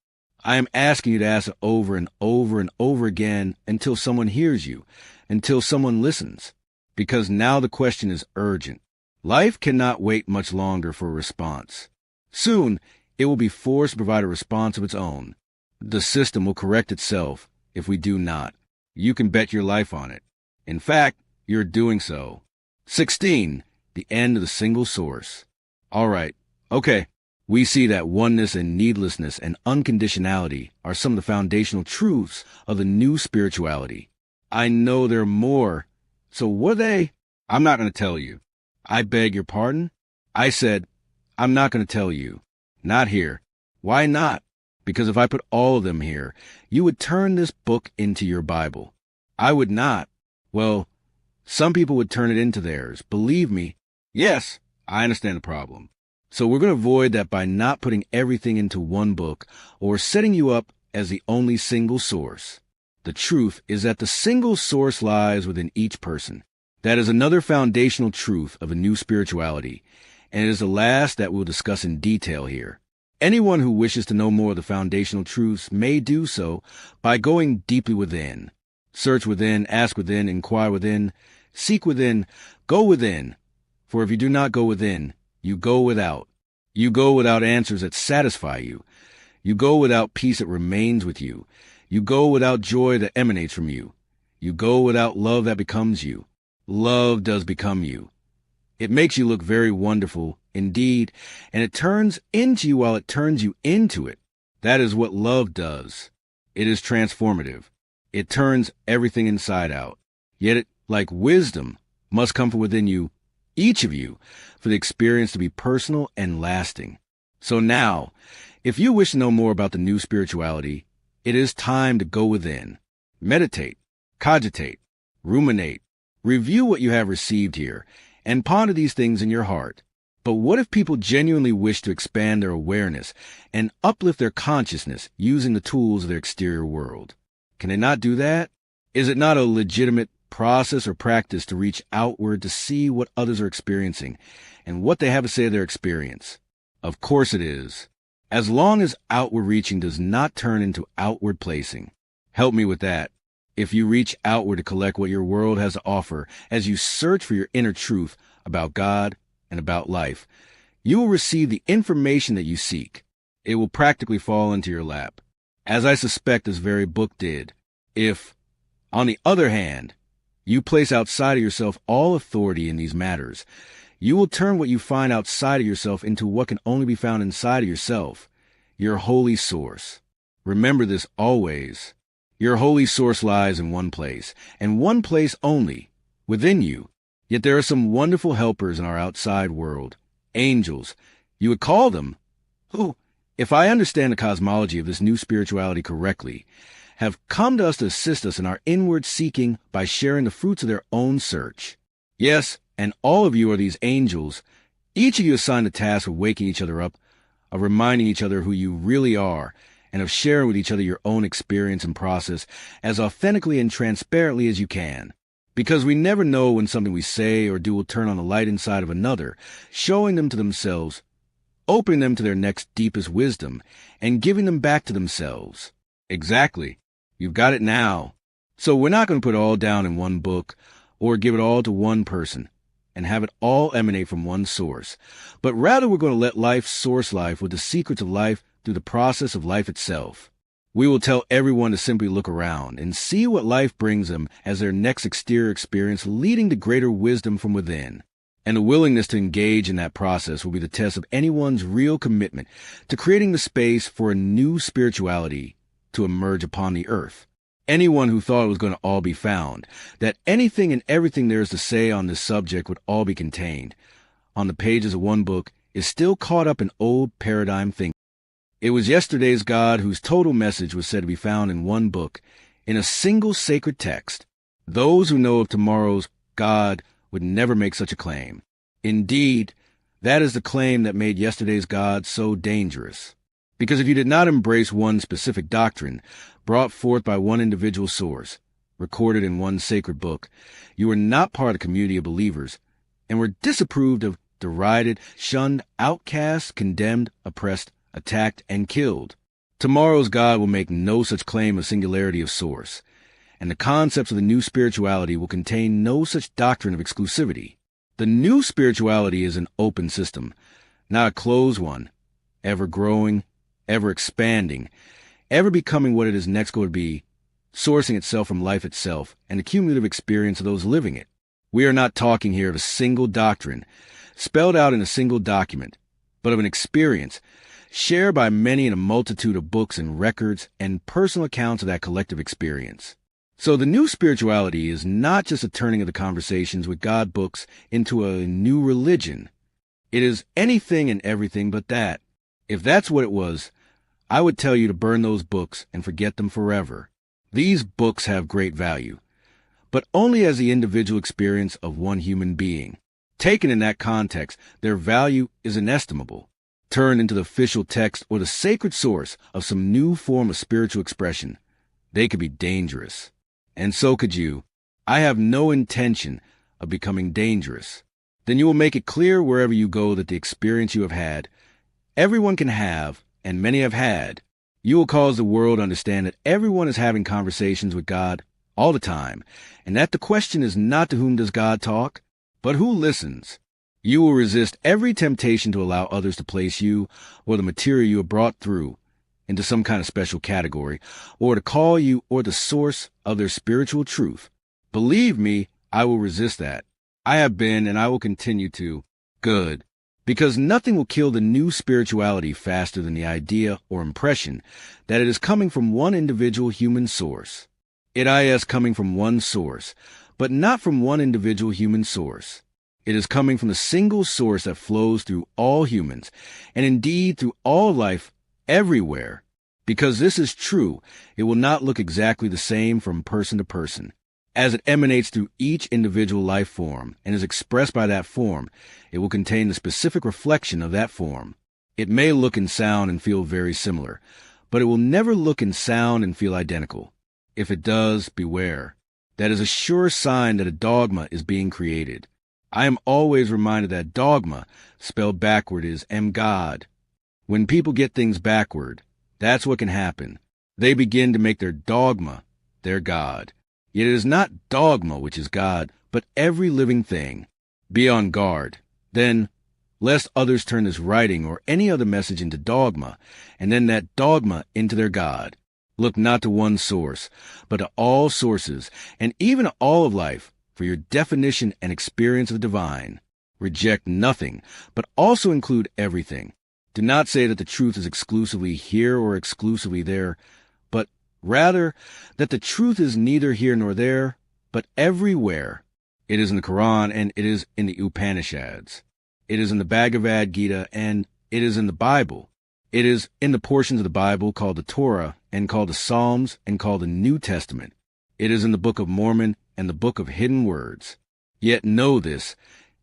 I am asking you to ask it over and over and over again until someone hears you, until someone listens. Because now the question is urgent. Life cannot wait much longer for a response. Soon, it will be forced to provide a response of its own. The system will correct itself if we do not. You can bet your life on it. In fact, you're doing so. 16. The end of the single source. All right. Okay. We see that oneness and needlessness and unconditionality are some of the foundational truths of the new spirituality. I know there are more. So what are they? I'm not going to tell you. I beg your pardon? I said, I'm not going to tell you. Not here. Why not? Because if I put all of them here, you would turn this book into your Bible. I would not. Well, some people would turn it into theirs. Believe me. Yes, I understand the problem. So we're going to avoid that by not putting everything into one book or setting you up as the only single source. The truth is that the single source lies within each person. That is another foundational truth of a new spirituality, and it is the last that we'll discuss in detail here. Anyone who wishes to know more of the foundational truths may do so by going deeply within. Search within, ask within, inquire within, seek within, go within. For if you do not go within, you go without. You go without answers that satisfy you. You go without peace that remains with you. You go without joy that emanates from you. You go without love that becomes you. Love does become you. It makes you look very wonderful, indeed, and it turns into you while it turns you into it. That is what love does. It is transformative. It turns everything inside out. Yet it, like wisdom, must come from within you, each of you, for the experience to be personal and lasting. So now, if you wish to know more about the new spirituality, it is time to go within. Meditate, cogitate, ruminate, review what you have received here, and ponder these things in your heart. But what if people genuinely wish to expand their awareness and uplift their consciousness using the tools of their exterior world? Can they not do that? Is it not a legitimate process or practice to reach outward to see what others are experiencing and what they have to say of their experience? Of course it is. As long as outward reaching does not turn into outward placing. Help me with that. If you reach outward to collect what your world has to offer as you search for your inner truth about God and about life, you will receive the information that you seek. It will practically fall into your lap, as I suspect this very book did. If, on the other hand, you place outside of yourself all authority in these matters, you will turn what you find outside of yourself into what can only be found inside of yourself, your holy source. Remember this always. Your holy source lies in one place, and one place only, within you. Yet there are some wonderful helpers in our outside world, angels, you would call them, who, if I understand the cosmology of this new spirituality correctly, have come to us to assist us in our inward seeking by sharing the fruits of their own search. Yes, and all of you are these angels, each of you assigned the task of waking each other up, of reminding each other who you really are, and of sharing with each other your own experience and process as authentically and transparently as you can. Because we never know when something we say or do will turn on the light inside of another, showing them to themselves, opening them to their next deepest wisdom, and giving them back to themselves. Exactly. You've got it now. So we're not going to put it all down in one book, or give it all to one person, and have it all emanate from one source, but rather we're going to let life source life with the secrets of life through the process of life itself. We will tell everyone to simply look around and see what life brings them as their next exterior experience, leading to greater wisdom from within. And the willingness to engage in that process will be the test of anyone's real commitment to creating the space for a new spirituality to emerge upon the earth. Anyone who thought it was going to all be found, that anything and everything there is to say on this subject would all be contained on the pages of one book, is still caught up in old paradigm thinking. It was yesterday's God whose total message was said to be found in one book, in a single sacred text. Those who know of tomorrow's God would never make such a claim. Indeed, that is the claim that made yesterday's God so dangerous. Because if you did not embrace one specific doctrine, brought forth by one individual source, recorded in one sacred book, you were not part of the community of believers, and were disapproved of, derided, shunned, outcast, condemned, oppressed, attacked, and killed. Tomorrow's God will make no such claim of singularity of source, and the concepts of the new spirituality will contain no such doctrine of exclusivity. The new spirituality is an open system, not a closed one, ever growing, ever expanding, ever becoming what it is next going to be, sourcing itself from life itself and the cumulative experience of those living it. We are not talking here of a single doctrine, spelled out in a single document, but of an experience shared by many in a multitude of books and records and personal accounts of that collective experience. So the new spirituality is not just a turning of the conversations with God books into a new religion. It is anything and everything but that. If that's what it was, I would tell you to burn those books and forget them forever. These books have great value, but only as the individual experience of one human being. Taken in that context, their value is inestimable. Turned into the official text or the sacred source of some new form of spiritual expression, they could be dangerous. And so could you. I have no intention of becoming dangerous. Then you will make it clear wherever you go that the experience you have had, everyone can have, and many have had. You will cause the world to understand that everyone is having conversations with God all the time, and that the question is not to whom does God talk, but who listens. You will resist every temptation to allow others to place you or the material you have brought through into some kind of special category, or to call you or the source of their spiritual truth. Believe me, I will resist that. I have been and I will continue to. Good. Because nothing will kill the new spirituality faster than the idea or impression that it is coming from one individual human source. It is coming from one source, but not from one individual human source. It is coming from the single source that flows through all humans, and indeed through all life everywhere. Because this is true, it will not look exactly the same from person to person. As it emanates through each individual life form and is expressed by that form, it will contain the specific reflection of that form. It may look and sound and feel very similar, but it will never look and sound and feel identical. If it does, beware. That is a sure sign that a dogma is being created. I am always reminded that dogma, spelled backward, is God. When people get things backward, that's what can happen. They begin to make their dogma their God. Yet it is not dogma which is God, but every living thing. Be on guard, then, lest others turn this writing or any other message into dogma, and then that dogma into their God. Look not to one source, but to all sources, and even to all of life, for your definition and experience of the divine. Reject nothing, but also include everything. Do not say that the truth is exclusively here or exclusively there, but rather that the truth is neither here nor there, but everywhere. It is in the Quran, and it is in the Upanishads. It is in the Bhagavad Gita, and it is in the Bible. It is in the portions of the Bible called the Torah, and called the Psalms, and called the New Testament. It is in the Book of Mormon and the Book of Hidden Words. Yet know this,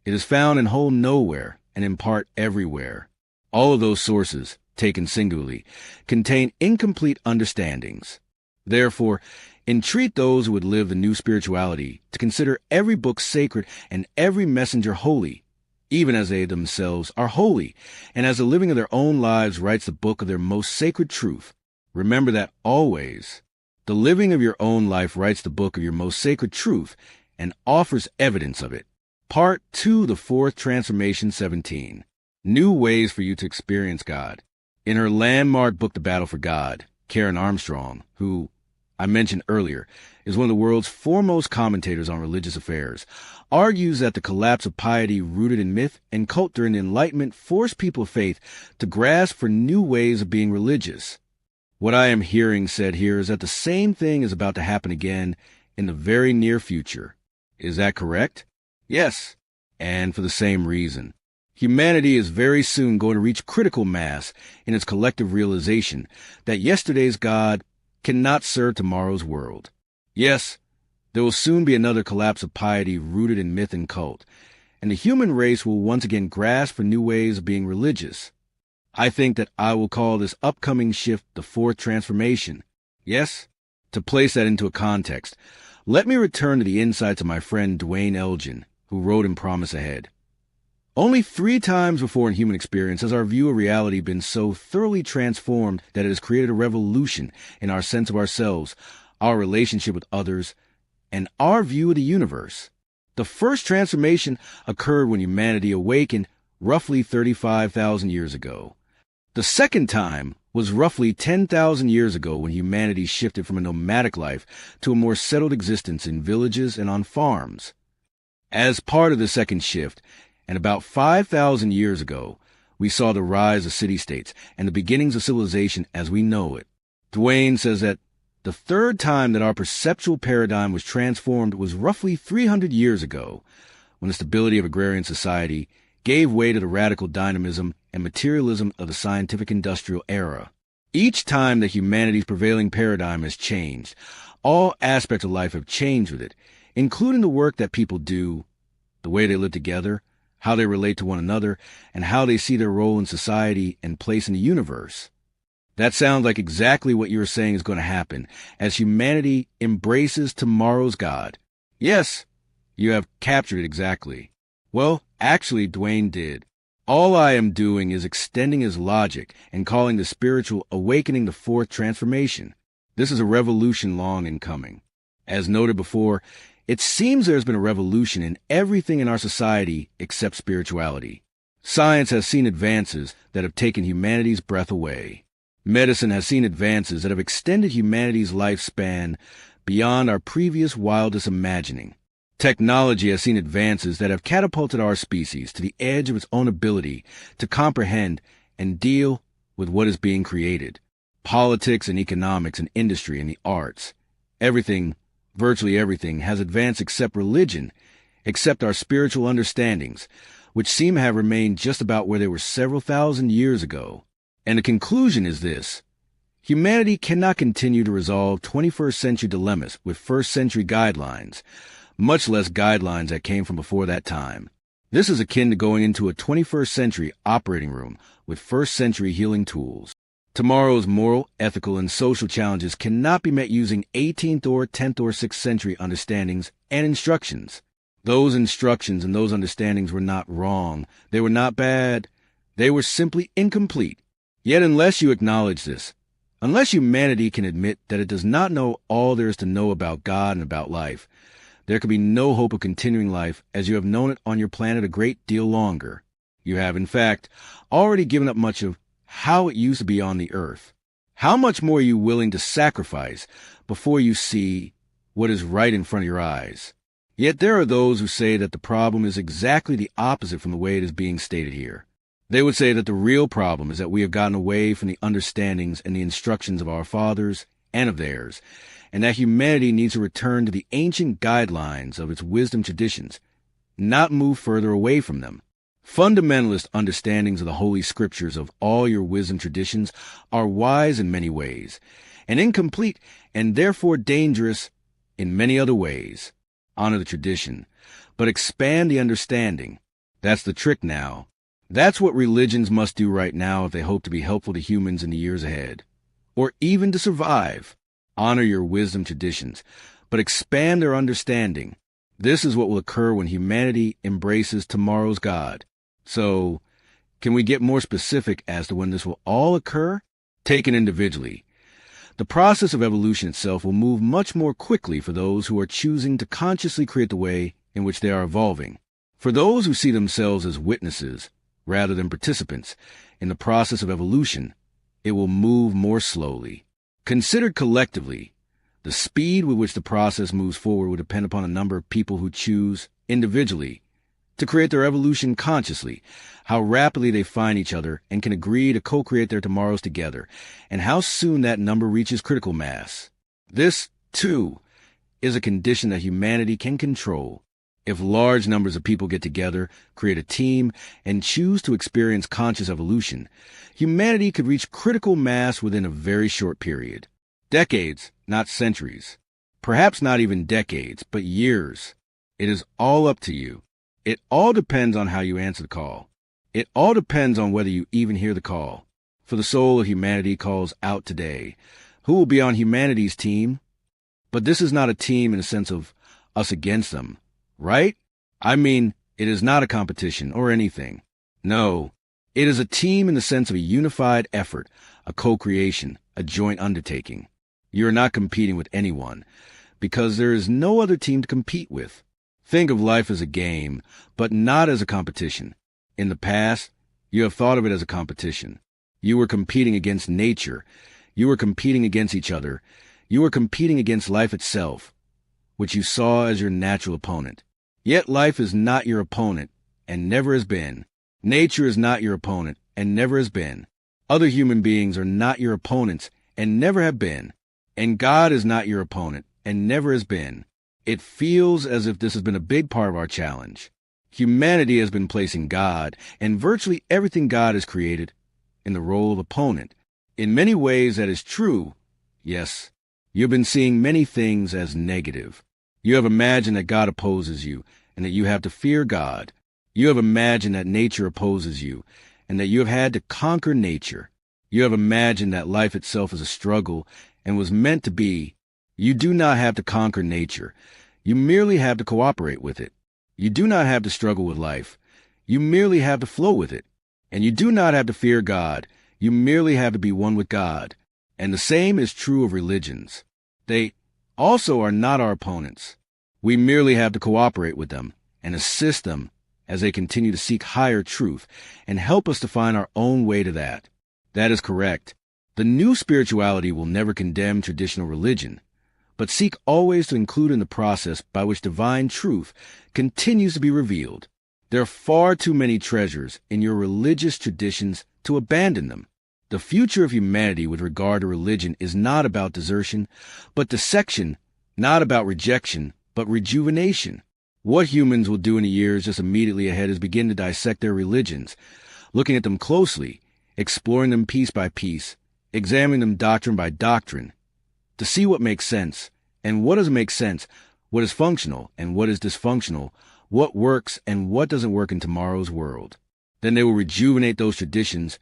it is found in whole nowhere, and in part everywhere. All of those sources, taken singularly, contain incomplete understandings. Therefore, entreat those who would live the new spirituality to consider every book sacred and every messenger holy, even as they themselves are holy, and as the living of their own lives writes the book of their most sacred truth. Remember that always. The living of your own life writes the book of your most sacred truth and offers evidence of it. Part 2, the Fourth Transformation 17. New ways for you to experience God. In her landmark book, The Battle for God, Karen Armstrong, who I mentioned earlier, is one of the world's foremost commentators on religious affairs, argues that the collapse of piety rooted in myth and cult during the Enlightenment forced people of faith to grasp for new ways of being religious. What I am hearing said here is that the same thing is about to happen again in the very near future. Is that correct? Yes, and for the same reason. Humanity is very soon going to reach critical mass in its collective realization that yesterday's God cannot serve tomorrow's world. Yes, there will soon be another collapse of piety rooted in myth and cult, and the human race will once again grasp for new ways of being religious. I think that I will call this upcoming shift the fourth transformation. Yes? To place that into a context, let me return to the insights of my friend Dwayne Elgin, who wrote in Promise Ahead. Only 3 times before in human experience has our view of reality been so thoroughly transformed that it has created a revolution in our sense of ourselves, our relationship with others, and our view of the universe. The first transformation occurred when humanity awakened roughly 35,000 years ago. The second time was roughly 10,000 years ago when humanity shifted from a nomadic life to a more settled existence in villages and on farms. As part of the second shift, and about 5,000 years ago, we saw the rise of city-states and the beginnings of civilization as we know it. Dwayne says that the third time that our perceptual paradigm was transformed was roughly 300 years ago, when the stability of agrarian society gave way to the radical dynamism and materialism of the scientific industrial era. Each time that humanity's prevailing paradigm has changed, all aspects of life have changed with it, including the work that people do, the way they live together, how they relate to one another, and how they see their role in society and place in the universe. That sounds like exactly what you're saying is going to happen as humanity embraces tomorrow's God. Yes, you have captured it exactly. Well, actually, Dwayne did. All I am doing is extending his logic and calling the spiritual awakening the fourth transformation. This is a revolution long in coming. As noted before, it seems there's been a revolution in everything in our society except spirituality. Science has seen advances that have taken humanity's breath away. Medicine has seen advances that have extended humanity's lifespan beyond our previous wildest imagining. Technology has seen advances that have catapulted our species to the edge of its own ability to comprehend and deal with what is being created. Politics and economics and industry and the arts. Everything, virtually everything, has advanced except religion, except our spiritual understandings, which seem to have remained just about where they were several thousand years ago. And the conclusion is this: humanity cannot continue to resolve 21st century dilemmas with first century guidelines, much less guidelines that came from before that time. This is akin to going into a 21st century operating room with first century healing tools. Tomorrow's moral, ethical, and social challenges cannot be met using 18th or 10th or 6th century understandings and instructions. Those instructions and those understandings were not wrong. They were not bad. They were simply incomplete. Yet unless you acknowledge this, unless humanity can admit that it does not know all there is to know about God and about life, there can be no hope of continuing life as you have known it on your planet a great deal longer. You have, in fact, already given up much of how it used to be on the earth. How much more are you willing to sacrifice before you see what is right in front of your eyes? Yet there are those who say that the problem is exactly the opposite from the way it is being stated here. They would say that the real problem is that we have gotten away from the understandings and the instructions of our fathers and of theirs, and that humanity needs to return to the ancient guidelines of its wisdom traditions, not move further away from them. Fundamentalist understandings of the Holy Scriptures of all your wisdom traditions are wise in many ways, and incomplete and therefore dangerous in many other ways. Honor the tradition, but expand the understanding. That's the trick now. That's what religions must do right now if they hope to be helpful to humans in the years ahead, or even to survive. Honor your wisdom traditions, but expand their understanding. This is what will occur when humanity embraces tomorrow's God. So, can we get more specific as to when this will all occur? Taken individually, the process of evolution itself will move much more quickly for those who are choosing to consciously create the way in which they are evolving. For those who see themselves as witnesses, rather than participants, in the process of evolution, it will move more slowly. Considered collectively, the speed with which the process moves forward will depend upon the number of people who choose, individually, to create their evolution consciously, how rapidly they find each other and can agree to co-create their tomorrows together, and how soon that number reaches critical mass. This, too, is a condition that humanity can control. If large numbers of people get together, create a team, and choose to experience conscious evolution, humanity could reach critical mass within a very short period. Decades, not centuries. Perhaps not even decades, but years. It is all up to you. It all depends on how you answer the call. It all depends on whether you even hear the call. For the soul of humanity calls out today. Who will be on humanity's team? But this is not a team in the sense of us against them, right? I mean, it is not a competition or anything. No, it is a team in the sense of a unified effort, a co-creation, a joint undertaking. You are not competing with anyone, because there is no other team to compete with. Think of life as a game, but not as a competition. In the past, you have thought of it as a competition. You were competing against nature. You were competing against each other. You were competing against life itself, which you saw as your natural opponent. Yet life is not your opponent, and never has been. Nature is not your opponent, and never has been. Other human beings are not your opponents, and never have been. And God is not your opponent, and never has been. It feels as if this has been a big part of our challenge. Humanity has been placing God, and virtually everything God has created, in the role of opponent. In many ways that is true. Yes, you have been seeing many things as negative. You have imagined that God opposes you, and that you have to fear God. You have imagined that nature opposes you, and that you have had to conquer nature. You have imagined that life itself is a struggle, and was meant to be. You do not have to conquer nature. You merely have to cooperate with it. You do not have to struggle with life. You merely have to flow with it. And you do not have to fear God. You merely have to be one with God. And the same is true of religions. They also are not our opponents. We merely have to cooperate with them and assist them as they continue to seek higher truth and help us to find our own way to that. That is correct. The new spirituality will never condemn traditional religion, but seek always to include in the process by which divine truth continues to be revealed. There are far too many treasures in your religious traditions to abandon them. The future of humanity with regard to religion is not about desertion, but dissection, not about rejection, but rejuvenation. What humans will do in the years just immediately ahead is begin to dissect their religions, looking at them closely, exploring them piece by piece, examining them doctrine by doctrine, to see what makes sense, and what doesn't make sense, what is functional and what is dysfunctional, what works and what doesn't work in tomorrow's world. Then they will rejuvenate those traditions,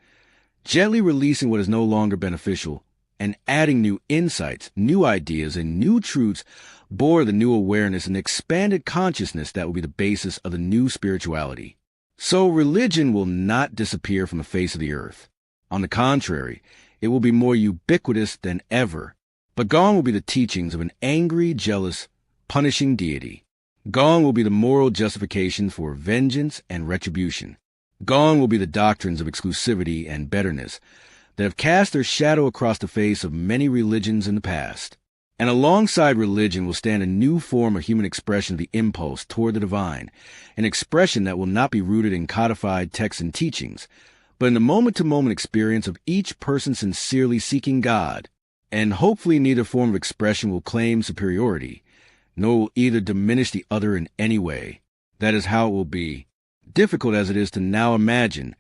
gently releasing what is no longer beneficial, and adding new insights, new ideas, and new truths, bore the new awareness and expanded consciousness that will be the basis of the new spirituality. So religion will not disappear from the face of the earth. On the contrary, it will be more ubiquitous than ever. But gone will be the teachings of an angry, jealous, punishing deity. Gone will be the moral justification for vengeance and retribution. Gone will be the doctrines of exclusivity and betterness that have cast their shadow across the face of many religions in the past. And alongside religion will stand a new form of human expression of the impulse toward the divine, an expression that will not be rooted in codified texts and teachings, but in the moment-to-moment experience of each person sincerely seeking God. And hopefully neither form of expression will claim superiority, nor will either diminish the other in any way. That is how it will be. Difficult as it is to now imagine,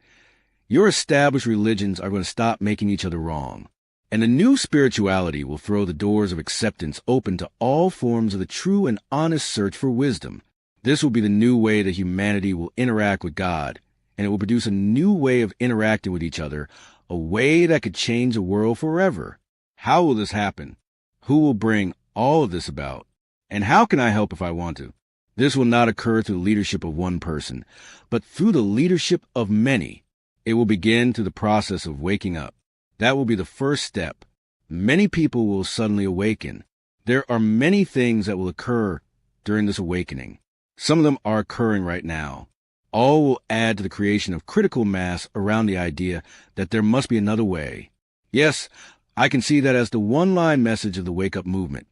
your established religions are going to stop making each other wrong. And the new spirituality will throw the doors of acceptance open to all forms of the true and honest search for wisdom. This will be the new way that humanity will interact with God, and it will produce a new way of interacting with each other, a way that could change the world forever. How will this happen? Who will bring all of this about? And how can I help if I want to? This will not occur through the leadership of one person, but through the leadership of many. It will begin through the process of waking up. That will be the first step. Many people will suddenly awaken. There are many things that will occur during this awakening. Some of them are occurring right now. All will add to the creation of critical mass around the idea that there must be another way. Yes, I can see that as the one-line message of the wake-up movement.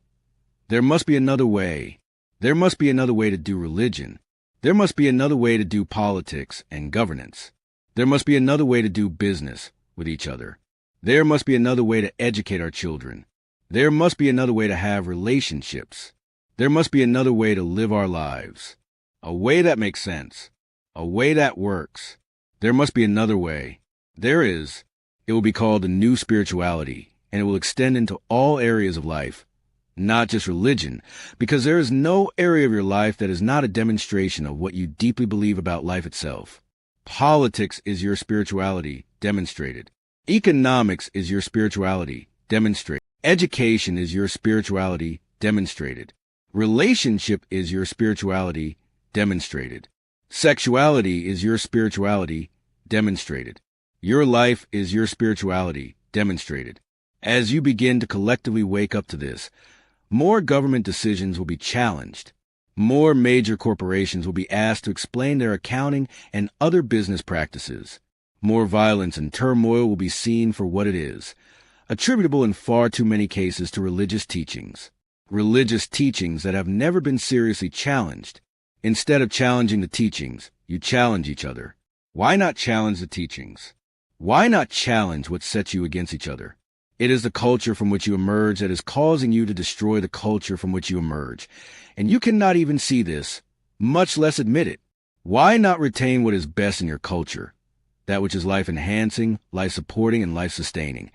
There must be another way. There must be another way to do religion. There must be another way to do politics and governance. There must be another way to do business with each other. There must be another way to educate our children. There must be another way to have relationships. There must be another way to live our lives. A way that makes sense. A way that works. There must be another way. There is. It will be called the new spirituality, and it will extend into all areas of life, not just religion, because there is no area of your life that is not a demonstration of what you deeply believe about life itself. Politics is your spirituality, demonstrated. Economics is your spirituality, demonstrated. Education is your spirituality, demonstrated. Relationship is your spirituality, demonstrated. Sexuality is your spirituality, demonstrated. Your life is your spirituality, demonstrated. As you begin to collectively wake up to this, more government decisions will be challenged. More major corporations will be asked to explain their accounting and other business practices. More violence and turmoil will be seen for what it is, attributable in far too many cases to religious teachings. Religious teachings that have never been seriously challenged. Instead of challenging the teachings, you challenge each other. Why not challenge the teachings? Why not challenge what sets you against each other? It is the culture from which you emerge that is causing you to destroy the culture from which you emerge. And you cannot even see this, much less admit it. Why not retain what is best in your culture? That which is life-enhancing, life-supporting, and life-sustaining.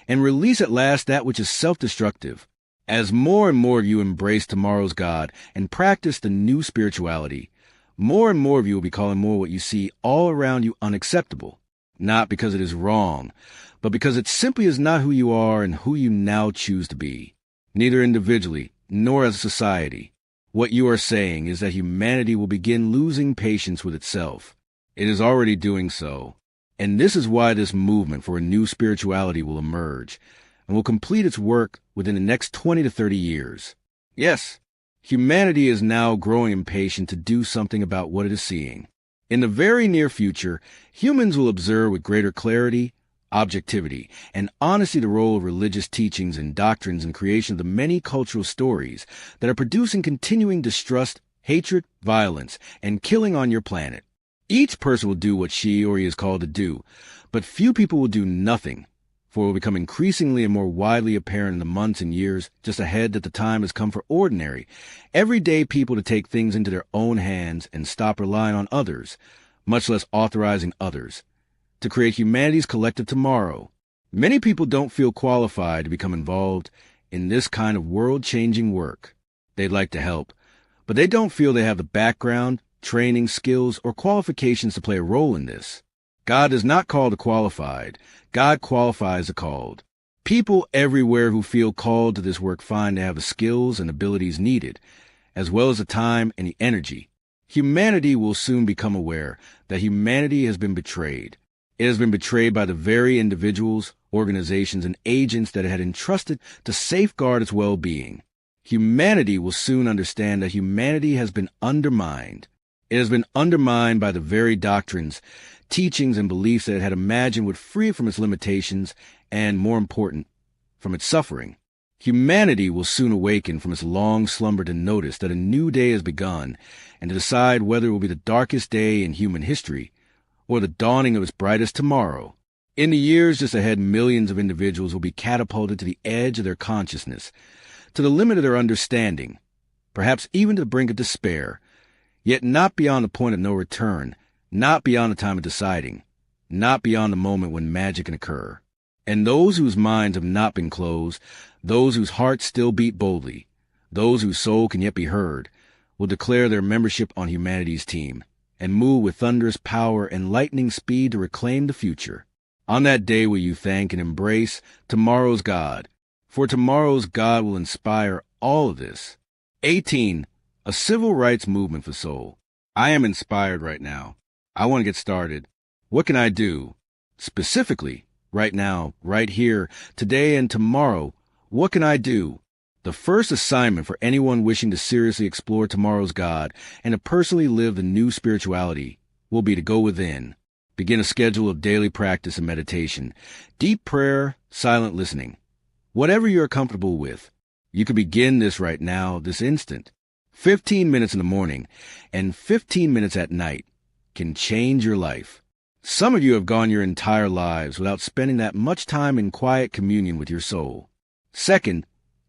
And release at last that which is self-destructive. As more and more of you embrace tomorrow's God and practice the new spirituality, more and more of you will be calling more what you see all around you unacceptable. Not because it is wrong, but because it simply is not who you are and who you now choose to be, neither individually nor as a society. What you are saying is that humanity will begin losing patience with itself. It is already doing so, and this is why this movement for a new spirituality will emerge and will complete its work within the next 20 to 30 years. Yes, humanity is now growing impatient to do something about what it is seeing. In the very near future, humans will observe with greater clarity, objectivity, and honesty the role of religious teachings and doctrines in creation of the many cultural stories that are producing continuing distrust, hatred, violence, and killing on your planet. Each person will do what she or he is called to do, but few people will do nothing, for it will become increasingly and more widely apparent in the months and years just ahead that the time has come for ordinary, everyday people to take things into their own hands and stop relying on others, much less authorizing others, to create humanity's collective tomorrow. Many people don't feel qualified to become involved in this kind of world-changing work. They'd like to help, but they don't feel they have the background, training, skills, or qualifications to play a role in this. God does not call the qualified. God qualifies the called. People everywhere who feel called to this work find they have the skills and abilities needed, as well as the time and the energy. Humanity will soon become aware that humanity has been betrayed. It has been betrayed by the very individuals, organizations, and agents that it had entrusted to safeguard its well-being. Humanity will soon understand that humanity has been undermined. It has been undermined by the very doctrines, teachings, and beliefs that it had imagined would free it from its limitations and, more important, from its suffering. Humanity will soon awaken from its long slumber to notice that a new day has begun and to decide whether it will be the darkest day in human history or the dawning of its brightest tomorrow. In the years just ahead, millions of individuals will be catapulted to the edge of their consciousness, to the limit of their understanding, perhaps even to the brink of despair, yet not beyond the point of no return, not beyond the time of deciding, not beyond the moment when magic can occur. And those whose minds have not been closed, those whose hearts still beat boldly, those whose soul can yet be heard, will declare their membership on humanity's team and move with thunderous power and lightning speed to reclaim the future. On that day will you thank and embrace tomorrow's God, for tomorrow's God will inspire all of this. 18. A civil rights movement for soul. I am inspired right now. I want to get started. What can I do? Specifically, right now, right here, today and tomorrow, what can I do? The first assignment for anyone wishing to seriously explore tomorrow's God and to personally live the new spirituality will be to go within. Begin a schedule of daily practice and meditation, deep prayer, silent listening. Whatever you are comfortable with, you can begin this right now, this instant. 15 minutes in the morning and 15 minutes at night can change your life. Some of you have gone your entire lives without spending that much time in quiet communion with your soul. Second,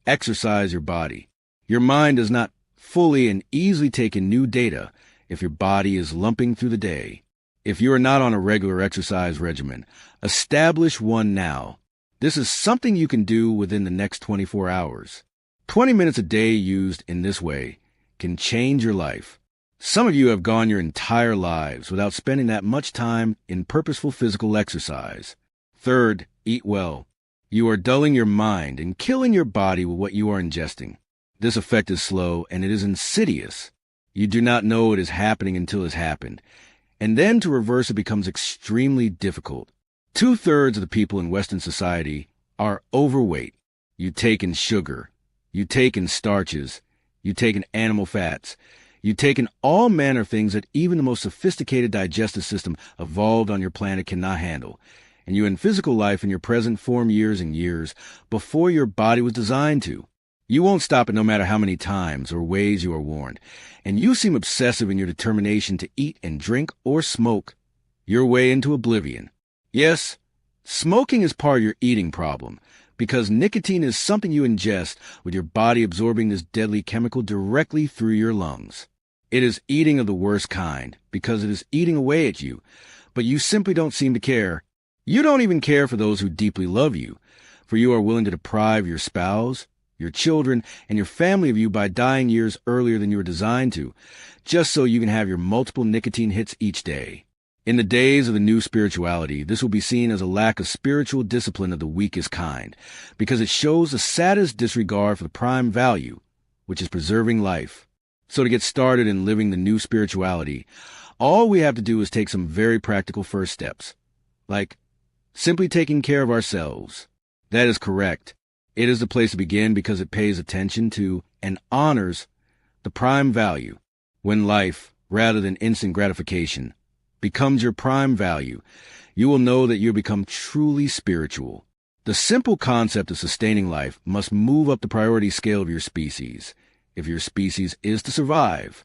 exercise your body. Your mind does not fully and easily take in new data if your body is lumping through the day. If you are not on a regular exercise regimen, establish one now. This is something you can do within the next 24 hours. 20 minutes a day used in this way can change your life. Some of you have gone your entire lives without spending that much time in purposeful physical exercise. Third, eat well. You are dulling your mind and killing your body with what you are ingesting. This effect is slow and it is insidious. You do not know it is happening until it has happened. And then to reverse it becomes extremely difficult. 2/3 of the people in Western society are overweight. You take in sugar. You take in starches. You take in animal fats. You take in all manner of things that even the most sophisticated digestive system evolved on your planet cannot handle. And you in physical life in your present form years and years before your body was designed to. You won't stop it no matter how many times or ways you are warned. And you seem obsessive in your determination to eat and drink or smoke your way into oblivion. Yes, smoking is part of your eating problem, because nicotine is something you ingest with your body absorbing this deadly chemical directly through your lungs. It is eating of the worst kind, because it is eating away at you, but you simply don't seem to care. You don't even care for those who deeply love you, for you are willing to deprive your spouse, your children, and your family of you by dying years earlier than you were designed to, just so you can have your multiple nicotine hits each day. In the days of the new spirituality, this will be seen as a lack of spiritual discipline of the weakest kind, because it shows the saddest disregard for the prime value, which is preserving life. So to get started in living the new spirituality, all we have to do is take some very practical first steps, like simply taking care of ourselves. That is correct. It is the place to begin because it pays attention to and honors the prime value. When life, rather than instant gratification, becomes your prime value, you will know that you become truly spiritual. The simple concept of sustaining life must move up the priority scale of your species, if your species is to survive.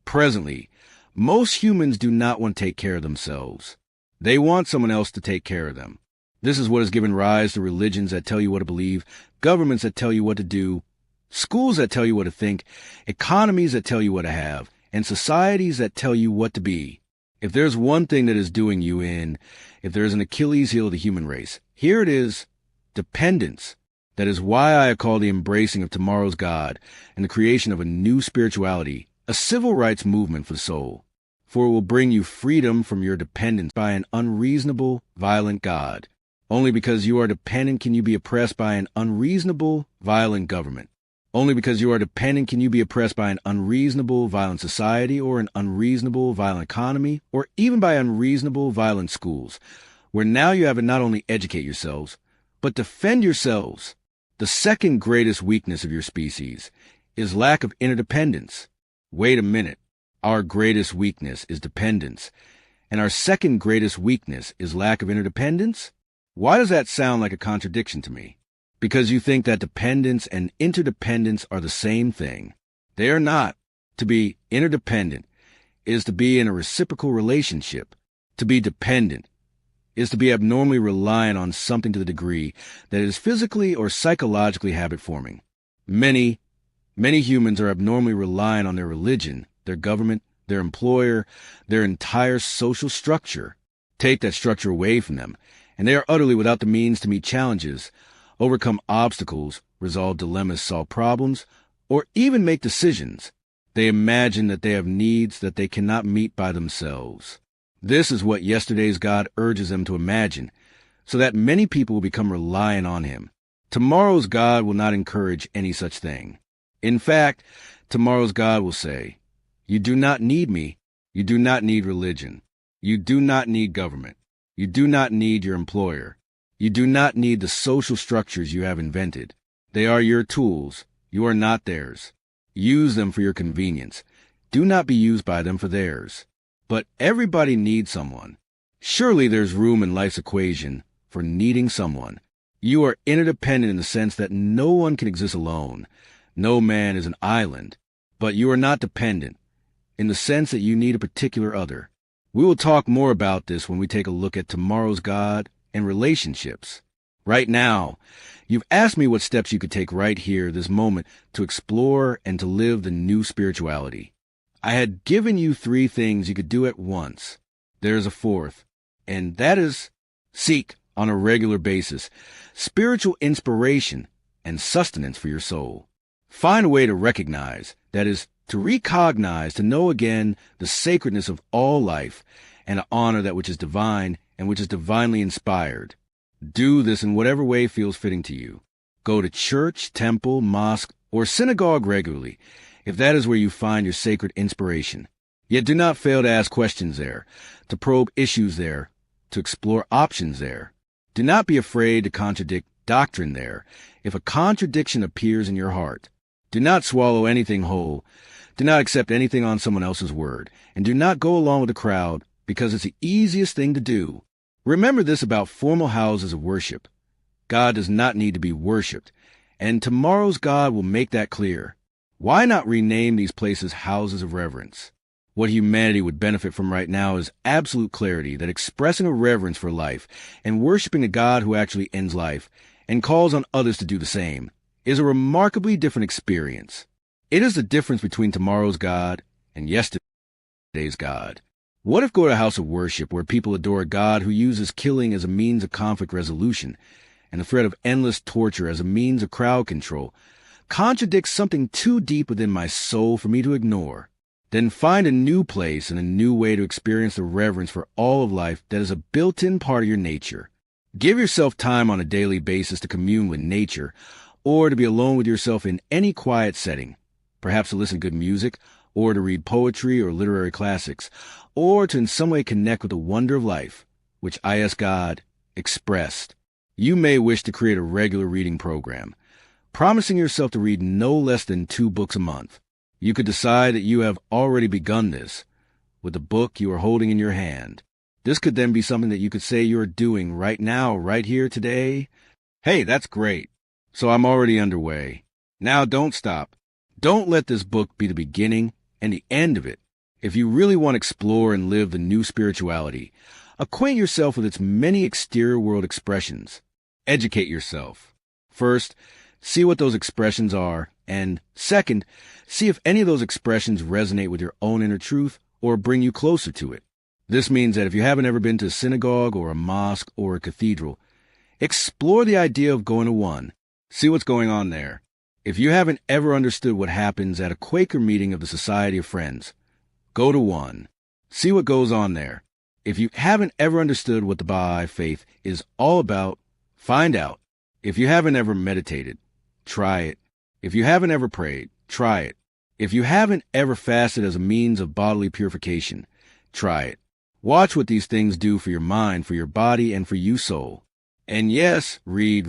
Presently, most humans do not want to take care of themselves. They want someone else to take care of them. This is what has given rise to religions that tell you what to believe, governments that tell you what to do, schools that tell you what to think, economies that tell you what to have, and societies that tell you what to be. If there's one thing that is doing you in, if there's an Achilles heel of the human race, here it is: dependence. That is why I call the embracing of tomorrow's God and the creation of a new spirituality a civil rights movement for the soul. For it will bring you freedom from your dependence by an unreasonable, violent God. Only because you are dependent can you be oppressed by an unreasonable, violent government. Only because you are dependent can you be oppressed by an unreasonable, violent society or an unreasonable, violent economy, or even by unreasonable, violent schools, where now you have to not only educate yourselves, but defend yourselves. The second greatest weakness of your species is lack of interdependence. Wait a minute. Our greatest weakness is dependence, and our second greatest weakness is lack of interdependence? Why does that sound like a contradiction to me? Because you think that dependence and interdependence are the same thing. They are not. To be interdependent is to be in a reciprocal relationship. To be dependent is to be abnormally reliant on something to the degree that it is physically or psychologically habit-forming. Many humans are abnormally reliant on their religion, their government, their employer, their entire social structure. Take that structure away from them, and they are utterly without the means to meet challenges, overcome obstacles, resolve dilemmas, solve problems, or even make decisions. They imagine that they have needs that they cannot meet by themselves. This is what yesterday's God urges them to imagine, so that many people will become reliant on him. Tomorrow's God will not encourage any such thing. In fact, tomorrow's God will say, "You do not need me. You do not need religion. You do not need government. You do not need your employer. You do not need the social structures you have invented. They are your tools. You are not theirs. Use them for your convenience. Do not be used by them for theirs." But everybody needs someone. Surely there's room in life's equation for needing someone. You are interdependent in the sense that no one can exist alone. No man is an island. But you are not dependent in the sense that you need a particular other. We will talk more about this when we take a look at tomorrow's God and relationships. Right now, you've asked me what steps you could take right here, this moment, to explore and to live the new spirituality. I had given you 3 things you could do at once. There's a 4th, and that is seek on a regular basis spiritual inspiration and sustenance for your soul. Find a way to recognize, that is, to recognize, to know again the sacredness of all life, and to honor that which is divine and which is divinely inspired. Do this in whatever way feels fitting to you. Go to church, temple, mosque, or synagogue regularly, if that is where you find your sacred inspiration. Yet do not fail to ask questions there, to probe issues there, to explore options there. Do not be afraid to contradict doctrine there, if a contradiction appears in your heart. Do not swallow anything whole. Do not accept anything on someone else's word, and do not go along with the crowd, because it's the easiest thing to do. Remember this about formal houses of worship. God does not need to be worshipped, and tomorrow's God will make that clear. Why not rename these places houses of reverence? What humanity would benefit from right now is absolute clarity that expressing a reverence for life and worshiping the God who actually ends life and calls on others to do the same is a remarkably different experience. It is the difference between tomorrow's God and yesterday's God. What if go to a house of worship where people adore a God who uses killing as a means of conflict resolution and the threat of endless torture as a means of crowd control contradicts something too deep within my soul for me to ignore? Then find a new place and a new way to experience the reverence for all of life that is a built-in part of your nature. Give yourself time on a daily basis to commune with nature or to be alone with yourself in any quiet setting, perhaps to listen to good music or to read poetry or literary classics, or to in some way connect with the wonder of life, which I.S. God expressed. You may wish to create a regular reading program, promising yourself to read no less than 2 books a month. You could decide that you have already begun this with the book you are holding in your hand. This could then be something that you could say you are doing right now, right here, today. Hey, that's great. So I'm already underway. Now don't stop. Don't let this book be the beginning and the end of it. If you really want to explore and live the new spirituality, acquaint yourself with its many exterior world expressions. Educate yourself. First, see what those expressions are, and second, see if any of those expressions resonate with your own inner truth or bring you closer to it. This means that if you haven't ever been to a synagogue or a mosque or a cathedral, explore the idea of going to one. See what's going on there. If you haven't ever understood what happens at a Quaker meeting of the Society of Friends, go to one. See what goes on there. If you haven't ever understood what the Baha'i faith is all about, find out. If you haven't ever meditated, try it. If you haven't ever prayed, try it. If you haven't ever fasted as a means of bodily purification, try it. Watch what these things do for your mind, for your body, and for you soul. And yes, read.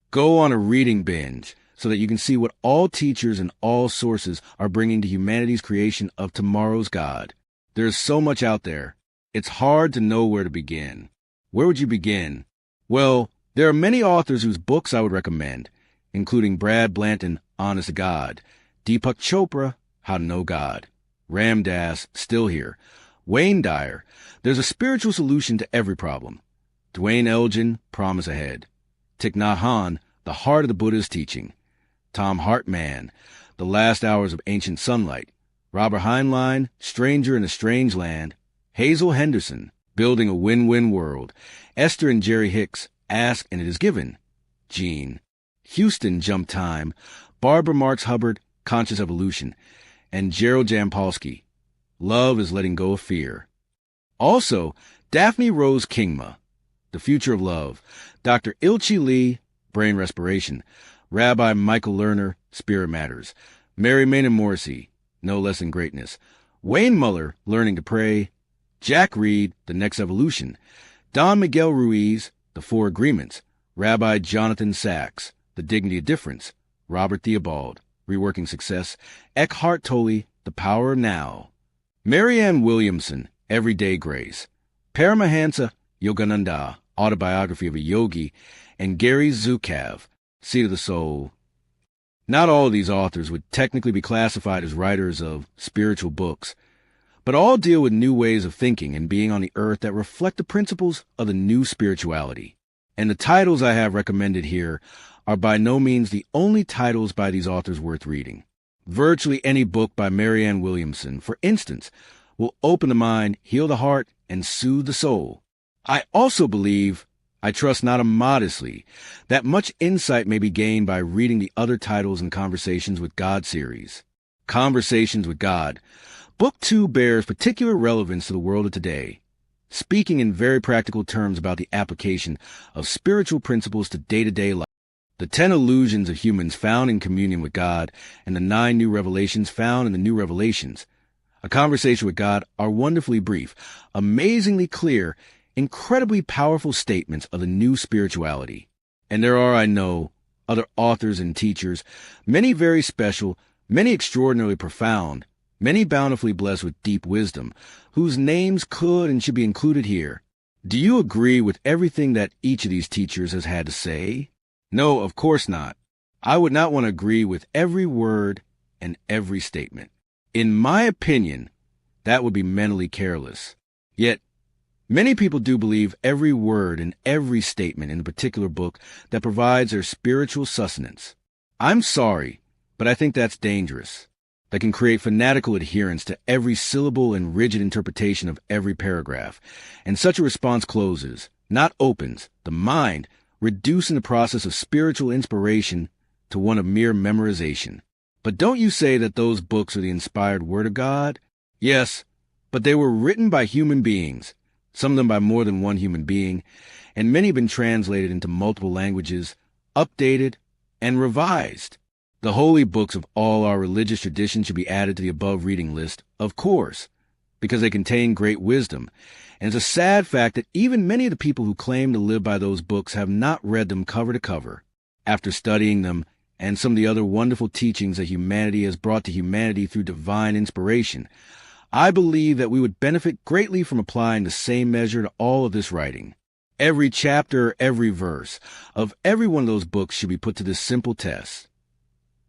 Go on a reading binge so that you can see what all teachers and all sources are bringing to humanity's creation of tomorrow's God. There's so much out there. It's hard to know where to begin. Where would you begin? Well, there are many authors whose books I would recommend, including Brad Blanton, Honest to God, Deepak Chopra, How to Know God, Ram Dass, Still Here, Wayne Dyer, There's a Spiritual Solution to Every Problem, Dwayne Elgin, Promise Ahead, Thich Nhat Hanh, The Heart of the Buddha's Teaching, Tom Hartman, The Last Hours of Ancient Sunlight, Robert Heinlein, Stranger in a Strange Land, Hazel Henderson, Building a Win-Win World, Esther and Jerry Hicks, Ask and It Is Given, Gene, Houston, Jump Time, Barbara Marx Hubbard, Conscious Evolution, and Gerald Jampolsky, Love is Letting Go of Fear. Also, Daphne Rose Kingma, The Future of Love, Dr. Ilchi Lee, Brain Respiration, Rabbi Michael Lerner, Spirit Matters, Mary Maynard Morrissey, No Less Than Greatness, Wayne Muller, Learning to Pray, Jack Reed, The Next Evolution, Don Miguel Ruiz, The Four Agreements, Rabbi Jonathan Sachs, The Dignity of Difference, Robert Theobald, Reworking Success, Eckhart Tolle, The Power of Now, Marianne Williamson, Everyday Grace, Paramahansa Yogananda, Autobiography of a Yogi, and Gary Zukav, Seat of the Soul. Not all of these authors would technically be classified as writers of spiritual books, but all deal with new ways of thinking and being on the earth that reflect the principles of the new spirituality. And the titles I have recommended here are by no means the only titles by these authors worth reading. Virtually any book by Marianne Williamson, for instance, will open the mind, heal the heart, and soothe the soul. I also believe, I trust not immodestly, that much insight may be gained by reading the other titles in Conversations with God series. Conversations with God. Book 2 bears particular relevance to the world of today, speaking in very practical terms about the application of spiritual principles to day-to-day life. The 10 illusions of humans found in communion with God and the 9 new revelations found in the new revelations. A conversation with God are wonderfully brief, amazingly clear, incredibly powerful statements of the new spirituality. And there are, I know, other authors and teachers, many very special, many extraordinarily profound, many bountifully blessed with deep wisdom, whose names could and should be included here. Do you agree with everything that each of these teachers has had to say? No, of course not. I would not want to agree with every word and every statement. In my opinion, that would be mentally careless. Yet, many people do believe every word and every statement in a particular book that provides their spiritual sustenance. I'm sorry, but I think that's dangerous. That can create fanatical adherence to every syllable and rigid interpretation of every paragraph. And such a response closes, not opens, the mind, reducing the process of spiritual inspiration to one of mere memorization. But don't you say that those books are the inspired word of God? Yes, but they were written by human beings, some of them by more than one human being, and many have been translated into multiple languages, updated, and revised. The holy books of all our religious traditions should be added to the above reading list, of course, because they contain great wisdom. And it's a sad fact that even many of the people who claim to live by those books have not read them cover to cover. After studying them and some of the other wonderful teachings that humanity has brought to humanity through divine inspiration, I believe that we would benefit greatly from applying the same measure to all of this writing. Every chapter, every verse of every one of those books should be put to this simple test.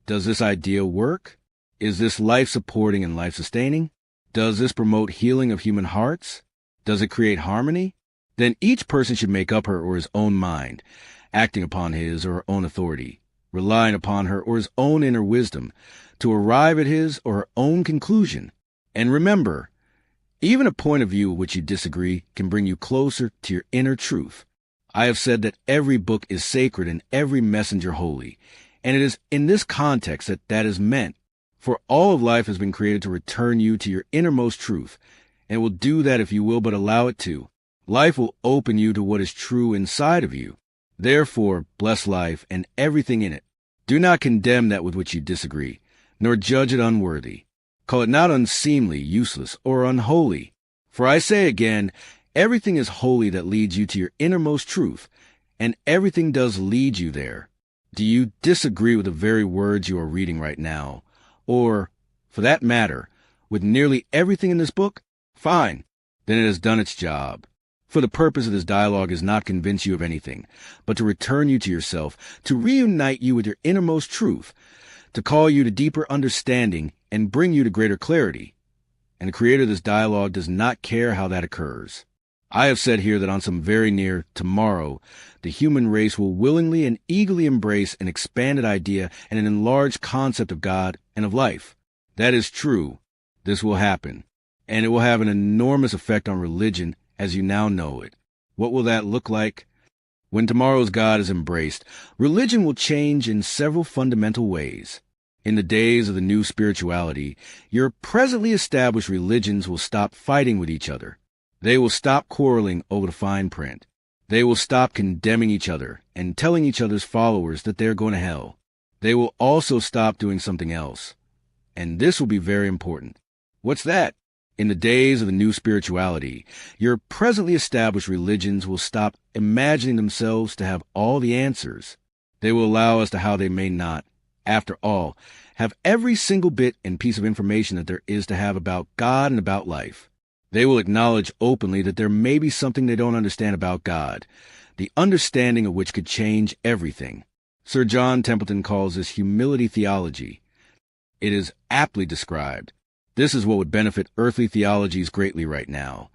Does this idea work? Is this life-supporting and life-sustaining? Does this promote healing of human hearts? Does it create harmony? Then each person should make up her or his own mind, acting upon his or her own authority, relying upon her or his own inner wisdom, to arrive at his or her own conclusion. And remember, even a point of view with which you disagree can bring you closer to your inner truth. I have said that every book is sacred and every messenger holy, and it is in this context that is meant. For all of life has been created to return you to your innermost truth, and it will do that if you will but allow it to. Life will open you to what is true inside of you. Therefore, bless life and everything in it. Do not condemn that with which you disagree, nor judge it unworthy. Call it not unseemly, useless, or unholy. For I say again, everything is holy that leads you to your innermost truth, and everything does lead you there. Do you disagree with the very words you are reading right now? Or, for that matter, with nearly everything in this book? Fine, then it has done its job. For the purpose of this dialogue is not to convince you of anything, but to return you to yourself, to reunite you with your innermost truth, to call you to deeper understanding and bring you to greater clarity. And the creator of this dialogue does not care how that occurs. I have said here that on some very near tomorrow, the human race will willingly and eagerly embrace an expanded idea and an enlarged concept of God and of life. That is true. This will happen. And it will have an enormous effect on religion as you now know it. What will that look like? When tomorrow's God is embraced, religion will change in several fundamental ways. In the days of the new spirituality, your presently established religions will stop fighting with each other. They will stop quarreling over the fine print. They will stop condemning each other and telling each other's followers that they're going to hell. They will also stop doing something else. And this will be very important. What's that? In the days of the new spirituality, your presently established religions will stop imagining themselves to have all the answers. They will allow as to how they may not, after all, have every single bit and piece of information that there is to have about God and about life. They will acknowledge openly that there may be something they don't understand about God, the understanding of which could change everything. Sir John Templeton calls this humility theology. It is aptly described. This is what would benefit earthly theologies greatly right now.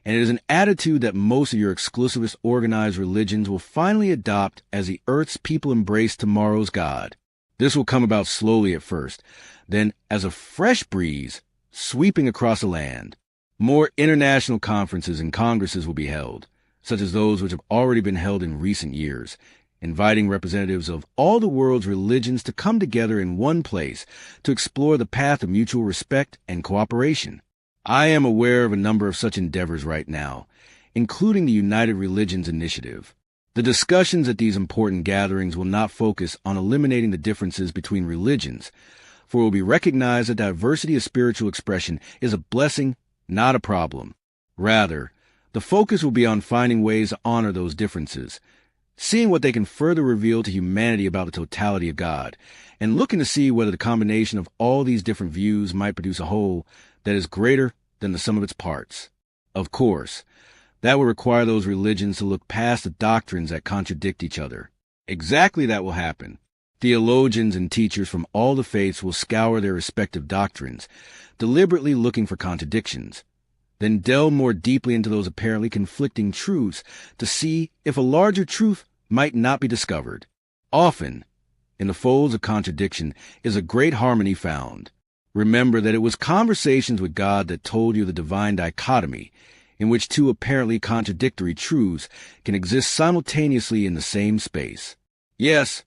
And it is an attitude that most of your exclusivist organized religions will finally adopt as the earth's people embrace tomorrow's God. This will come about slowly at first, then as a fresh breeze sweeping across the land. More international conferences and congresses will be held, such as those which have already been held in recent years, inviting representatives of all the world's religions to come together in one place to explore the path of mutual respect and cooperation. I am aware of a number of such endeavors right now, including the United Religions Initiative. The discussions at these important gatherings will not focus on eliminating the differences between religions, for it will be recognized that diversity of spiritual expression is a blessing, not a problem. Rather, the focus will be on finding ways to honor those differences, seeing what they can further reveal to humanity about the totality of God, and looking to see whether the combination of all these different views might produce a whole that is greater than the sum of its parts. Of course, that will require those religions to look past the doctrines that contradict each other. Exactly that will happen. Theologians and teachers from all the faiths will scour their respective doctrines, deliberately looking for contradictions, then delve more deeply into those apparently conflicting truths to see if a larger truth might not be discovered. Often, in the folds of contradiction is a great harmony found. Remember that it was conversations with God that told you the divine dichotomy, in which two apparently contradictory truths can exist simultaneously in the same space. Yes,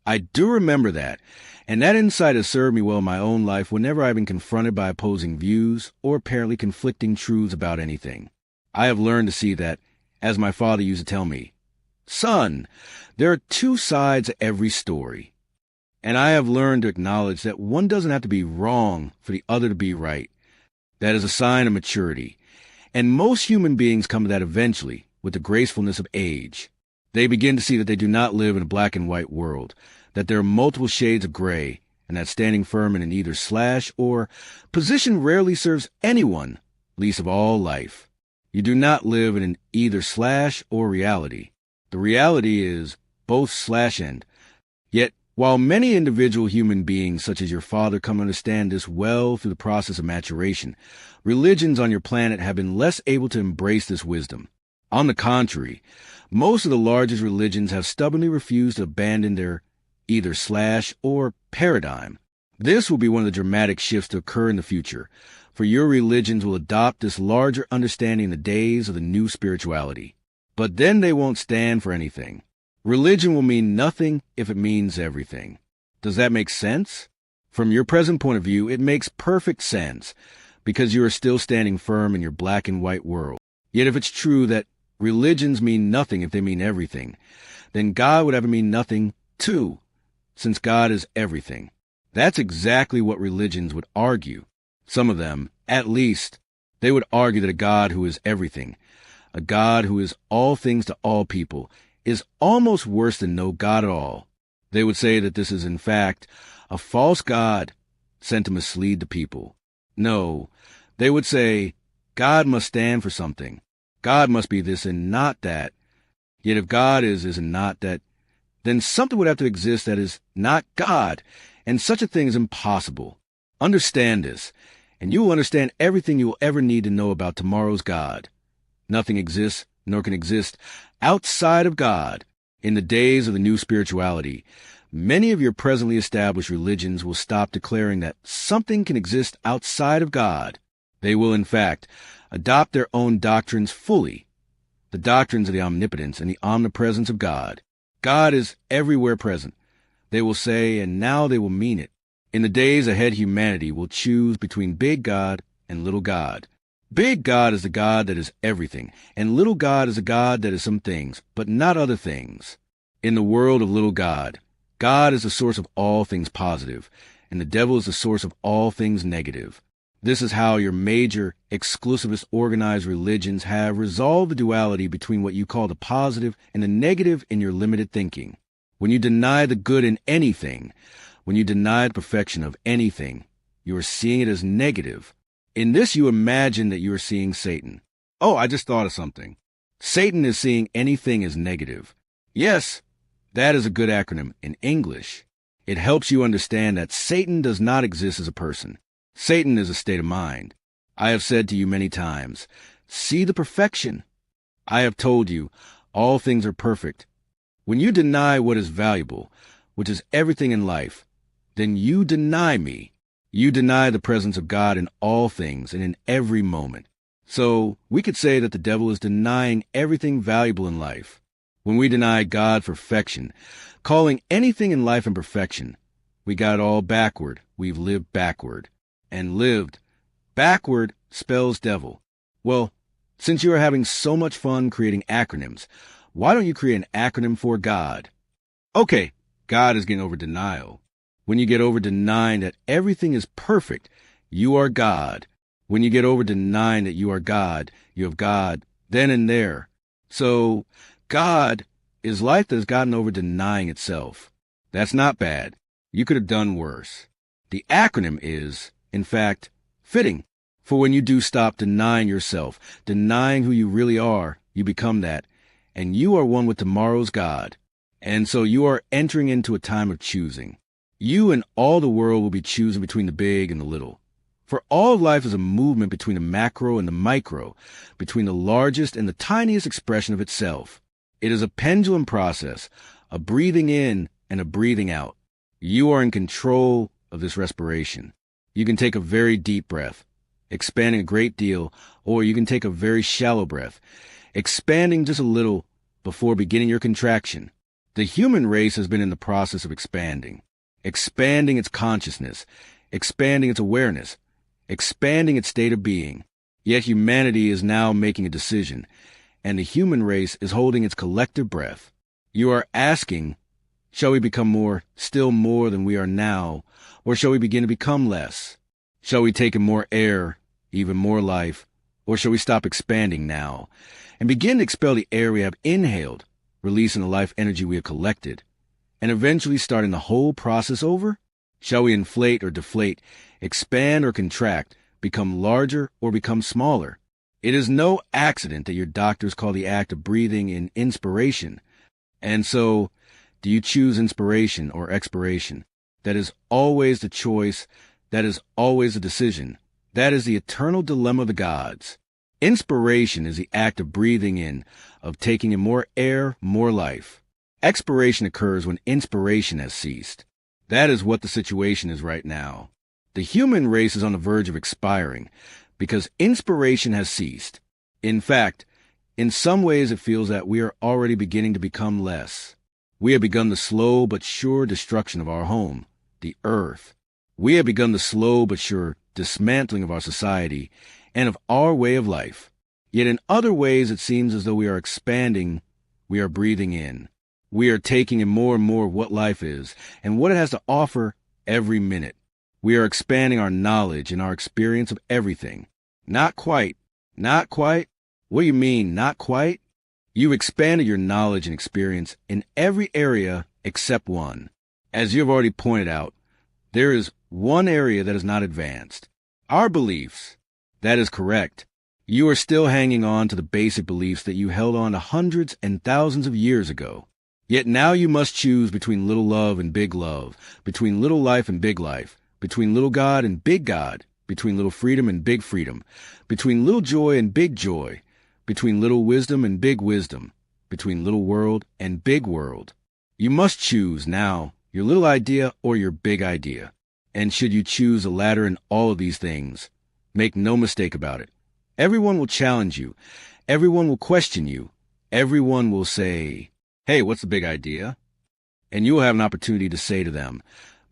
I do remember that, and that insight has served me well in my own life whenever I've been confronted by opposing views or apparently conflicting truths about anything. I have learned to see that, as my father used to tell me, "Son, there are two sides to every story." And I have learned to acknowledge that one doesn't have to be wrong for the other to be right. That is a sign of maturity. And most human beings come to that eventually, with the gracefulness of age. They begin to see that they do not live in a black and white world, that there are multiple shades of gray, and that standing firm in an either slash or position rarely serves anyone, least of all life. You do not live in an either slash or reality. The reality is both slash end. Yet, while many individual human beings such as your father come to understand this well through the process of maturation, religions on your planet have been less able to embrace this wisdom. On the contrary, most of the largest religions have stubbornly refused to abandon their either slash or paradigm. This will be one of the dramatic shifts to occur in the future, for your religions will adopt this larger understanding in the days of the new spirituality. But then they won't stand for anything. Religion will mean nothing if it means everything. Does that make sense? From your present point of view, it makes perfect sense, because you are still standing firm in your black and white world. Yet if it's true that religions mean nothing if they mean everything, then God would have to mean nothing too, since God is everything. That's exactly what religions would argue. Some of them, at least, they would argue that a God who is everything, a God who is all things to all people, is almost worse than no God at all. They would say that this is, in fact, a false God sent to mislead the people. No, they would say, God must stand for something. God must be this and not that. Yet if God is and not that, then something would have to exist that is not God, and such a thing is impossible. Understand this, and you will understand everything you will ever need to know about tomorrow's God. Nothing exists, nor can exist, outside of God. In the days of the new spirituality, many of your presently established religions will stop declaring that something can exist outside of God. They will, in fact, adopt their own doctrines fully, the doctrines of the omnipotence and the omnipresence of God. God is everywhere present, they will say, and now they will mean it. In the days ahead, humanity will choose between big God and little God. Big God is the God that is everything, and little God is a God that is some things, but not other things. In the world of little God, God is the source of all things positive, and the devil is the source of all things negative. This is how your major, exclusivist organized religions have resolved the duality between what you call the positive and the negative in your limited thinking. When you deny the good in anything, when you deny the perfection of anything, you are seeing it as negative. In this, you imagine that you are seeing Satan. Oh, I just thought of something. Satan is seeing anything as negative. Yes, that is a good acronym in English. It helps you understand that Satan does not exist as a person. Satan is a state of mind. I have said to you many times, see the perfection. I have told you, all things are perfect. When you deny what is valuable, which is everything in life, then you deny me. You deny the presence of God in all things and in every moment. So we could say that the devil is denying everything valuable in life. when we deny God's perfection, calling anything in life imperfection, we got it all backward. We've lived backward. And lived backward spells devil. Well, since you are having so much fun creating acronyms, why don't you create an acronym for God? Okay, God is getting over denial. When you get over denying that everything is perfect, you are God. When you get over denying that you are God, you have God then and there. So, God is life that has gotten over denying itself. That's not bad. You could have done worse. The acronym is, in fact, fitting. For when you do stop denying yourself, denying who you really are, you become that. And you are one with tomorrow's God. And so you are entering into a time of choosing. You and all the world will be choosing between the big and the little. For all of life is a movement between the macro and the micro, between the largest and the tiniest expression of itself. It is a pendulum process, a breathing in and a breathing out. You are in control of this respiration. You can take a very deep breath, expanding a great deal, or you can take a very shallow breath, expanding just a little before beginning your contraction. The human race has been in the process of expanding its consciousness, expanding its awareness, expanding its state of being. Yet humanity is now making a decision, and the human race is holding its collective breath. You are asking, shall we become more, still more than we are now, or shall we begin to become less? Shall we take in more air, even more life, or shall we stop expanding now, and begin to expel the air we have inhaled, releasing the life energy we have collected, and eventually starting the whole process over? Shall we inflate or deflate, expand or contract, become larger or become smaller? It is no accident that your doctors call the act of breathing in inspiration. And so, do you choose inspiration or expiration? That is always the choice. That is always the decision. That is the eternal dilemma of the gods. Inspiration is the act of breathing in, of taking in more air, more life. Expiration occurs when inspiration has ceased. That is what the situation is right now. The human race is on the verge of expiring because inspiration has ceased. In fact, in some ways it feels that we are already beginning to become less. We have begun the slow but sure destruction of our home, the earth. We have begun the slow but sure dismantling of our society and of our way of life. Yet in other ways it seems as though we are expanding, we are breathing in. We are taking in more and more of what life is and what it has to offer every minute. We are expanding our knowledge and our experience of everything. Not quite. Not quite? What do you mean, not quite? You've expanded your knowledge and experience in every area except one. As you have already pointed out, there is one area that is not advanced. Our beliefs. That is correct. You are still hanging on to the basic beliefs that you held on to hundreds and thousands of years ago. Yet now you must choose between little love and big love, between little life and big life, between little God and big God, between little freedom and big freedom, between little joy and big joy, between little wisdom and big wisdom, between little world and big world. You must choose now your little idea or your big idea. And should you choose the latter in all of these things, make no mistake about it. Everyone will challenge you. Everyone will question you. Everyone will say, hey, what's the big idea? And you will have an opportunity to say to them,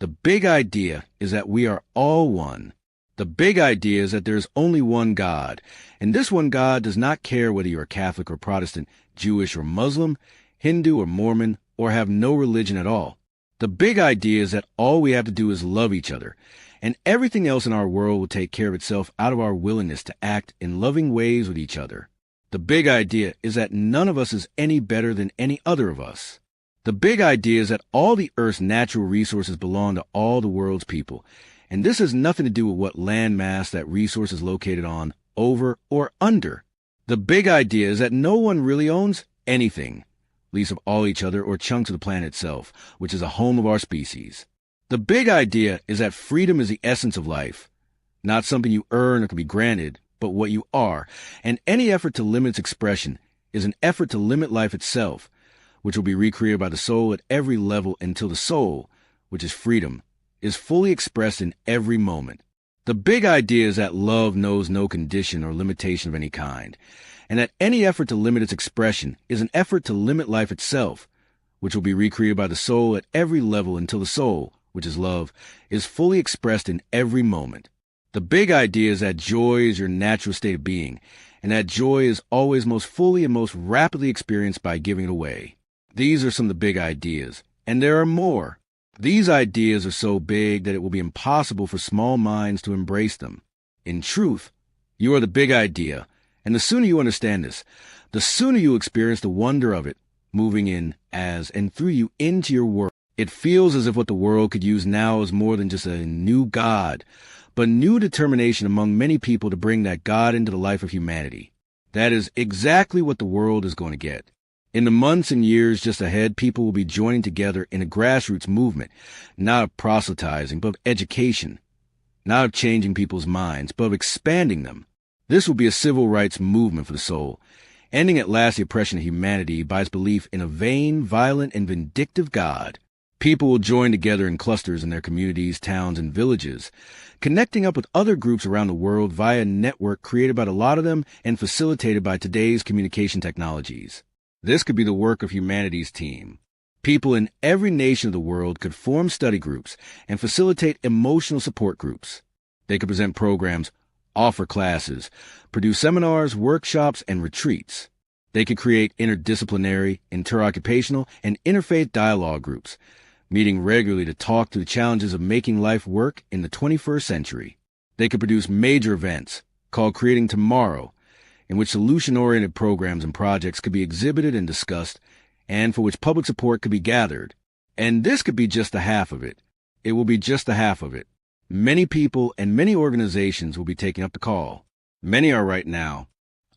the big idea is that we are all one. The big idea is that there is only one God, and this one God does not care whether you are Catholic or Protestant, Jewish or Muslim, Hindu or Mormon, or have no religion at all. The big idea is that all we have to do is love each other, and everything else in our world will take care of itself out of our willingness to act in loving ways with each other. The big idea is that none of us is any better than any other of us. The big idea is that all the Earth's natural resources belong to all the world's people, and this has nothing to do with what land mass that resource is located on, over, or under. The big idea is that no one really owns anything, least of all each other or chunks of the planet itself, which is a home of our species. The big idea is that freedom is the essence of life, not something you earn or can be granted, but what you are, and any effort to limit its expression is an effort to limit life itself, which will be recreated by the soul at every level until the soul, which is freedom, is fully expressed in every moment. The big idea is that love knows no condition or limitation of any kind, and that any effort to limit its expression is an effort to limit life itself, which will be recreated by the soul at every level until the soul, which is love, is fully expressed in every moment. The big idea is that joy is your natural state of being, and that joy is always most fully and most rapidly experienced by giving it away. These are some of the big ideas, and there are more. These ideas are so big that it will be impossible for small minds to embrace them. In truth, you are the big idea, and the sooner you understand this, the sooner you experience the wonder of it, moving in, as, and through you into your world. It feels as if what the world could use now is more than just a new God, but new determination among many people to bring that God into the life of humanity. That is exactly what the world is going to get. In the months and years just ahead, people will be joining together in a grassroots movement, not of proselytizing, but of education, not of changing people's minds, but of expanding them. This will be a civil rights movement for the soul, ending at last the oppression of humanity by its belief in a vain, violent, and vindictive God. People will join together in clusters in their communities, towns, and villages, connecting up with other groups around the world via a network created by a lot of them and facilitated by today's communication technologies. This could be the work of humanity's team. People in every nation of the world could form study groups and facilitate emotional support groups. They could present programs, offer classes, produce seminars, workshops, and retreats. They could create interdisciplinary, interoccupational, and interfaith dialogue groups, meeting regularly to talk through the challenges of making life work in the 21st century. They could produce major events called Creating Tomorrow, in which solution-oriented programs and projects could be exhibited and discussed, and for which public support could be gathered. And this could be just the half of it. It will be just the half of it. Many people and many organizations will be taking up the call. Many are right now.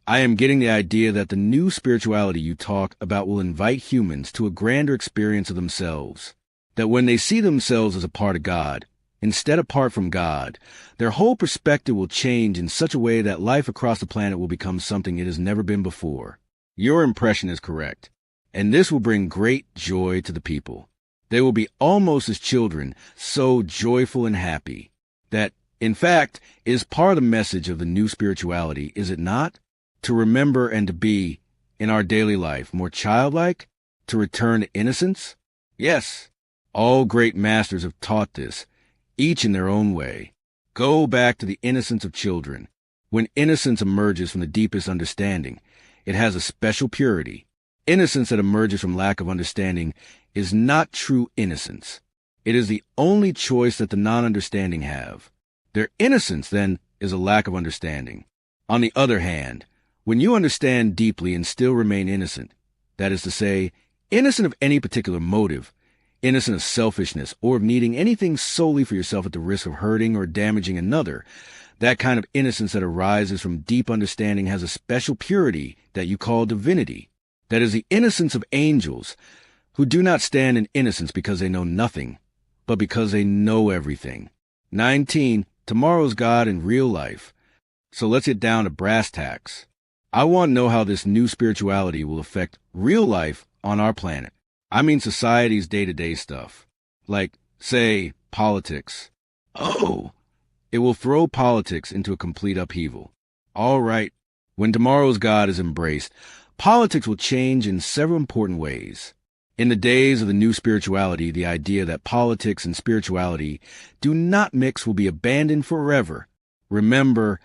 I am getting the idea that the new spirituality you talk about will invite humans to a grander experience of themselves. That when they see themselves as a part of God, instead apart from God, their whole perspective will change in such a way that life across the planet will become something it has never been before. Your impression is correct, and this will bring great joy to the people. They will be almost as children, so joyful and happy. That, in fact, is part of the message of the new spirituality, is it not? To remember and to be, in our daily life, more childlike? To return to innocence? Yes, all great masters have taught this, each in their own way. Go back to the innocence of children. When innocence emerges from the deepest understanding, it has a special purity. Innocence that emerges from lack of understanding is not true innocence. It is the only choice that the non-understanding have. Their innocence, then, is a lack of understanding. On the other hand, when you understand deeply and still remain innocent, that is to say, innocent of any particular motive, innocent of selfishness or of needing anything solely for yourself at the risk of hurting or damaging another, that kind of innocence that arises from deep understanding has a special purity that you call divinity. That is the innocence of angels, who do not stand in innocence because they know nothing, but because they know everything. 19. Tomorrow's God in real life. So let's get down to brass tacks. I want to know how this new spirituality will affect real life on our planet. I mean society's day-to-day stuff. Like, say, politics. Oh, it will throw politics into a complete upheaval. All right, when tomorrow's God is embraced, politics will change in several important ways. In the days of the new spirituality, the idea that politics and spirituality do not mix will be abandoned forever. Remember,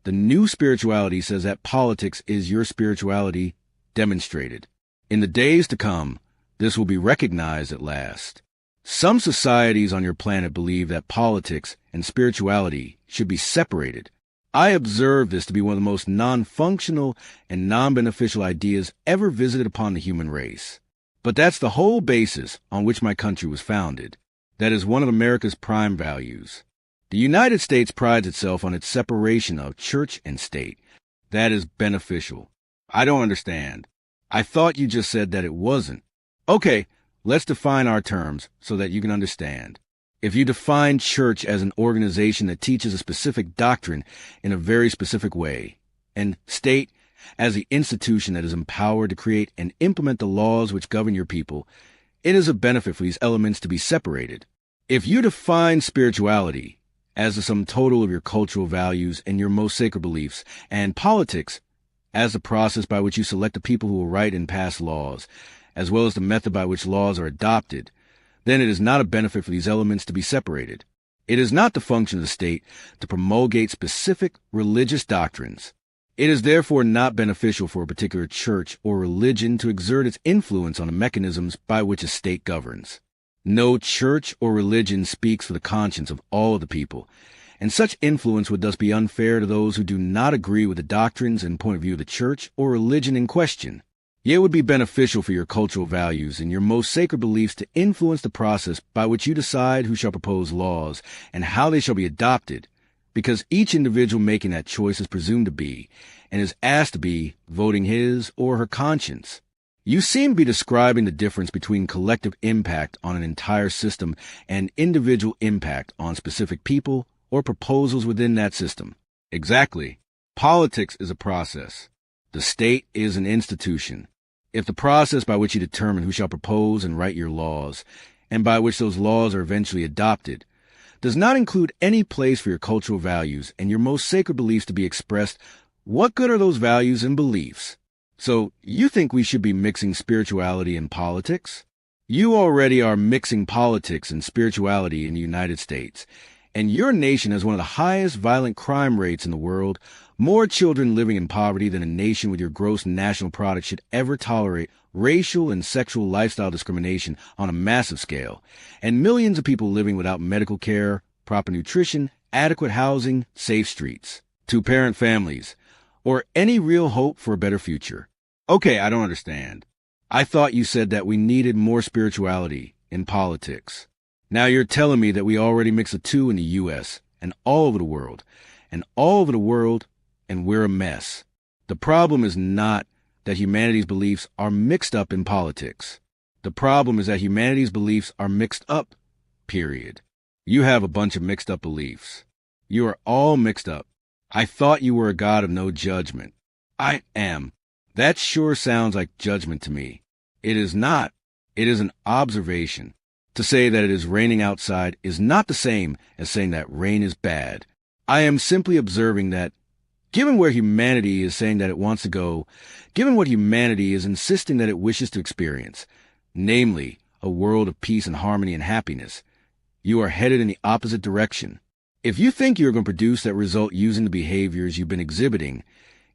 the new spirituality says that politics is your spirituality demonstrated. In the days to come, this will be recognized at last. Some societies on your planet believe that politics and spirituality should be separated. I observe this to be one of the most non-functional and non-beneficial ideas ever visited upon the human race. But that's the whole basis on which my country was founded. That is one of America's prime values. The United States prides itself on its separation of church and state. That is beneficial. I don't understand. I thought you just said that it wasn't. Okay, let's define our terms so that you can understand. If you define church as an organization that teaches a specific doctrine in a very specific way, and state as the institution that is empowered to create and implement the laws which govern your people, it is a benefit for these elements to be separated. If you define spirituality as the sum total of your cultural values and your most sacred beliefs, and politics as the process by which you select the people who will write and pass laws, as well as the method by which laws are adopted, then it is not a benefit for these elements to be separated. It is not the function of the state to promulgate specific religious doctrines. It is therefore not beneficial for a particular church or religion to exert its influence on the mechanisms by which a state governs. No church or religion speaks for the conscience of all of the people, and such influence would thus be unfair to those who do not agree with the doctrines and point of view of the church or religion in question. Yet it would be beneficial for your cultural values and your most sacred beliefs to influence the process by which you decide who shall propose laws and how they shall be adopted, because each individual making that choice is presumed to be, and is asked to be, voting his or her conscience. You seem to be describing the difference between collective impact on an entire system and individual impact on specific people or proposals within that system. Exactly. Politics is a process. The state is an institution. If the process by which you determine who shall propose and write your laws, and by which those laws are eventually adopted, does not include any place for your cultural values and your most sacred beliefs to be expressed, what good are those values and beliefs? So, you think we should be mixing spirituality and politics? You already are mixing politics and spirituality in the United States, and your nation has one of the highest violent crime rates in the world, more children living in poverty than a nation with your gross national product should ever tolerate racial and sexual lifestyle discrimination on a massive scale, and millions of people living without medical care, proper nutrition, adequate housing, safe streets, two-parent families, or any real hope for a better future. Okay, I don't understand. I thought you said that we needed more spirituality in politics. Now you're telling me that we already mix the two in the U.S. and all over the world, and we're a mess. The problem is not that humanity's beliefs are mixed up in politics. The problem is that humanity's beliefs are mixed up, period. You have a bunch of mixed up beliefs. You are all mixed up. I thought you were a God of no judgment. I am. That sure sounds like judgment to me. It is not. It is an observation. To say that it is raining outside is not the same as saying that rain is bad. I am simply observing that, given where humanity is saying that it wants to go, given what humanity is insisting that it wishes to experience, namely, a world of peace and harmony and happiness, you are headed in the opposite direction. If you think you are going to produce that result using the behaviors you've been exhibiting,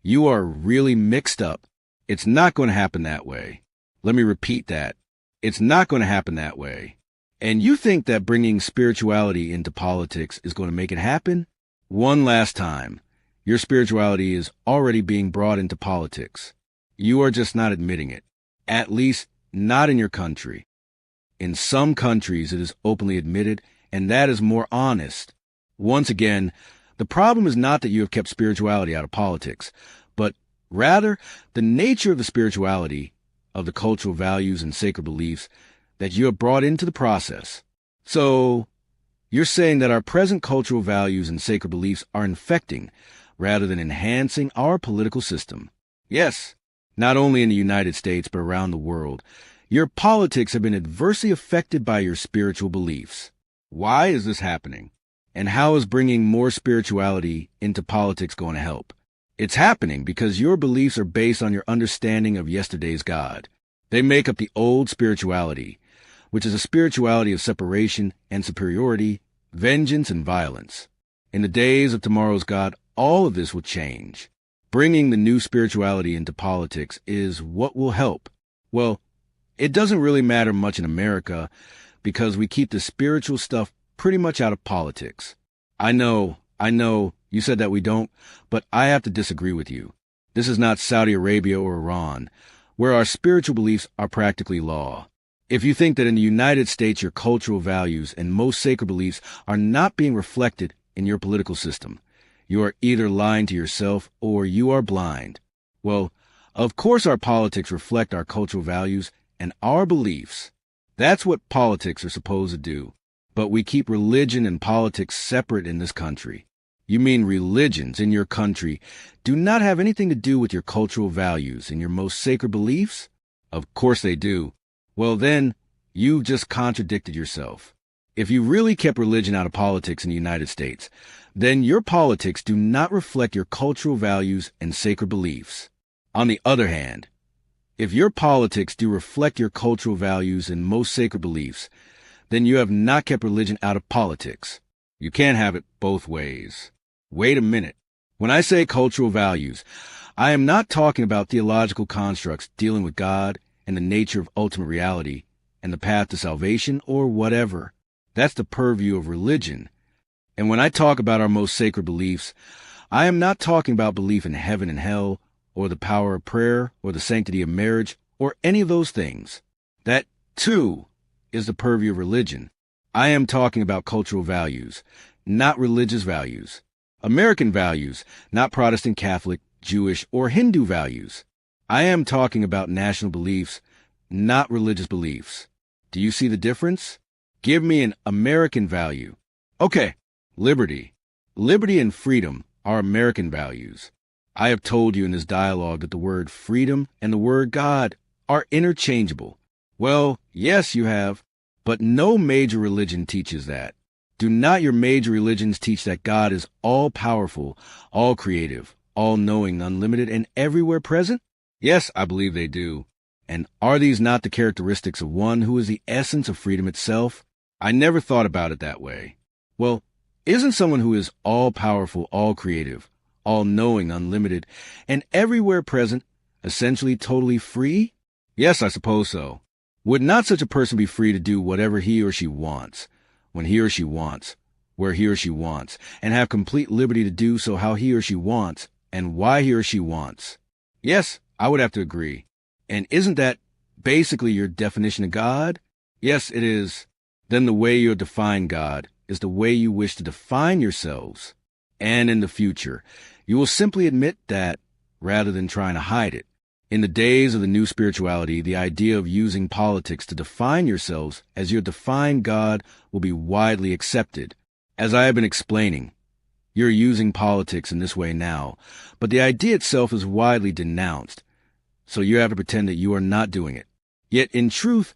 you are really mixed up. It's not going to happen that way. Let me repeat that. It's not going to happen that way. And you think that bringing spirituality into politics is going to make it happen? One last time. Your spirituality is already being brought into politics. You are just not admitting it. At least, not in your country. In some countries, it is openly admitted, and that is more honest. Once again, the problem is not that you have kept spirituality out of politics, but rather the nature of the spirituality, of the cultural values and sacred beliefs that you have brought into the process. So, you're saying that our present cultural values and sacred beliefs are infecting, rather than enhancing our political system. Yes, not only in the United States, but around the world, your politics have been adversely affected by your spiritual beliefs. Why is this happening? And how is bringing more spirituality into politics going to help? It's happening because your beliefs are based on your understanding of yesterday's God. They make up the old spirituality, which is a spirituality of separation and superiority, vengeance and violence. In the days of tomorrow's God, all of this will change. Bringing the new spirituality into politics is what will help. Well, it doesn't really matter much in America because we keep the spiritual stuff pretty much out of politics. I know, you said that we don't, but I have to disagree with you. This is not Saudi Arabia or Iran, where our spiritual beliefs are practically law. If you think that in the United States your cultural values and most sacred beliefs are not being reflected in your political system, you are either lying to yourself or you are blind. Well, of course our politics reflect our cultural values and our beliefs. That's what politics are supposed to do. But we keep religion and politics separate in this country. You mean religions in your country do not have anything to do with your cultural values and your most sacred beliefs? Of course they do. Well then, you just contradicted yourself. If you really kept religion out of politics in the United States, then your politics do not reflect your cultural values and sacred beliefs. On the other hand, if your politics do reflect your cultural values and most sacred beliefs, then you have not kept religion out of politics. You can't have it both ways. Wait a minute. When I say cultural values, I am not talking about theological constructs dealing with God and the nature of ultimate reality and the path to salvation or whatever. That's the purview of religion. And when I talk about our most sacred beliefs, I am not talking about belief in heaven and hell, or the power of prayer, or the sanctity of marriage, or any of those things. That, too, is the purview of religion. I am talking about cultural values, not religious values. American values, not Protestant, Catholic, Jewish, or Hindu values. I am talking about national beliefs, not religious beliefs. Do you see the difference? Give me an American value. Okay, liberty. Liberty and freedom are American values. I have told you in this dialogue that the word freedom and the word God are interchangeable. Well, yes, you have, but no major religion teaches that. Do not your major religions teach that God is all-powerful, all-creative, all-knowing, unlimited, and everywhere present? Yes, I believe they do. And are these not the characteristics of one who is the essence of freedom itself? I never thought about it that way. Well, isn't someone who is all-powerful, all-creative, all-knowing, unlimited, and everywhere present essentially totally free? Yes, I suppose so. Would not such a person be free to do whatever he or she wants, when he or she wants, where he or she wants, and have complete liberty to do so how he or she wants, and why he or she wants? Yes, I would have to agree. And isn't that basically your definition of God? Yes, it is. Then the way you define God is the way you wish to define yourselves. And in the future, you will simply admit that rather than trying to hide it. In the days of the new spirituality, the idea of using politics to define yourselves as your defined God will be widely accepted. As I have been explaining, you're using politics in this way now, but the idea itself is widely denounced, so you have to pretend that you are not doing it. Yet, in truth,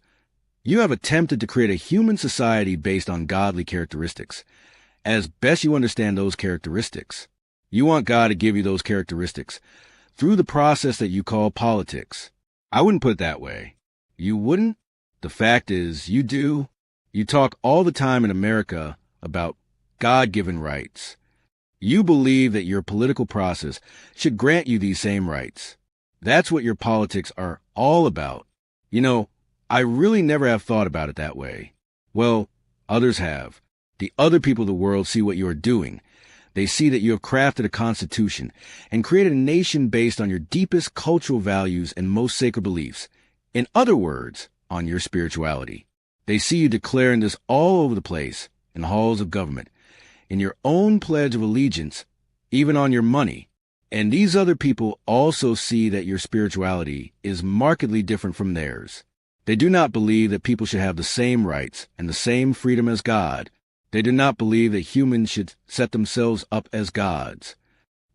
you have attempted to create a human society based on godly characteristics, as best you understand those characteristics. You want God to give you those characteristics through the process that you call politics. I wouldn't put it that way. You wouldn't? The fact is, you do. You talk all the time in America about God-given rights. You believe that your political process should grant you these same rights. That's what your politics are all about. You know, I really never have thought about it that way. Well, others have. The other people of the world see what you are doing. They see that you have crafted a constitution and created a nation based on your deepest cultural values and most sacred beliefs. In other words, on your spirituality. They see you declaring this all over the place, in halls of government, in your own pledge of allegiance, even on your money. And these other people also see that your spirituality is markedly different from theirs. They do not believe that people should have the same rights and the same freedom as God. They do not believe that humans should set themselves up as gods.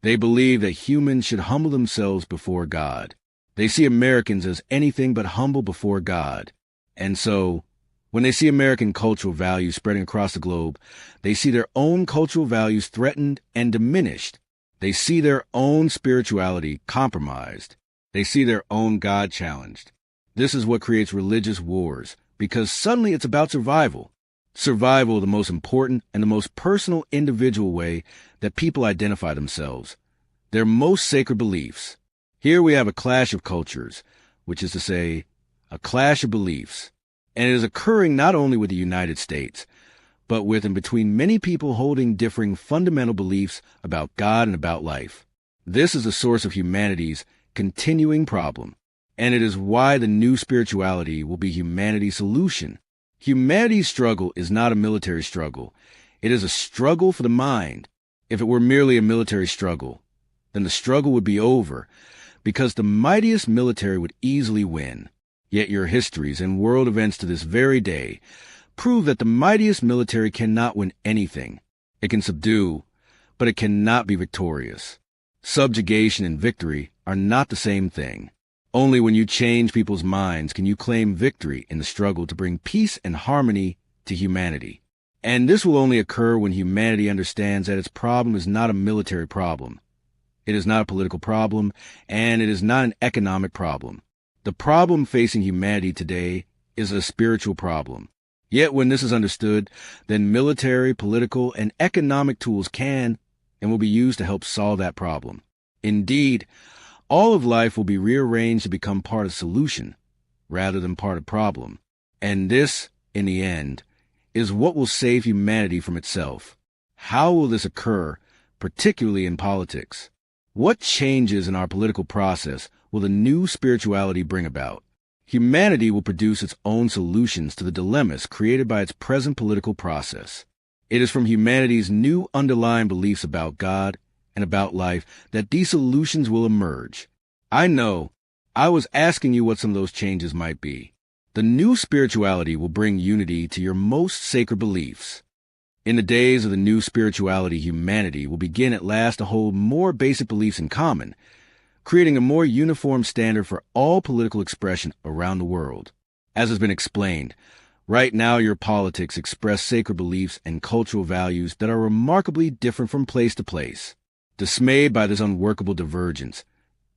They believe that humans should humble themselves before God. They see Americans as anything but humble before God. And so, when they see American cultural values spreading across the globe, they see their own cultural values threatened and diminished. They see their own spirituality compromised. They see their own God challenged. This is what creates religious wars, because suddenly it's about survival. Survival, the most important and the most personal individual way that people identify themselves. Their most sacred beliefs. Here we have a clash of cultures, which is to say, a clash of beliefs. And it is occurring not only with the United States, but with and between many people holding differing fundamental beliefs about God and about life. This is the source of humanity's continuing problem. And it is why the new spirituality will be humanity's solution. Humanity's struggle is not a military struggle. It is a struggle for the mind. If it were merely a military struggle, then the struggle would be over, because the mightiest military would easily win. Yet your histories and world events to this very day prove that the mightiest military cannot win anything. It can subdue, but it cannot be victorious. Subjugation and victory are not the same thing. Only when you change people's minds can you claim victory in the struggle to bring peace and harmony to humanity. And this will only occur when humanity understands that its problem is not a military problem. It is not a political problem, and it is not an economic problem. The problem facing humanity today is a spiritual problem. Yet when this is understood, then military, political, and economic tools can and will be used to help solve that problem. Indeed, all of life will be rearranged to become part of solution rather than part of problem. And this, in the end, is what will save humanity from itself. How will this occur, particularly in politics? What changes in our political process will the new spirituality bring about? Humanity will produce its own solutions to the dilemmas created by its present political process. It is from humanity's new underlying beliefs about God and about life that these solutions will emerge. I know. I was asking you what some of those changes might be. The new spirituality will bring unity to your most sacred beliefs. In the days of the new spirituality, humanity will begin at last to hold more basic beliefs in common, creating a more uniform standard for all political expression around the world. As has been explained, right now your politics express sacred beliefs and cultural values that are remarkably different from place to place. Dismayed by this unworkable divergence,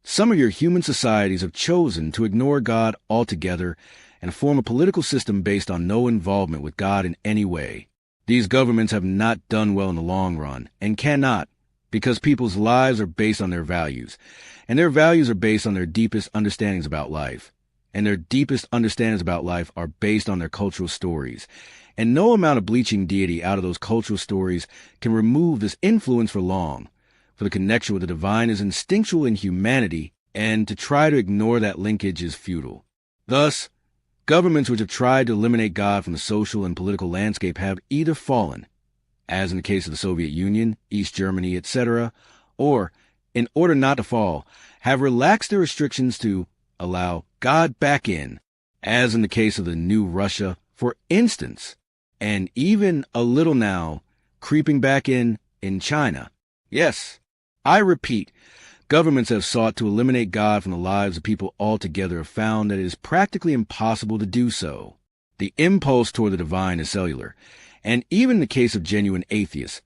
some of your human societies have chosen to ignore God altogether and form a political system based on no involvement with God in any way. These governments have not done well in the long run, and cannot, because people's lives are based on their values, and their values are based on their deepest understandings about life, and their deepest understandings about life are based on their cultural stories, and no amount of bleaching deity out of those cultural stories can remove this influence for long, for the connection with the divine is instinctual in humanity, and to try to ignore that linkage is futile. Thus, governments which have tried to eliminate God from the social and political landscape have either fallen, as in the case of the Soviet Union, East Germany, etc., or, in order not to fall, have relaxed their restrictions to allow God back in, as in the case of the new Russia, for instance, and even a little now, creeping back in China. Yes, I repeat, governments have sought to eliminate God from the lives of people altogether have found that it is practically impossible to do so. The impulse toward the divine is cellular, and even in the case of genuine atheists,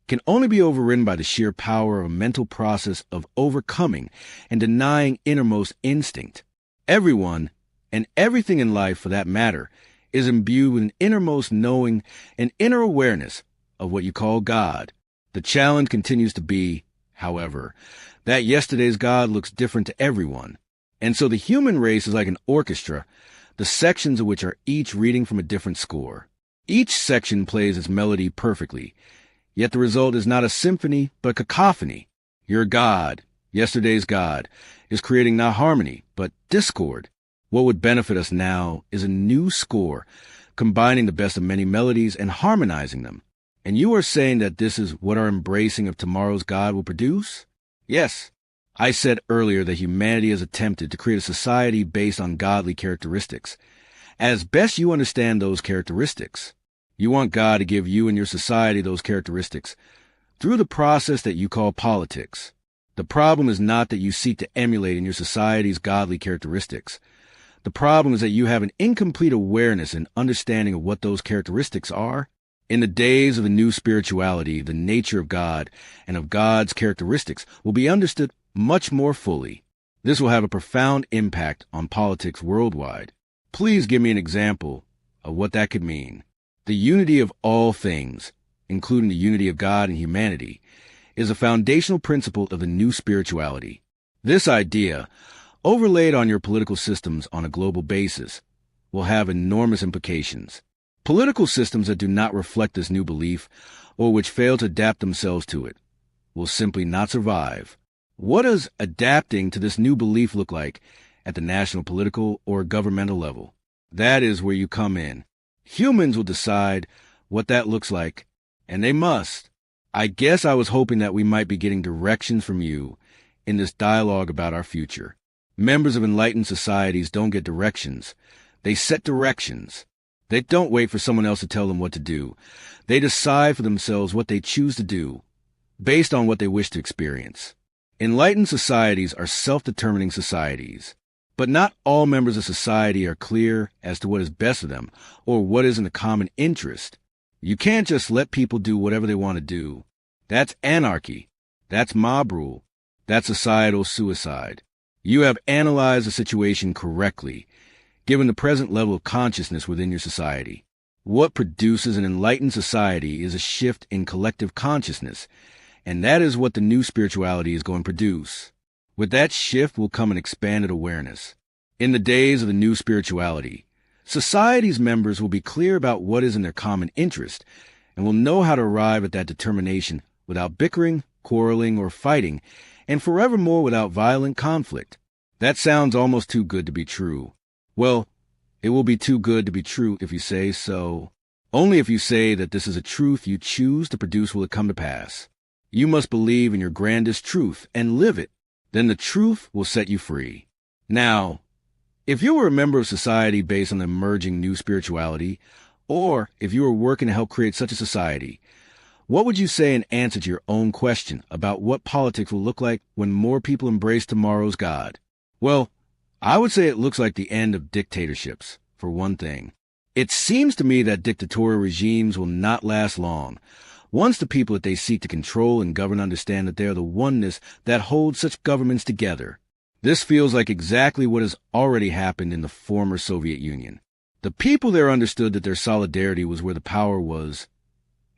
can only be overridden by the sheer power of a mental process of overcoming and denying innermost instinct. Everyone, and everything in life for that matter, is imbued with an innermost knowing and inner awareness of what you call God. The challenge continues to be, however, that yesterday's God looks different to everyone. And so the human race is like an orchestra, the sections of which are each reading from a different score. Each section plays its melody perfectly, yet the result is not a symphony, but cacophony. Your God, yesterday's God, is creating not harmony, but discord. What would benefit us now is a new score, combining the best of many melodies and harmonizing them. And you are saying that this is what our embracing of tomorrow's God will produce? Yes. I said earlier that humanity has attempted to create a society based on godly characteristics. As best you understand those characteristics, you want God to give you and your society those characteristics through the process that you call politics. The problem is not that you seek to emulate in your society's godly characteristics. The problem is that you have an incomplete awareness and understanding of what those characteristics are. In the days of the new spirituality, the nature of God and of God's characteristics will be understood much more fully. This will have a profound impact on politics worldwide. Please give me an example of what that could mean. The unity of all things, including the unity of God and humanity, is a foundational principle of the new spirituality. This idea, overlaid on your political systems on a global basis, will have enormous implications. Political systems that do not reflect this new belief, or which fail to adapt themselves to it, will simply not survive. What does adapting to this new belief look like at the national political or governmental level? That is where you come in. Humans will decide what that looks like, and they must. I guess I was hoping that we might be getting directions from you in this dialogue about our future. Members of enlightened societies don't get directions. They set directions. They don't wait for someone else to tell them what to do. They decide for themselves what they choose to do, based on what they wish to experience. Enlightened societies are self-determining societies, but not all members of society are clear as to what is best for them or what is in the common interest. You can't just let people do whatever they want to do. That's anarchy. That's mob rule. That's societal suicide. You have analyzed the situation correctly, given the present level of consciousness within your society. What produces an enlightened society is a shift in collective consciousness, and that is what the new spirituality is going to produce. With that shift will come an expanded awareness. In the days of the new spirituality, society's members will be clear about what is in their common interest and will know how to arrive at that determination without bickering, quarreling, or fighting, and forevermore without violent conflict. That sounds almost too good to be true. Well, it will be too good to be true if you say so. Only if you say that this is a truth you choose to produce will it come to pass. You must believe in your grandest truth and live it. Then the truth will set you free. Now, if you were a member of society based on the emerging new spirituality, or if you were working to help create such a society, what would you say in answer to your own question about what politics will look like when more people embrace tomorrow's God? Well, I would say it looks like the end of dictatorships, for one thing. It seems to me that dictatorial regimes will not last long, once the people that they seek to control and govern understand that they are the oneness that holds such governments together. This feels like exactly what has already happened in the former Soviet Union. The people there understood that their solidarity was where the power was,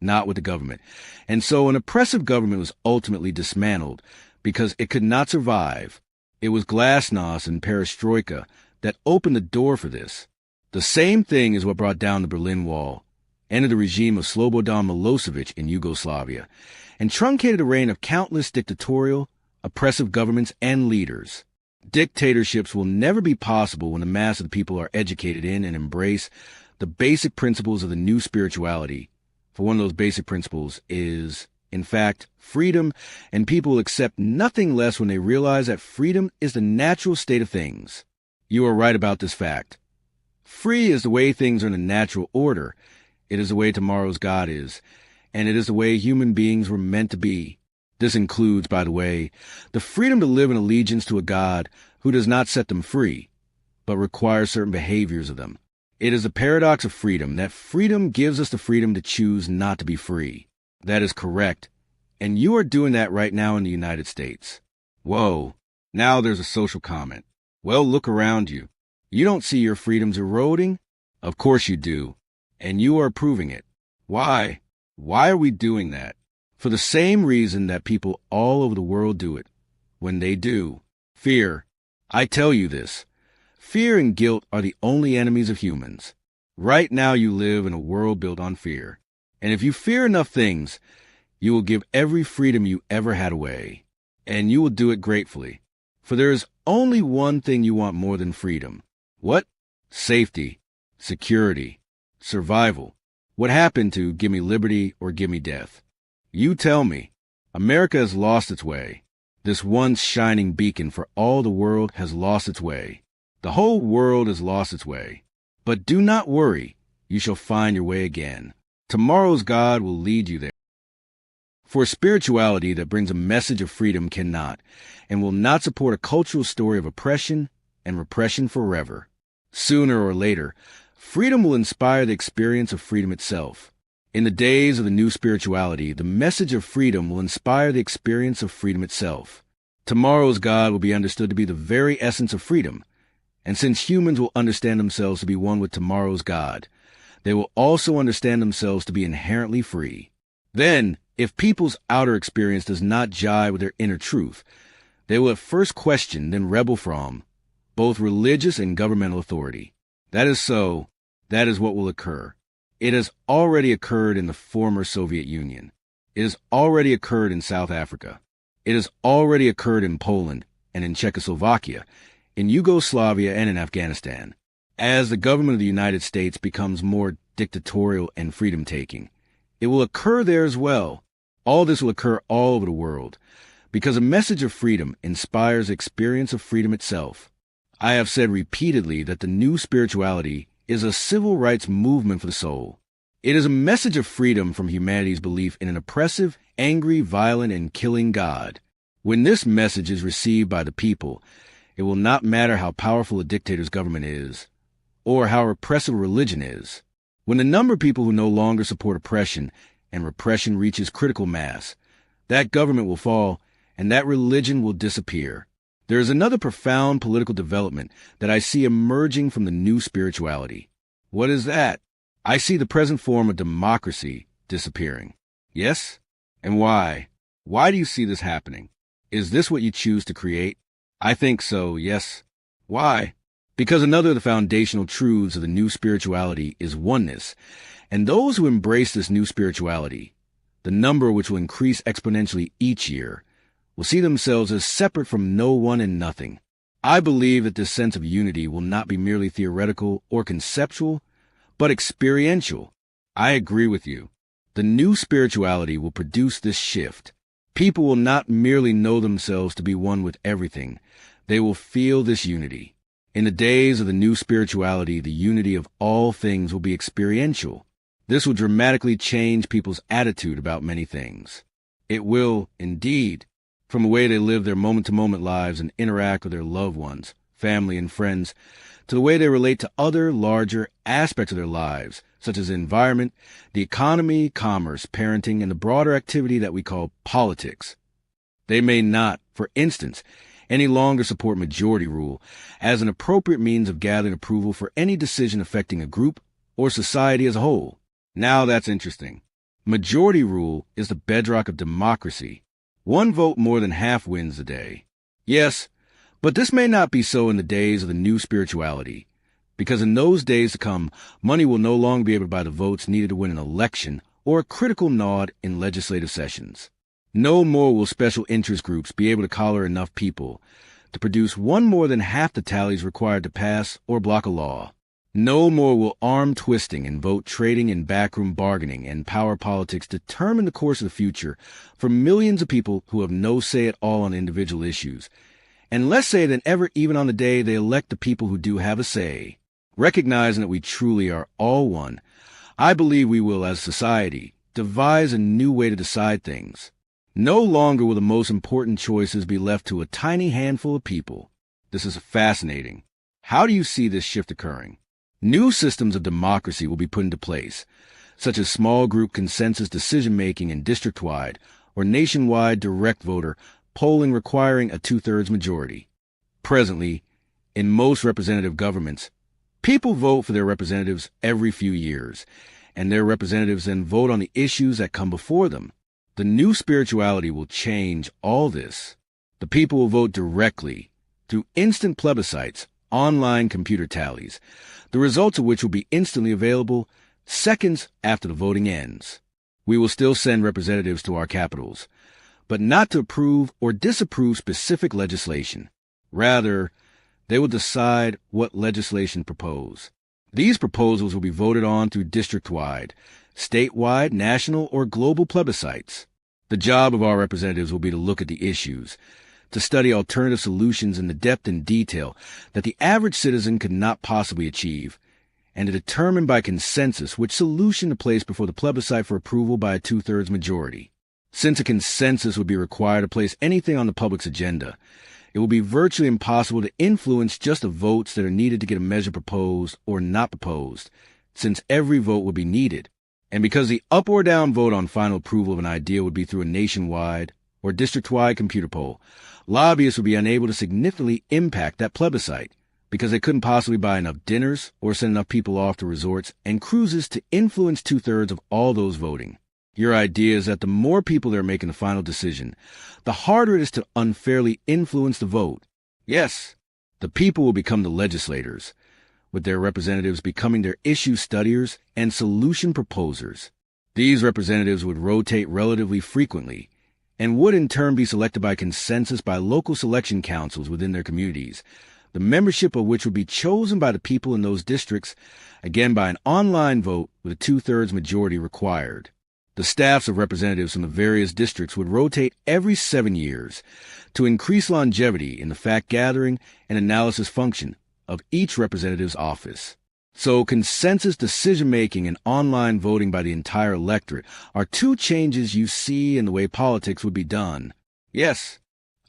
not with the government. And so an oppressive government was ultimately dismantled because it could not survive. It was glasnost and perestroika that opened the door for this. The same thing is what brought down the Berlin Wall, ended the regime of Slobodan Milosevic in Yugoslavia, and truncated the reign of countless dictatorial, oppressive governments and leaders. Dictatorships will never be possible when the mass of the people are educated in and embrace the basic principles of the new spirituality. For one of those basic principles is, in fact, freedom, and people will accept nothing less when they realize that freedom is the natural state of things. You are right about this fact. Free is the way things are in a natural order. It is the way tomorrow's God is, and it is the way human beings were meant to be. This includes, by the way, the freedom to live in allegiance to a God who does not set them free, but requires certain behaviors of them. It is the paradox of freedom that freedom gives us the freedom to choose not to be free. That is correct, and you are doing that right now in the United States. Whoa, now there's a social comment. Well, look around you. You don't see your freedoms eroding? Of course you do, and you are proving it. Why? Why are we doing that? For the same reason that people all over the world do it. When they do, fear. I tell you this. Fear and guilt are the only enemies of humans. Right now you live in a world built on fear. And if you fear enough things, you will give every freedom you ever had away. And you will do it gratefully. For there is only one thing you want more than freedom. What? Safety, security, survival. What happened to give me liberty or give me death? You tell me. America has lost its way. This once shining beacon for all the world has lost its way. The whole world has lost its way. But do not worry. You shall find your way again. Tomorrow's God will lead you there. For spirituality that brings a message of freedom cannot and will not support a cultural story of oppression and repression forever. Sooner or later, freedom will inspire the experience of freedom itself. In the days of the new spirituality, the message of freedom will inspire the experience of freedom itself. Tomorrow's God will be understood to be the very essence of freedom. And since humans will understand themselves to be one with tomorrow's God, they will also understand themselves to be inherently free. Then, if people's outer experience does not jive with their inner truth, they will at first question, then rebel from, both religious and governmental authority. That is so. That is what will occur. It has already occurred in the former Soviet Union. It has already occurred in South Africa. It has already occurred in Poland and in Czechoslovakia, in Yugoslavia and in Afghanistan. As the government of the United States becomes more dictatorial and freedom-taking, it will occur there as well. All this will occur all over the world, because a message of freedom inspires the experience of freedom itself. I have said repeatedly that the new spirituality is a civil rights movement for the soul. It is a message of freedom from humanity's belief in an oppressive, angry, violent, and killing God. When this message is received by the people, it will not matter how powerful a dictator's government is, or how repressive a religion is. When the number of people who no longer support oppression and repression reaches critical mass, that government will fall, and that religion will disappear. There is another profound political development that I see emerging from the new spirituality. What is that? I see the present form of democracy disappearing. Yes? And why? Why do you see this happening? Is this what you choose to create? I think so, yes. Why? Because another of the foundational truths of the new spirituality is oneness, and those who embrace this new spirituality, the number which will increase exponentially each year, will see themselves as separate from no one and nothing. I believe that this sense of unity will not be merely theoretical or conceptual, but experiential. I agree with you. The new spirituality will produce this shift. People will not merely know themselves to be one with everything. They will feel this unity. In the days of the new spirituality, the unity of all things will be experiential. This will dramatically change people's attitude about many things. It will, indeed, from the way they live their moment-to-moment lives and interact with their loved ones, family, and friends, to the way they relate to other, larger aspects of their lives, such as the environment, the economy, commerce, parenting, and the broader activity that we call politics. They may not, for instance, any longer support majority rule as an appropriate means of gathering approval for any decision affecting a group or society as a whole. Now that's interesting. Majority rule is the bedrock of democracy. One vote more than half wins the day. Yes, but this may not be so in the days of the new spirituality, because in those days to come, money will no longer be able to buy the votes needed to win an election or a critical nod in legislative sessions. No more will special interest groups be able to collar enough people to produce one more than half the tallies required to pass or block a law. No more will arm twisting and vote trading and backroom bargaining and power politics determine the course of the future for millions of people who have no say at all on individual issues, and less say than ever even on the day they elect the people who do have a say. Recognizing that we truly are all one, I believe we will, as a society, devise a new way to decide things. No longer will the most important choices be left to a tiny handful of people. This is fascinating. How do you see this shift occurring? New systems of democracy will be put into place, such as small group consensus decision-making and district-wide or nationwide direct voter polling requiring a two-thirds majority. Presently, in most representative governments, people vote for their representatives every few years, and their representatives then vote on the issues that come before them. The new spirituality will change all this. The people will vote directly through instant plebiscites, online computer tallies, the results of which will be instantly available seconds after the voting ends. We will still send representatives to our capitals, but not to approve or disapprove specific legislation. Rather, they will decide what legislation propose. These proposals will be voted on through district-wide, statewide, national, or global plebiscites. The job of our representatives will be to look at the issues, to study alternative solutions in the depth and detail that the average citizen could not possibly achieve, and to determine by consensus which solution to place before the plebiscite for approval by a two-thirds majority. Since a consensus would be required to place anything on the public's agenda, it will be virtually impossible to influence just the votes that are needed to get a measure proposed or not proposed, since every vote would be needed. And because the up or down vote on final approval of an idea would be through a nationwide or district-wide computer poll, lobbyists would be unable to significantly impact that plebiscite because they couldn't possibly buy enough dinners or send enough people off to resorts and cruises to influence two-thirds of all those voting. Your idea is that the more people that are making the final decision, the harder it is to unfairly influence the vote. Yes, the people will become the legislators, with their representatives becoming their issue studiers and solution proposers. These representatives would rotate relatively frequently and would in turn be selected by consensus by local selection councils within their communities, the membership of which would be chosen by the people in those districts, again by an online vote with a two-thirds majority required. The staffs of representatives from the various districts would rotate every 7 years to increase longevity in the fact-gathering and analysis function of each representative's office. So consensus decision-making and online voting by the entire electorate are two changes you see in the way politics would be done. Yes,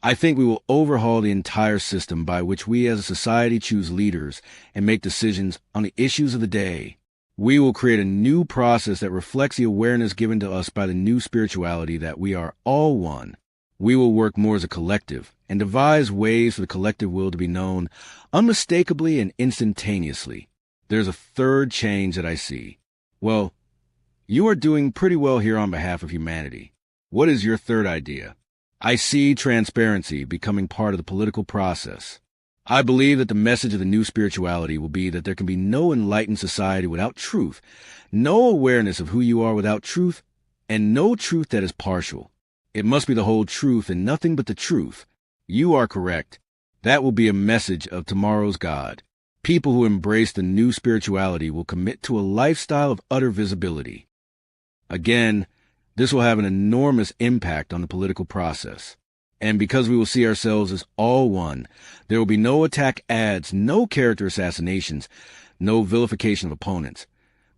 I think we will overhaul the entire system by which we as a society choose leaders and make decisions on the issues of the day. We will create a new process that reflects the awareness given to us by the new spirituality that we are all one. We will work more as a collective and devise ways for the collective will to be known unmistakably and instantaneously. There's a third change that I see. Well, you are doing pretty well here on behalf of humanity. What is your third idea? I see transparency becoming part of the political process. I believe that the message of the new spirituality will be that there can be no enlightened society without truth, no awareness of who you are without truth, and no truth that is partial. It must be the whole truth and nothing but the truth. You are correct. That will be a message of tomorrow's God. People who embrace the new spirituality will commit to a lifestyle of utter visibility. Again, this will have an enormous impact on the political process. And because we will see ourselves as all one, there will be no attack ads, no character assassinations, no vilification of opponents.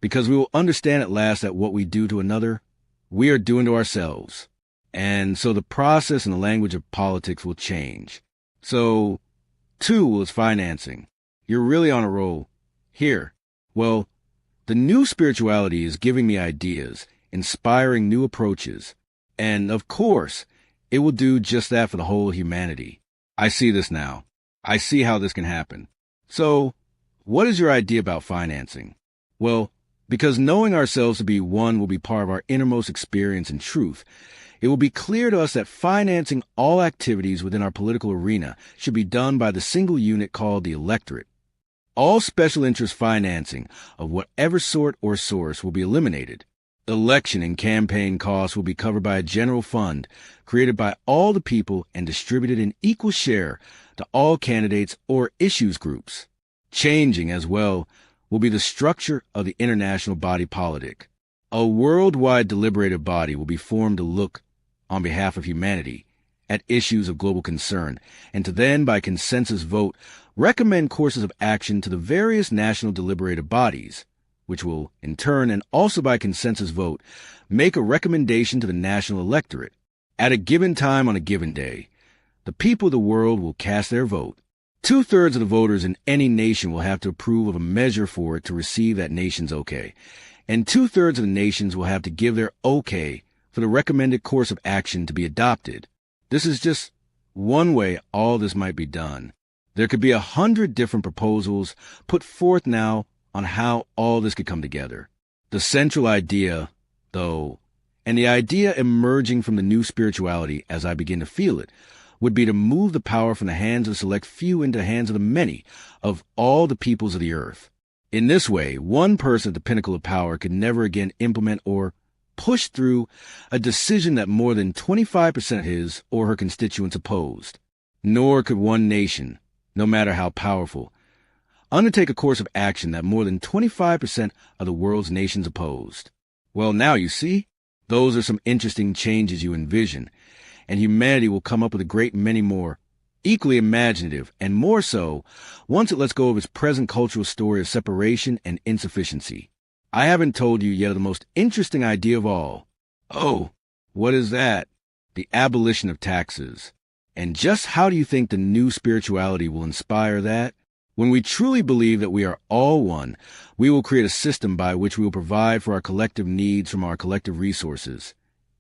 Because we will understand at last that what we do to another, we are doing to ourselves. And so the process and the language of politics will change. So, 2 is financing. You're really on a roll. Here. Well, the new spirituality is giving me ideas, inspiring new approaches. And, of course, it will do just that for the whole of humanity. I see this now. I see how this can happen. So, what is your idea about financing? Well, because knowing ourselves to be one will be part of our innermost experience and truth, it will be clear to us that financing all activities within our political arena should be done by the single unit called the electorate. All special interest financing of whatever sort or source will be eliminated. Election and campaign costs will be covered by a general fund created by all the people and distributed in equal share to all candidates or issues groups. Changing as well will be the structure of the international body politic. A worldwide deliberative body will be formed to look, on behalf of humanity, at issues of global concern, and to then, by consensus vote, recommend courses of action to the various national deliberative bodies, which will, in turn, and also by consensus vote, make a recommendation to the national electorate. At a given time on a given day, the people of the world will cast their vote. 2/3 of the voters in any nation will have to approve of a measure for it to receive that nation's okay, and 2/3 of the nations will have to give their okay for the recommended course of action to be adopted. This is just one way all this might be done. There could be 100 different proposals put forth now on how all this could come together. The central idea, though, and the idea emerging from the new spirituality as I begin to feel it, would be to move the power from the hands of the select few into the hands of the many, of all the peoples of the earth. In this way, one person at the pinnacle of power could never again implement or push through a decision that more than 25% of his or her constituents opposed. Nor could one nation, no matter how powerful, undertake a course of action that more than 25% of the world's nations opposed. Well, now you see, those are some interesting changes you envision, and humanity will come up with a great many more, equally imaginative, and more so, once it lets go of its present cultural story of separation and insufficiency. I haven't told you yet of the most interesting idea of all. Oh, what is that? The abolition of taxes. And just how do you think the new spirituality will inspire that? When we truly believe that we are all one, we will create a system by which we will provide for our collective needs from our collective resources,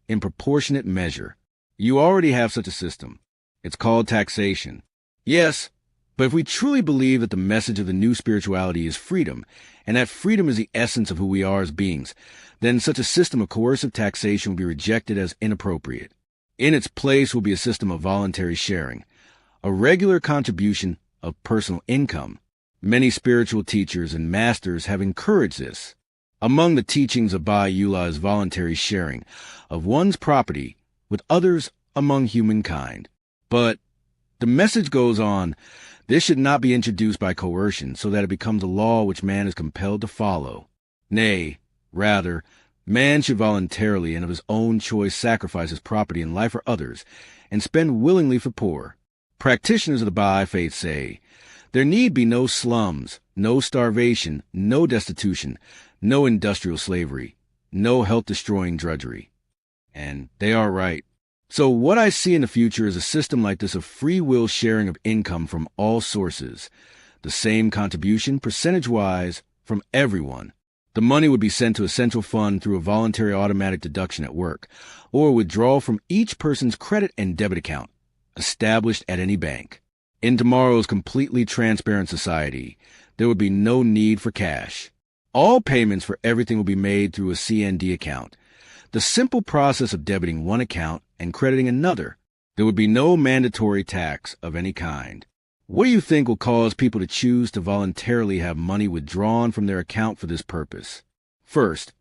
in proportionate measure. You already have such a system. It's called taxation. Yes, but if we truly believe that the message of the new spirituality is freedom, and that freedom is the essence of who we are as beings, then such a system of coercive taxation will be rejected as inappropriate. In its place will be a system of voluntary sharing, a regular contribution of personal income. Many spiritual teachers and masters have encouraged this. Among the teachings of Baha'u'llah is voluntary sharing of one's property with others among humankind. But the message goes on, this should not be introduced by coercion so that it becomes a law which man is compelled to follow. Nay, rather, man should voluntarily and of his own choice sacrifice his property and life for others and spend willingly for poor. Practitioners of the Baha'i faith say, there need be no slums, no starvation, no destitution, no industrial slavery, no health-destroying drudgery. And they are right. So what I see in the future is a system like this of free will sharing of income from all sources, the same contribution percentage-wise from everyone. The money would be sent to a central fund through a voluntary automatic deduction at work, or withdrawal from each person's credit and debit account, established at any bank. In tomorrow's completely transparent society, there would be no need for cash. All payments for everything will be made through a CND account. The simple process of debiting one account and crediting another. There would be no mandatory tax of any kind. What do you think will cause people to choose to voluntarily have money withdrawn from their account for this purpose? First,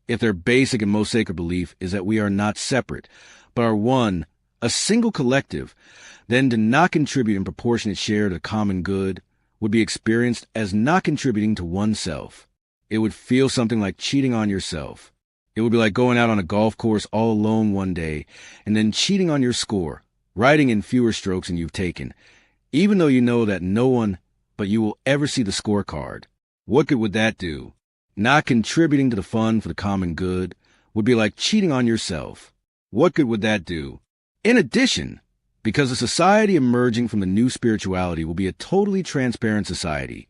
if their basic and most sacred belief is that we are not separate, but are one, a single collective, then to not contribute in proportionate share to the common good would be experienced as not contributing to oneself. It would feel something like cheating on yourself. It would be like going out on a golf course all alone one day and then cheating on your score, writing in fewer strokes than you've taken, even though you know that no one but you will ever see the scorecard. What good would that do? Not contributing to the fund for the common good would be like cheating on yourself. What good would that do? In addition, because a society emerging from the new spirituality will be a totally transparent society,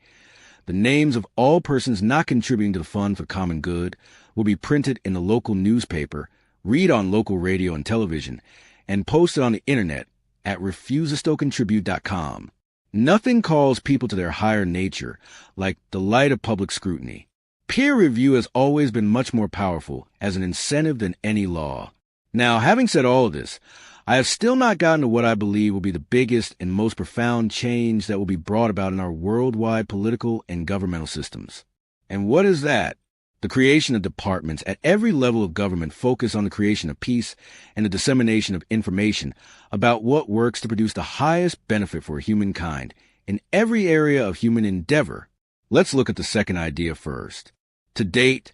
the names of all persons not contributing to the fund for common good will be printed in the local newspaper, read on local radio and television, and posted on the internet at refusestocontribute.com. Nothing calls people to their higher nature like the light of public scrutiny. Peer review has always been much more powerful as an incentive than any law. Now, having said all of this, I have still not gotten to what I believe will be the biggest and most profound change that will be brought about in our worldwide political and governmental systems. And what is that? The creation of departments at every level of government focus on the creation of peace and the dissemination of information about what works to produce the highest benefit for humankind in every area of human endeavor. Let's look at the second idea first. To date,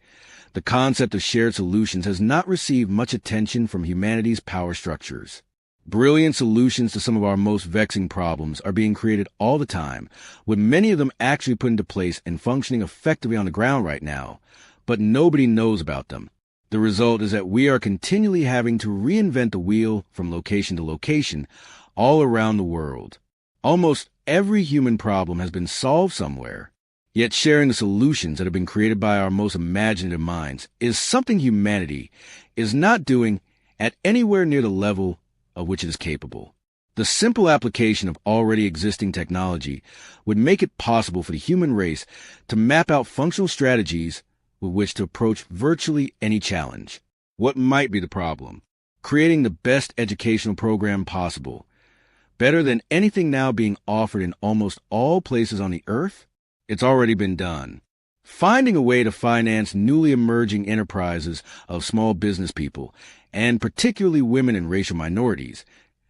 the concept of shared solutions has not received much attention from humanity's power structures. Brilliant solutions to some of our most vexing problems are being created all the time, with many of them actually put into place and functioning effectively on the ground right now, but nobody knows about them. The result is that we are continually having to reinvent the wheel from location to location all around the world. Almost every human problem has been solved somewhere, yet sharing the solutions that have been created by our most imaginative minds is something humanity is not doing at anywhere near the level of which it is capable. The simple application of already existing technology would make it possible for the human race to map out functional strategies with which to approach virtually any challenge. What might be the problem? Creating the best educational program possible, better than anything now being offered in almost all places on the earth? It's already been done. Finding a way to finance newly emerging enterprises of small business people, and particularly women and racial minorities,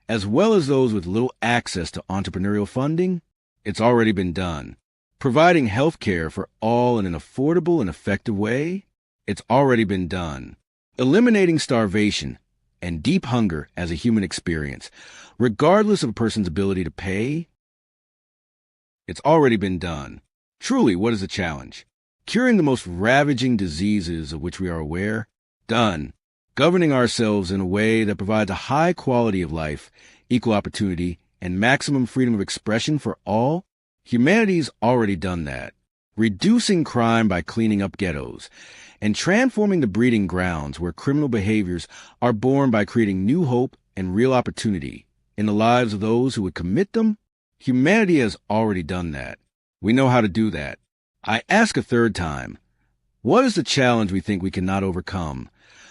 as well as those with little access to entrepreneurial funding? It's already been done. Providing health care for all in an affordable and effective way? It's already been done. Eliminating starvation and deep hunger as a human experience, regardless of a person's ability to pay? It's already been done. Truly, what is the challenge? Curing the most ravaging diseases of which we are aware? Done. Governing ourselves in a way that provides a high quality of life, equal opportunity, and maximum freedom of expression for all? Humanity's already done that. Reducing crime by cleaning up ghettos, and transforming the breeding grounds where criminal behaviors are born by creating new hope and real opportunity in the lives of those who would commit them? Humanity has already done that. We know how to do that. I ask a third time, what is the challenge we think we cannot overcome?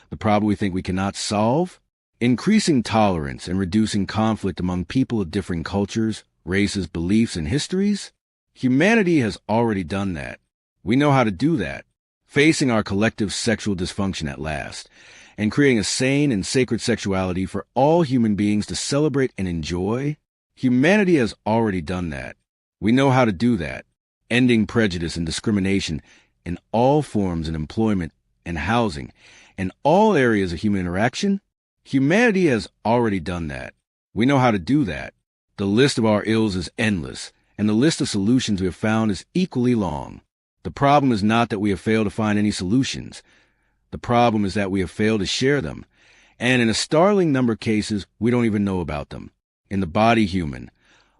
The problem we think we cannot solve? Increasing tolerance and reducing conflict among people of differing cultures, races, beliefs, and histories? Humanity has already done that. We know how to do that. Facing our collective sexual dysfunction at last, and creating a sane and sacred sexuality for all human beings to celebrate and enjoy? Humanity has already done that. We know how to do that. Ending prejudice and discrimination in all forms in employment and housing and all areas of human interaction? Humanity has already done that. We know how to do that. The list of our ills is endless, and the list of solutions we have found is equally long. The problem is not that we have failed to find any solutions. The problem is that we have failed to share them, and in a startling number of cases, we don't even know about them. In the body human,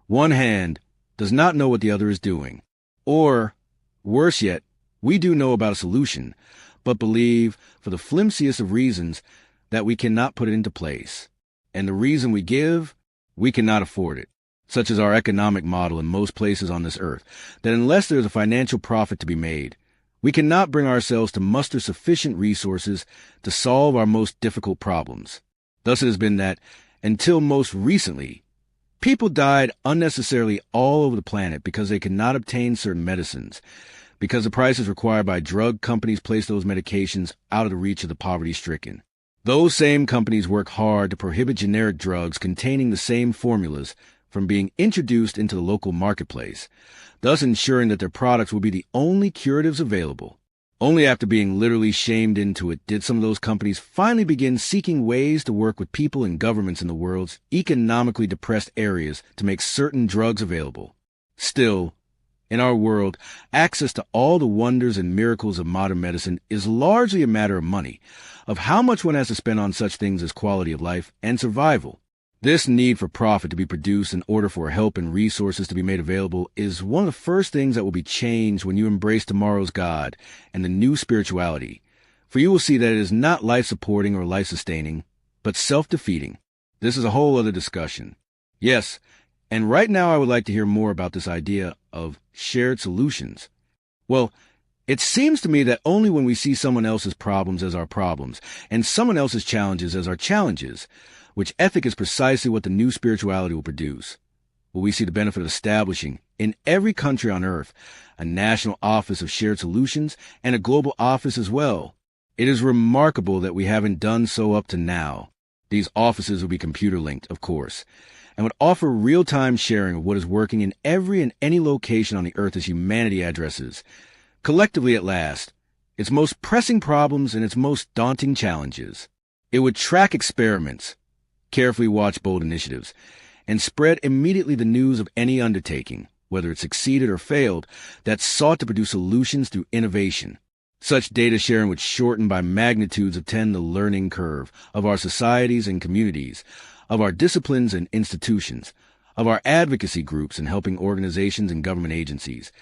one hand does not know what the other is doing, or, worse yet, We do know about a solution, but believe, for the flimsiest of reasons, that we cannot put it into place. And the reason we give, we cannot afford it, such as our economic model in most places on this earth, that unless there is a financial profit to be made, we cannot bring ourselves to muster sufficient resources to solve our most difficult problems. Thus it has been that, until most recently, people died unnecessarily all over the planet because they could not obtain certain medicines, because the prices required by drug companies placed those medications out of the reach of the poverty-stricken. Those same companies work hard to prohibit generic drugs containing the same formulas from being introduced into the local marketplace, thus ensuring that their products will be the only curatives available. Only after being literally shamed into it did some of those companies finally begin seeking ways to work with people and governments in the world's economically depressed areas to make certain drugs available. Still, in our world, access to all the wonders and miracles of modern medicine is largely a matter of money, of how much one has to spend on such things as quality of life and survival. This need for profit to be produced in order for help and resources to be made available is one of the first things that will be changed when you embrace tomorrow's God and the new spirituality, for you will see that it is not life-supporting or life-sustaining, but self-defeating. This is a whole other discussion. Yes, and right now I would like to hear more about this idea of shared solutions. Well, it seems to me that only when we see someone else's problems as our problems and someone else's challenges as our challenges, which ethic is precisely what the new spirituality will produce, will we see the benefit of establishing, in every country on earth, a national office of shared solutions and a global office as well. It is remarkable that we haven't done so up to now. These offices will be computer-linked, of course, and would offer real-time sharing of what is working in every and any location on the earth as humanity addresses, collectively at last, its most pressing problems and its most daunting challenges. It would track experiments, carefully watch bold initiatives, and spread immediately the news of any undertaking, whether it succeeded or failed, that sought to produce solutions through innovation. Such data sharing would shorten by magnitudes of 10 the learning curve of our societies and communities, of our disciplines and institutions, of our advocacy groups and helping organizations and government agencies,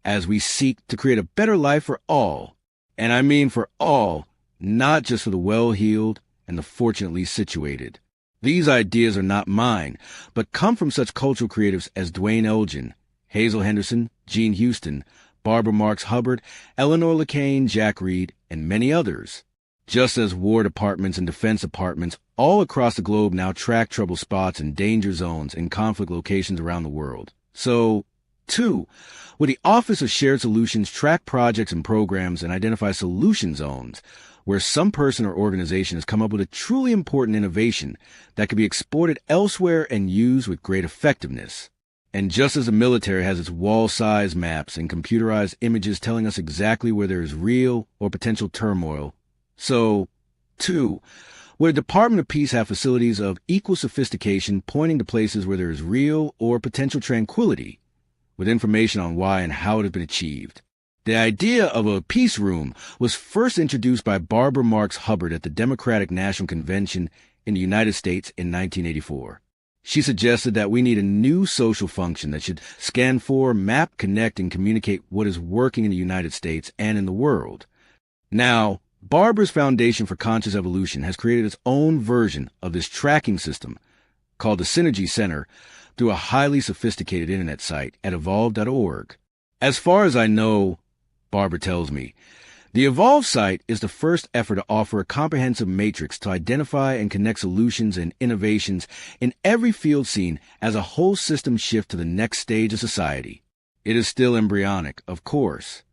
as we seek to create a better life for all. And I mean for all, not just for the well-heeled and the fortunately situated. These ideas are not mine, but come from such cultural creatives as Dwayne Elgin, Hazel Henderson, Jean Houston, Barbara Marx Hubbard, Eleanor LeCain, Jack Reed, and many others. Just as War Departments and Defense Departments all across the globe now track trouble spots and danger zones in conflict locations around the world, so, too, will the Office of Shared Solutions track projects and programs and identify solution zones where some person or organization has come up with a truly important innovation that can be exported elsewhere and used with great effectiveness. And just as the military has its wall-size maps and computerized images telling us exactly where there is real or potential turmoil, so, too, will the Department of Peace have facilities of equal sophistication pointing to places where there is real or potential tranquility, with information on why and how it has been achieved. The idea of a peace room was first introduced by Barbara Marx Hubbard at the Democratic National Convention in the United States in 1984. She suggested that we need a new social function that should scan for, map, connect, and communicate what is working in the United States and in the world. Now, Barbara's Foundation for Conscious Evolution has created its own version of this tracking system, called the Synergy Center, through a highly sophisticated internet site at evolve.org. As far as I know, Barbara tells me, the Evolve site is the first effort to offer a comprehensive matrix to identify and connect solutions and innovations in every field seen as a whole system shift to the next stage of society. It is still embryonic, of course.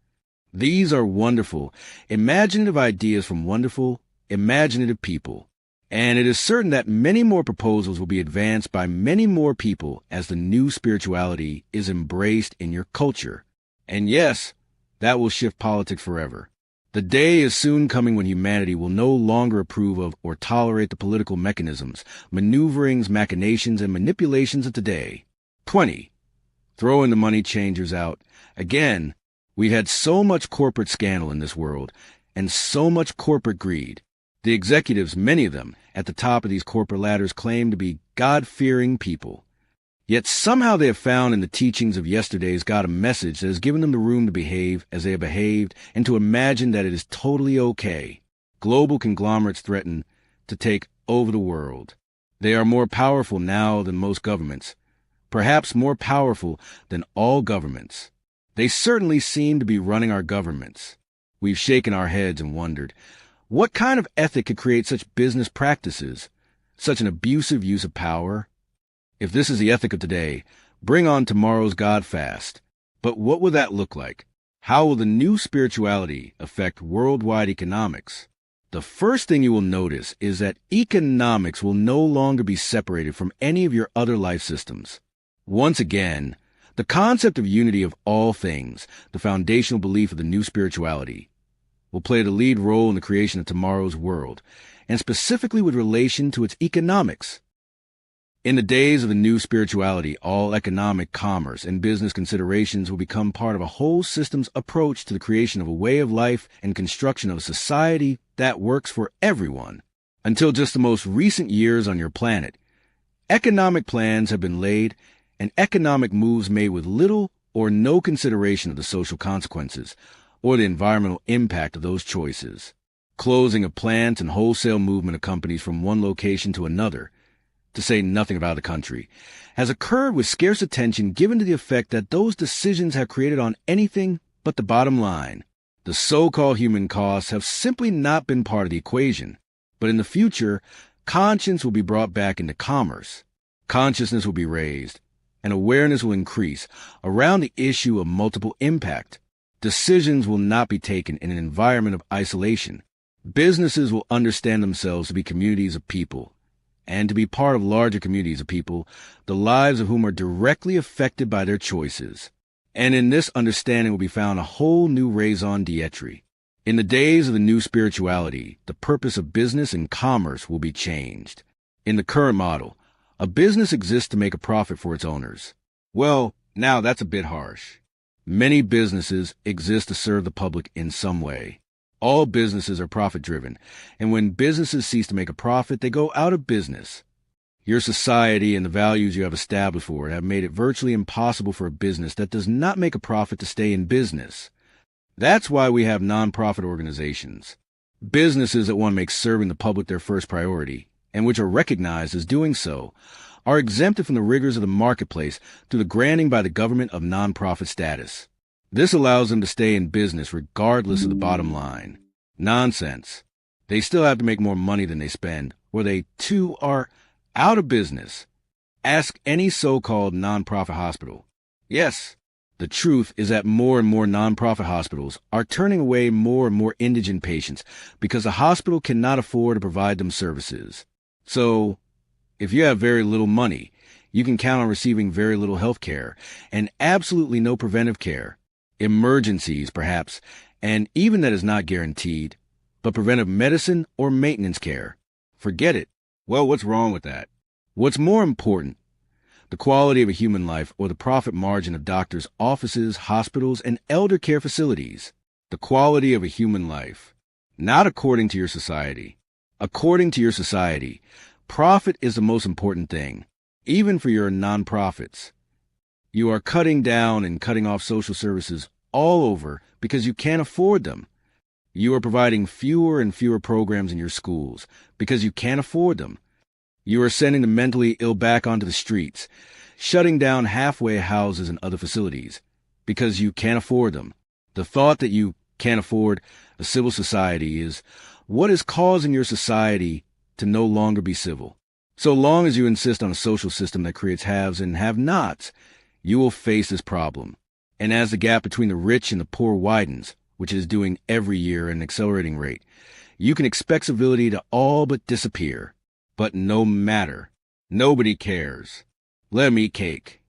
These are wonderful, imaginative ideas from wonderful, imaginative people. And it is certain that many more proposals will be advanced by many more people as the new spirituality is embraced in your culture. And yes, that will shift politics forever. The day is soon coming when humanity will no longer approve of or tolerate the political mechanisms, maneuverings, machinations, and manipulations of today. 20. Throwing the money changers out. Again, we've had so much corporate scandal in this world, and so much corporate greed. The executives, many of them, at the top of these corporate ladders claim to be God-fearing people. Yet somehow they have found in the teachings of yesterday's God a message that has given them the room to behave as they have behaved and to imagine that it is totally okay. Global conglomerates threaten to take over the world. They are more powerful now than most governments, perhaps more powerful than all governments. They certainly seem to be running our governments. We've shaken our heads and wondered, what kind of ethic could create such business practices, such an abusive use of power? If this is the ethic of today, bring on tomorrow's God fast. But what will that look like? How will the new spirituality affect worldwide economics? The first thing you will notice is that economics will no longer be separated from any of your other life systems. Once again, the concept of unity of all things, the foundational belief of the new spirituality, will play the lead role in the creation of tomorrow's world, and specifically with relation to its economics. In the days of the new spirituality, all economic, commerce, and business considerations will become part of a whole system's approach to the creation of a way of life and construction of a society that works for everyone. Until just the most recent years on your planet, economic plans have been laid and economic moves made with little or no consideration of the social consequences or the environmental impact of those choices. Closing of plants and wholesale movement of companies from one location to another, to say nothing about the country, has occurred with scarce attention given to the effect that those decisions have created on anything but the bottom line. The so-called human costs have simply not been part of the equation, but in the future, conscience will be brought back into commerce. Consciousness will be raised, and awareness will increase around the issue of multiple impact. Decisions will not be taken in an environment of isolation. Businesses will understand themselves to be communities of people, and to be part of larger communities of people, the lives of whom are directly affected by their choices. And in this understanding will be found a whole new raison d'etre. In the days of the new spirituality, the purpose of business and commerce will be changed. In the current model, a business exists to make a profit for its owners. Well, now that's a bit harsh. Many businesses exist to serve the public in some way. All businesses are profit-driven, and when businesses cease to make a profit, they go out of business. Your society and the values you have established for it have made it virtually impossible for a business that does not make a profit to stay in business. That's why we have non-profit organizations. Businesses that want to make serving the public their first priority, and which are recognized as doing so, are exempted from the rigors of the marketplace through the granting by the government of non-profit status. This allows them to stay in business regardless of the bottom line. Nonsense. They still have to make more money than they spend, or they, too, are out of business. Ask any so-called non-profit hospital. Yes, the truth is that more and more non-profit hospitals are turning away more and more indigent patients because the hospital cannot afford to provide them services. So, if you have very little money, you can count on receiving very little health care and absolutely no preventive care. Emergencies, perhaps, and even that is not guaranteed, but preventive medicine or maintenance care. Forget it. Well, what's wrong with that? What's more important? The quality of a human life or the profit margin of doctors' offices, hospitals, and elder care facilities. The quality of a human life. Not according to your society. According to your society, profit is the most important thing, even for your non-profits. You are cutting down and cutting off social services all over because you can't afford them. You are providing fewer and fewer programs in your schools because you can't afford them. You are sending the mentally ill back onto the streets, shutting down halfway houses and other facilities because you can't afford them. The thought that you can't afford a civil society is what is causing your society to no longer be civil. So long as you insist on a social system that creates haves and have-nots, you will face this problem. And as the gap between the rich and the poor widens, which it is doing every year at an accelerating rate, you can expect civility to all but disappear. But no matter. Nobody cares. Let them eat cake.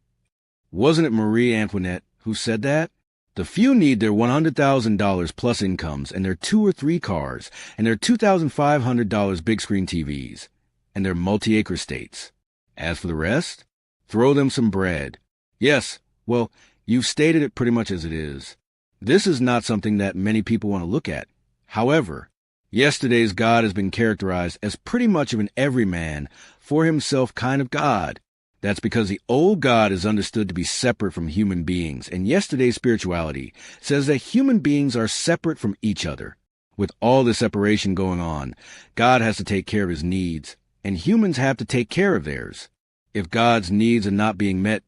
Wasn't it Marie Antoinette who said that? The few need their $100,000 plus incomes and their 2 or 3 cars and their $2,500 big screen TVs and their multi-acre estates. As for the rest, throw them some bread. Yes, well, you've stated it pretty much as it is. This is not something that many people want to look at. However, yesterday's God has been characterized as pretty much of an everyman, for himself kind of God. That's because the old God is understood to be separate from human beings, and yesterday's spirituality says that human beings are separate from each other. With all this separation going on, God has to take care of his needs, and humans have to take care of theirs. If God's needs are not being met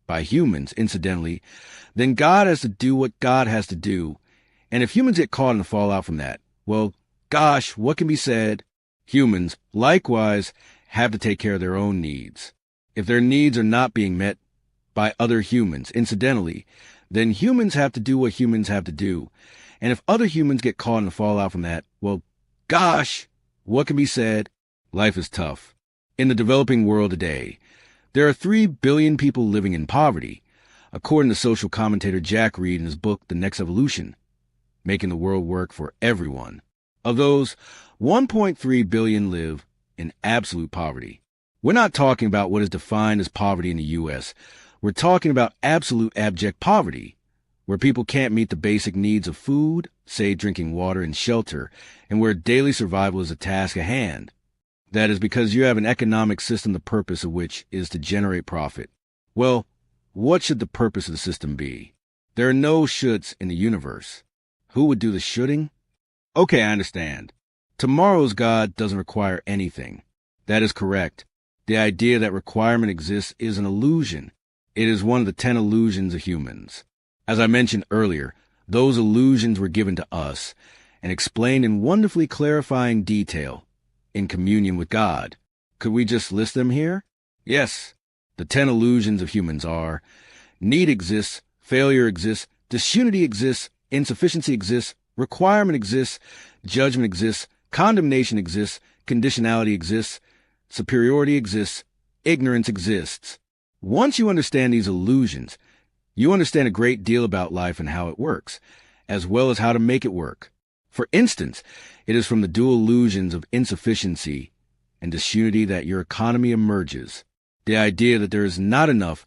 by humans, incidentally, then God has to do what God has to do. And if humans get caught in the fallout from that, well, gosh, what can be said? Humans, likewise, have to take care of their own needs. If their needs are not being met by other humans, incidentally, then humans have to do what humans have to do. And if other humans get caught in the fallout from that, well, gosh, what can be said? Life is tough. In the developing world today, there are 3 billion people living in poverty, according to social commentator Jack Reed in his book, The Next Evolution, Making the World Work for Everyone. Of those, 1.3 billion live in absolute poverty. We're not talking about what is defined as poverty in the U.S. We're talking about absolute abject poverty, where people can't meet the basic needs of food, say drinking water and shelter, and where daily survival is a task at hand. That is because you have an economic system the purpose of which is to generate profit. Well, what should the purpose of the system be? There are no shoulds in the universe. Who would do the shoulding? Okay, I understand. Tomorrow's God doesn't require anything. That is correct. The idea that requirement exists is an illusion. It is one of the 10 illusions of humans. As I mentioned earlier, those illusions were given to us and explained in wonderfully clarifying detail in communion with God. Could we just list them here? Yes. The 10 illusions of humans are: need exists, failure exists, disunity exists, insufficiency exists, requirement exists, judgment exists, condemnation exists, conditionality exists, superiority exists, ignorance exists. Once you understand these illusions, you understand a great deal about life and how it works, as well as how to make it work. For instance, it is from the dual illusions of insufficiency and disunity that your economy emerges. The idea that there is not enough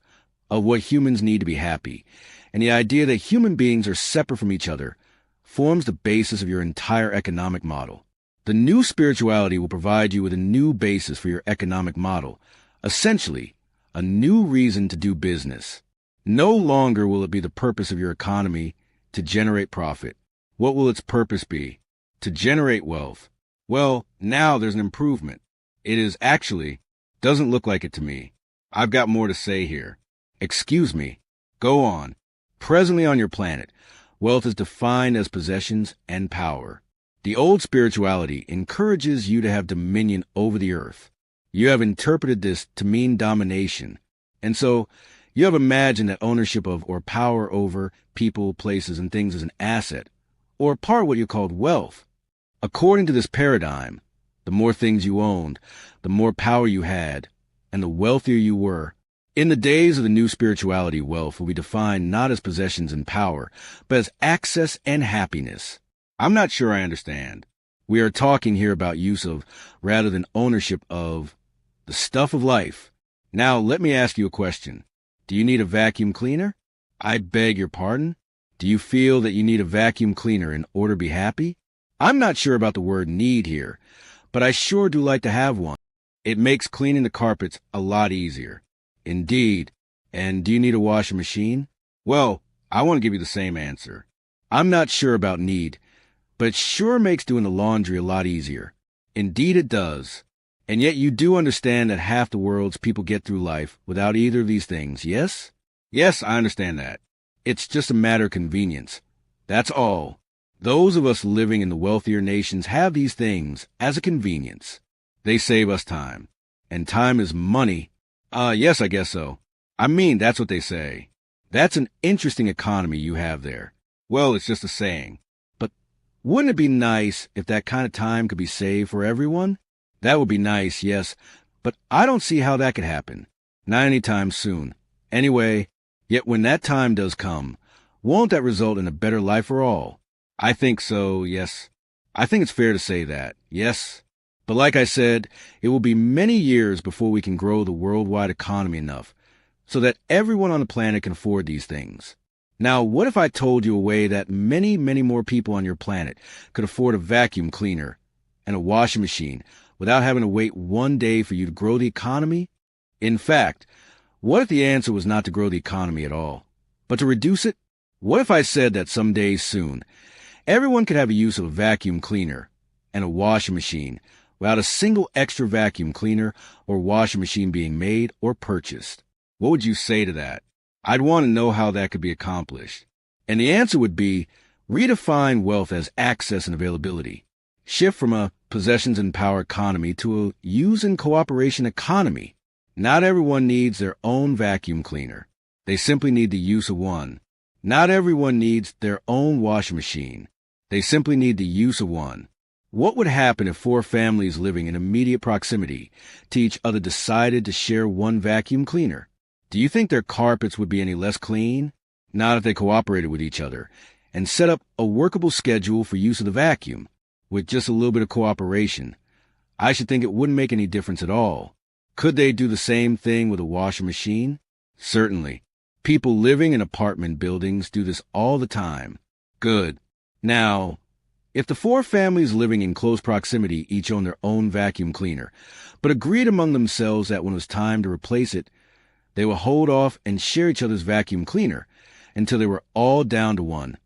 of what humans need to be happy, and the idea that human beings are separate from each other, forms the basis of your entire economic model. The new spirituality will provide you with a new basis for your economic model, essentially, a new reason to do business. No longer will it be the purpose of your economy to generate profit. What will its purpose be? To generate wealth. Well, now there's an improvement. It is actually, doesn't look like it to me. I've got more to say here. Excuse me. Go on. Presently on your planet, wealth is defined as possessions and power. The old spirituality encourages you to have dominion over the earth. You have interpreted this to mean domination. And so, you have imagined that ownership of or power over people, places, and things is an asset, or part of what you called wealth. According to this paradigm, the more things you owned, the more power you had, and the wealthier you were. In the days of the new spirituality, wealth will be defined not as possessions and power, but as access and happiness. I'm not sure I understand. We are talking here about use of, rather than ownership of, the stuff of life. Now, let me ask you a question. Do you need a vacuum cleaner? I beg your pardon? Do you feel that you need a vacuum cleaner in order to be happy? I'm not sure about the word need here, but I sure do like to have one. It makes cleaning the carpets a lot easier. Indeed. And do you need a washing machine? Well, I want to give you the same answer. I'm not sure about need, but it sure makes doing the laundry a lot easier. Indeed it does. And yet you do understand that half the world's people get through life without either of these things, yes? Yes, I understand that. It's just a matter of convenience. That's all. Those of us living in the wealthier nations have these things as a convenience. They save us time. And time is money. Yes, I guess so. I mean, that's what they say. That's an interesting economy you have there. Well, it's just a saying. But wouldn't it be nice if that kind of time could be saved for everyone? That would be nice, yes, but I don't see how that could happen. Not anytime soon. Anyway, yet when that time does come, won't that result in a better life for all? I think so, yes. I think it's fair to say that, yes. But like I said, it will be many years before we can grow the worldwide economy enough so that everyone on the planet can afford these things. Now, what if I told you a way that many, many more people on your planet could afford a vacuum cleaner and a washing machine without having to wait one day for you to grow the economy? In fact, What if the answer was not to grow the economy at all, but to reduce it? What if I said that someday soon, everyone could have a use of a vacuum cleaner and a washing machine without a single extra vacuum cleaner or washing machine being made or purchased? What would you say to that? I'd want to know how that could be accomplished. And the answer would be, redefine wealth as access and availability. Shift from a possessions and power economy to a use and cooperation economy. Not everyone needs their own vacuum cleaner. They simply need the use of one. Not everyone needs their own washing machine. They simply need the use of one. What would happen if 4 families living in immediate proximity to each other decided to share one vacuum cleaner? Do you think their carpets would be any less clean? Not if they cooperated with each other and set up a workable schedule for use of the vacuum. With just a little bit of cooperation, I should think it wouldn't make any difference at all. Could they do the same thing with a washing machine? Certainly. People living in apartment buildings do this all the time. Good. Now, if the 4 families living in close proximity each owned their own vacuum cleaner, but agreed among themselves that when it was time to replace it, they would hold off and share each other's vacuum cleaner until they were all down to one.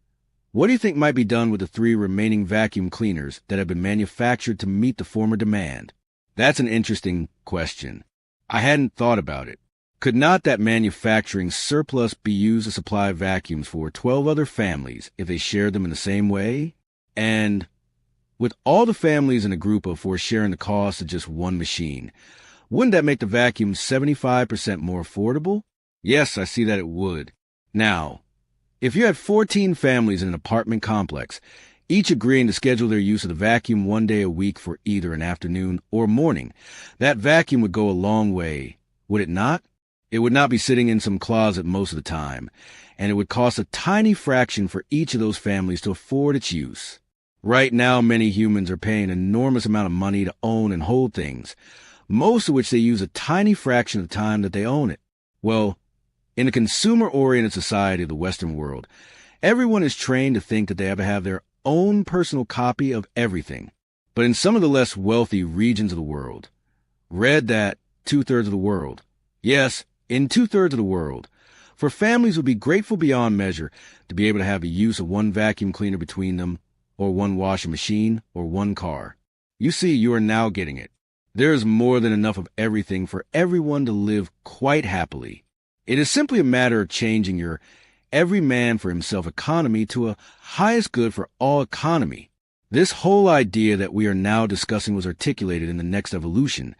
What do you think might be done with the 3 remaining vacuum cleaners that have been manufactured to meet the former demand? That's an interesting question. I hadn't thought about it. Could not that manufacturing surplus be used to supply vacuums for 12 other families if they shared them in the same way? And with all the families in a group of 4 sharing the cost of just one machine, wouldn't that make the vacuum 75% more affordable? Yes, I see that it would. Now, if you had 14 families in an apartment complex, each agreeing to schedule their use of the vacuum one day a week for either an afternoon or morning, that vacuum would go a long way, would it not? It would not be sitting in some closet most of the time, and it would cost a tiny fraction for each of those families to afford its use. Right now, many humans are paying an enormous amount of money to own and hold things, most of which they use a tiny fraction of the time that they own it. Well, in a consumer-oriented society of the Western world, everyone is trained to think that they have to have their own personal copy of everything. But in some of the less wealthy regions of the world, read that 2/3 of the world, yes, in 2/3 of the world, for families would be grateful beyond measure to be able to have a use of one vacuum cleaner between them, or one washing machine, or one car. You see, you are now getting it. There is more than enough of everything for everyone to live quite happily. It is simply a matter of changing your every man for himself economy to a highest good for all economy. This whole idea that we are now discussing was articulated in The Next Evolution,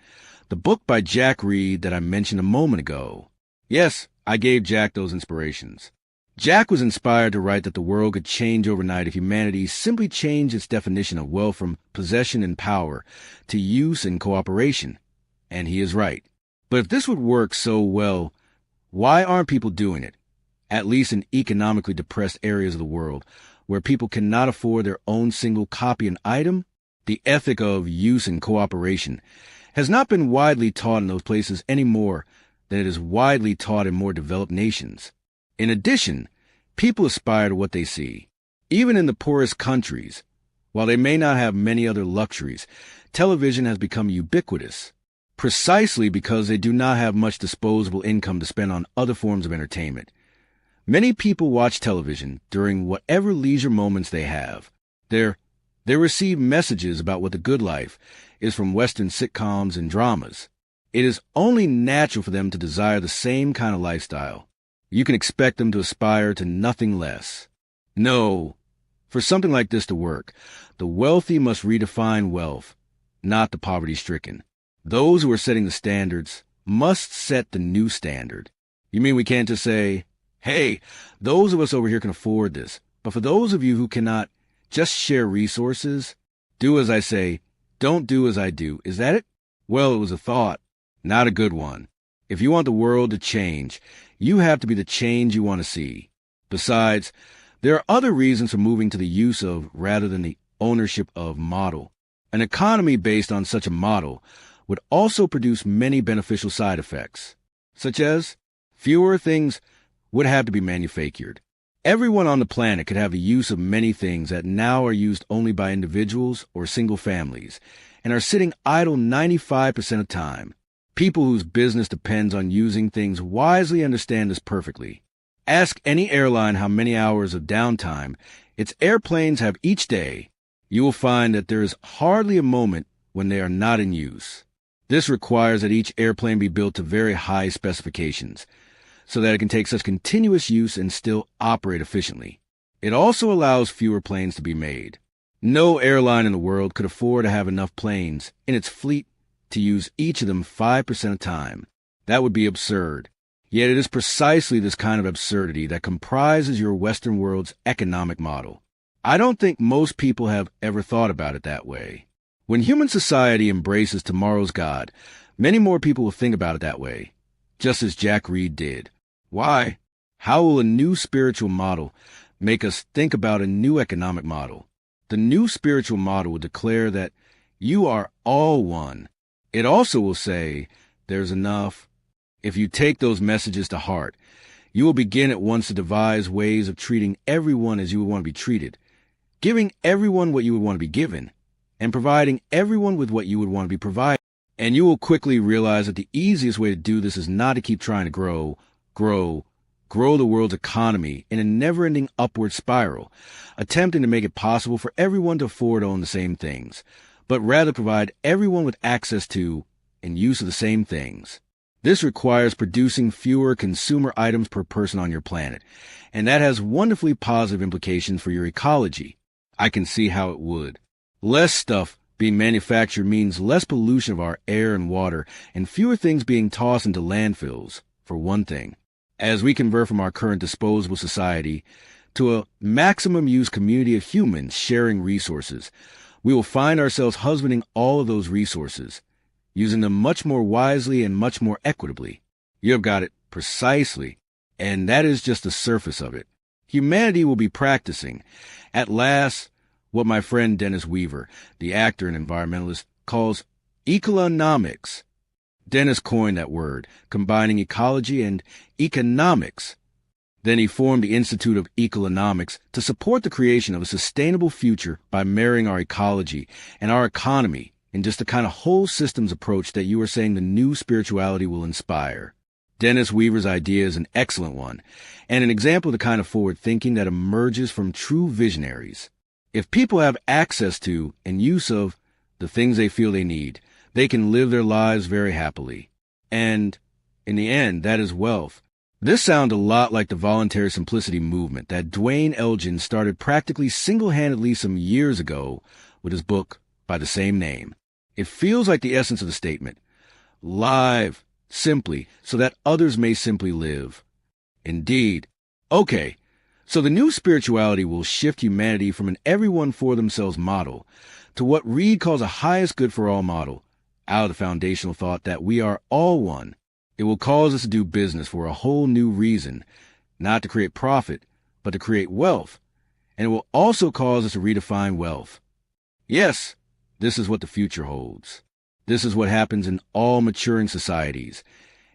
the book by Jack Reed that I mentioned a moment ago. Yes, I gave Jack those inspirations. Jack was inspired to write that the world could change overnight if humanity simply changed its definition of wealth from possession and power to use and cooperation. And he is right. But if this would work so well, why aren't people doing it? At least in economically depressed areas of the world, where people cannot afford their own single copy an item, the ethic of use and cooperation has not been widely taught in those places any more than it is widely taught in more developed nations. In addition, people aspire to what they see. Even in the poorest countries, while they may not have many other luxuries, television has become ubiquitous, precisely because they do not have much disposable income to spend on other forms of entertainment. Many people watch television during whatever leisure moments they have. They receive messages about what the good life is from Western sitcoms and dramas. It is only natural for them to desire the same kind of lifestyle. You can expect them to aspire to nothing less. No, for something like this to work, the wealthy must redefine wealth, not the poverty-stricken. Those who are setting the standards must set the new standard. You mean we can't just say, hey, those of us over here can afford this, but for those of you who cannot, just share resources? Do as I say, don't do as I do. Is that it? Well, it was a thought, not a good one. If you want the world to change, you have to be the change you want to see. Besides, there are other reasons for moving to the use of rather than the ownership of model. An economy based on such a model would also produce many beneficial side effects, such as fewer things would have to be manufactured. Everyone on the planet could have the use of many things that now are used only by individuals or single families and are sitting idle 95% of the time. People whose business depends on using things wisely understand this perfectly. Ask any airline how many hours of downtime its airplanes have each day. You will find that there is hardly a moment when they are not in use. This requires that each airplane be built to very high specifications, so that it can take such continuous use and still operate efficiently. It also allows fewer planes to be made. No airline in the world could afford to have enough planes in its fleet to use each of them 5% of the time. That would be absurd. Yet it is precisely this kind of absurdity that comprises your Western world's economic model. I don't think most people have ever thought about it that way. When human society embraces tomorrow's God, many more people will think about it that way, just as Jack Reed did. Why? How will a new spiritual model make us think about a new economic model? The new spiritual model will declare that you are all one. It also will say, there's enough. If you take those messages to heart, you will begin at once to devise ways of treating everyone as you would want to be treated, giving everyone what you would want to be given, and providing everyone with what you would want to be provided. And you will quickly realize that the easiest way to do this is not to keep trying to grow the world's economy in a never-ending upward spiral, attempting to make it possible for everyone to afford to own the same things, but rather provide everyone with access to and use of the same things. This requires producing fewer consumer items per person on your planet, and that has wonderfully positive implications for your ecology. I can see how it would. Less stuff being manufactured means less pollution of our air and water, and fewer things being tossed into landfills, for one thing. As we convert from our current disposable society to a maximum use community of humans sharing resources, we will find ourselves husbanding all of those resources, using them much more wisely and much more equitably. You have got it precisely, and that is just the surface of it. Humanity will be practicing, at last, what my friend Dennis Weaver, the actor and environmentalist, calls ecolonomics. Dennis coined that word, combining ecology and economics. Then he formed the Institute of Ecolonomics to support the creation of a sustainable future by marrying our ecology and our economy in just the kind of whole systems approach that you are saying the new spirituality will inspire. Dennis Weaver's idea is an excellent one, and an example of the kind of forward thinking that emerges from true visionaries. If people have access to and use of the things they feel they need, they can live their lives very happily. And, in the end, that is wealth. This sounds a lot like the voluntary simplicity movement that Dwayne Elgin started practically single-handedly some years ago with his book by the same name. It feels like the essence of the statement. Live, simply, so that others may simply live. Indeed. Okay, so the new spirituality will shift humanity from an everyone-for-themselves model to what Reed calls a highest good for all model, out of the foundational thought that we are all one. It will cause us to do business for a whole new reason, not to create profit, but to create wealth. And it will also cause us to redefine wealth. Yes, this is what the future holds. This is what happens in all maturing societies.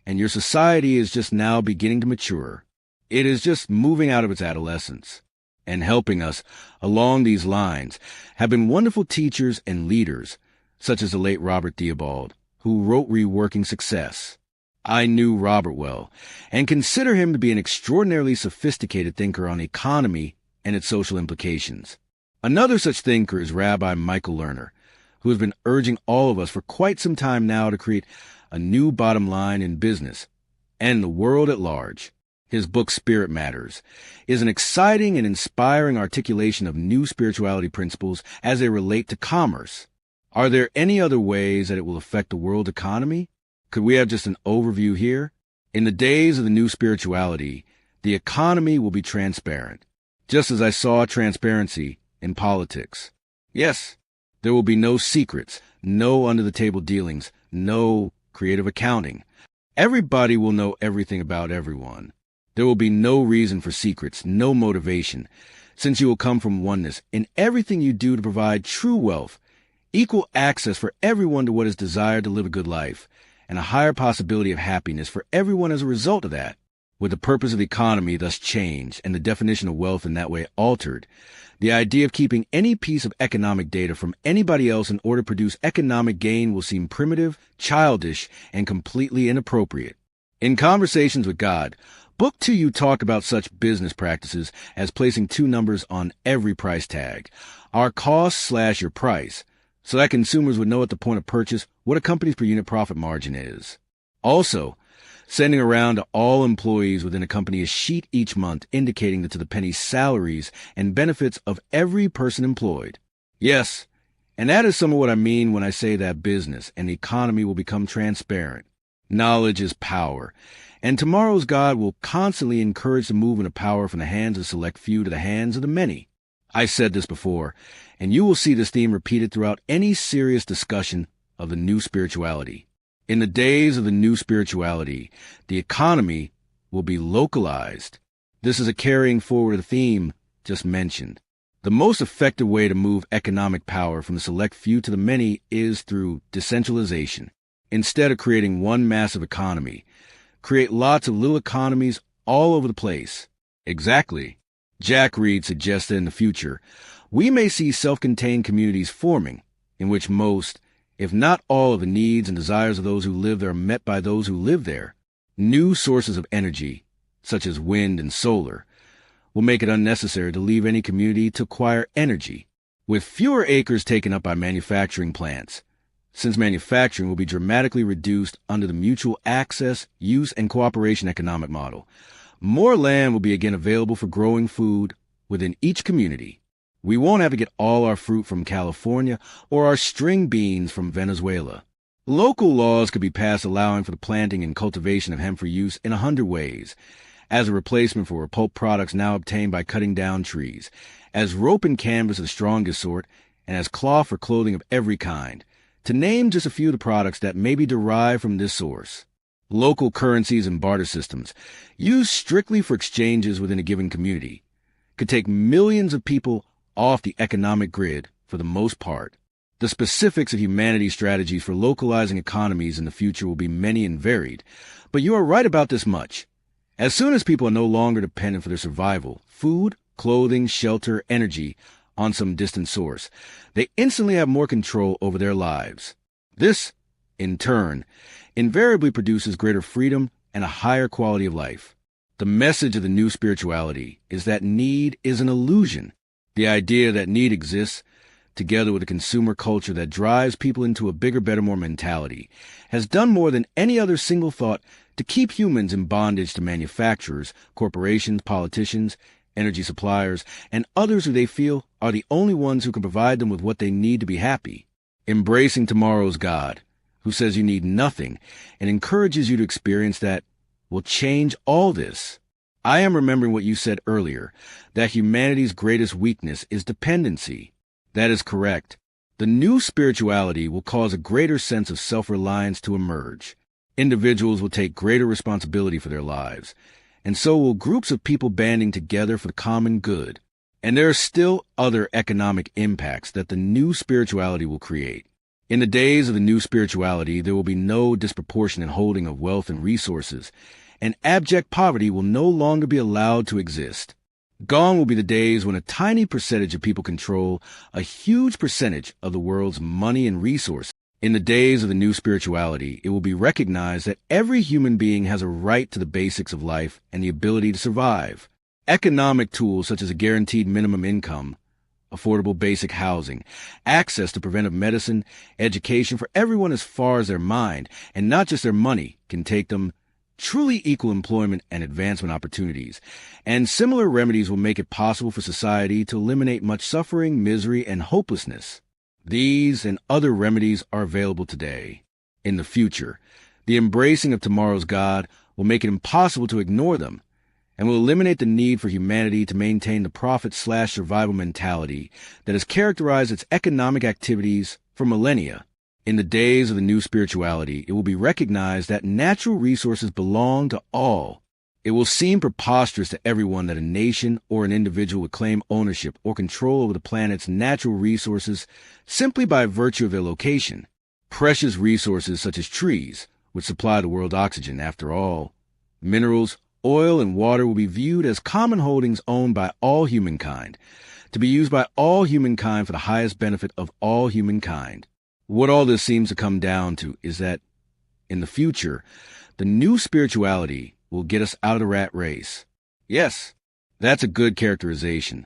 And your society is just now beginning to mature. It is just moving out of its adolescence. And helping us along these lines have been wonderful teachers and leaders, such as the late Robert Theobald, who wrote Reworking Success. I knew Robert well, and consider him to be an extraordinarily sophisticated thinker on economy and its social implications. Another such thinker is Rabbi Michael Lerner, who has been urging all of us for quite some time now to create a new bottom line in business and the world at large. His book, Spirit Matters, is an exciting and inspiring articulation of new spirituality principles as they relate to commerce. Are there any other ways that it will affect the world economy? Could we have just an overview here? In the days of the new spirituality, the economy will be transparent, just as I saw transparency in politics. Yes, there will be no secrets, no under-the-table dealings, no creative accounting. Everybody will know everything about everyone. There will be no reason for secrets, no motivation, since you will come from oneness in everything you do to provide true wealth, equal access for everyone to what is desired to live a good life, and a higher possibility of happiness for everyone as a result of that. With the purpose of the economy thus changed and the definition of wealth in that way altered, the idea of keeping any piece of economic data from anybody else in order to produce economic gain will seem primitive, childish, and completely inappropriate. In Conversations with God, Book 2, you talk about such business practices as placing two numbers on every price tag, our cost/your price, so that consumers would know at the point of purchase what a company's per unit profit margin is. Also, sending around to all employees within a company a sheet each month indicating the to-the-penny salaries and benefits of every person employed. Yes, and that is some of what I mean when I say that business and the economy will become transparent. Knowledge is power, and tomorrow's God will constantly encourage the movement of power from the hands of the select few to the hands of the many. I said this before, and you will see this theme repeated throughout any serious discussion of the new spirituality. In the days of the new spirituality, the economy will be localized. This is a carrying forward of the theme just mentioned. The most effective way to move economic power from the select few to the many is through decentralization. Instead of creating one massive economy, create lots of little economies all over the place. Exactly. Jack Reed suggests that in the future, we may see self-contained communities forming, in which most, if not all, of the needs and desires of those who live there are met by those who live there. New sources of energy, such as wind and solar, will make it unnecessary to leave any community to acquire energy, with fewer acres taken up by manufacturing plants, since manufacturing will be dramatically reduced under the mutual access, use, and cooperation economic model. More land will be again available for growing food within each community. We won't have to get all our fruit from California or our string beans from Venezuela. Local laws could be passed allowing for the planting and cultivation of hemp for use in 100 ways, as a replacement for pulp products now obtained by cutting down trees, as rope and canvas of the strongest sort, and as cloth for clothing of every kind, to name just a few of the products that may be derived from this source. Local currencies and barter systems, used strictly for exchanges within a given community, could take millions of people off the economic grid for the most part. The specifics of humanity's strategies for localizing economies in the future will be many and varied, but you are right about this much. As soon as people are no longer dependent for their survival, food, clothing, shelter, energy, on some distant source, they instantly have more control over their lives. This, in turn, invariably produces greater freedom and a higher quality of life. The message of the new spirituality is that need is an illusion. The idea that need exists, together with a consumer culture that drives people into a bigger, better, more mentality, has done more than any other single thought to keep humans in bondage to manufacturers, corporations, politicians, energy suppliers, and others who they feel are the only ones who can provide them with what they need to be happy. Embracing tomorrow's God, who says you need nothing and encourages you to experience that, will change all this. I am remembering what you said earlier, that humanity's greatest weakness is dependency. That is correct. The new spirituality will cause a greater sense of self-reliance to emerge. Individuals will take greater responsibility for their lives, and so will groups of people banding together for the common good. And there are still other economic impacts that the new spirituality will create. In the days of the new spirituality, there will be no disproportionate holding of wealth and resources, and abject poverty will no longer be allowed to exist. Gone will be the days when a tiny percentage of people control a huge percentage of the world's money and resources. In the days of the new spirituality, it will be recognized that every human being has a right to the basics of life and the ability to survive. Economic tools such as a guaranteed minimum income, affordable basic housing, access to preventive medicine, education for everyone as far as their mind, and not just their money, can take them truly equal employment and advancement opportunities, and similar remedies will make it possible for society to eliminate much suffering, misery, and hopelessness. These and other remedies are available today. In the future, the embracing of tomorrow's God will make it impossible to ignore them, and will eliminate the need for humanity to maintain the profit/survival mentality that has characterized its economic activities for millennia. In the days of the new spirituality, it will be recognized that natural resources belong to all. It will seem preposterous to everyone that a nation or an individual would claim ownership or control over the planet's natural resources simply by virtue of their location. Precious resources such as trees, which supply the world oxygen, after all, minerals, Oil and water will be viewed as common holdings owned by all humankind, to be used by all humankind for the highest benefit of all humankind. What all this seems to come down to is that, in the future, the new spirituality will get us out of the rat race. Yes, that's a good characterization.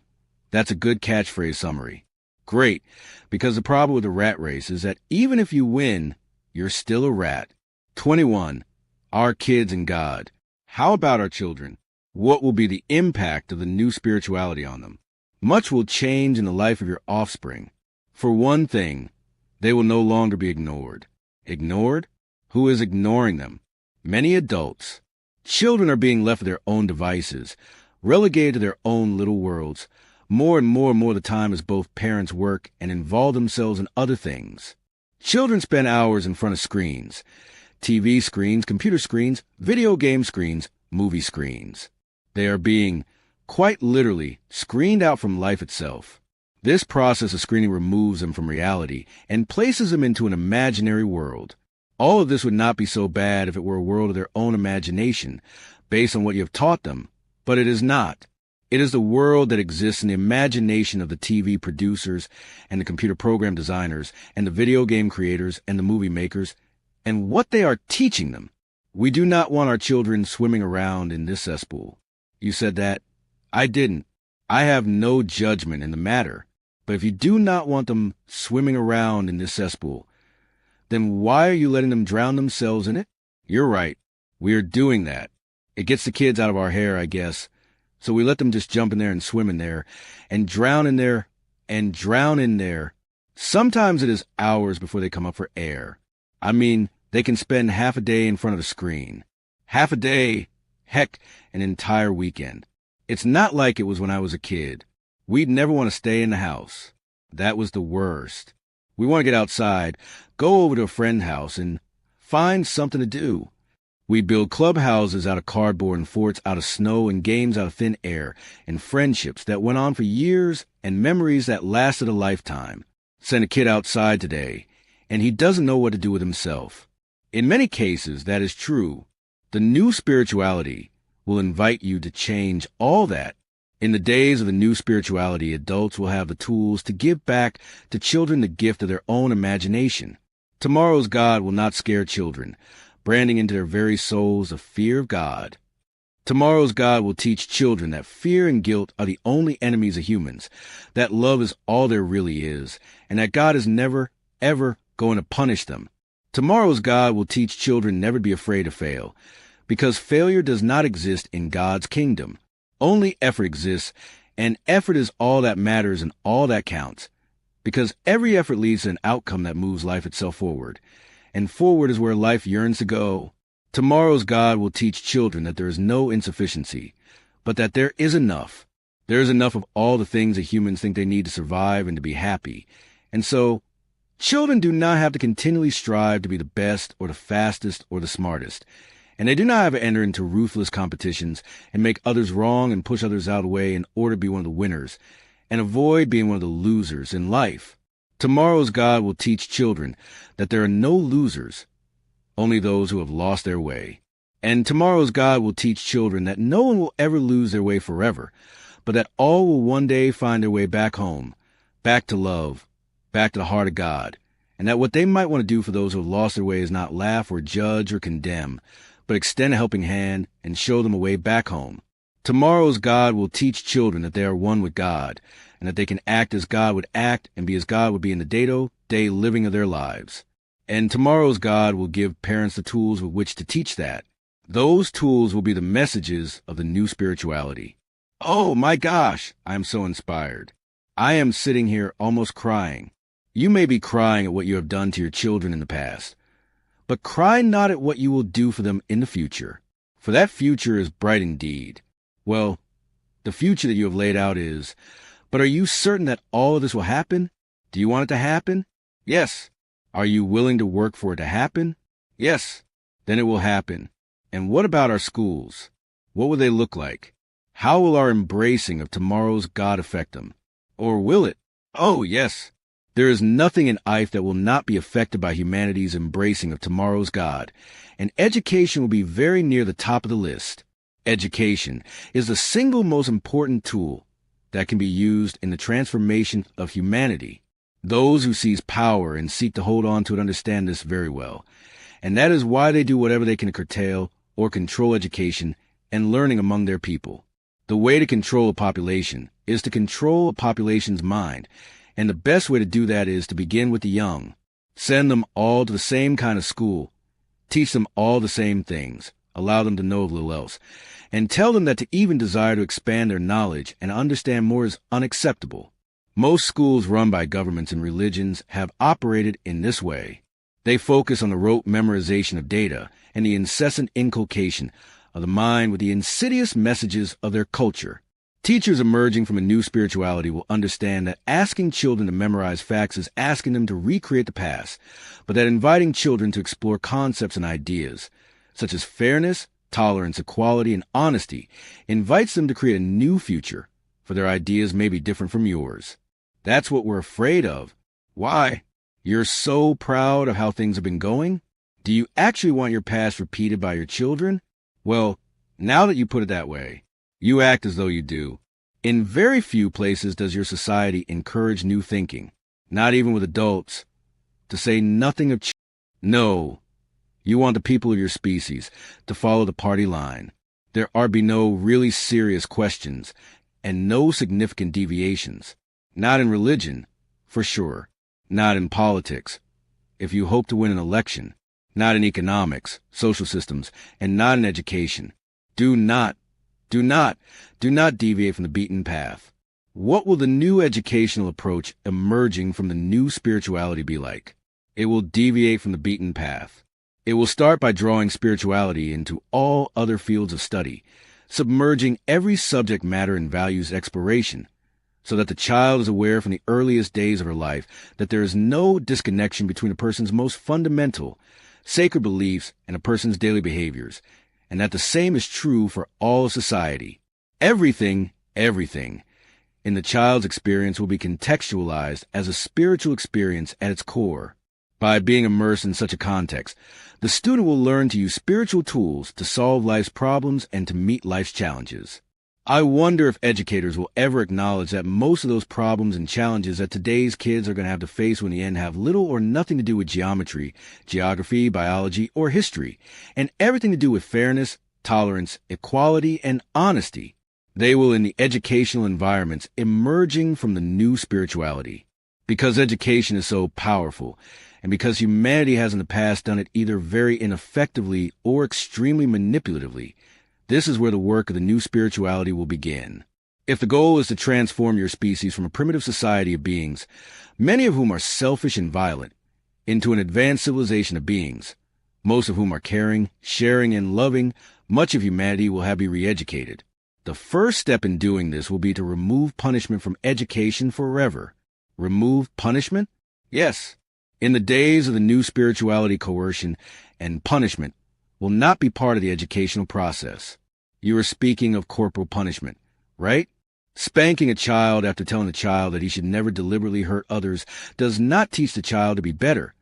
That's a good catchphrase summary. Great, because the problem with the rat race is that even if you win, you're still a rat. 21. Our kids and God. How about our children? What will be the impact of the new spirituality on them? Much will change in the life of your offspring. For one thing, they will no longer be ignored. Ignored? Who is ignoring them? Many adults. Children are being left to their own devices, relegated to their own little worlds, more and more of the time as both parents work and involve themselves in other things. Children spend hours in front of screens. TV screens, computer screens, video game screens, movie screens. They are being, quite literally, screened out from life itself. This process of screening removes them from reality and places them into an imaginary world. All of this would not be so bad if it were a world of their own imagination, based on what you have taught them, but it is not. It is the world that exists in the imagination of the TV producers and the computer program designers and the video game creators and the movie makers, and what they are teaching them. We do not want our children swimming around in this cesspool. You said that? I didn't. I have no judgment in the matter. But if you do not want them swimming around in this cesspool, then why are you letting them drown themselves in it? You're right. We are doing that. It gets the kids out of our hair, I guess. So we let them just jump in there and swim in there and drown in there and drown in there. Sometimes it is hours before they come up for air. I mean, they can spend half a day in front of the screen. Half a day, heck, an entire weekend. It's not like it was when I was a kid. We'd never want to stay in the house. That was the worst. We want to get outside, go over to a friend's house, and find something to do. We'd build clubhouses out of cardboard and forts out of snow and games out of thin air and friendships that went on for years and memories that lasted a lifetime. Send a kid outside today, and he doesn't know what to do with himself. In many cases, that is true. The new spirituality will invite you to change all that. In the days of the new spirituality, adults will have the tools to give back to children the gift of their own imagination. Tomorrow's God will not scare children, branding into their very souls the fear of God. Tomorrow's God will teach children that fear and guilt are the only enemies of humans, that love is all there really is, and that God is never, ever going to punish them. Tomorrow's God will teach children never to be afraid to fail, because failure does not exist in God's kingdom. Only effort exists, and effort is all that matters and all that counts, because every effort leads to an outcome that moves life itself forward, and forward is where life yearns to go. Tomorrow's God will teach children that there is no insufficiency, but that there is enough. There is enough of all the things that humans think they need to survive and to be happy, and so children do not have to continually strive to be the best or the fastest or the smartest. And they do not have to enter into ruthless competitions and make others wrong and push others out of the way in order to be one of the winners, and avoid being one of the losers in life. Tomorrow's God will teach children that there are no losers, only those who have lost their way. And tomorrow's God will teach children that no one will ever lose their way forever, but that all will one day find their way back home, back to love, back to the heart of God, and that what they might want to do for those who have lost their way is not laugh or judge or condemn, but extend a helping hand and show them a way back home. Tomorrow's God will teach children that they are one with God, and that they can act as God would act and be as God would be in the day-to-day living of their lives. And tomorrow's God will give parents the tools with which to teach that. Those tools will be the messages of the new spirituality. Oh my gosh, I am so inspired. I am sitting here almost crying. You may be crying at what you have done to your children in the past, but cry not at what you will do for them in the future, for that future is bright indeed. Well, the future that you have laid out is, but are you certain that all of this will happen? Do you want it to happen? Yes. Are you willing to work for it to happen? Yes. Then it will happen. And what about our schools? What will they look like? How will our embracing of tomorrow's God affect them? Or will it? Oh, yes. There is nothing in life that will not be affected by humanity's embracing of tomorrow's God, and education will be very near the top of the list. education, is the single most important tool that can be used in the transformation of humanity. Those who seize power and seek to hold on to it understand this very well, and that is why they do whatever they can to curtail or control education and learning among their people. The way to control a population is to control a population's mind, and the best way to do that is to begin with the young. Send them all to the same kind of school, teach them all the same things, allow them to know of little else, and tell them that to even desire to expand their knowledge and understand more is unacceptable. Most schools run by governments and religions have operated in this way. They focus on the rote memorization of data and the incessant inculcation of the mind with the insidious messages of their culture. Teachers emerging from a new spirituality will understand that asking children to memorize facts is asking them to recreate the past, but that inviting children to explore concepts and ideas, such as fairness, tolerance, equality, and honesty, invites them to create a new future, for their ideas may be different from yours. That's what we're afraid of. Why? You're so proud of how things have been going? Do you actually want your past repeated by your children? Well, now that you put it that way, you act as though you do. In very few places does your society encourage new thinking, not even with adults, to say nothing of No, you want the people of your species to follow the party line. There are be no really serious questions and no significant deviations. Not in religion, for sure. Not in politics, if you hope to win an election. Not in economics, social systems, and not in education. Do not deviate from the beaten path. What will the new educational approach emerging from the new spirituality be like? It will deviate from the beaten path. It will start by drawing spirituality into all other fields of study, submerging every subject matter and values exploration, so that the child is aware from the earliest days of her life that there is no disconnection between a person's most fundamental, sacred beliefs and a person's daily behaviors, and that the same is true for all of society. Everything in the child's experience will be contextualized as a spiritual experience at its core. By being immersed in such a context, the student will learn to use spiritual tools to solve life's problems and to meet life's challenges. I wonder if educators will ever acknowledge that most of those problems and challenges that today's kids are going to have to face when the end have little or nothing to do with geometry, geography, biology, or history, and everything to do with fairness, tolerance, equality, and honesty. They will in the educational environments emerging from the new spirituality. Because education is so powerful, and because humanity has in the past done it either very ineffectively or extremely manipulatively, this is where the work of the new spirituality will begin. If the goal is to transform your species from a primitive society of beings, many of whom are selfish and violent, into an advanced civilization of beings, most of whom are caring, sharing, and loving, much of humanity will have to be re-educated. The first step in doing this will be to remove punishment from education forever. Remove punishment? Yes. In the days of the new spirituality, coercion and punishment will not be part of the educational process. You are speaking of corporal punishment, right? Spanking a child after telling the child that he should never deliberately hurt others does not teach the child to be better.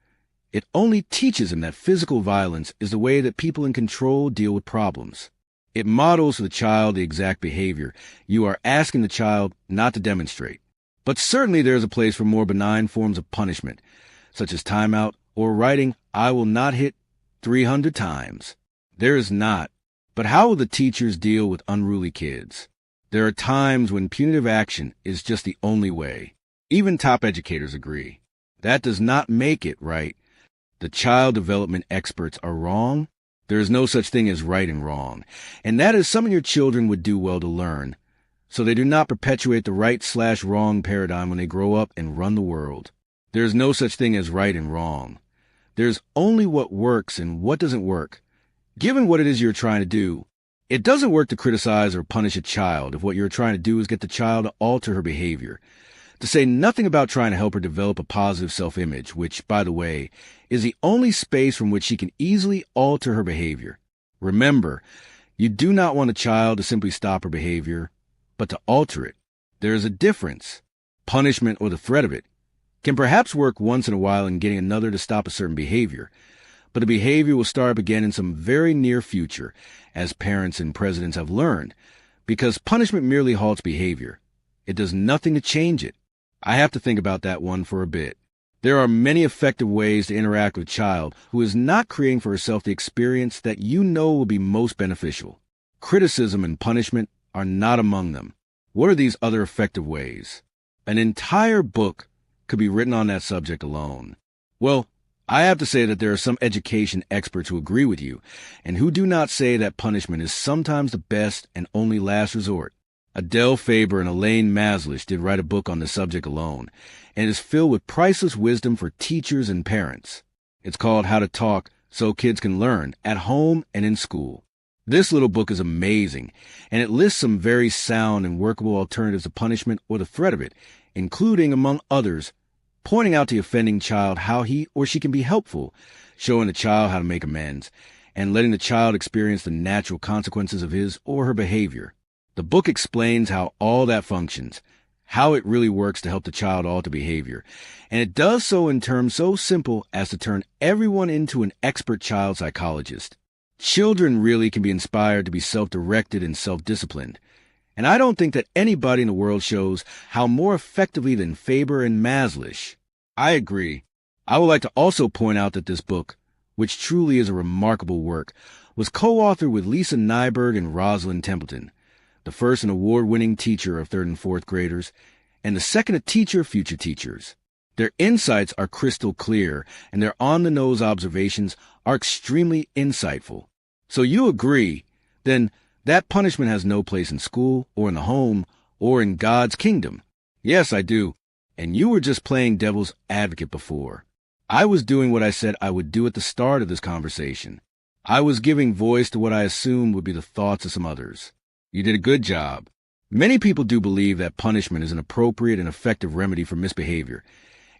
It only teaches him that physical violence is the way that people in control deal with problems. It models for the child the exact behavior you are asking the child not to demonstrate. But certainly there is a place for more benign forms of punishment, such as timeout or writing, "I will not hit 300 times. There is not. But how will the teachers deal with unruly kids? There are times when punitive action is just the only way. Even top educators agree. That does not make it right. The child development experts are wrong. There is no such thing as right and wrong, and that is something your children would do well to learn, so they do not perpetuate the right/wrong paradigm when they grow up and run the world. There is no such thing as right and wrong. There's only what works and what doesn't work. Given what it is you're trying to do, it doesn't work to criticize or punish a child if what you're trying to do is get the child to alter her behavior. To say nothing about trying to help her develop a positive self-image, which, by the way, is the only space from which she can easily alter her behavior. Remember, you do not want a child to simply stop her behavior, but to alter it. There is a difference. Punishment or the threat of it can perhaps work once in a while in getting another to stop a certain behavior, But the behavior will start up again in some very near future, as parents and presidents have learned, because punishment merely halts behavior. It does nothing to change it. I have to think about that one for a bit. There are many effective ways to interact with a child who is not creating for herself the experience that you know will be most beneficial. Criticism and punishment are not among them. What are these other effective ways? An entire book could be written on that subject alone. Well, I have to say that there are some education experts who agree with you, and who do not say that punishment is sometimes the best and only last resort. Adele Faber and Elaine Maslish did write a book on the subject alone, and it is filled with priceless wisdom for teachers and parents. It's called How to Talk So Kids Can Learn at Home and in School. This little book is amazing, and it lists some very sound and workable alternatives to punishment or the threat of it, including, among others, pointing out to the offending child how he or she can be helpful, showing the child how to make amends, and letting the child experience the natural consequences of his or her behavior. The book explains how all that functions, how it really works to help the child alter behavior, and it does so in terms so simple as to turn everyone into an expert child psychologist. Children really can be inspired to be self-directed and self-disciplined, and I don't think that anybody in the world shows how more effectively than Faber and Maslish. I agree. I would like to also point out that this book, which truly is a remarkable work, was co-authored with Lisa Nyberg and Rosalind Templeton, the first an award-winning teacher of 3rd and 4th graders, and the second a teacher of future teachers. Their insights are crystal clear, and their on-the-nose observations are extremely insightful. So you agree, then, that punishment has no place in school, or in the home, or in God's kingdom. Yes, I do. And you were just playing devil's advocate before. I was doing what I said I would do at the start of this conversation. I was giving voice to what I assumed would be the thoughts of some others. You did a good job. Many people do believe that punishment is an appropriate and effective remedy for misbehavior.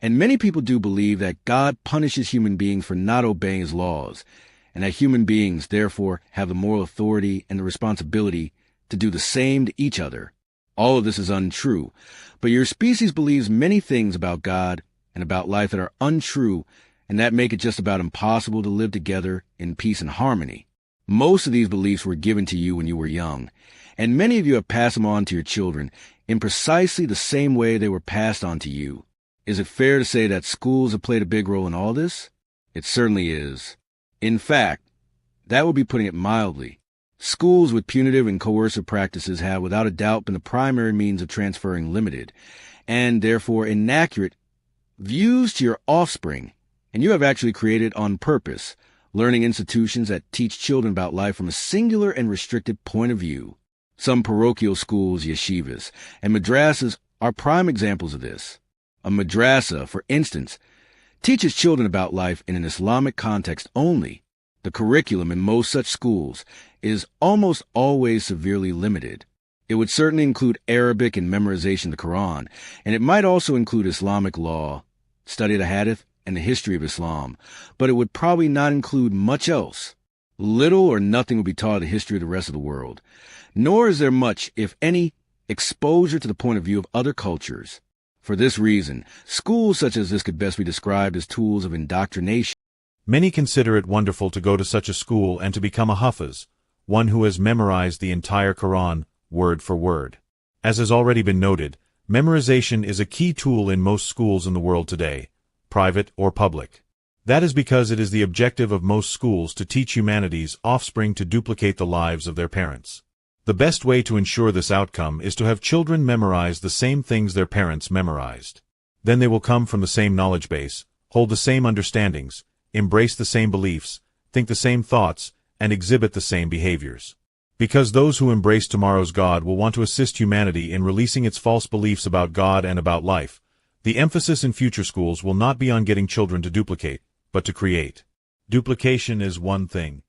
And many people do believe that God punishes human beings for not obeying his laws, and that human beings, therefore, have the moral authority and the responsibility to do the same to each other. All of this is untrue, but your species believes many things about God and about life that are untrue, and that make it just about impossible to live together in peace and harmony. Most of these beliefs were given to you when you were young, and many of you have passed them on to your children in precisely the same way they were passed on to you. Is it fair to say that schools have played a big role in all this? It certainly is. In fact, that would be putting it mildly. Schools with punitive and coercive practices have without a doubt been the primary means of transferring limited, and therefore inaccurate, views to your offspring, and you have actually created on purpose learning institutions that teach children about life from a singular and restricted point of view. Some parochial schools, yeshivas, and madrasas are prime examples of this. A madrasa, for instance, teaches children about life in an Islamic context only. The curriculum in most such schools is almost always severely limited. It would certainly include Arabic and memorization of the Quran, and it might also include Islamic law, study of the Hadith, and the history of Islam, but it would probably not include much else. Little or nothing would be taught of the history of the rest of the world, nor is there much, if any, exposure to the point of view of other cultures. For this reason, schools such as this could best be described as tools of indoctrination. Many consider it wonderful to go to such a school and to become a Hafiz, one who has memorized the entire Quran, word for word. As has already been noted, memorization is a key tool in most schools in the world today, private or public. That is because it is the objective of most schools to teach humanity's offspring to duplicate the lives of their parents. The best way to ensure this outcome is to have children memorize the same things their parents memorized. Then they will come from the same knowledge base, hold the same understandings, embrace the same beliefs, think the same thoughts, and exhibit the same behaviors. Because those who embrace tomorrow's God will want to assist humanity in releasing its false beliefs about God and about life, the emphasis in future schools will not be on getting children to duplicate, but to create. Duplication is one thing.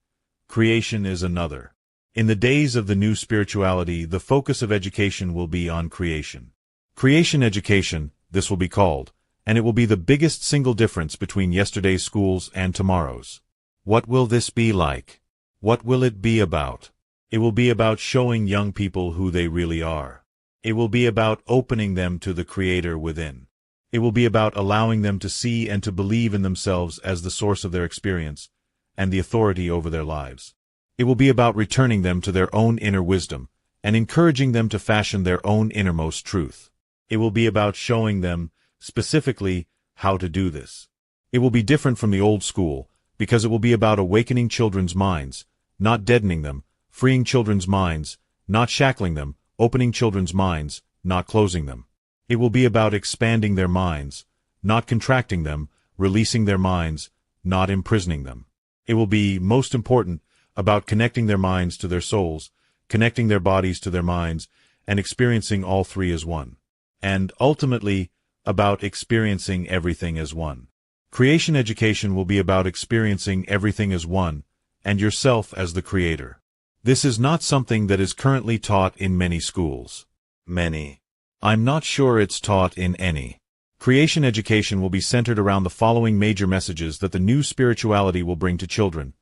Creation is another. In the days of the new spirituality, the focus of education will be on creation. Creation education, this will be called, and it will be the biggest single difference between yesterday's schools and tomorrow's. What will this be like? What will it be about? It will be about showing young people who they really are. It will be about opening them to the Creator within. It will be about allowing them to see and to believe in themselves as the source of their experience, and the authority over their lives. It will be about returning them to their own inner wisdom, and encouraging them to fashion their own innermost truth. It will be about showing them, specifically, how to do this. It will be different from the old school, because it will be about awakening children's minds, not deadening them, freeing children's minds, not shackling them, opening children's minds, not closing them. It will be about expanding their minds, not contracting them, releasing their minds, not imprisoning them. It will be, most important, about connecting their minds to their souls, connecting their bodies to their minds, and experiencing all three as one. And, ultimately, about experiencing everything as one. Creation education will be about experiencing everything as one, and yourself as the creator. This is not something that is currently taught in many schools. I'm not sure it's taught in any. Creation education will be centered around the following major messages that the new spirituality will bring to children.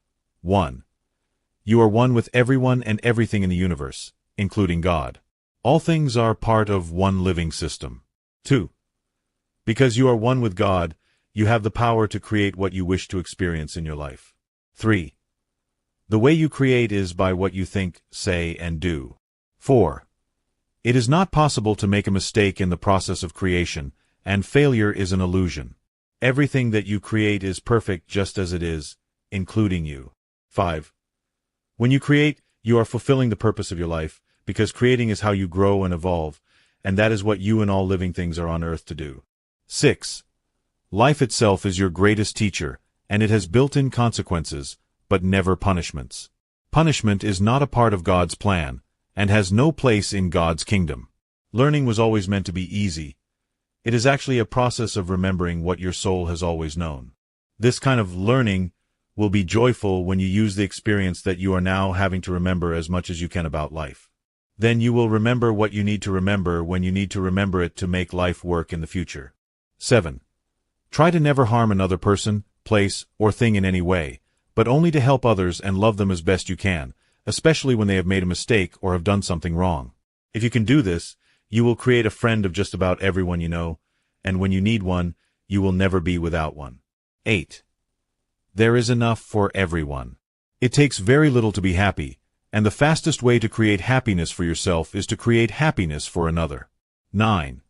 1. You are one with everyone and everything in the universe, including God. All things are part of one living system. 2. Because you are one with God, you have the power to create what you wish to experience in your life. 3. The way you create is by what you think, say, and do. 4. It is not possible to make a mistake in the process of creation, and failure is an illusion. Everything that you create is perfect just as it is, including you. 5. When you create, you are fulfilling the purpose of your life, because creating is how you grow and evolve, and that is what you and all living things are on earth to do. 6. Life itself is your greatest teacher, and it has built-in consequences, but never punishments. Punishment is not a part of God's plan, and has no place in God's kingdom. Learning was always meant to be easy. It is actually a process of remembering what your soul has always known. This kind of learning will be joyful when you use the experience that you are now having to remember as much as you can about life. Then you will remember what you need to remember when you need to remember it to make life work in the future. 7. Try to never harm another person, place, or thing in any way, but only to help others and love them as best you can, especially when they have made a mistake or have done something wrong. If you can do this, you will create a friend of just about everyone you know, and when you need one, you will never be without one. 8. There is enough for everyone. It takes very little to be happy, and the fastest way to create happiness for yourself is to create happiness for another. 9.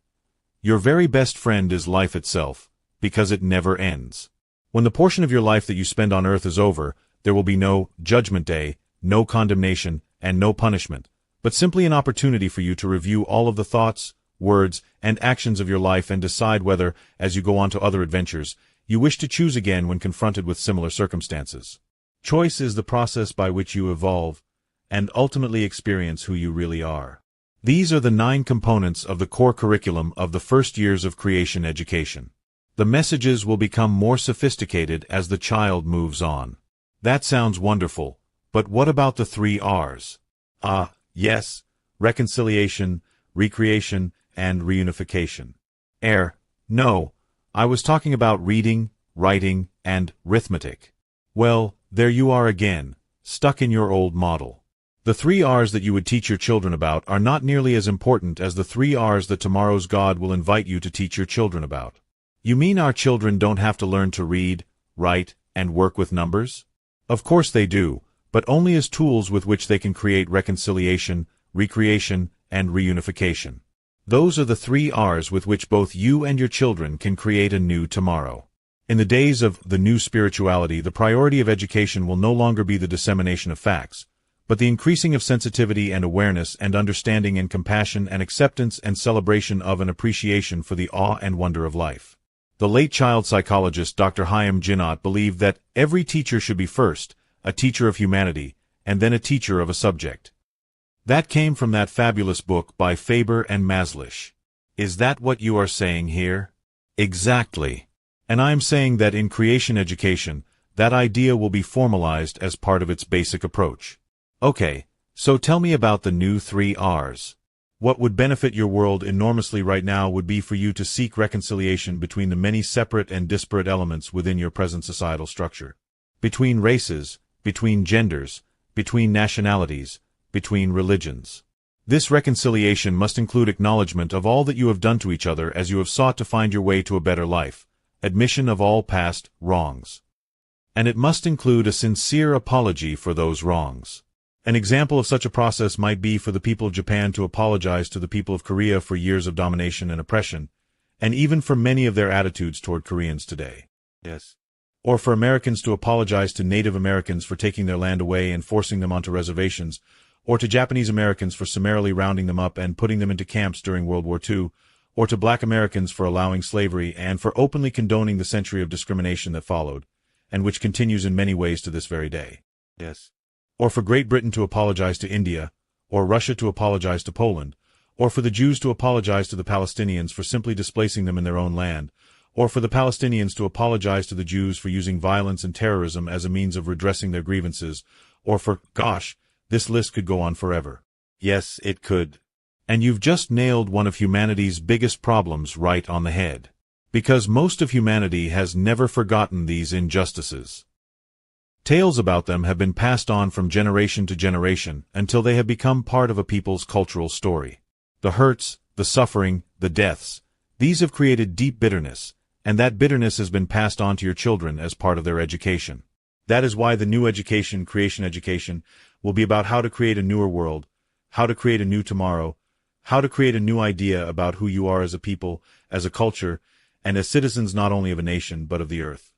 Your very best friend is life itself, because it never ends. When the portion of your life that you spend on earth is over, there will be no judgment day, no condemnation, and no punishment, but simply an opportunity for you to review all of the thoughts, words, and actions of your life and decide whether, as you go on to other adventures, you wish to choose again when confronted with similar circumstances. Choice is the process by which you evolve and ultimately experience who you really are. These are the 9 components of the core curriculum of the first years of creation education. The messages will become more sophisticated as the child moves on. That sounds wonderful, but what about the 3 R's? Yes, reconciliation, recreation, and reunification. No, I was talking about reading, writing, and arithmetic. Well, there you are again, stuck in your old model. The 3 R's that you would teach your children about are not nearly as important as the 3 R's that tomorrow's God will invite you to teach your children about. You mean our children don't have to learn to read, write, and work with numbers? Of course they do, but only as tools with which they can create reconciliation, recreation, and reunification. Those are the 3 R's with which both you and your children can create a new tomorrow. In the days of the new spirituality, the priority of education will no longer be the dissemination of facts, but the increasing of sensitivity and awareness and understanding and compassion and acceptance and celebration of and appreciation for the awe and wonder of life. The late child psychologist Dr. Chaim Jinnot believed that every teacher should be first a teacher of humanity, and then a teacher of a subject. That came from that fabulous book by Faber and Maslish. Is that what you are saying here? Exactly. And I am saying that in creation education, that idea will be formalized as part of its basic approach. Okay, so tell me about the new 3 R's. What would benefit your world enormously right now would be for you to seek reconciliation between the many separate and disparate elements within your present societal structure. Between races, between genders, between nationalities, between religions. This reconciliation must include acknowledgement of all that you have done to each other as you have sought to find your way to a better life, admission of all past wrongs. And it must include a sincere apology for those wrongs. An example of such a process might be for the people of Japan to apologize to the people of Korea for years of domination and oppression, and even for many of their attitudes toward Koreans today. Yes. Or for Americans to apologize to Native Americans for taking their land away and forcing them onto reservations, or to Japanese Americans for summarily rounding them up and putting them into camps during World War II, or to Black Americans for allowing slavery and for openly condoning the century of discrimination that followed, and which continues in many ways to this very day. Yes. Or for Great Britain to apologize to India, or Russia to apologize to Poland, or for the Jews to apologize to the Palestinians for simply displacing them in their own land, or for the Palestinians to apologize to the Jews for using violence and terrorism as a means of redressing their grievances, or for, gosh, this list could go on forever. Yes, it could. And you've just nailed one of humanity's biggest problems right on the head. Because most of humanity has never forgotten these injustices. Tales about them have been passed on from generation to generation until they have become part of a people's cultural story. The hurts, the suffering, the deaths, these have created deep bitterness, and that bitterness has been passed on to your children as part of their education. That is why the new education, creation education, will be about how to create a newer world, how to create a new tomorrow, how to create a new idea about who you are as a people, as a culture, and as citizens not only of a nation but of the earth.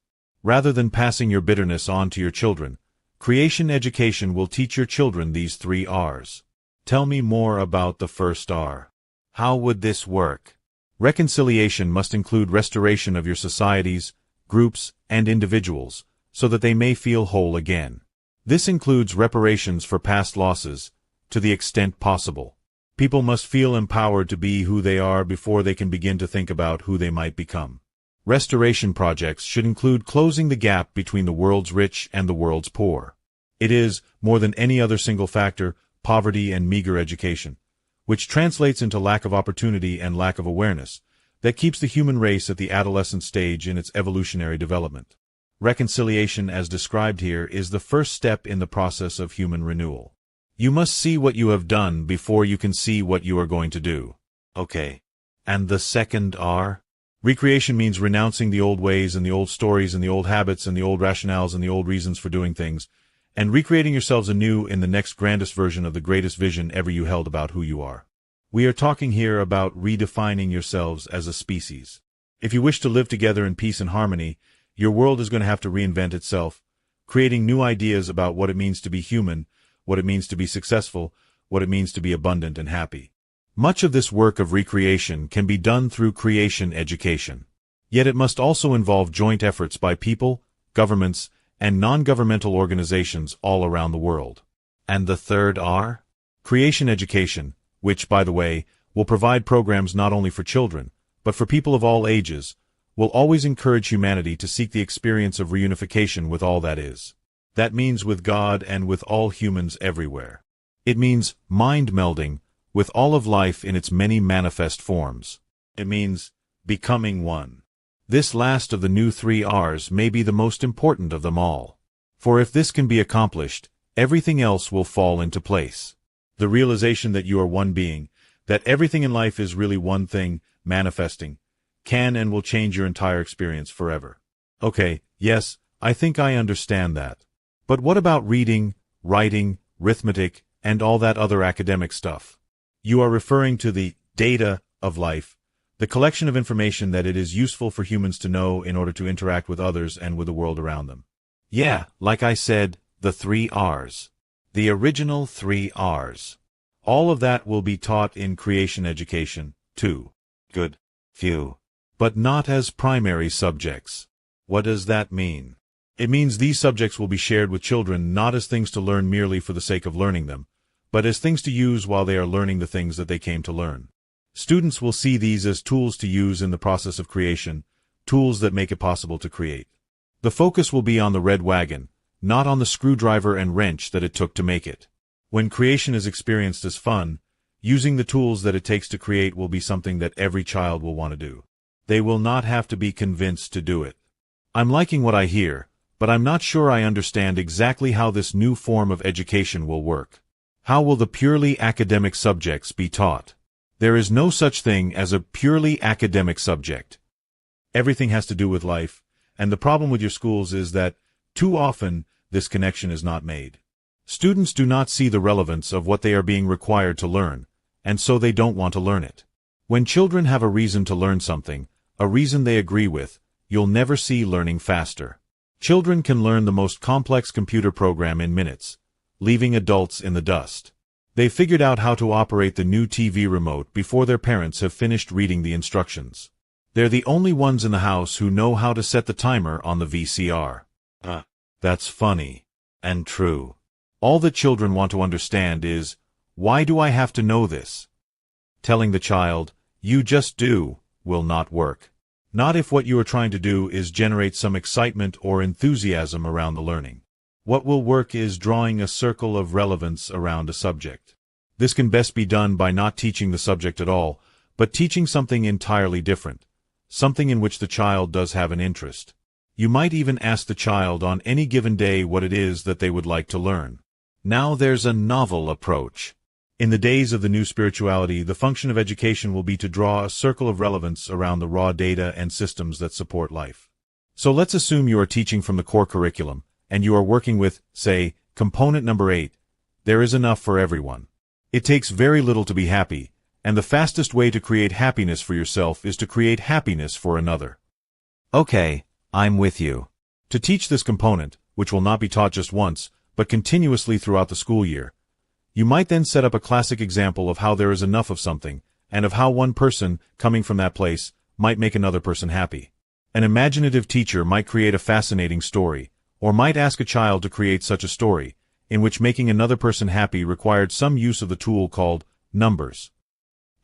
Rather than passing your bitterness on to your children, creation education will teach your children these 3 R's. Tell me more about the first R. How would this work? Reconciliation must include restoration of your societies, groups, and individuals, so that they may feel whole again. This includes reparations for past losses, to the extent possible. People must feel empowered to be who they are before they can begin to think about who they might become. Restoration projects should include closing the gap between the world's rich and the world's poor. It is, more than any other single factor, poverty and meager education, which translates into lack of opportunity and lack of awareness, that keeps the human race at the adolescent stage in its evolutionary development. Reconciliation, as described here, is the first step in the process of human renewal. You must see what you have done before you can see what you are going to do. Okay. And the second R? Recreation means renouncing the old ways and the old stories and the old habits and the old rationales and the old reasons for doing things, and recreating yourselves anew in the next grandest version of the greatest vision ever you held about who you are. We are talking here about redefining yourselves as a species. If you wish to live together in peace and harmony, your world is going to have to reinvent itself, creating new ideas about what it means to be human, what it means to be successful, what it means to be abundant and happy. Much of this work of recreation can be done through creation education. Yet it must also involve joint efforts by people, governments, and non-governmental organizations all around the world. And the third R? Creation education, which, by the way, will provide programs not only for children, but for people of all ages, will always encourage humanity to seek the experience of reunification with all that is. That means with God and with all humans everywhere. It means mind melding with all of life in its many manifest forms. It means becoming one. This last of the new 3 R's may be the most important of them all. For if this can be accomplished, everything else will fall into place. The realization that you are one being, that everything in life is really one thing, manifesting, can and will change your entire experience forever. Okay, yes, I think I understand that. But what about reading, writing, arithmetic, and all that other academic stuff? You are referring to the data of life, the collection of information that it is useful for humans to know in order to interact with others and with the world around them. Yeah, like I said, the 3 R's. The original 3 R's. All of that will be taught in creation education, too. Good. Phew. But not as primary subjects. What does that mean? It means these subjects will be shared with children not as things to learn merely for the sake of learning them, but as things to use while they are learning the things that they came to learn. Students will see these as tools to use in the process of creation, tools that make it possible to create. The focus will be on the red wagon, not on the screwdriver and wrench that it took to make it. When creation is experienced as fun, using the tools that it takes to create will be something that every child will want to do. They will not have to be convinced to do it. I'm liking what I hear, but I'm not sure I understand exactly how this new form of education will work. How will the purely academic subjects be taught? There is no such thing as a purely academic subject. Everything has to do with life, and the problem with your schools is that Too often, this connection is not made. Students do not see the relevance of what they are being required to learn, and so they don't want to learn it. When children have a reason to learn something, a reason they agree with, you'll never see learning faster. Children can learn the most complex computer program in minutes, leaving adults in the dust. They figured out how to operate the new TV remote before their parents have finished reading the instructions. They're the only ones in the house who know how to set the timer on the VCR. That's funny. And true. All that children want to understand is, why do I have to know this? Telling the child, you just do, will not work. Not if what you are trying to do is generate some excitement or enthusiasm around the learning. What will work is drawing a circle of relevance around a subject. This can best be done by not teaching the subject at all, but teaching something entirely different, something in which the child does have an interest. You might even ask the child on any given day what it is that they would like to learn. Now there's a novel approach. In the days of the new spirituality, the function of education will be to draw a circle of relevance around the raw data and systems that support life. So let's assume you are teaching from the core curriculum, and you are working with, say, component number 8. There is enough for everyone. It takes very little to be happy, and the fastest way to create happiness for yourself is to create happiness for another. Okay, I'm with you. To teach this component, which will not be taught just once, but continuously throughout the school year, you might then set up a classic example of how there is enough of something, and of how one person, coming from that place, might make another person happy. An imaginative teacher might create a fascinating story, or might ask a child to create such a story, in which making another person happy required some use of the tool called numbers.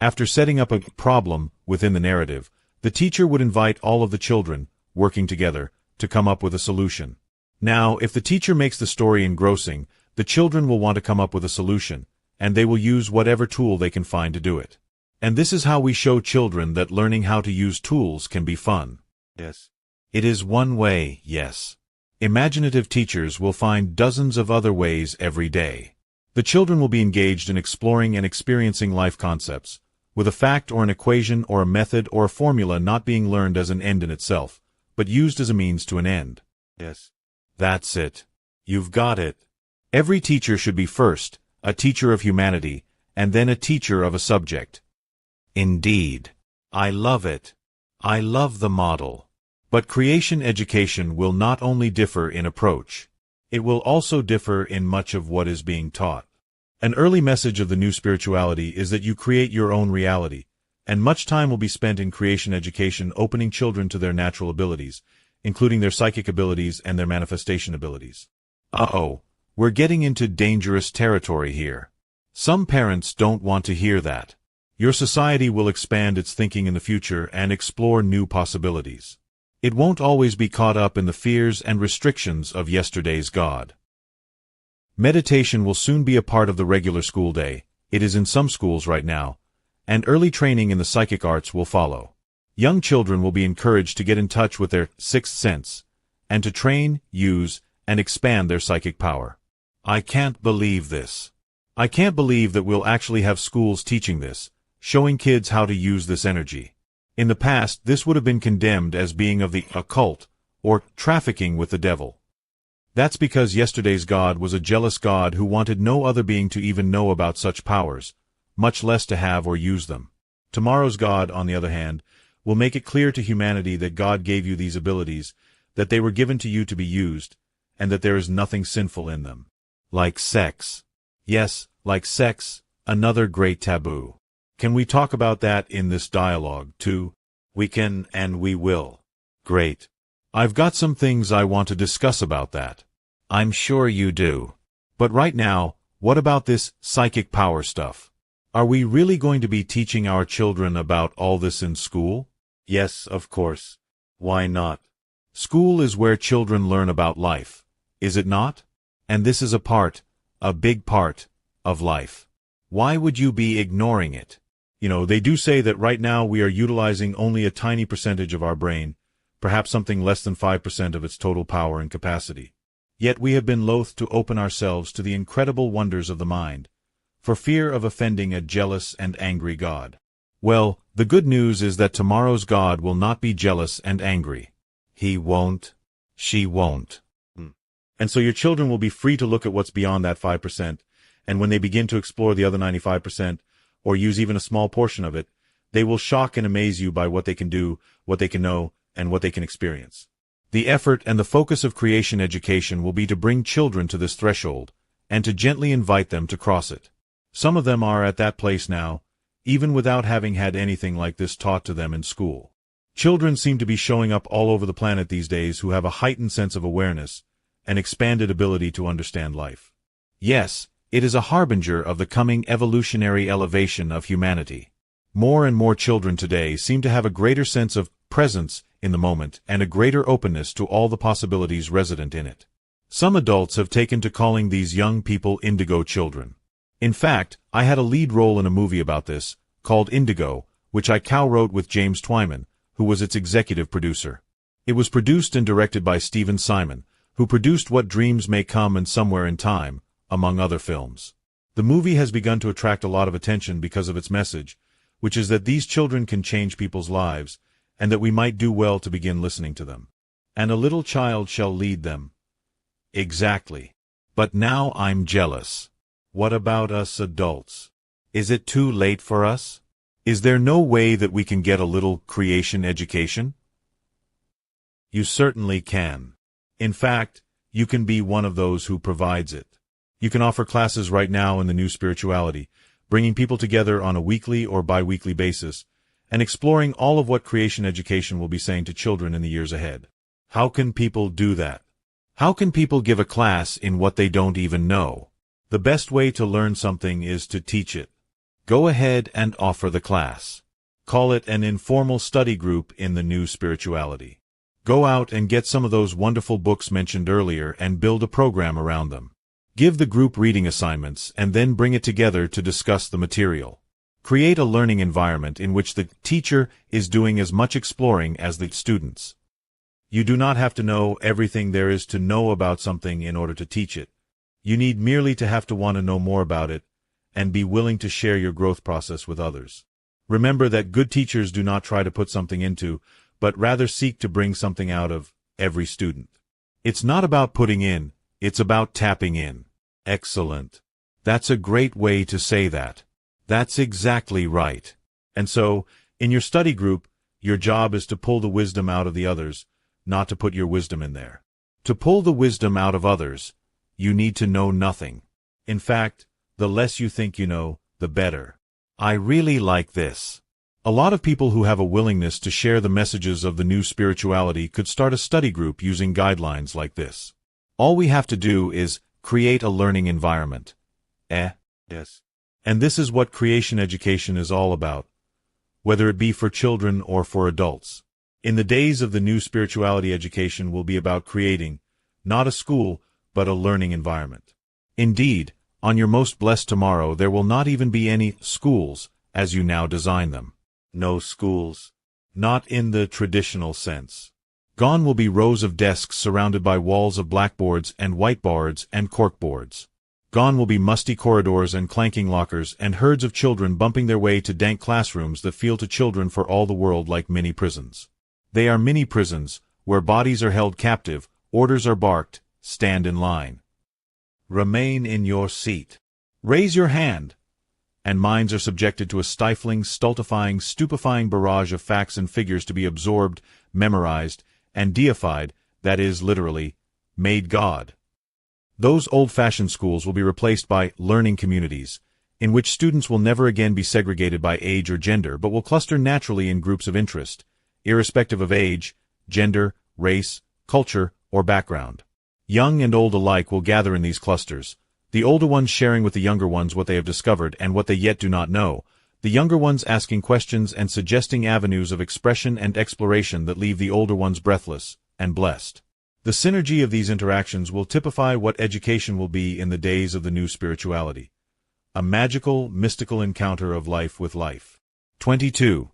After setting up a problem within the narrative, the teacher would invite all of the children, working together, to come up with a solution. Now, if the teacher makes the story engrossing, the children will want to come up with a solution, and they will use whatever tool they can find to do it. And this is how we show children that learning how to use tools can be fun. Yes. It is one way, yes. Imaginative teachers will find dozens of other ways every day. The children will be engaged in exploring and experiencing life concepts, with a fact or an equation or a method or a formula not being learned as an end in itself, but used as a means to an end. Yes. That's it. You've got it. Every teacher should be first a teacher of humanity, and then a teacher of a subject. Indeed. I love it. I love the model. But creation education will not only differ in approach, it will also differ in much of what is being taught. An early message of the new spirituality is that you create your own reality, and much time will be spent in creation education opening children to their natural abilities, including their psychic abilities and their manifestation abilities. We're getting into dangerous territory here. Some parents don't want to hear that. Your society will expand its thinking in the future and explore new possibilities. It won't always be caught up in the fears and restrictions of yesterday's God. Meditation will soon be a part of the regular school day. It is in some schools right now, and early training in the psychic arts will follow. Young children will be encouraged to get in touch with their sixth sense, and to train, use, and expand their psychic power. I can't believe this. I can't believe that we'll actually have schools teaching this, showing kids how to use this energy. In the past, this would have been condemned as being of the occult, or trafficking with the devil. That's because yesterday's God was a jealous God who wanted no other being to even know about such powers, much less to have or use them. Tomorrow's God, on the other hand, will make it clear to humanity that God gave you these abilities, that they were given to you to be used, and that there is nothing sinful in them. Like sex. Yes, like sex, another great taboo. Can we talk about that in this dialogue, too? We can and we will. Great. I've got some things I want to discuss about that. I'm sure you do. But right now, what about this psychic power stuff? Are we really going to be teaching our children about all this in school? Yes, of course. Why not? School is where children learn about life, is it not? And this is a big part, of life. Why would you be ignoring it? They do say that right now we are utilizing only a tiny percentage of our brain, perhaps something less than 5% of its total power and capacity. Yet we have been loath to open ourselves to the incredible wonders of the mind, for fear of offending a jealous and angry God. Well, the good news is that tomorrow's God will not be jealous and angry. He won't. She won't. And so your children will be free to look at what's beyond that 5%, and when they begin to explore the other 95%, or use even a small portion of it, they will shock and amaze you by what they can do, what they can know, and what they can experience. The effort and the focus of creation education will be to bring children to this threshold, and to gently invite them to cross it. Some of them are at that place now, even without having had anything like this taught to them in school. Children seem to be showing up all over the planet these days who have a heightened sense of awareness, an expanded ability to understand life. Yes, it is a harbinger of the coming evolutionary elevation of humanity. More and more children today seem to have a greater sense of presence in the moment and a greater openness to all the possibilities resident in it. Some adults have taken to calling these young people indigo children. In fact, I had a lead role in a movie about this, called Indigo, which I co-wrote with James Twyman, who was its executive producer. It was produced and directed by Stephen Simon, who produced What Dreams May Come and Somewhere in Time, among other films. The movie has begun to attract a lot of attention because of its message, which is that these children can change people's lives, and that we might do well to begin listening to them. And a little child shall lead them. Exactly. But now I'm jealous. What about us adults? Is it too late for us? Is there no way that we can get a little creation education? You certainly can. In fact, you can be one of those who provides it. You can offer classes right now in the New Spirituality, bringing people together on a weekly or bi-weekly basis, and exploring all of what creation education will be saying to children in the years ahead. How can people do that? How can people give a class in what they don't even know? The best way to learn something is to teach it. Go ahead and offer the class. Call it an informal study group in the New Spirituality. Go out and get some of those wonderful books mentioned earlier and build a program around them. Give the group reading assignments and then bring it together to discuss the material. Create a learning environment in which the teacher is doing as much exploring as the students. You do not have to know everything there is to know about something in order to teach it. You need merely to have to want to know more about it and be willing to share your growth process with others. Remember that good teachers do not try to put something into, but rather seek to bring something out of every student. It's not about putting in, it's about tapping in. Excellent. That's a great way to say that. That's exactly right. And so, in your study group, your job is to pull the wisdom out of the others, not to put your wisdom in there. To pull the wisdom out of others, you need to know nothing. In fact, the less you think you know, the better. I really like this. A lot of people who have a willingness to share the messages of the New Spirituality could start a study group using guidelines like this. All we have to do is create a learning environment. Yes. And this is what creation education is all about, whether it be for children or for adults. In the days of the New Spirituality, education will be about creating, not a school, but a learning environment. Indeed, on your most blessed tomorrow there will not even be any schools as you now design them. No schools. Not in the traditional sense. Gone will be rows of desks surrounded by walls of blackboards and whiteboards and corkboards. Gone will be musty corridors and clanking lockers and herds of children bumping their way to dank classrooms that feel to children for all the world like mini prisons. They are mini prisons, where bodies are held captive, orders are barked, stand in line. Remain in your seat. Raise your hand. And minds are subjected to a stifling, stultifying, stupefying barrage of facts and figures to be absorbed, memorized, and deified, that is, literally, made God. Those old-fashioned schools will be replaced by learning communities, in which students will never again be segregated by age or gender, but will cluster naturally in groups of interest, irrespective of age, gender, race, culture, or background. Young and old alike will gather in these clusters, the older ones sharing with the younger ones what they have discovered and what they yet do not know, the younger ones asking questions and suggesting avenues of expression and exploration that leave the older ones breathless and blessed. The synergy of these interactions will typify what education will be in the days of the New Spirituality. A magical, mystical encounter of life with life. 22.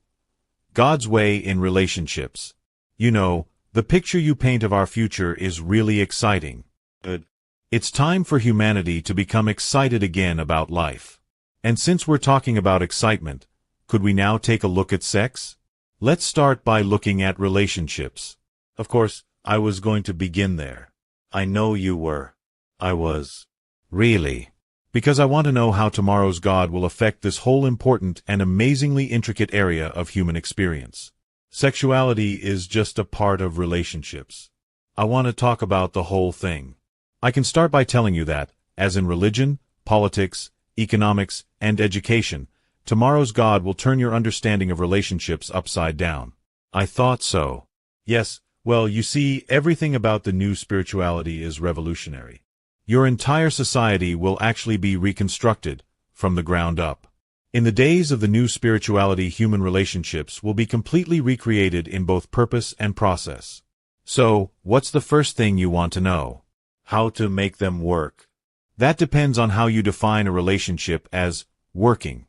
God's way in relationships. You know, the picture you paint of our future is really exciting. Good. It's time for humanity to become excited again about life. And since we're talking about excitement, could we now take a look at sex? Let's start by looking at relationships. Of course, I was going to begin there. I know you were. I was. Really? Because I want to know how tomorrow's God will affect this whole important and amazingly intricate area of human experience. Sexuality is just a part of relationships. I want to talk about the whole thing. I can start by telling you that, as in religion, politics, economics, and education, tomorrow's God will turn your understanding of relationships upside down. I thought so. Yes, well, you see, everything about the new spirituality is revolutionary. Your entire society will actually be reconstructed from the ground up. In the days of the new spirituality, human relationships will be completely recreated in both purpose and process. So, what's the first thing you want to know? How to make them work. That depends on how you define a relationship as working.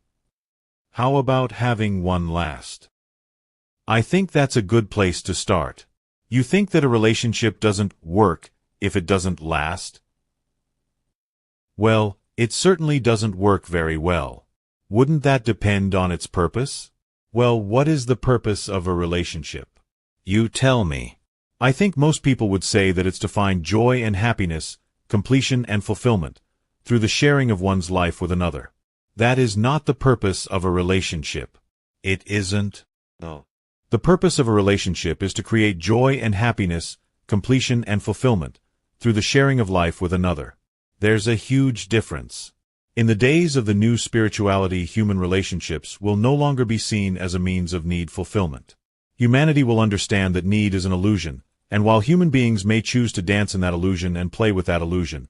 How about having one last? I think that's a good place to start. You think that a relationship doesn't work if it doesn't last? Well, it certainly doesn't work very well. Wouldn't that depend on its purpose? Well, what is the purpose of a relationship? You tell me. I think most people would say that it's to find joy and happiness, completion and fulfillment, through the sharing of one's life with another. That is not the purpose of a relationship. It isn't? No. The purpose of a relationship is to create joy and happiness, completion and fulfillment, through the sharing of life with another. There's a huge difference. In the days of the new spirituality, human relationships will no longer be seen as a means of need fulfillment. Humanity will understand that need is an illusion, and while human beings may choose to dance in that illusion and play with that illusion,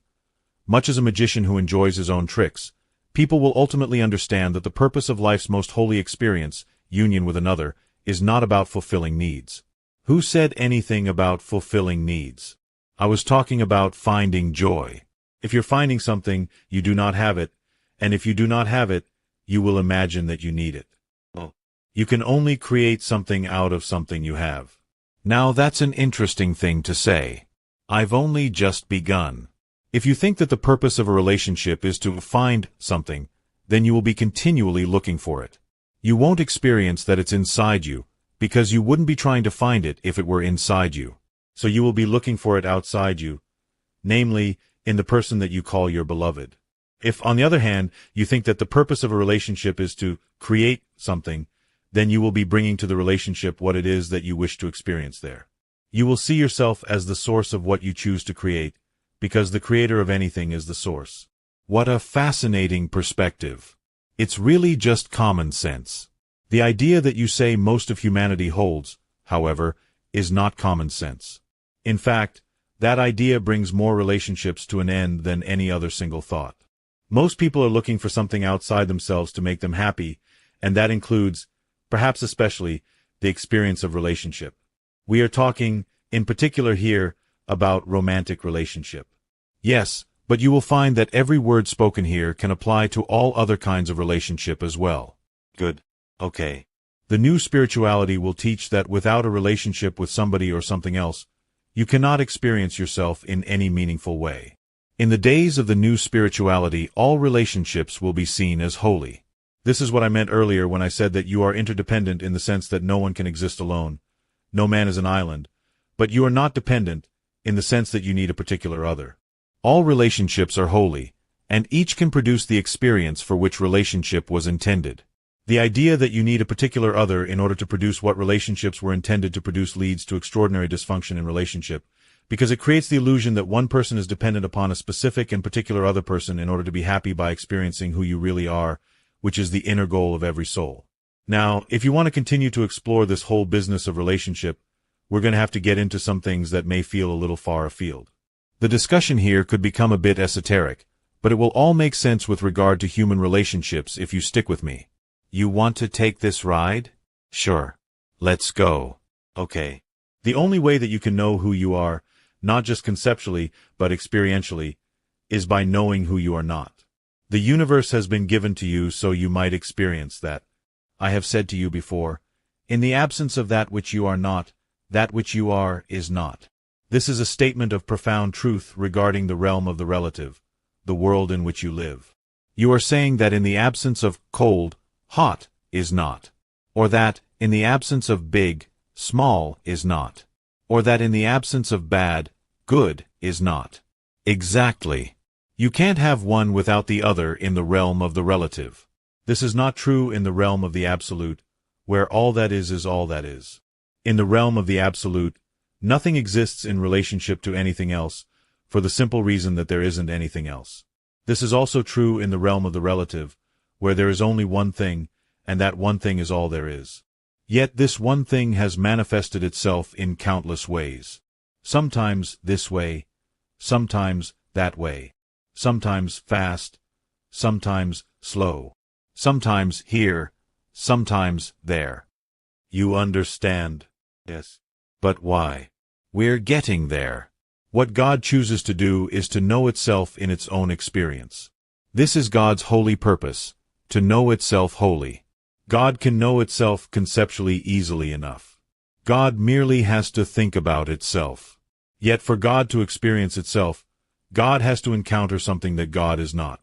much as a magician who enjoys his own tricks, people will ultimately understand that the purpose of life's most holy experience, union with another, is not about fulfilling needs. Who said anything about fulfilling needs? I was talking about finding joy. If you're finding something, you do not have it, and if you do not have it, you will imagine that you need it. Oh. You can only create something out of something you have. Now that's an interesting thing to say. I've only just begun. If you think that the purpose of a relationship is to find something, then you will be continually looking for it. You won't experience that it's inside you, because you wouldn't be trying to find it if it were inside you. So you will be looking for it outside you, namely, in the person that you call your beloved. If, on the other hand, you think that the purpose of a relationship is to create something, then you will be bringing to the relationship what it is that you wish to experience there. You will see yourself as the source of what you choose to create, because the creator of anything is the source. What a fascinating perspective. It's really just common sense. The idea that you say most of humanity holds, however, is not common sense. In fact, that idea brings more relationships to an end than any other single thought. Most people are looking for something outside themselves to make them happy, and that includes, perhaps especially, the experience of relationship. We are talking, in particular here, about romantic relationship. Yes, but you will find that every word spoken here can apply to all other kinds of relationship as well. Good. Okay. The new spirituality will teach that without a relationship with somebody or something else, you cannot experience yourself in any meaningful way. In the days of the new spirituality, all relationships will be seen as holy. This is what I meant earlier when I said that you are interdependent in the sense that no one can exist alone. No man is an island. But you are not dependent in the sense that you need a particular other. All relationships are holy, and each can produce the experience for which relationship was intended. The idea that you need a particular other in order to produce what relationships were intended to produce leads to extraordinary dysfunction in relationship, because it creates the illusion that one person is dependent upon a specific and particular other person in order to be happy by experiencing who you really are, which is the inner goal of every soul. Now, if you want to continue to explore this whole business of relationship, we're going to have to get into some things that may feel a little far afield. The discussion here could become a bit esoteric, but it will all make sense with regard to human relationships if you stick with me. You want to take this ride? Sure. Let's go. Okay. The only way that you can know who you are, not just conceptually, but experientially, is by knowing who you are not. The universe has been given to you so you might experience that. I have said to you before, in the absence of that which you are not, that which you are is not. This is a statement of profound truth regarding the realm of the relative, the world in which you live. You are saying that in the absence of cold, hot is not, or that, in the absence of big, small is not, or that in the absence of bad, good is not. Exactly. You can't have one without the other in the realm of the relative. This is not true in the realm of the absolute, where all that is all that is. In the realm of the absolute, nothing exists in relationship to anything else, for the simple reason that there isn't anything else. This is also true in the realm of the relative, where there is only one thing, and that one thing is all there is. Yet this one thing has manifested itself in countless ways. Sometimes this way, sometimes that way, sometimes fast, sometimes slow, sometimes here, sometimes there. You understand? Yes. But why? We're getting there. What God chooses to do is to know itself in its own experience. This is God's holy purpose, to know itself wholly. God can know itself conceptually easily enough. God merely has to think about itself. Yet for God to experience itself, God has to encounter something that God is not.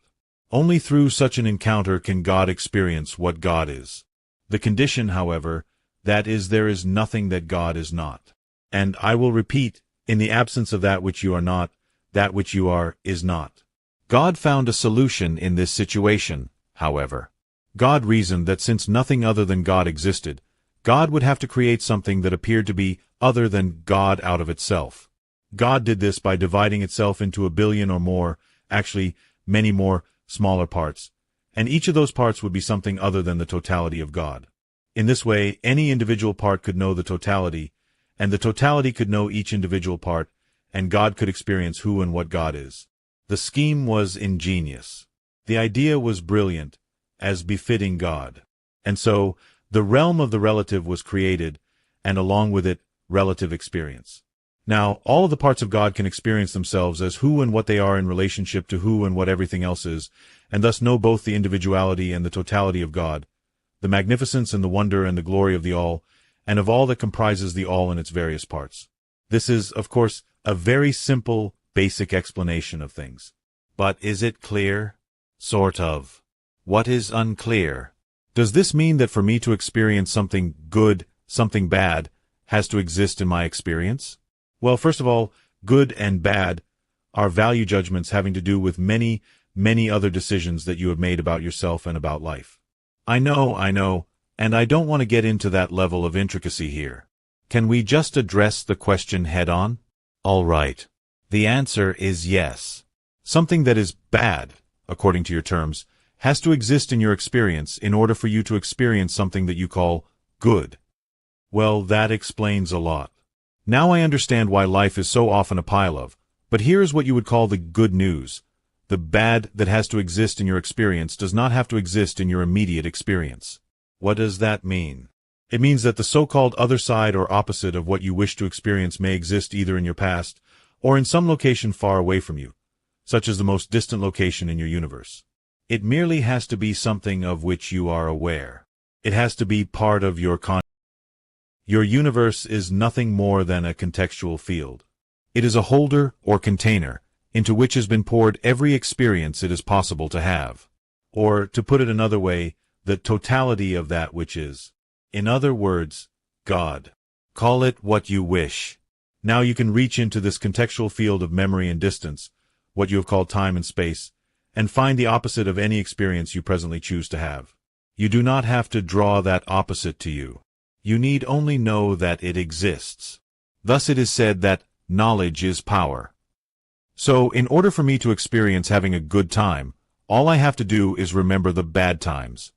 Only through such an encounter can God experience what God is. The condition, however, that is, there is nothing that God is not. And I will repeat, in the absence of that which you are not, that which you are is not. God found a solution in this situation, however. God reasoned that since nothing other than God existed, God would have to create something that appeared to be other than God out of itself. God did this by dividing itself into a billion or more, actually many more, smaller parts, and each of those parts would be something other than the totality of God. In this way, any individual part could know the totality, and the totality could know each individual part, and God could experience who and what God is. The scheme was ingenious. The idea was brilliant, as befitting God. And so, the realm of the relative was created, and along with it, relative experience. Now, all of the parts of God can experience themselves as who and what they are in relationship to who and what everything else is, and thus know both the individuality and the totality of God, the magnificence and the wonder and the glory of the all, and of all that comprises the all in its various parts. This is, of course, a very simple, basic explanation of things. But is it clear? Sort of. What is unclear? Does this mean that for me to experience something good, something bad, has to exist in my experience? Well, first of all, good and bad are value judgments having to do with many, many other decisions that you have made about yourself and about life. I know, and I don't want to get into that level of intricacy here. Can we just address the question head-on? All right. The answer is yes. Something that is bad, according to your terms, has to exist in your experience in order for you to experience something that you call good. Well, that explains a lot. Now I understand why life is so often a pile of, but here is what you would call the good news. The bad that has to exist in your experience does not have to exist in your immediate experience. What does that mean? It means that the so-called other side or opposite of what you wish to experience may exist either in your past or in some location far away from you, such as the most distant location in your universe. It merely has to be something of which you are aware. It has to be part of your consciousness. Your universe is nothing more than a contextual field. It is a holder or container into which has been poured every experience it is possible to have. Or, to put it another way, the totality of that which is. In other words, God. Call it what you wish. Now you can reach into this contextual field of memory and distance, what you have called time and space, and find the opposite of any experience you presently choose to have. You do not have to draw that opposite to you. You need only know that it exists. Thus it is said that knowledge is power. So, in order for me to experience having a good time, all I have to do is remember the bad times.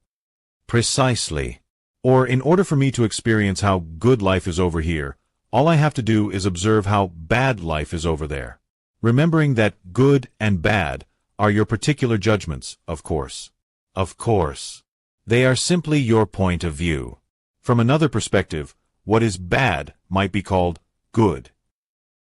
Precisely. Or, in order for me to experience how good life is over here, all I have to do is observe how bad life is over there. Remembering that good and bad are your particular judgments, of course. Of course. They are simply your point of view. From another perspective, what is bad might be called good.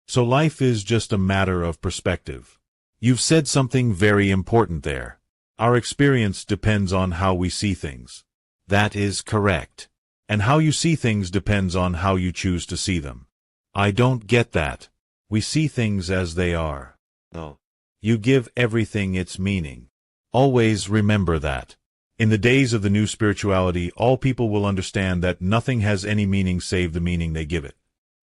So life is just a matter of perspective. You've said something very important there. Our experience depends on how we see things. That is correct. And how you see things depends on how you choose to see them. I don't get that. We see things as they are. No. You give everything its meaning. Always remember that. In the days of the new spirituality, all people will understand that nothing has any meaning save the meaning they give it.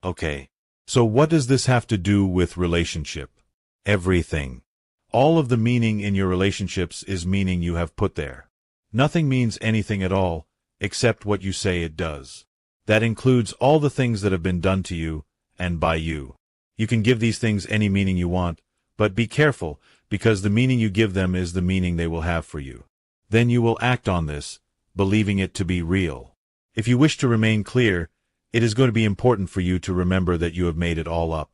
Okay. So what does this have to do with relationship? Everything. All of the meaning in your relationships is meaning you have put there. Nothing means anything at all, except what you say it does. That includes all the things that have been done to you, and by you. You can give these things any meaning you want, but be careful, because the meaning you give them is the meaning they will have for you. Then you will act on this, believing it to be real. If you wish to remain clear, it is going to be important for you to remember that you have made it all up.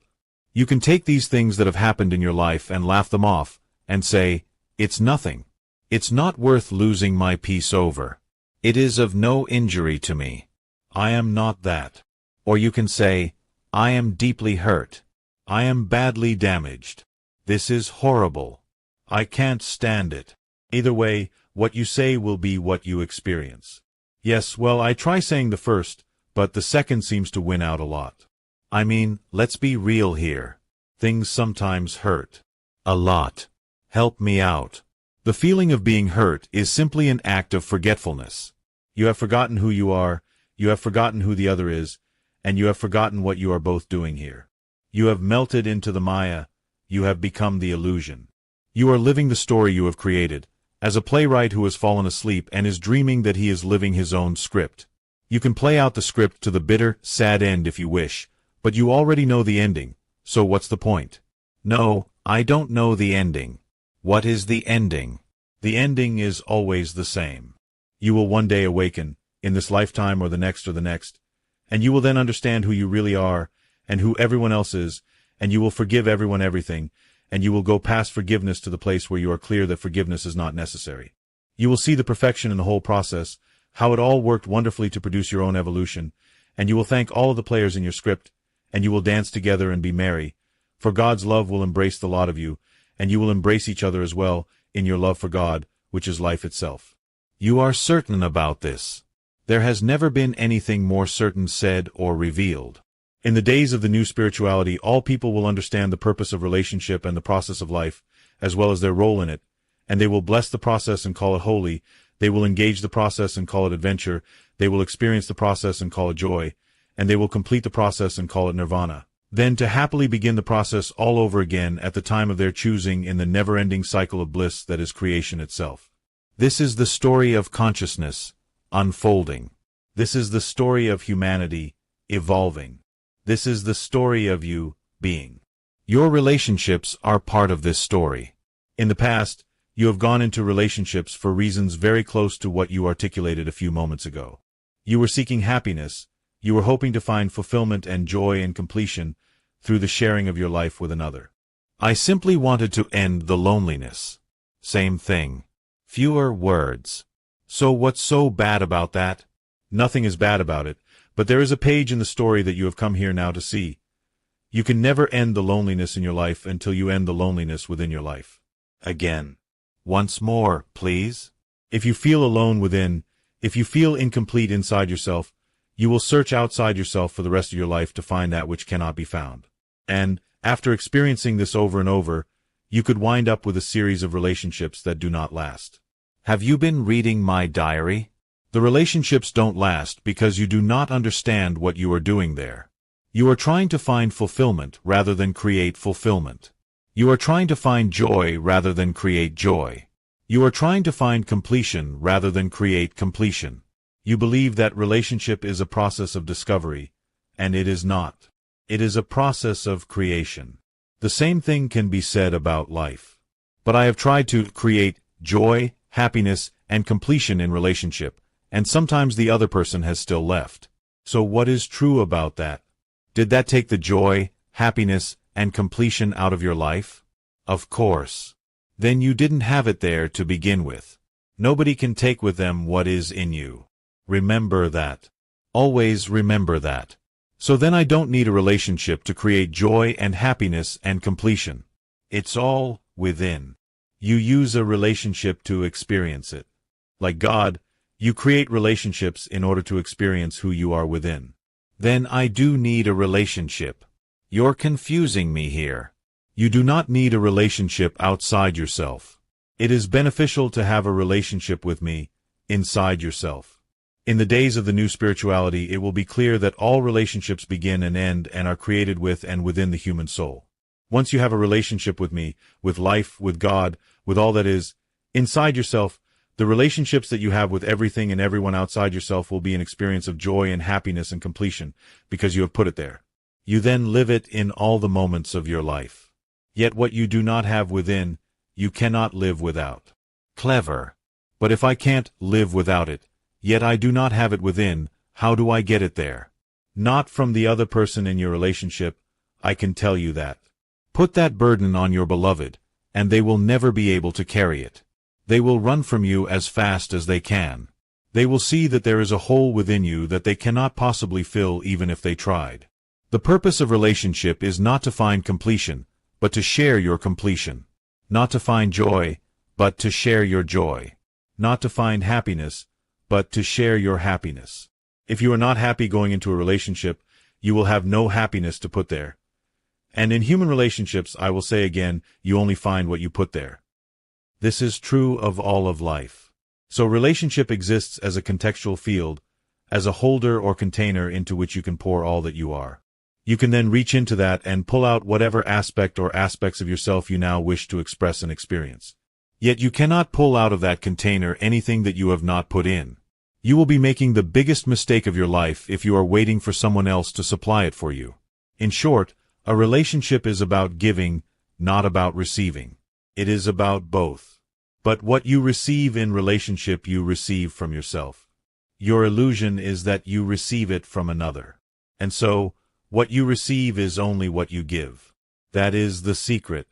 You can take these things that have happened in your life and laugh them off, and say, "It's nothing. It's not worth losing my peace over. It is of no injury to me. I am not that." Or you can say, "I am deeply hurt. I am badly damaged. This is horrible. I can't stand it." Either way, what you say will be what you experience. Yes, well, I try saying the first, but the second seems to win out a lot. I mean, let's be real here. Things sometimes hurt. A lot. Help me out. The feeling of being hurt is simply an act of forgetfulness. You have forgotten who you are, you have forgotten who the other is, and you have forgotten what you are both doing here. You have melted into the Maya, you have become the illusion. You are living the story you have created, as a playwright who has fallen asleep and is dreaming that he is living his own script. You can play out the script to the bitter, sad end if you wish, but you already know the ending, so what's the point? No, I don't know the ending. What is the ending? The ending is always the same. You will one day awaken, in this lifetime or the next, and you will then understand who you really are, and who everyone else is, and you will forgive everyone everything, and you will go past forgiveness to the place where you are clear that forgiveness is not necessary. You will see the perfection in the whole process, how it all worked wonderfully to produce your own evolution, and you will thank all of the players in your script, and you will dance together and be merry, for God's love will embrace the lot of you, and you will embrace each other as well in your love for God, which is life itself. You are certain about this. There has never been anything more certain said or revealed. In the days of the new spirituality, all people will understand the purpose of relationship and the process of life, as well as their role in it, and they will bless the process and call it holy, they will engage the process and call it adventure, they will experience the process and call it joy, and they will complete the process and call it nirvana. Then to happily begin the process all over again at the time of their choosing in the never-ending cycle of bliss that is creation itself. This is the story of consciousness, unfolding. This is the story of humanity, evolving. This is the story of you, being. Your relationships are part of this story. In the past, you have gone into relationships for reasons very close to what you articulated a few moments ago. You were seeking happiness. You were hoping to find fulfillment and joy and completion through the sharing of your life with another. I simply wanted to end the loneliness. Same thing. Fewer words. So what's so bad about that? Nothing is bad about it, but there is a page in the story that you have come here now to see. You can never end the loneliness in your life until you end the loneliness within your life. Again. Once more, please. If you feel alone within, if you feel incomplete inside yourself, you will search outside yourself for the rest of your life to find that which cannot be found. And, after experiencing this over and over, you could wind up with a series of relationships that do not last. Have you been reading my diary? The relationships don't last because you do not understand what you are doing there. You are trying to find fulfillment rather than create fulfillment. You are trying to find joy rather than create joy. You are trying to find completion rather than create completion. You believe that relationship is a process of discovery, and it is not. It is a process of creation. The same thing can be said about life. But I have tried to create joy, happiness, and completion in relationship, and sometimes the other person has still left. So what is true about that? Did that take the joy, happiness, and completion out of your life? Of course. Then you didn't have it there to begin with. Nobody can take with them what is in you. Remember that. Always remember that. So then I don't need a relationship to create joy and happiness and completion. It's all within. You use a relationship to experience it. Like God, you create relationships in order to experience who you are within. Then I do need a relationship. You're confusing me here. You do not need a relationship outside yourself. It is beneficial to have a relationship with me, inside yourself. In the days of the new spirituality, it will be clear that all relationships begin and end and are created with and within the human soul. Once you have a relationship with me, with life, with God, with all that is inside yourself, the relationships that you have with everything and everyone outside yourself will be an experience of joy and happiness and completion, because you have put it there. You then live it in all the moments of your life. Yet what you do not have within, you cannot live without. Clever. But if I can't live without it, yet I do not have it within, how do I get it there? Not from the other person in your relationship, I can tell you that. Put that burden on your beloved, and they will never be able to carry it. They will run from you as fast as they can. They will see that there is a hole within you that they cannot possibly fill even if they tried. The purpose of relationship is not to find completion, but to share your completion. Not to find joy, but to share your joy. Not to find happiness, but to share your happiness. If you are not happy going into a relationship, you will have no happiness to put there. And in human relationships, I will say again, you only find what you put there. This is true of all of life. So relationship exists as a contextual field, as a holder or container into which you can pour all that you are. You can then reach into that and pull out whatever aspect or aspects of yourself you now wish to express and experience. Yet you cannot pull out of that container anything that you have not put in. You will be making the biggest mistake of your life if you are waiting for someone else to supply it for you. In short, a relationship is about giving, not about receiving. It is about both. But what you receive in relationship you receive from yourself. Your illusion is that you receive it from another. And so, what you receive is only what you give. That is the secret.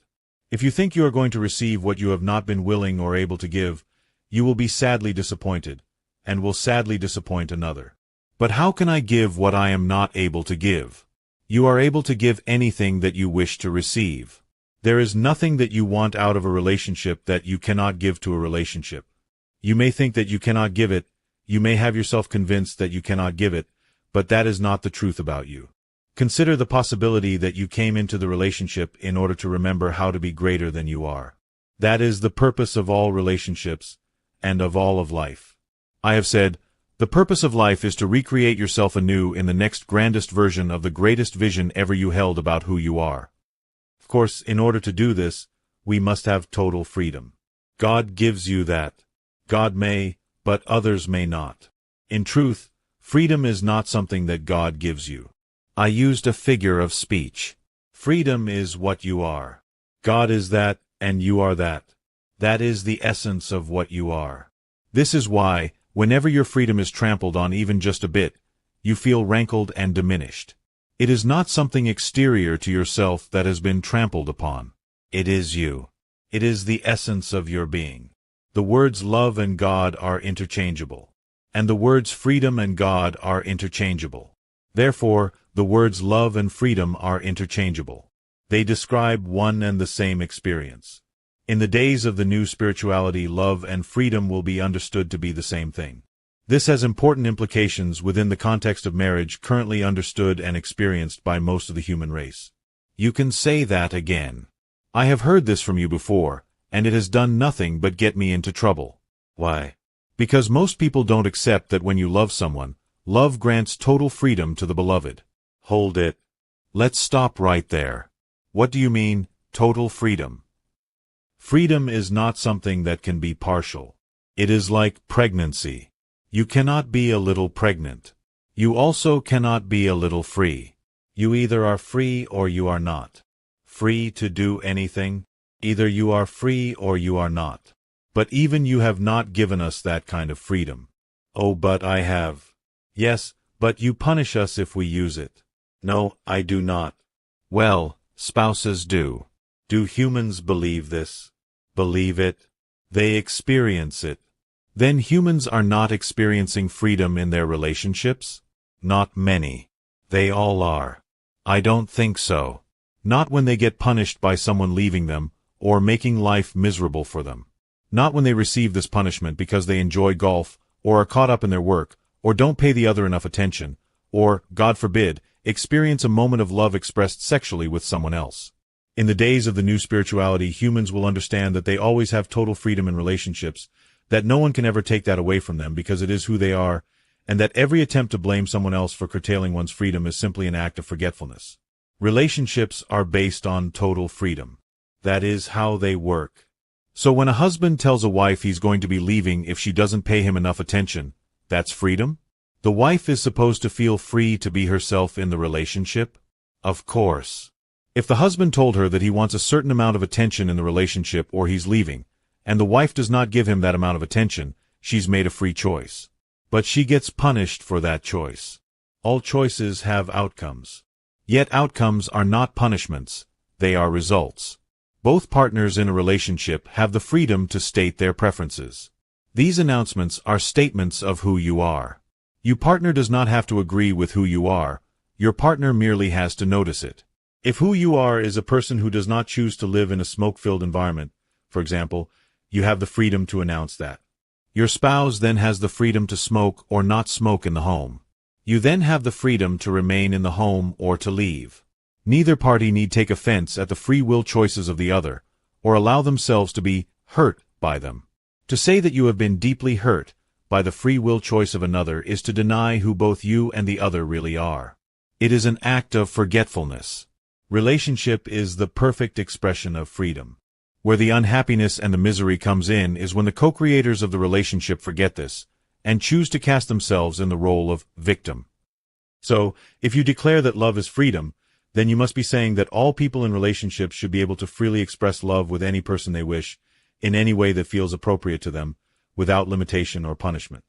If you think you are going to receive what you have not been willing or able to give, you will be sadly disappointed, and will sadly disappoint another. But how can I give what I am not able to give? You are able to give anything that you wish to receive. There is nothing that you want out of a relationship that you cannot give to a relationship. You may think that you cannot give it, you may have yourself convinced that you cannot give it, but that is not the truth about you. Consider the possibility that you came into the relationship in order to remember how to be greater than you are. That is the purpose of all relationships, and of all of life. I have said, the purpose of life is to recreate yourself anew in the next grandest version of the greatest vision ever you held about who you are. Of course, in order to do this, we must have total freedom. God gives you that. God may, but others may not. In truth, freedom is not something that God gives you. I used a figure of speech. Freedom is what you are. God is that, and you are that. That is the essence of what you are. This is why, whenever your freedom is trampled on even just a bit, you feel rankled and diminished. It is not something exterior to yourself that has been trampled upon. It is you. It is the essence of your being. The words love and God are interchangeable. And the words freedom and God are interchangeable. Therefore, the words love and freedom are interchangeable. They describe one and the same experience. In the days of the new spirituality, love and freedom will be understood to be the same thing. This has important implications within the context of marriage currently understood and experienced by most of the human race. You can say that again. I have heard this from you before, and it has done nothing but get me into trouble. Why? Because most people don't accept that when you love someone, love grants total freedom to the beloved. Hold it. Let's stop right there. What do you mean, total freedom? Freedom is not something that can be partial. It is like pregnancy. You cannot be a little pregnant. You also cannot be a little free. You either are free or you are not. Free to do anything? Either you are free or you are not. But even you have not given us that kind of freedom. Oh, but I have. Yes, but you punish us if we use it. No, I do not. Well, spouses do. Do humans believe this? Believe it? They experience it. Then humans are not experiencing freedom in their relationships? Not many. They all are. I don't think so. Not when they get punished by someone leaving them, or making life miserable for them. Not when they receive this punishment because they enjoy golf, or are caught up in their work, or don't pay the other enough attention, or, God forbid, experience a moment of love expressed sexually with someone else. In the days of the new spirituality, humans will understand that they always have total freedom in relationships, that no one can ever take that away from them because it is who they are, and that every attempt to blame someone else for curtailing one's freedom is simply an act of forgetfulness. Relationships are based on total freedom. That is how they work. So when a husband tells a wife he's going to be leaving if she doesn't pay him enough attention, that's freedom? The wife is supposed to feel free to be herself in the relationship? Of course. If the husband told her that he wants a certain amount of attention in the relationship or he's leaving, and the wife does not give him that amount of attention, she's made a free choice. But she gets punished for that choice. All choices have outcomes. Yet outcomes are not punishments, they are results. Both partners in a relationship have the freedom to state their preferences. These announcements are statements of who you are. Your partner does not have to agree with who you are, your partner merely has to notice it. If who you are is a person who does not choose to live in a smoke-filled environment, for example, you have the freedom to announce that. Your spouse then has the freedom to smoke or not smoke in the home. You then have the freedom to remain in the home or to leave. Neither party need take offense at the free will choices of the other, or allow themselves to be hurt by them. To say that you have been deeply hurt by the free will choice of another is to deny who both you and the other really are. It is an act of forgetfulness. Relationship is the perfect expression of freedom. Where the unhappiness and the misery comes in is when the co-creators of the relationship forget this, and choose to cast themselves in the role of victim. So, if you declare that love is freedom, then you must be saying that all people in relationships should be able to freely express love with any person they wish, in any way that feels appropriate to them, without limitation or punishment.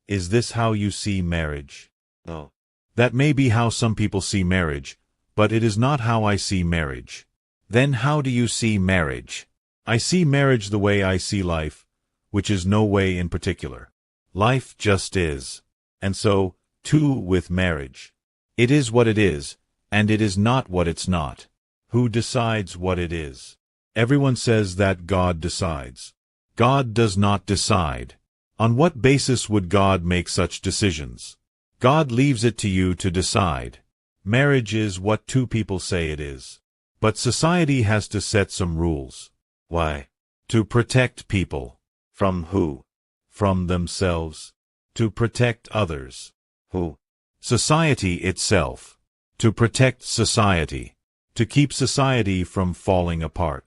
Is this how you see marriage? No. That may be how some people see marriage, but it is not how I see marriage. Then how do you see marriage? I see marriage the way I see life, which is no way in particular. Life just is. And so, too with marriage. It is what it is, and it is not what it's not. Who decides what it is? Everyone says that God decides. God does not decide. On what basis would God make such decisions? God leaves it to you to decide. Marriage is what two people say it is. But society has to set some rules. Why? To protect people. From who? From themselves. To protect others. Who? Society itself. To protect society. To keep society from falling apart.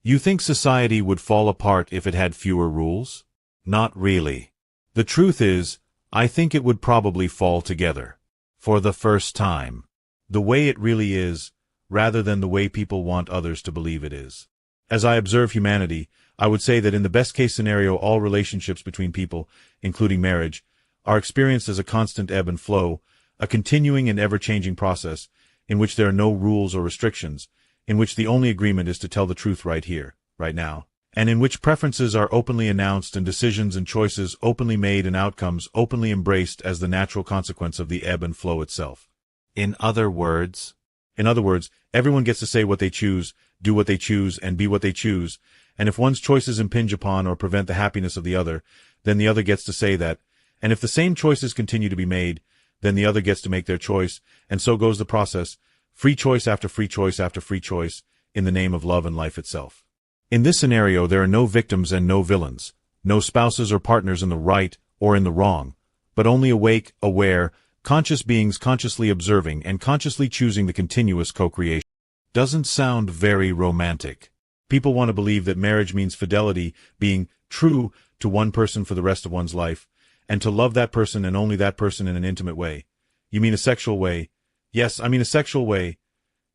You think society would fall apart if it had fewer rules? Not really. The truth is, I think it would probably fall together. For the first time. The way it really is, rather than the way people want others to believe it is. As I observe humanity, I would say that in the best-case scenario all relationships between people, including marriage, are experienced as a constant ebb and flow, a continuing and ever-changing process, in which there are no rules or restrictions, in which the only agreement is to tell the truth right here, right now, and in which preferences are openly announced and decisions and choices openly made and outcomes openly embraced as the natural consequence of the ebb and flow itself. In other words, everyone gets to say what they choose, do what they choose, and be what they choose, and if one's choices impinge upon or prevent the happiness of the other, then the other gets to say that, and if the same choices continue to be made, then the other gets to make their choice, and so goes the process, free choice after free choice after free choice, in the name of love and life itself. In this scenario there are no victims and no villains, no spouses or partners in the right or in the wrong, but only awake, aware, conscious beings consciously observing and consciously choosing the continuous co-creation. Doesn't sound very romantic. People want to believe that marriage means fidelity, being true to one person for the rest of one's life, and to love that person and only that person in an intimate way. You mean a sexual way? Yes, I mean a sexual way.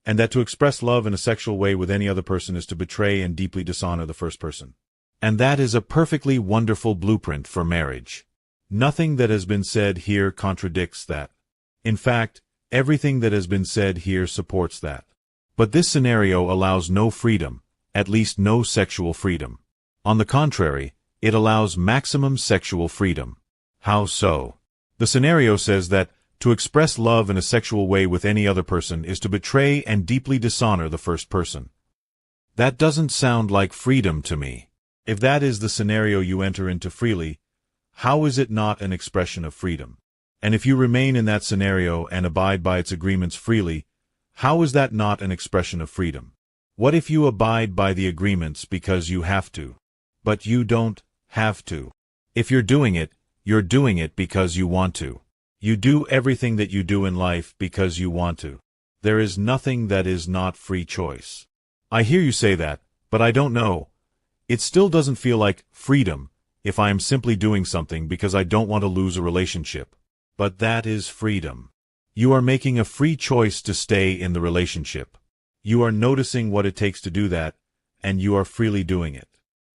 And that to express love in a sexual way with any other person is to betray and deeply dishonor the first person. And that is a perfectly wonderful blueprint for marriage. Nothing that has been said here contradicts that. In fact, everything that has been said here supports that. But this scenario allows no freedom, at least no sexual freedom. On the contrary, it allows maximum sexual freedom. How so? The scenario says that to express love in a sexual way with any other person is to betray and deeply dishonor the first person. That doesn't sound like freedom to me. If that is the scenario you enter into freely, how is it not an expression of freedom? And if you remain in that scenario and abide by its agreements freely, how is that not an expression of freedom? What if you abide by the agreements because you have to? But you don't have to. If you're doing it because you want to. You do everything that you do in life because you want to. There is nothing that is not free choice. I hear you say that, but I don't know. It still doesn't feel like freedom if I am simply doing something because I don't want to lose a relationship. But that is freedom. You are making a free choice to stay in the relationship. You are noticing what it takes to do that, and you are freely doing it.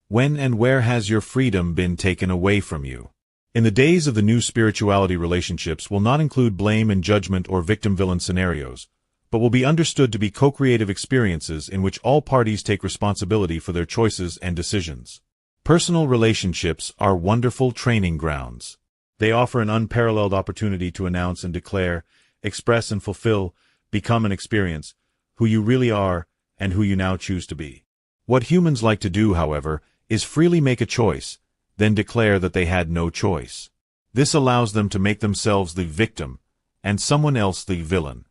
When and where has your freedom been taken away from you? In the days of the new spirituality, relationships will not include blame and judgment or victim-villain scenarios, but will be understood to be co-creative experiences in which all parties take responsibility for their choices and decisions. Personal relationships are wonderful training grounds. They offer an unparalleled opportunity to announce and declare, express and fulfill, become and experience who you really are and who you now choose to be. What humans like to do, however, is freely make a choice, then declare that they had no choice. This allows them to make themselves the victim and someone else the villain.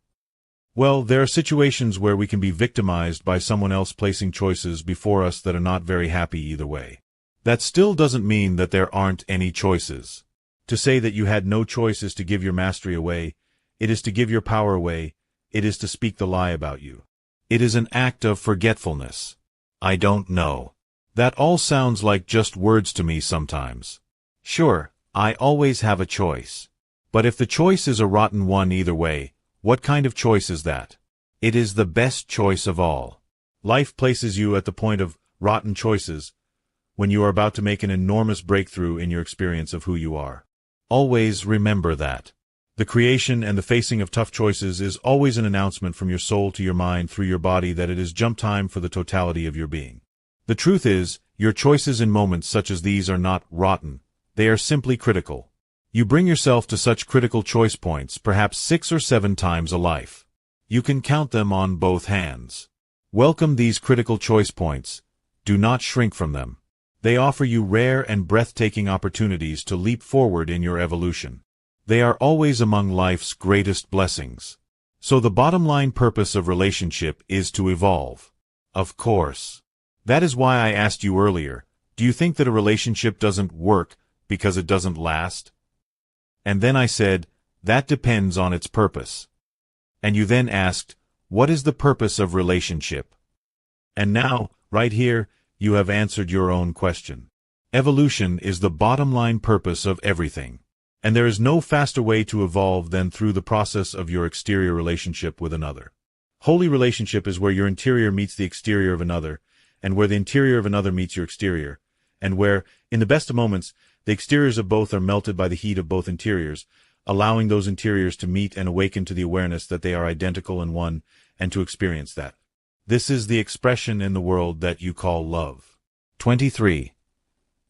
Well, there are situations where we can be victimized by someone else placing choices before us that are not very happy either way. That still doesn't mean that there aren't any choices. To say that you had no choice is to give your mastery away, it is to give your power away, it is to speak the lie about you. It is an act of forgetfulness. I don't know. That all sounds like just words to me sometimes. Sure, I always have a choice. But if the choice is a rotten one either way, what kind of choice is that? It is the best choice of all. Life places you at the point of rotten choices when you are about to make an enormous breakthrough in your experience of who you are. Always remember that. The creation and the facing of tough choices is always an announcement from your soul to your mind through your body that it is jump time for the totality of your being. The truth is, your choices in moments such as these are not rotten, they are simply critical. You bring yourself to such critical choice points perhaps 6 or 7 times a life. You can count them on both hands. Welcome these critical choice points. Do not shrink from them. They offer you rare and breathtaking opportunities to leap forward in your evolution. They are always among life's greatest blessings. So the bottom line purpose of relationship is to evolve. Of course. That is why I asked you earlier, do you think that a relationship doesn't work because it doesn't last? And then I said, that depends on its purpose. And you then asked, what is the purpose of relationship? And now, right here, you have answered your own question. Evolution is the bottom line purpose of everything. And there is no faster way to evolve than through the process of your exterior relationship with another. Holy relationship is where your interior meets the exterior of another, and where the interior of another meets your exterior, and where, in the best of moments, the exteriors of both are melted by the heat of both interiors, allowing those interiors to meet and awaken to the awareness that they are identical and one, and to experience that. This is the expression in the world that you call love. 23.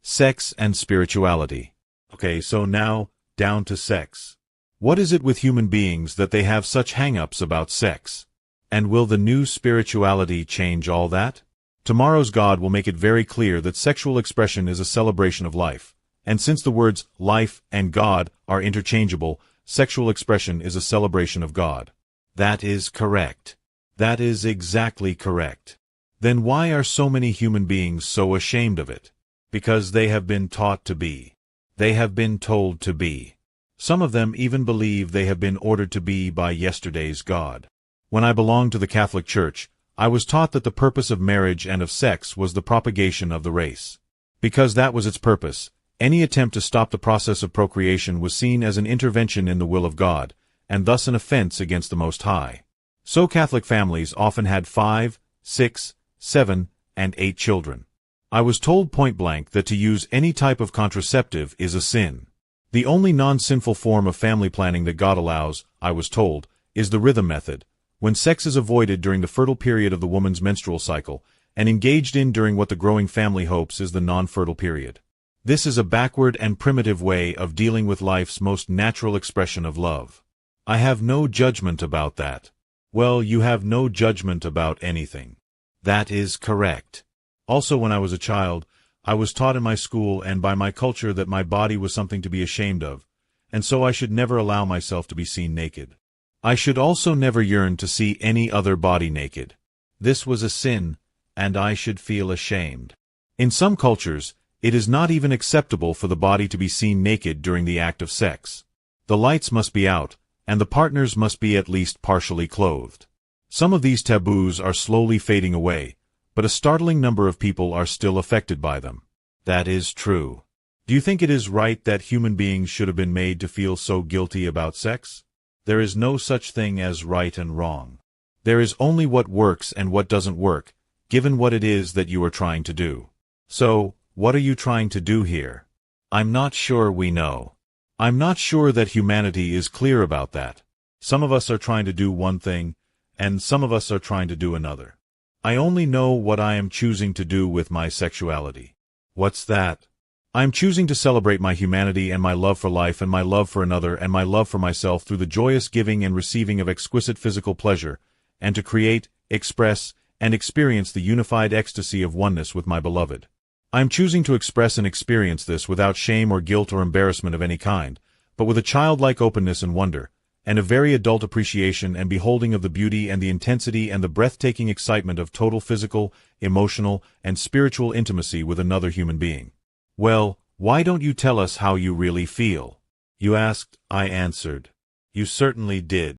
Sex and spirituality. Okay, so now, down to sex. What is it with human beings that they have such hang-ups about sex? And will the new spirituality change all that? Tomorrow's God will make it very clear that sexual expression is a celebration of life. And since the words life and God are interchangeable, sexual expression is a celebration of God. That is correct. That is exactly correct. Then why are so many human beings so ashamed of it? Because they have been taught to be. They have been told to be. Some of them even believe they have been ordered to be by yesterday's God. When I belonged to the Catholic Church, I was taught that the purpose of marriage and of sex was the propagation of the race. Because that was its purpose, any attempt to stop the process of procreation was seen as an intervention in the will of God, and thus an offense against the Most High. So Catholic families often had 5, 6, 7, and 8 children. I was told point-blank that to use any type of contraceptive is a sin. The only non-sinful form of family planning that God allows, I was told, is the rhythm method, when sex is avoided during the fertile period of the woman's menstrual cycle, and engaged in during what the growing family hopes is the non-fertile period. This is a backward and primitive way of dealing with life's most natural expression of love. I have no judgment about that. Well, you have no judgment about anything. That is correct. Also, when I was a child, I was taught in my school and by my culture that my body was something to be ashamed of, and so I should never allow myself to be seen naked. I should also never yearn to see any other body naked. This was a sin, and I should feel ashamed. In some cultures, it is not even acceptable for the body to be seen naked during the act of sex. The lights must be out, and the partners must be at least partially clothed. Some of these taboos are slowly fading away, but a startling number of people are still affected by them. That is true. Do you think it is right that human beings should have been made to feel so guilty about sex? There is no such thing as right and wrong. There is only what works and what doesn't work, given what it is that you are trying to do. So, what are you trying to do here? I'm not sure we know. I'm not sure that humanity is clear about that. Some of us are trying to do one thing, and some of us are trying to do another. I only know what I am choosing to do with my sexuality. What's that? I am choosing to celebrate my humanity and my love for life and my love for another and my love for myself through the joyous giving and receiving of exquisite physical pleasure, and to create, express, and experience the unified ecstasy of oneness with my beloved. I am choosing to express and experience this without shame or guilt or embarrassment of any kind, but with a childlike openness and wonder, and a very adult appreciation and beholding of the beauty and the intensity and the breathtaking excitement of total physical, emotional, and spiritual intimacy with another human being. Well, why don't you tell us how you really feel? You asked, I answered. You certainly did.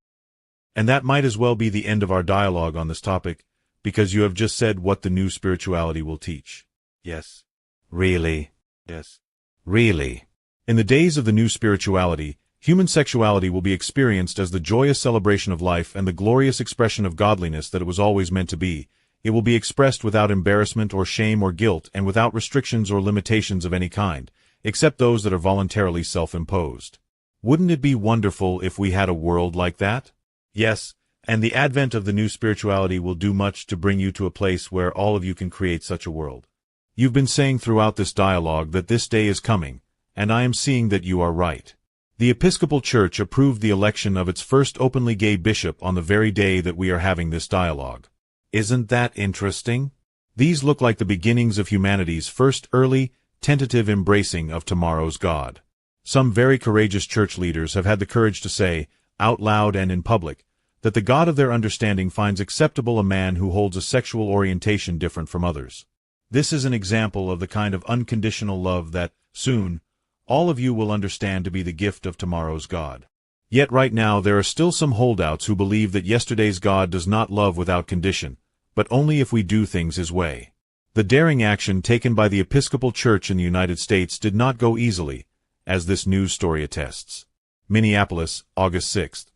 And that might as well be the end of our dialogue on this topic, because you have just said what the new spirituality will teach. Yes. Really? Yes. Really. In the days of the new spirituality, human sexuality will be experienced as the joyous celebration of life and the glorious expression of godliness that it was always meant to be. It will be expressed without embarrassment or shame or guilt and without restrictions or limitations of any kind, except those that are voluntarily self-imposed. Wouldn't it be wonderful if we had a world like that? Yes, and the advent of the new spirituality will do much to bring you to a place where all of you can create such a world. You've been saying throughout this dialogue that this day is coming, and I am seeing that you are right. The Episcopal Church approved the election of its first openly gay bishop on the very day that we are having this dialogue. Isn't that interesting? These look like the beginnings of humanity's first early, tentative embracing of tomorrow's God. Some very courageous church leaders have had the courage to say, out loud and in public, that the God of their understanding finds acceptable a man who holds a sexual orientation different from others. This is an example of the kind of unconditional love that, soon, all of you will understand to be the gift of tomorrow's God. Yet right now there are still some holdouts who believe that yesterday's God does not love without condition, but only if we do things His way. The daring action taken by the Episcopal Church in the United States did not go easily, as this news story attests. Minneapolis, August 6.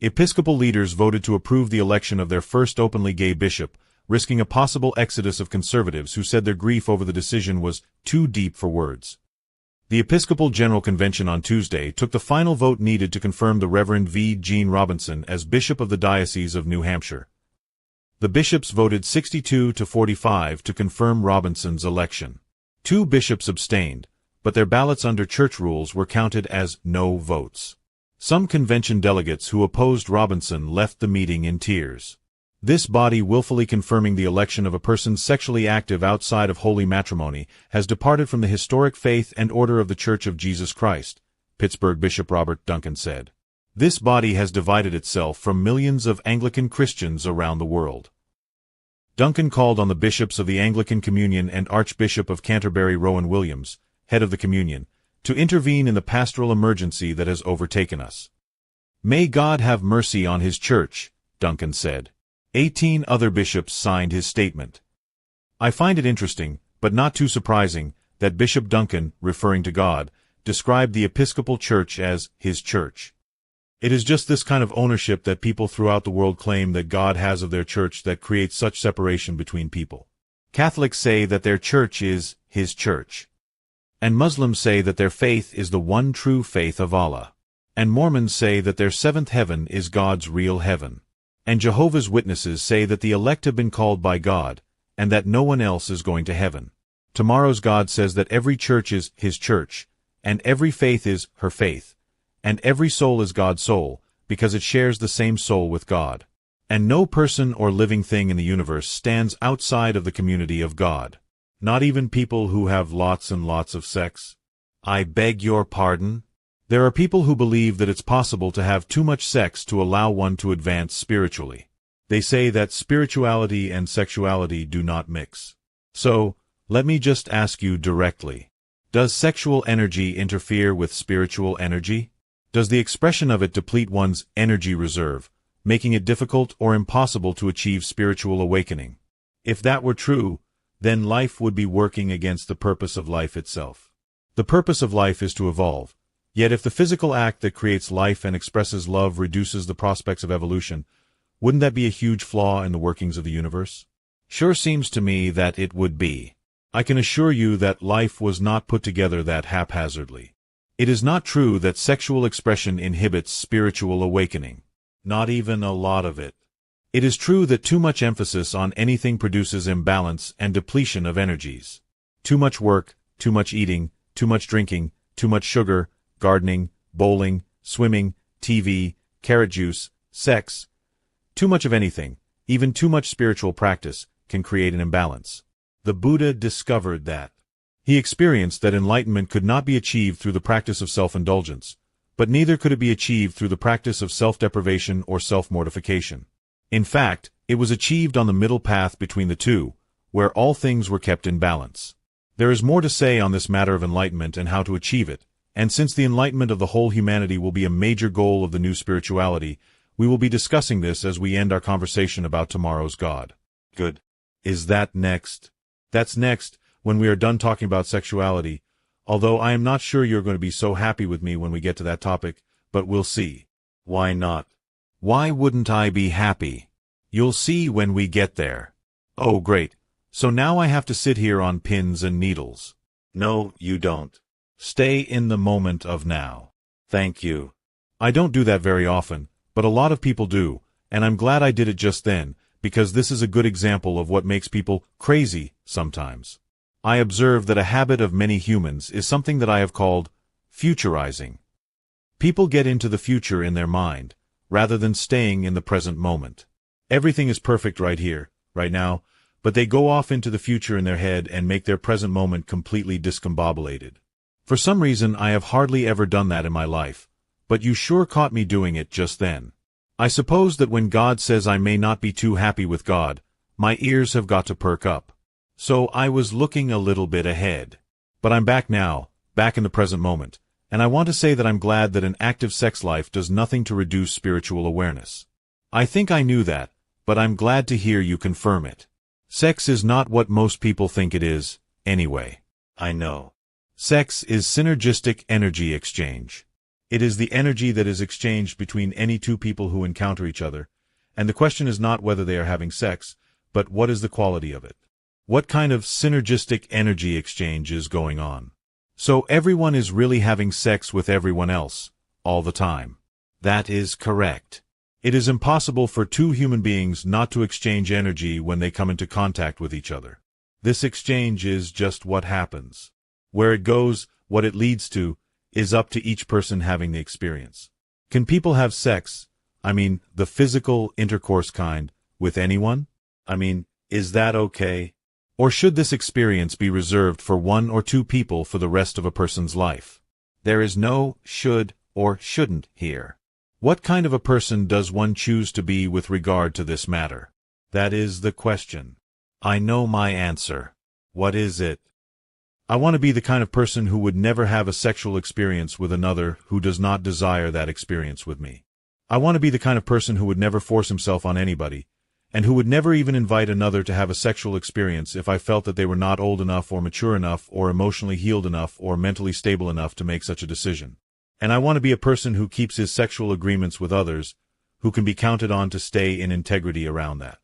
Episcopal leaders voted to approve the election of their first openly gay bishop, risking a possible exodus of conservatives who said their grief over the decision was too deep for words. The Episcopal General Convention on Tuesday took the final vote needed to confirm the Reverend V. Gene Robinson as Bishop of the Diocese of New Hampshire. The bishops voted 62 to 45 to confirm Robinson's election. 2 bishops abstained, but their ballots under church rules were counted as no votes. Some convention delegates who opposed Robinson left the meeting in tears. This body willfully confirming the election of a person sexually active outside of holy matrimony has departed from the historic faith and order of the Church of Jesus Christ, Pittsburgh Bishop Robert Duncan said. This body has divided itself from millions of Anglican Christians around the world. Duncan called on the bishops of the Anglican Communion and Archbishop of Canterbury Rowan Williams, head of the Communion, to intervene in the pastoral emergency that has overtaken us. May God have mercy on His Church, Duncan said. 18 other bishops signed his statement. I find it interesting, but not too surprising, that Bishop Duncan, referring to God, described the Episcopal Church as His Church. It is just this kind of ownership that people throughout the world claim that God has of their church that creates such separation between people. Catholics say that their church is His Church. And Muslims say that their faith is the one true faith of Allah. And Mormons say that their seventh heaven is God's real heaven. And Jehovah's Witnesses say that the elect have been called by God, and that no one else is going to heaven. Tomorrow's God says that every church is His church, and every faith is her faith, and every soul is God's soul, because it shares the same soul with God. And no person or living thing in the universe stands outside of the community of God. Not even people who have lots and lots of sex. I beg your pardon? There are people who believe that it's possible to have too much sex to allow one to advance spiritually. They say that spirituality and sexuality do not mix. So, let me just ask you directly. Does sexual energy interfere with spiritual energy? Does the expression of it deplete one's energy reserve, making it difficult or impossible to achieve spiritual awakening? If that were true, then life would be working against the purpose of life itself. The purpose of life is to evolve. Yet if the physical act that creates life and expresses love reduces the prospects of evolution, wouldn't that be a huge flaw in the workings of the universe? Sure seems to me that it would be. I can assure you that life was not put together that haphazardly. It is not true that sexual expression inhibits spiritual awakening. Not even a lot of it. It is true that too much emphasis on anything produces imbalance and depletion of energies. Too much work, too much eating, too much drinking, too much sugar, gardening, bowling, swimming, TV, carrot juice, sex. Too much of anything, even too much spiritual practice, can create an imbalance. The Buddha discovered that. He experienced that enlightenment could not be achieved through the practice of self-indulgence, but neither could it be achieved through the practice of self-deprivation or self-mortification. In fact, it was achieved on the middle path between the two, where all things were kept in balance. There is more to say on this matter of enlightenment and how to achieve it, and since the enlightenment of the whole humanity will be a major goal of the new spirituality, we will be discussing this as we end our conversation about tomorrow's God. Good. Is that next? That's next, when we are done talking about sexuality, although I am not sure you're going to be so happy with me when we get to that topic, but we'll see. Why not? Why wouldn't I be happy? You'll see when we get there. Oh, great. So now I have to sit here on pins and needles. No, you don't. Stay in the moment of now. Thank you. I don't do that very often, but a lot of people do, and I'm glad I did it just then, because this is a good example of what makes people crazy sometimes. I observe that a habit of many humans is something that I have called futurizing. People get into the future in their mind, rather than staying in the present moment. Everything is perfect right here, right now, but they go off into the future in their head and make their present moment completely discombobulated. For some reason, I have hardly ever done that in my life, but you sure caught me doing it just then. I suppose that when God says I may not be too happy with God, my ears have got to perk up. So I was looking a little bit ahead. But I'm back now, back in the present moment, and I want to say that I'm glad that an active sex life does nothing to reduce spiritual awareness. I think I knew that, but I'm glad to hear you confirm it. Sex is not what most people think it is, anyway. I know. Sex is synergistic energy exchange. It is the energy that is exchanged between any two people who encounter each other, and the question is not whether they are having sex, but what is the quality of it. What kind of synergistic energy exchange is going on? So everyone is really having sex with everyone else, all the time. That is correct. It is impossible for two human beings not to exchange energy when they come into contact with each other. This exchange is just what happens. Where it goes, what it leads to, is up to each person having the experience. Can people have sex, I mean, the physical intercourse kind, with anyone? I mean, is that okay? Or should this experience be reserved for one or two people for the rest of a person's life? There is no should or shouldn't here. What kind of a person does one choose to be with regard to this matter? That is the question. I know my answer. What is it? I want to be the kind of person who would never have a sexual experience with another who does not desire that experience with me. I want to be the kind of person who would never force himself on anybody, and who would never even invite another to have a sexual experience if I felt that they were not old enough or mature enough or emotionally healed enough or mentally stable enough to make such a decision. And I want to be a person who keeps his sexual agreements with others, who can be counted on to stay in integrity around that.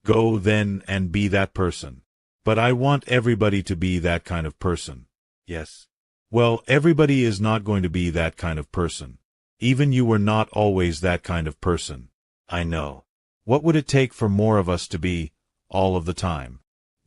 Go then and be that person. But I want everybody to be that kind of person. Yes. Well, everybody is not going to be that kind of person. Even you were not always that kind of person. I know. What would it take for more of us to be, all of the time?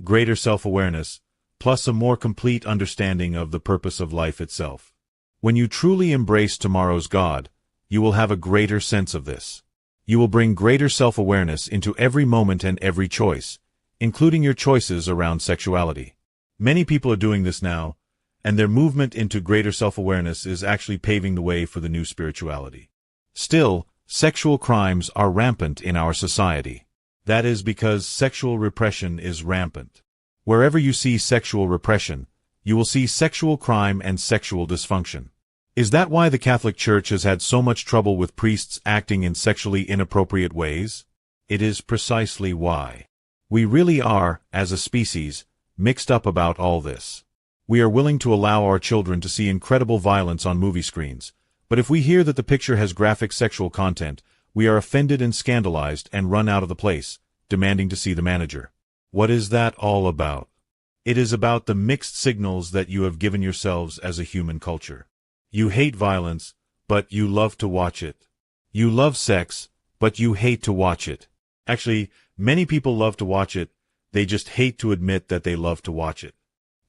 Greater self-awareness, plus a more complete understanding of the purpose of life itself. When you truly embrace tomorrow's God, you will have a greater sense of this. You will bring greater self-awareness into every moment and every choice, including your choices around sexuality. Many people are doing this now, and their movement into greater self-awareness is actually paving the way for the new spirituality. Still, sexual crimes are rampant in our society. That is because sexual repression is rampant. Wherever you see sexual repression, you will see sexual crime and sexual dysfunction. Is that why the Catholic Church has had so much trouble with priests acting in sexually inappropriate ways? It is precisely why. We really are, as a species, mixed up about all this. We are willing to allow our children to see incredible violence on movie screens, but if we hear that the picture has graphic sexual content, we are offended and scandalized and run out of the place, demanding to see the manager. What is that all about? It is about the mixed signals that you have given yourselves as a human culture. You hate violence, but you love to watch it. You love sex, but you hate to watch it. Actually, many people love to watch it, they just hate to admit that they love to watch it.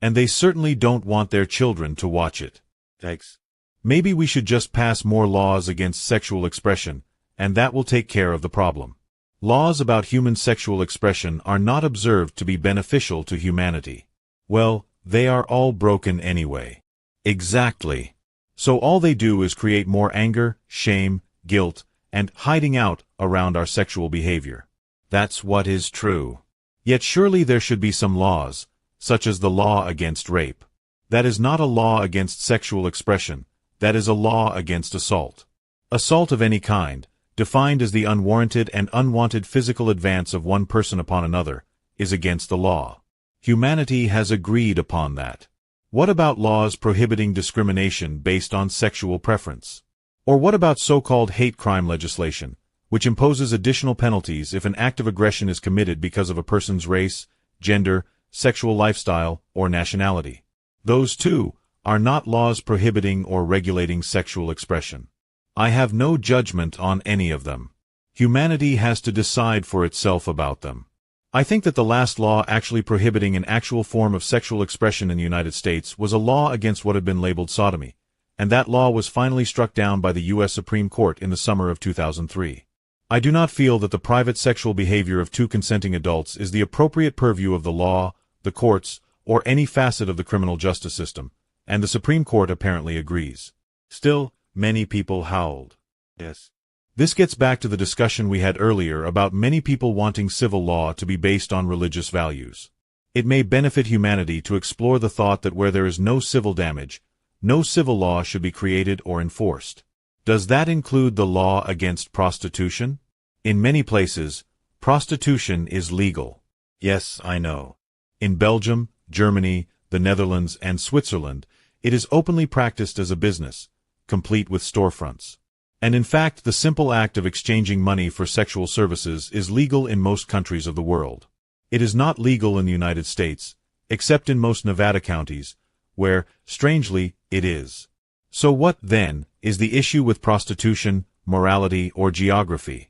And they certainly don't want their children to watch it. Thanks. Maybe we should just pass more laws against sexual expression, and that will take care of the problem. Laws about human sexual expression are not observed to be beneficial to humanity. Well, they are all broken anyway. Exactly. So all they do is create more anger, shame, guilt, and hiding out around our sexual behavior. That's what is true. Yet surely there should be some laws, such as the law against rape. That is not a law against sexual expression, that is a law against assault. Assault of any kind, defined as the unwarranted and unwanted physical advance of one person upon another, is against the law. Humanity has agreed upon that. What about laws prohibiting discrimination based on sexual preference? Or what about so-called hate crime legislation, which imposes additional penalties if an act of aggression is committed because of a person's race, gender, sexual lifestyle, or nationality? Those, too, are not laws prohibiting or regulating sexual expression. I have no judgment on any of them. Humanity has to decide for itself about them. I think that the last law actually prohibiting an actual form of sexual expression in the United States was a law against what had been labeled sodomy, and that law was finally struck down by the U.S. Supreme Court in the summer of 2003. I do not feel that the private sexual behavior of two consenting adults is the appropriate purview of the law, the courts, or any facet of the criminal justice system, and the Supreme Court apparently agrees. Still, many people howled. Yes. This gets back to the discussion we had earlier about many people wanting civil law to be based on religious values. It may benefit humanity to explore the thought that where there is no civil damage, no civil law should be created or enforced. Does that include the law against prostitution? In many places, prostitution is legal. Yes, I know. In Belgium, Germany, the Netherlands, and Switzerland, it is openly practiced as a business, complete with storefronts. And in fact, the simple act of exchanging money for sexual services is legal in most countries of the world. It is not legal in the United States, except in most Nevada counties, where, strangely, it is. So what, then, is the issue with prostitution, morality, or geography?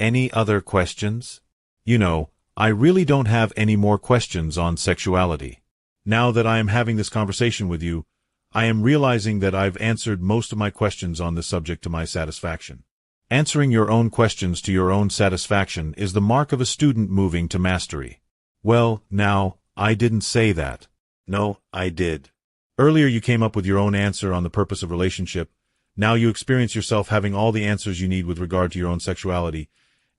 Any other questions? You know, I really don't have any more questions on sexuality. Now that I am having this conversation with you, I am realizing that I've answered most of my questions on this subject to my satisfaction. Answering your own questions to your own satisfaction is the mark of a student moving to mastery. Well, now, I didn't say that. No, I did. Earlier you came up with your own answer on the purpose of relationship. Now you experience yourself having all the answers you need with regard to your own sexuality,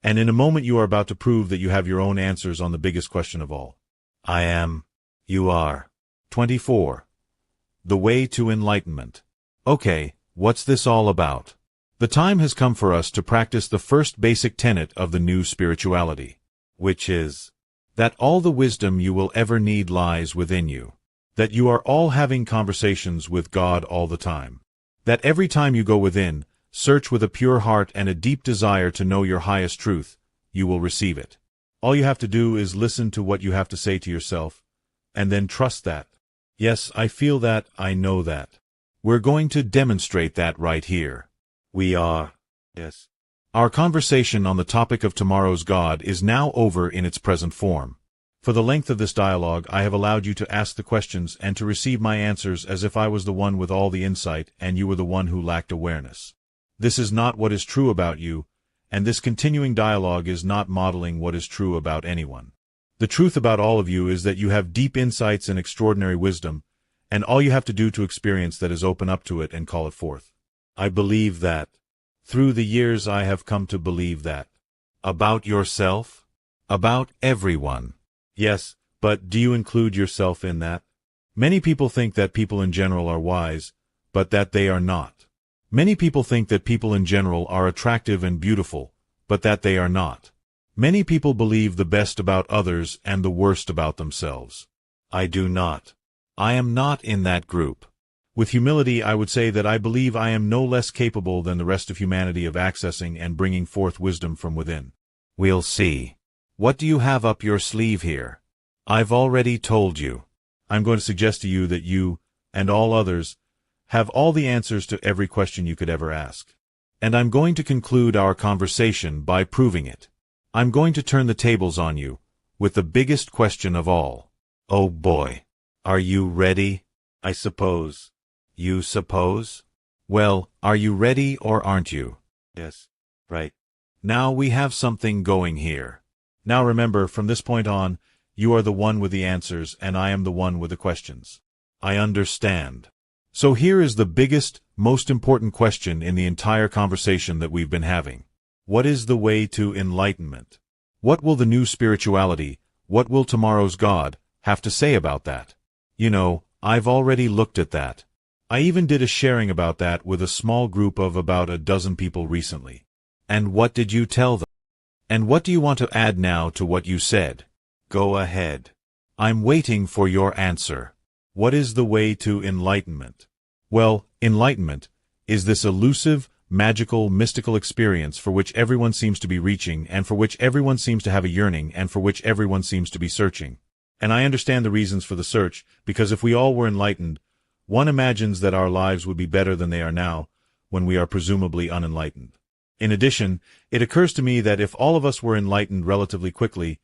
and in a moment you are about to prove that you have your own answers on the biggest question of all. I am. You are. 24. The way to enlightenment. Okay, what's this all about? The time has come for us to practice the first basic tenet of the new spirituality, which is that all the wisdom you will ever need lies within you, that you are all having conversations with God all the time, that every time you go within, search with a pure heart and a deep desire to know your highest truth, you will receive it. All you have to do is listen to what you have to say to yourself, and then trust that. Yes, I feel that, I know that. We're going to demonstrate that right here. We are. Yes. Our conversation on the topic of tomorrow's God is now over in its present form. For the length of this dialogue, I have allowed you to ask the questions and to receive my answers as if I was the one with all the insight and you were the one who lacked awareness. This is not what is true about you, and this continuing dialogue is not modeling what is true about anyone. The truth about all of you is that you have deep insights and extraordinary wisdom, and all you have to do to experience that is open up to it and call it forth. I believe that. Through the years I have come to believe that. About yourself? About everyone. Yes, but do you include yourself in that? Many people think that people in general are wise, but that they are not. Many people think that people in general are attractive and beautiful, but that they are not. Many people believe the best about others and the worst about themselves. I do not. I am not in that group. With humility, I would say that I believe I am no less capable than the rest of humanity of accessing and bringing forth wisdom from within. We'll see. What do you have up your sleeve here? I've already told you. I'm going to suggest to you that you, and all others, have all the answers to every question you could ever ask. And I'm going to conclude our conversation by proving it. I'm going to turn the tables on you, with the biggest question of all. Oh boy. Are you ready? I suppose. You suppose? Well, are you ready or aren't you? Yes. Right. Now we have something going here. Now remember, from this point on, you are the one with the answers and I am the one with the questions. I understand. So here is the biggest, most important question in the entire conversation that we've been having. What is the way to enlightenment? What will the new spirituality, what will tomorrow's God, have to say about that? You know, I've already looked at that. I even did a sharing about that with a small group of about a dozen people recently. And what did you tell them? And what do you want to add now to what you said? Go ahead. I'm waiting for your answer. What is the way to enlightenment? Well, enlightenment is this elusive, magical, mystical experience for which everyone seems to be reaching and for which everyone seems to have a yearning and for which everyone seems to be searching. And I understand the reasons for the search, because if we all were enlightened, one imagines that our lives would be better than they are now, when we are presumably unenlightened. In addition, it occurs to me that if all of us were enlightened relatively quickly,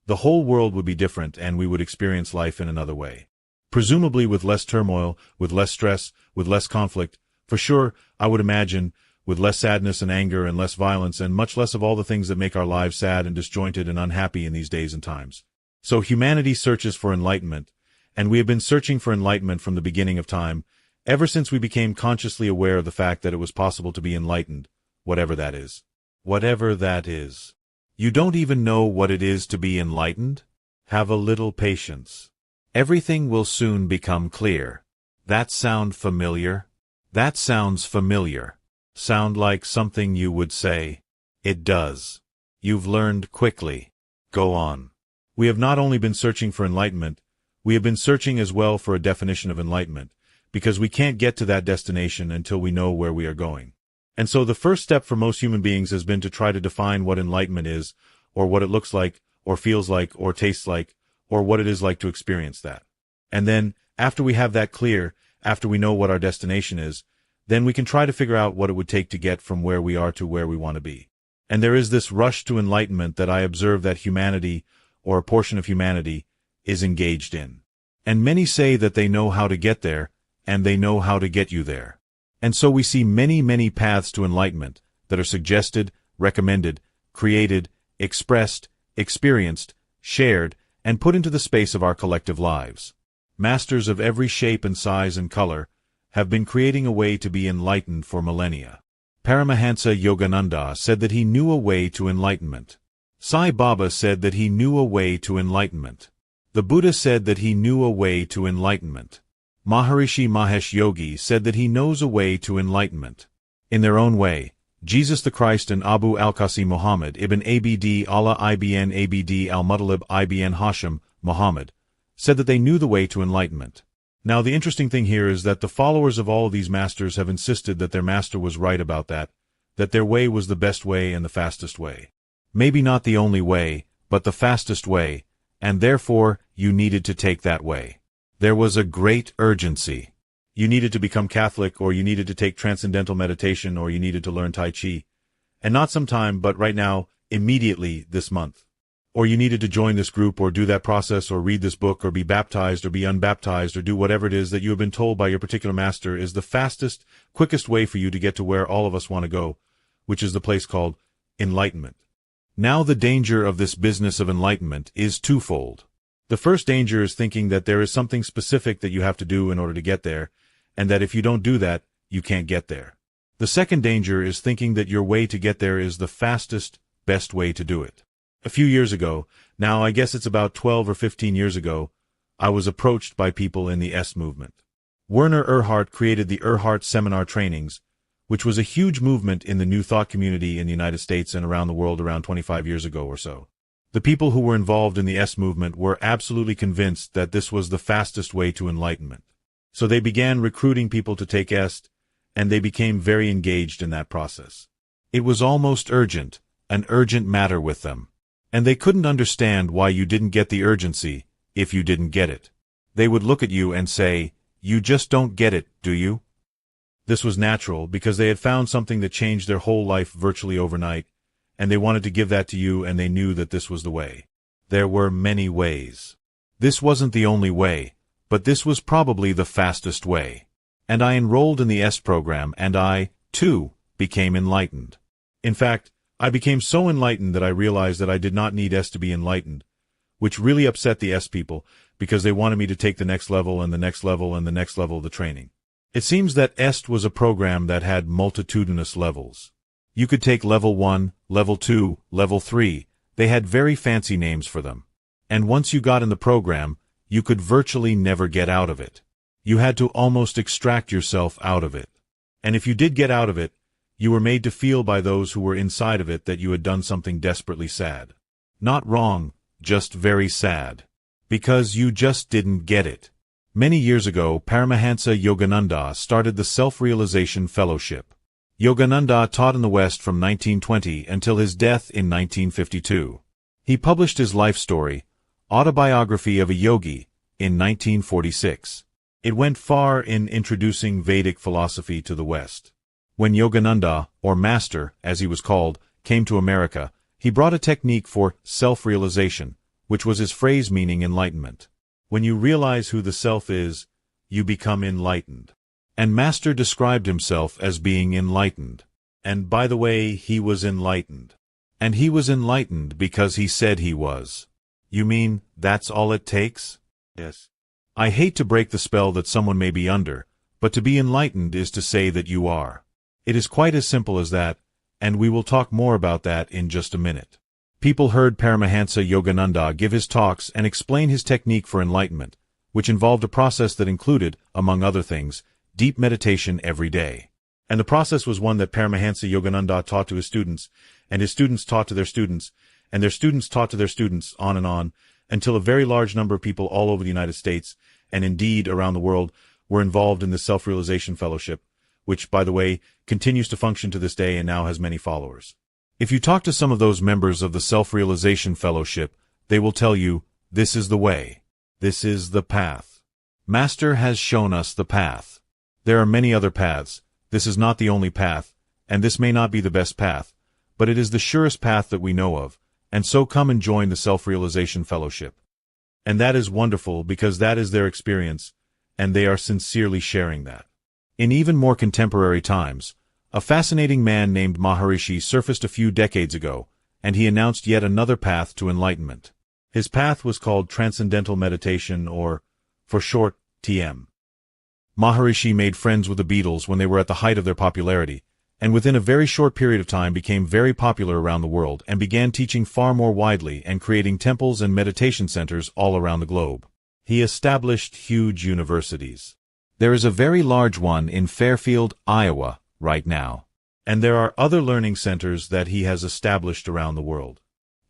the whole world would be different and we would experience life in another way. Presumably with less turmoil, with less stress, with less conflict, for sure, I would imagine, with less sadness and anger and less violence and much less of all the things that make our lives sad and disjointed and unhappy in these days and times. So humanity searches for enlightenment, and we have been searching for enlightenment from the beginning of time, ever since we became consciously aware of the fact that it was possible to be enlightened, whatever that is. Whatever that is. You don't even know what it is to be enlightened? Have a little patience. Everything will soon become clear. That sound familiar? That sounds familiar. Sound like something you would say? It does. You've learned quickly. Go on. We have not only been searching for enlightenment, we have been searching as well for a definition of enlightenment, because we can't get to that destination until we know where we are going. And so the first step for most human beings has been to try to define what enlightenment is, or what it looks like, or feels like, or tastes like, or what it is like to experience that. And then, after we have that clear, after we know what our destination is, then we can try to figure out what it would take to get from where we are to where we want to be. And there is this rush to enlightenment that I observe that humanity, or a portion of humanity, is engaged in. And many say that they know how to get there, and they know how to get you there. And so we see many, many paths to enlightenment that are suggested, recommended, created, expressed, experienced, shared, and put into the space of our collective lives. Masters of every shape and size and color have been creating a way to be enlightened for millennia. Paramahansa Yogananda said that he knew a way to enlightenment. Sai Baba said that he knew a way to enlightenment. The Buddha said that he knew a way to enlightenment. Maharishi Mahesh Yogi said that he knows a way to enlightenment. In their own way, Jesus the Christ and Abu al-Qasim Muhammad ibn Abd Allah ibn Abd al-Muttalib ibn Hashim Muhammad said that they knew the way to enlightenment. Now the interesting thing here is that the followers of all of these masters have insisted that their master was right about that their way was the best way and the fastest way. Maybe not the only way, but the fastest way, and therefore you needed to take that way. There was a great urgency. You needed to become Catholic, or you needed to take transcendental meditation, or you needed to learn Tai Chi. And not sometime, but right now, immediately this month. Or you needed to join this group, or do that process, or read this book, or be baptized, or be unbaptized, or do whatever it is that you have been told by your particular master is the fastest, quickest way for you to get to where all of us want to go, which is the place called enlightenment. Now the danger of this business of enlightenment is twofold. The first danger is thinking that there is something specific that you have to do in order to get there, and that if you don't do that, you can't get there. The second danger is thinking that your way to get there is the fastest, best way to do it. A few years ago, now I guess it's about 12 or 15 years ago, I was approached by people in the S movement. Werner Erhard created the Erhard Seminar Trainings, which was a huge movement in the New Thought community in the United States and around the world around 25 years ago or so. The people who were involved in the S movement were absolutely convinced that this was the fastest way to enlightenment. So they began recruiting people to take EST, and they became very engaged in that process. It was almost urgent, an urgent matter with them. And they couldn't understand why you didn't get the urgency if you didn't get it. They would look at you and say, "You just don't get it, do you?" This was natural because they had found something that changed their whole life virtually overnight, and they wanted to give that to you, and they knew that this was the way. There were many ways. This wasn't the only way, but this was probably the fastest way. And I enrolled in the S program, and I, too, became enlightened. In fact, I became so enlightened that I realized that I did not need S to be enlightened, which really upset the S people because they wanted me to take the next level and the next level and the next level of the training. It seems that EST was a program that had multitudinous levels. You could take level 1, level 2, level 3. They had very fancy names for them. And once you got in the program, you could virtually never get out of it. You had to almost extract yourself out of it. And if you did get out of it, you were made to feel by those who were inside of it that you had done something desperately sad. Not wrong, just very sad. Because you just didn't get it. Many years ago, Paramahansa Yogananda started the Self-Realization Fellowship. Yogananda taught in the West from 1920 until his death in 1952. He published his life story, Autobiography of a Yogi, in 1946. It went far in introducing Vedic philosophy to the West. When Yogananda, or Master, as he was called, came to America, he brought a technique for self-realization, which was his phrase meaning enlightenment. When you realize who the self is, you become enlightened. And Master described himself as being enlightened. And by the way, he was enlightened. And he was enlightened because he said he was. You mean, that's all it takes? Yes. I hate to break the spell that someone may be under, but to be enlightened is to say that you are. It is quite as simple as that, and we will talk more about that in just a minute. People heard Paramahansa Yogananda give his talks and explain his technique for enlightenment, which involved a process that included, among other things, deep meditation every day. And the process was one that Paramahansa Yogananda taught to his students, and his students taught to their students, and their students taught to their students, on, until a very large number of people all over the United States, and indeed around the world, were involved in the Self-Realization Fellowship, which, by the way, continues to function to this day and now has many followers. If you talk to some of those members of the Self-Realization Fellowship, they will tell you, this is the way. This is the path. Master has shown us the path. There are many other paths. This is not the only path, and this may not be the best path, but it is the surest path that we know of, and so come and join the Self-Realization Fellowship. And that is wonderful because that is their experience, and they are sincerely sharing that. In even more contemporary times, a fascinating man named Maharishi surfaced a few decades ago, and he announced yet another path to enlightenment. His path was called Transcendental Meditation, or, for short, TM. Maharishi made friends with the Beatles when they were at the height of their popularity, and within a very short period of time became very popular around the world and began teaching far more widely and creating temples and meditation centers all around the globe. He established huge universities. There is a very large one in Fairfield, Iowa, right now. And there are other learning centers that he has established around the world.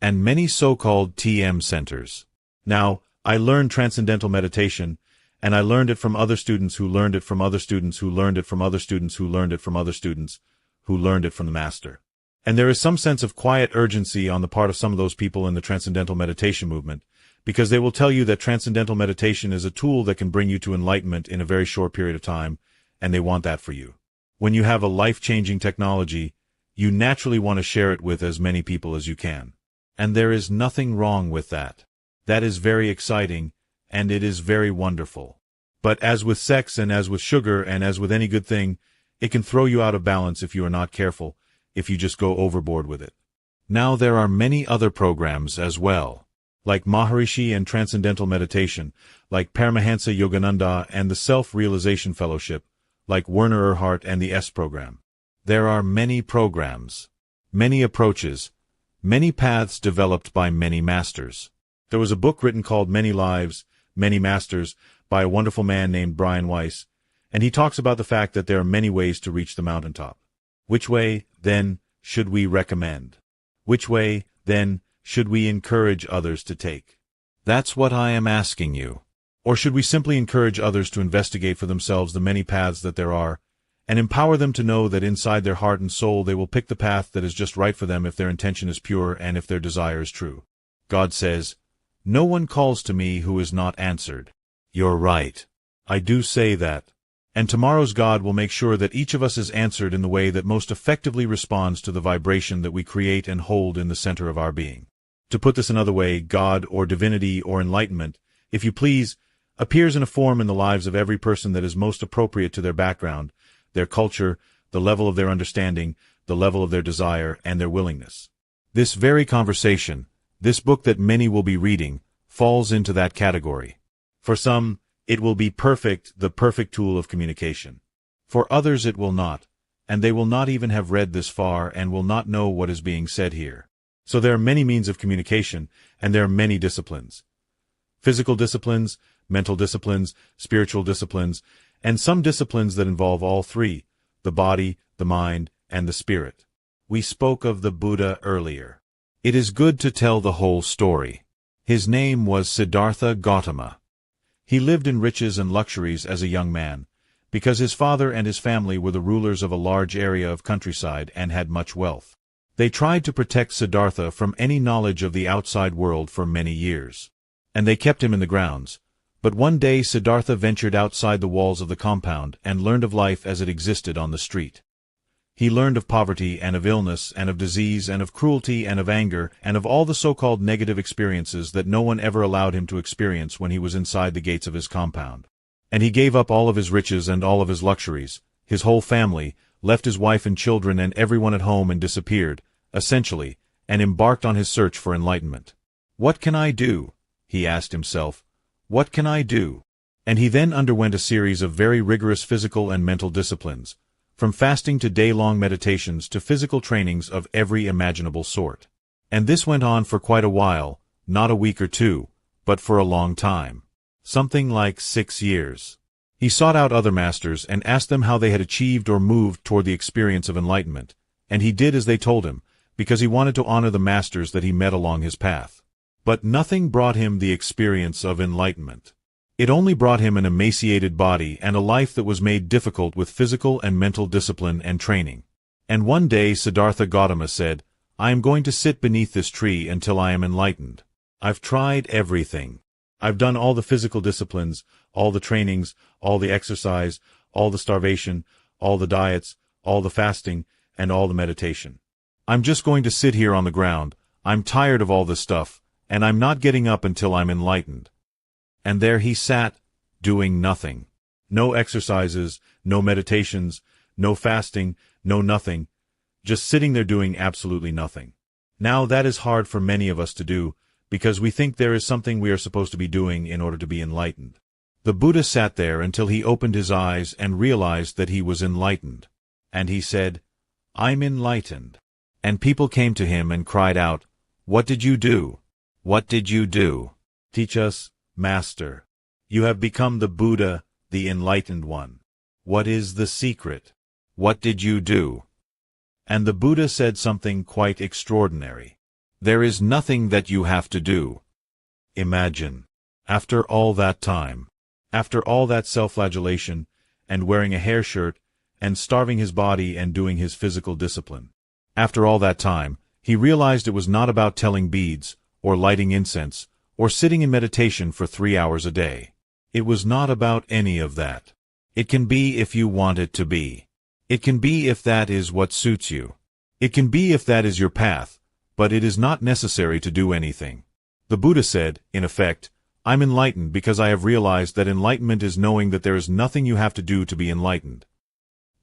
And many so-called TM centers. Now, I learned Transcendental Meditation, and I learned it from other students who learned it from other students who learned it from other students who learned it from other students who learned it from the Master. And there is some sense of quiet urgency on the part of some of those people in the Transcendental Meditation movement, because they will tell you that Transcendental Meditation is a tool that can bring you to enlightenment in a very short period of time, and they want that for you. When you have a life-changing technology, you naturally want to share it with as many people as you can. And there is nothing wrong with that. That is very exciting, and it is very wonderful. But as with sex and as with sugar and as with any good thing, it can throw you out of balance if you are not careful, if you just go overboard with it. Now there are many other programs as well, like Maharishi and Transcendental Meditation, like Paramahansa Yogananda and the Self-Realization Fellowship, like Werner Erhard and the S program. There are many programs, many approaches, many paths developed by many masters. There was a book written called Many Lives, Many Masters by a wonderful man named Brian Weiss, And he talks about the fact that there are many ways to reach the mountaintop. Which way, then, should we recommend? Which way, then, should we encourage others to take? That's what I am asking you. Or should we simply encourage others to investigate for themselves the many paths that there are, and empower them to know that inside their heart and soul they will pick the path that is just right for them if their intention is pure and if their desire is true? God says, "No one calls to me who is not answered." You're right. I do say that. And tomorrow's God will make sure that each of us is answered in the way that most effectively responds to the vibration that we create and hold in the center of our being. To put this another way, God or divinity or enlightenment, if you please, appears in a form in the lives of every person that is most appropriate to their background, their culture, the level of their understanding, the level of their desire, and their willingness. This very conversation, this book that many will be reading, falls into that category. For some, it will be perfect, the perfect tool of communication. For others it will not, and they will not even have read this far and will not know what is being said here. So there are many means of communication, and there are many disciplines. Physical disciplines, mental disciplines, spiritual disciplines, and some disciplines that involve all three, the body, the mind, and the spirit. We spoke of the Buddha earlier. It is good to tell the whole story. His name was Siddhartha Gautama. He lived in riches and luxuries as a young man, because his father and his family were the rulers of a large area of countryside and had much wealth. They tried to protect Siddhartha from any knowledge of the outside world for many years. And they kept him in the grounds. But one day Siddhartha ventured outside the walls of the compound and learned of life as it existed on the street. He learned of poverty and of illness and of disease and of cruelty and of anger and of all the so-called negative experiences that no one ever allowed him to experience when he was inside the gates of his compound. And he gave up all of his riches and all of his luxuries, his whole family, left his wife and children and everyone at home and disappeared, essentially, and embarked on his search for enlightenment. What can I do? He asked himself. What can I do? And he then underwent a series of very rigorous physical and mental disciplines, from fasting to day-long meditations to physical trainings of every imaginable sort. And this went on for quite a while, not a week or two, but for a long time. Something like 6 years. He sought out other masters and asked them how they had achieved or moved toward the experience of enlightenment, and he did as they told him, because he wanted to honor the masters that he met along his path. But nothing brought him the experience of enlightenment. It only brought him an emaciated body and a life that was made difficult with physical and mental discipline and training. And one day Siddhartha Gautama said, "I am going to sit beneath this tree until I am enlightened. I've tried everything. I've done all the physical disciplines, all the trainings, all the exercise, all the starvation, all the diets, all the fasting, and all the meditation. I'm just going to sit here on the ground. I'm tired of all this stuff, and I'm not getting up until I'm enlightened." And there he sat, doing nothing. No exercises, no meditations, no fasting, no nothing. Just sitting there doing absolutely nothing. Now that is hard for many of us to do, because we think there is something we are supposed to be doing in order to be enlightened. The Buddha sat there until he opened his eyes and realized that he was enlightened. And he said, "I'm enlightened." And people came to him and cried out, "What did you do? What did you do? Teach us, Master. You have become the Buddha, the enlightened one. What is the secret? What did you do?" And the Buddha said something quite extraordinary. "There is nothing that you have to do." Imagine. After all that time, after all that self-flagellation, and wearing a hair shirt, and starving his body and doing his physical discipline. After all that time, he realized it was not about telling beads, or lighting incense, or sitting in meditation for 3 hours a day. It was not about any of that. It can be if you want it to be. It can be if that is what suits you. It can be if that is your path, but it is not necessary to do anything. The Buddha said, in effect, "I'm enlightened because I have realized that enlightenment is knowing that there is nothing you have to do to be enlightened."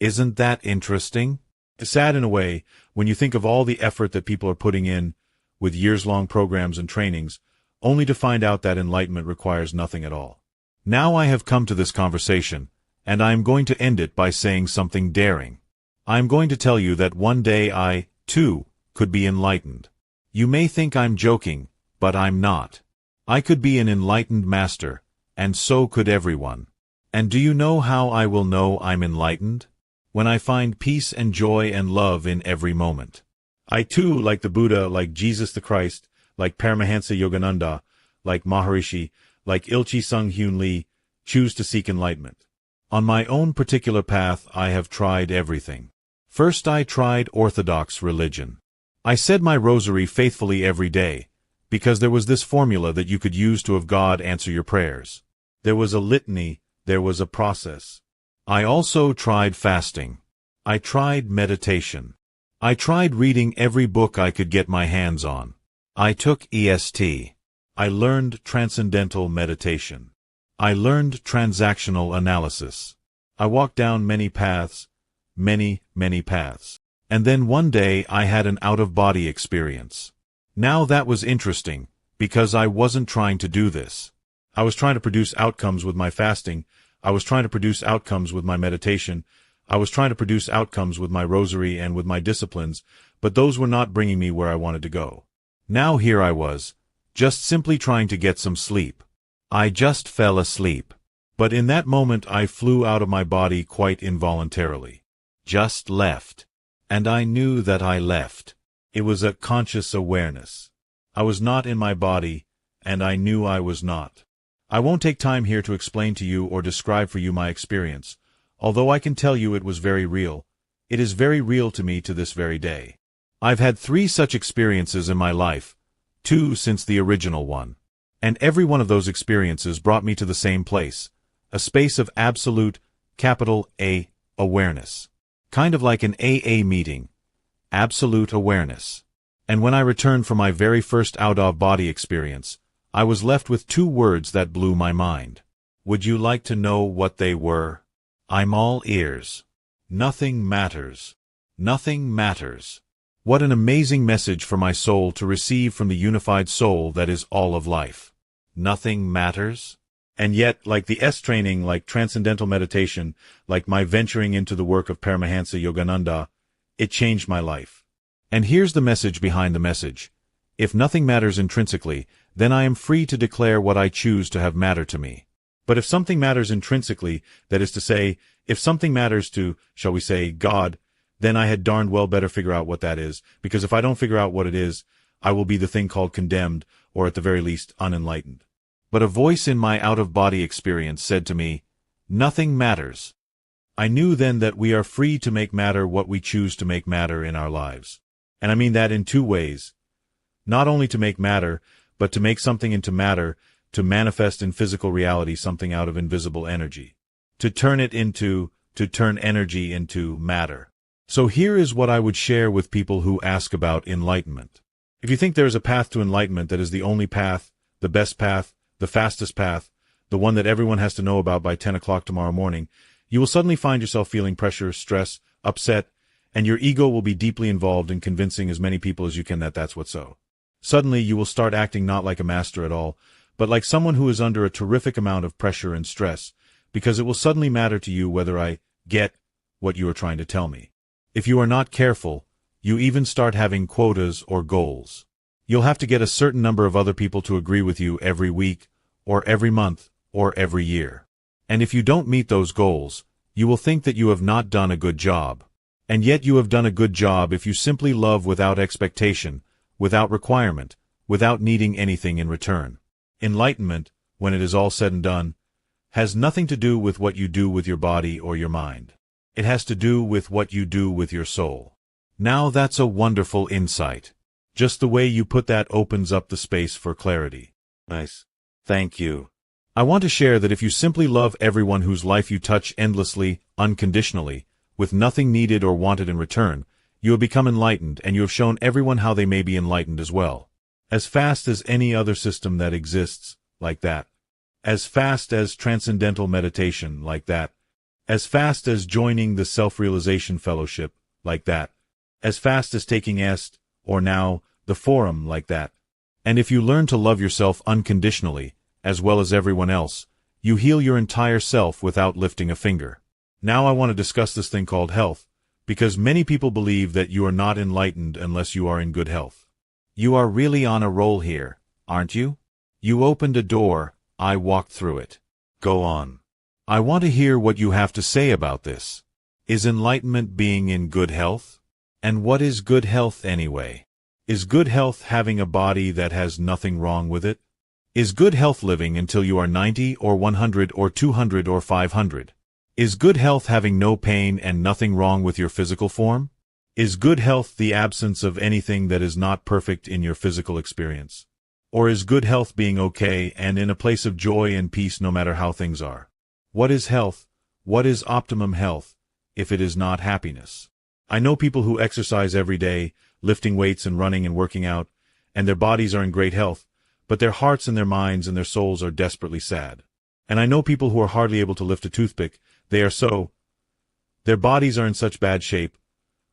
Isn't that interesting? It's sad in a way, when you think of all the effort that people are putting in, with years-long programs and trainings, only to find out that enlightenment requires nothing at all. Now I have come to this conversation, and I am going to end it by saying something daring. I am going to tell you that one day I, too, could be enlightened. You may think I'm joking, but I'm not. I could be an enlightened master, and so could everyone. And do you know how I will know I'm enlightened? When I find peace and joy and love in every moment. I too, like the Buddha, like Jesus the Christ, like Paramahansa Yogananda, like Maharishi, like Ilchi Sung Hyun Lee, choose to seek enlightenment. On my own particular path, I have tried everything. First I tried orthodox religion. I said my rosary faithfully every day, because there was this formula that you could use to have God answer your prayers. There was a litany, there was a process. I also tried fasting. I tried meditation. I tried reading every book I could get my hands on. I took EST. I learned transcendental meditation. I learned transactional analysis. I walked down many paths, many paths. And then one day I had an out-of-body experience. Now that was interesting, because I wasn't trying to do this. I was trying to produce outcomes with my fasting. I was trying to produce outcomes with my meditation. I was trying to produce outcomes with my rosary and with my disciplines, but those were not bringing me where I wanted to go. Now here I was, just simply trying to get some sleep. I just fell asleep. But in that moment I flew out of my body quite involuntarily. Just left. And I knew that I left. It was a conscious awareness. I was not in my body, and I knew I was not. I won't take time here to explain to you or describe for you my experience, although I can tell you it was very real. It is very real to me to this very day. I've had 3 such experiences in my life, 2 since the original one. And every one of those experiences brought me to the same place, a space of absolute, capital A, awareness. Kind of like an AA meeting. Absolute awareness. And when I returned from my very first out-of-body experience, I was left with 2 words that blew my mind. Would you like to know what they were? I'm all ears. Nothing matters. Nothing matters. What an amazing message for my soul to receive from the unified soul that is all of life. Nothing matters? And yet, like the S training, like transcendental meditation, like my venturing into the work of Paramahansa Yogananda, it changed my life. And here's the message behind the message. If nothing matters intrinsically, then I am free to declare what I choose to have matter to me. But if something matters intrinsically, that is to say, if something matters to, shall we say, God, then I had darned well better figure out what that is, because if I don't figure out what it is, I will be the thing called condemned, or at the very least, unenlightened. But a voice in my out-of-body experience said to me, nothing matters. I knew then that we are free to make matter what we choose to make matter in our lives. And I mean that in 2 ways. Not only to make matter, but to make something into matter, to manifest in physical reality something out of invisible energy. To turn energy into matter. So here is what I would share with people who ask about enlightenment. If you think there is a path to enlightenment that is the only path, the best path, the fastest path, the one that everyone has to know about by 10 o'clock tomorrow morning, you will suddenly find yourself feeling pressure, stress, upset, and your ego will be deeply involved in convincing as many people as you can that that's what's so. Suddenly you will start acting not like a master at all, but like someone who is under a terrific amount of pressure and stress, because it will suddenly matter to you whether I get what you are trying to tell me. If you are not careful, you even start having quotas or goals. You'll have to get a certain number of other people to agree with you every week, or every month, or every year. And if you don't meet those goals, you will think that you have not done a good job. And yet you have done a good job if you simply love without expectation, without requirement, without needing anything in return. Enlightenment, when it is all said and done, has nothing to do with what you do with your body or your mind. It has to do with what you do with your soul. Now that's a wonderful insight. Just the way you put that opens up the space for clarity. Nice. Thank you. I want to share that if you simply love everyone whose life you touch endlessly, unconditionally, with nothing needed or wanted in return, you have become enlightened and you have shown everyone how they may be enlightened as well. As fast as any other system that exists, like that. As fast as transcendental meditation, like that. As fast as joining the Self-Realization Fellowship, like that. As fast as taking EST, or now, the Forum, like that. And if you learn to love yourself unconditionally, as well as everyone else, you heal your entire self without lifting a finger. Now I want to discuss this thing called health, because many people believe that you are not enlightened unless you are in good health. You are really on a roll here, aren't you? You opened a door, I walked through it. Go on. I want to hear what you have to say about this. Is enlightenment being in good health? And what is good health anyway? Is good health having a body that has nothing wrong with it? Is good health living until you are 90 or 100 or 200 or 500? Is good health having no pain and nothing wrong with your physical form? Is good health the absence of anything that is not perfect in your physical experience? Or is good health being okay and in a place of joy and peace no matter how things are? What is health? What is optimum health, if it is not happiness? I know people who exercise every day, lifting weights and running and working out, and their bodies are in great health, but their hearts and their minds and their souls are desperately sad. And I know people who are hardly able to lift a toothpick. Their bodies are in such bad shape,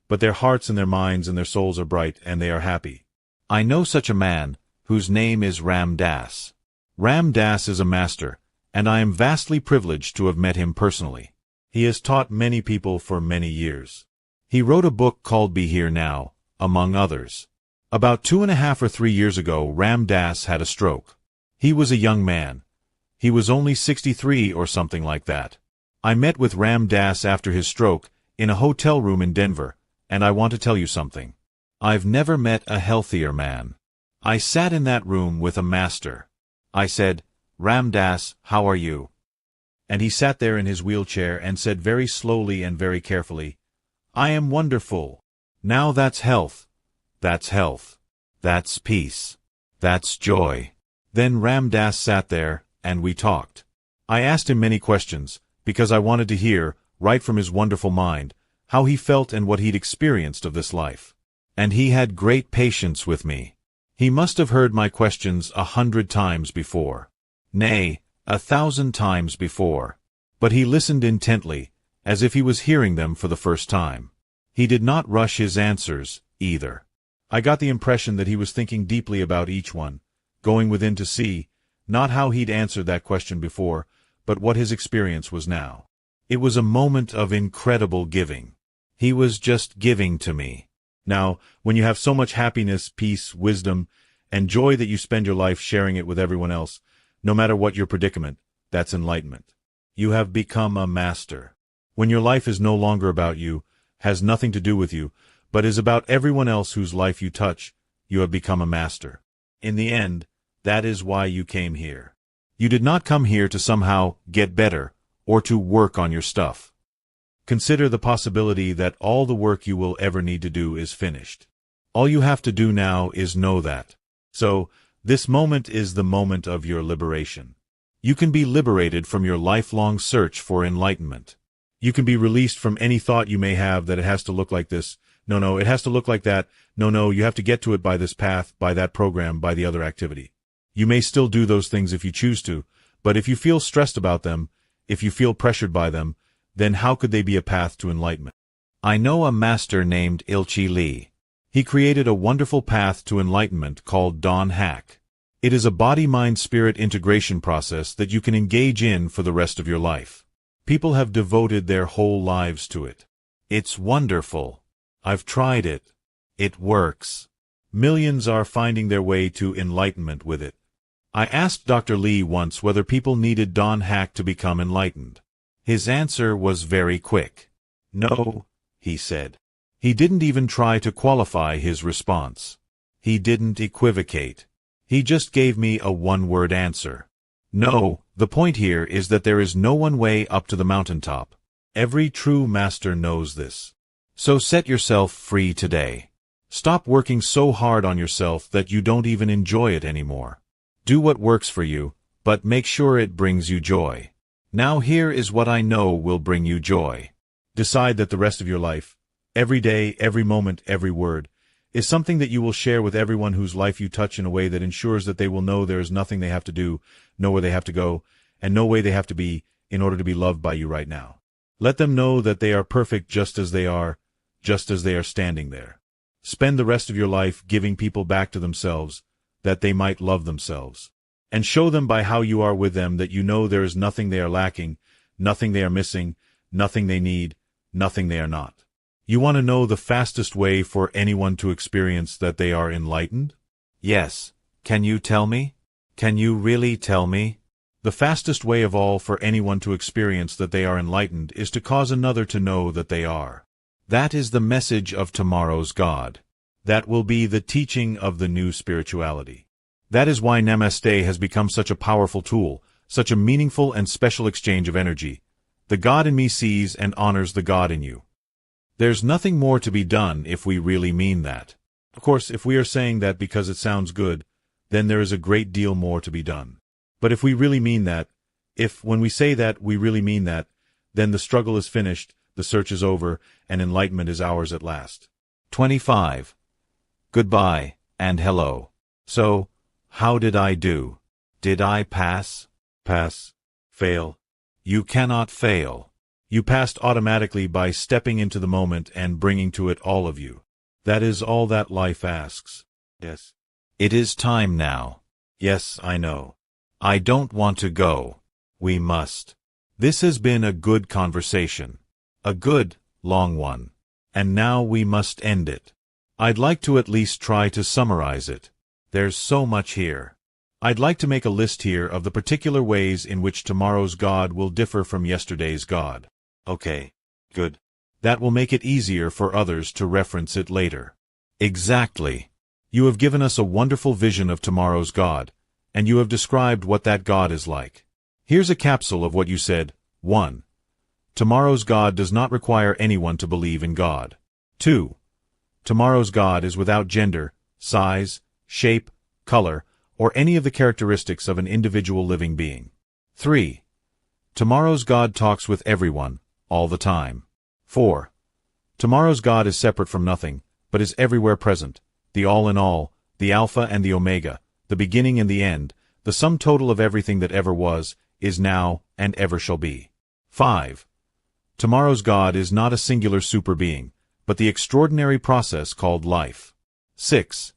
but their hearts and their minds and their souls are bright, and they are happy. I know such a man, whose name is Ram Dass. Ram Dass is a master, and I am vastly privileged to have met him personally. He has taught many people for many years. He wrote a book called Be Here Now, among others. About 2.5 or 3 years ago, Ram Dass had a stroke. He was a young man. He was only 63 or something like that. I met with Ram Dass after his stroke, in a hotel room in Denver, and I want to tell you something. I've never met a healthier man. I sat in that room with a master. I said, Ram Dass, how are you? And he sat there in his wheelchair and said very slowly and very carefully, I am wonderful. Now that's health. That's health. That's peace. That's joy. Then Ram Dass sat there, and we talked. I asked him many questions, because I wanted to hear, right from his wonderful mind, how he felt and what he'd experienced of this life. And he had great patience with me. He must have heard my questions 100 times before. Nay, 1,000 times before. But he listened intently, as if he was hearing them for the first time. He did not rush his answers, either. I got the impression that he was thinking deeply about each one, going within to see, not how he'd answered that question before, but what his experience was now. It was a moment of incredible giving. He was just giving to me. Now, when you have so much happiness, peace, wisdom, and joy that you spend your life sharing it with everyone else, no matter what your predicament, that's enlightenment. You have become a master. When your life is no longer about you, has nothing to do with you, but is about everyone else whose life you touch, you have become a master. In the end, that is why you came here. You did not come here to somehow get better, or to work on your stuff. Consider the possibility that all the work you will ever need to do is finished. All you have to do now is know that. So, this moment is the moment of your liberation. You can be liberated from your lifelong search for enlightenment. You can be released from any thought you may have that it has to look like this. No, it has to look like that. No, you have to get to it by this path, by that program, by the other activity. You may still do those things if you choose to, but if you feel stressed about them, if you feel pressured by them, then how could they be a path to enlightenment? I know a master named Ilchi Lee. He created a wonderful path to enlightenment called Dawn Hack. It is a body-mind-spirit integration process that you can engage in for the rest of your life. People have devoted their whole lives to it. It's wonderful. I've tried it. It works. Millions are finding their way to enlightenment with it. I asked Dr. Lee once whether people needed Dawn Hack to become enlightened. His answer was very quick. No, he said. He didn't even try to qualify his response. He didn't equivocate. He just gave me a one-word answer. No, the point here is that there is no one way up to the mountaintop. Every true master knows this. So set yourself free today. Stop working so hard on yourself that you don't even enjoy it anymore. Do what works for you, but make sure it brings you joy. Now here is what I know will bring you joy. Decide that the rest of your life, every day, every moment, every word, is something that you will share with everyone whose life you touch in a way that ensures that they will know there is nothing they have to do, know where they have to go, and no way they have to be in order to be loved by you right now. Let them know that they are perfect just as they are standing there. Spend the rest of your life giving people back to themselves, that they might love themselves. And show them by how you are with them that you know there is nothing they are lacking, nothing they are missing, nothing they need, nothing they are not. You want to know the fastest way for anyone to experience that they are enlightened? Yes. Can you tell me? Can you really tell me? The fastest way of all for anyone to experience that they are enlightened is to cause another to know that they are. That is the message of tomorrow's God. That will be the teaching of the new spirituality. That is why Namaste has become such a powerful tool, such a meaningful and special exchange of energy. The God in me sees and honors the God in you. There's nothing more to be done if we really mean that. Of course, if we are saying that because it sounds good, then there is a great deal more to be done. But if we really mean that, if when we say that we really mean that, then the struggle is finished, the search is over, and enlightenment is ours at last. 25. Goodbye, and hello. So, how did I do? Did I pass? Pass? Fail? You cannot fail. You passed automatically by stepping into the moment and bringing to it all of you. That is all that life asks. Yes. It is time now. Yes, I know. I don't want to go. We must. This has been a good conversation. A good, long one. And now we must end it. I'd like to at least try to summarize it. There's so much here. I'd like to make a list here of the particular ways in which tomorrow's God will differ from yesterday's God. Okay. Good. That will make it easier for others to reference it later. Exactly. You have given us a wonderful vision of tomorrow's God, and you have described what that God is like. Here's a capsule of what you said. 1. Tomorrow's God does not require anyone to believe in God. 2. Tomorrow's God is without gender, size, shape, color, or any of the characteristics of an individual living being. 3. Tomorrow's God talks with everyone, all the time. 4. Tomorrow's God is separate from nothing, but is everywhere present, the all in all, the Alpha and the Omega, the beginning and the end, the sum total of everything that ever was, is now, and ever shall be. 5. Tomorrow's God is not a singular super-being, but the extraordinary process called life. 6.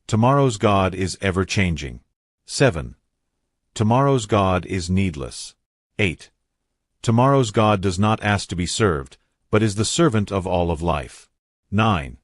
Tomorrow's God is ever-changing. 7. Tomorrow's God is needless. 8. Tomorrow's God does not ask to be served, but is the servant of all of life. 9.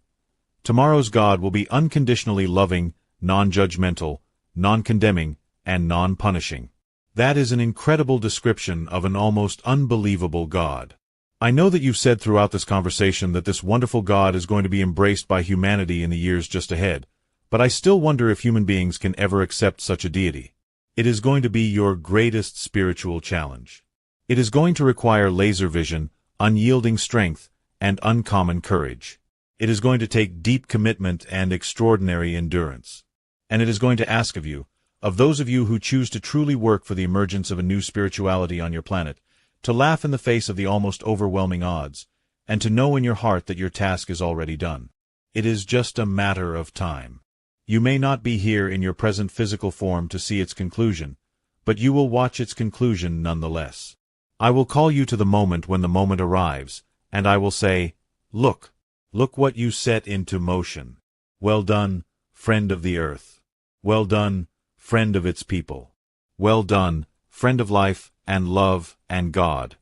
Tomorrow's God will be unconditionally loving, non-judgmental, non-condemning, and non-punishing. That is an incredible description of an almost unbelievable God. I know that you've said throughout this conversation that this wonderful God is going to be embraced by humanity in the years just ahead, but I still wonder if human beings can ever accept such a deity. It is going to be your greatest spiritual challenge. It is going to require laser vision, unyielding strength, and uncommon courage. It is going to take deep commitment and extraordinary endurance. And it is going to ask of those of you who choose to truly work for the emergence of a new spirituality on your planet, to laugh in the face of the almost overwhelming odds, and to know in your heart that your task is already done. It is just a matter of time. You may not be here in your present physical form to see its conclusion, but you will watch its conclusion nonetheless. I will call you to the moment when the moment arrives, and I will say, Look what you set into motion. Well done, friend of the earth. Well done, friend of its people. Well done, friend of life and love and God.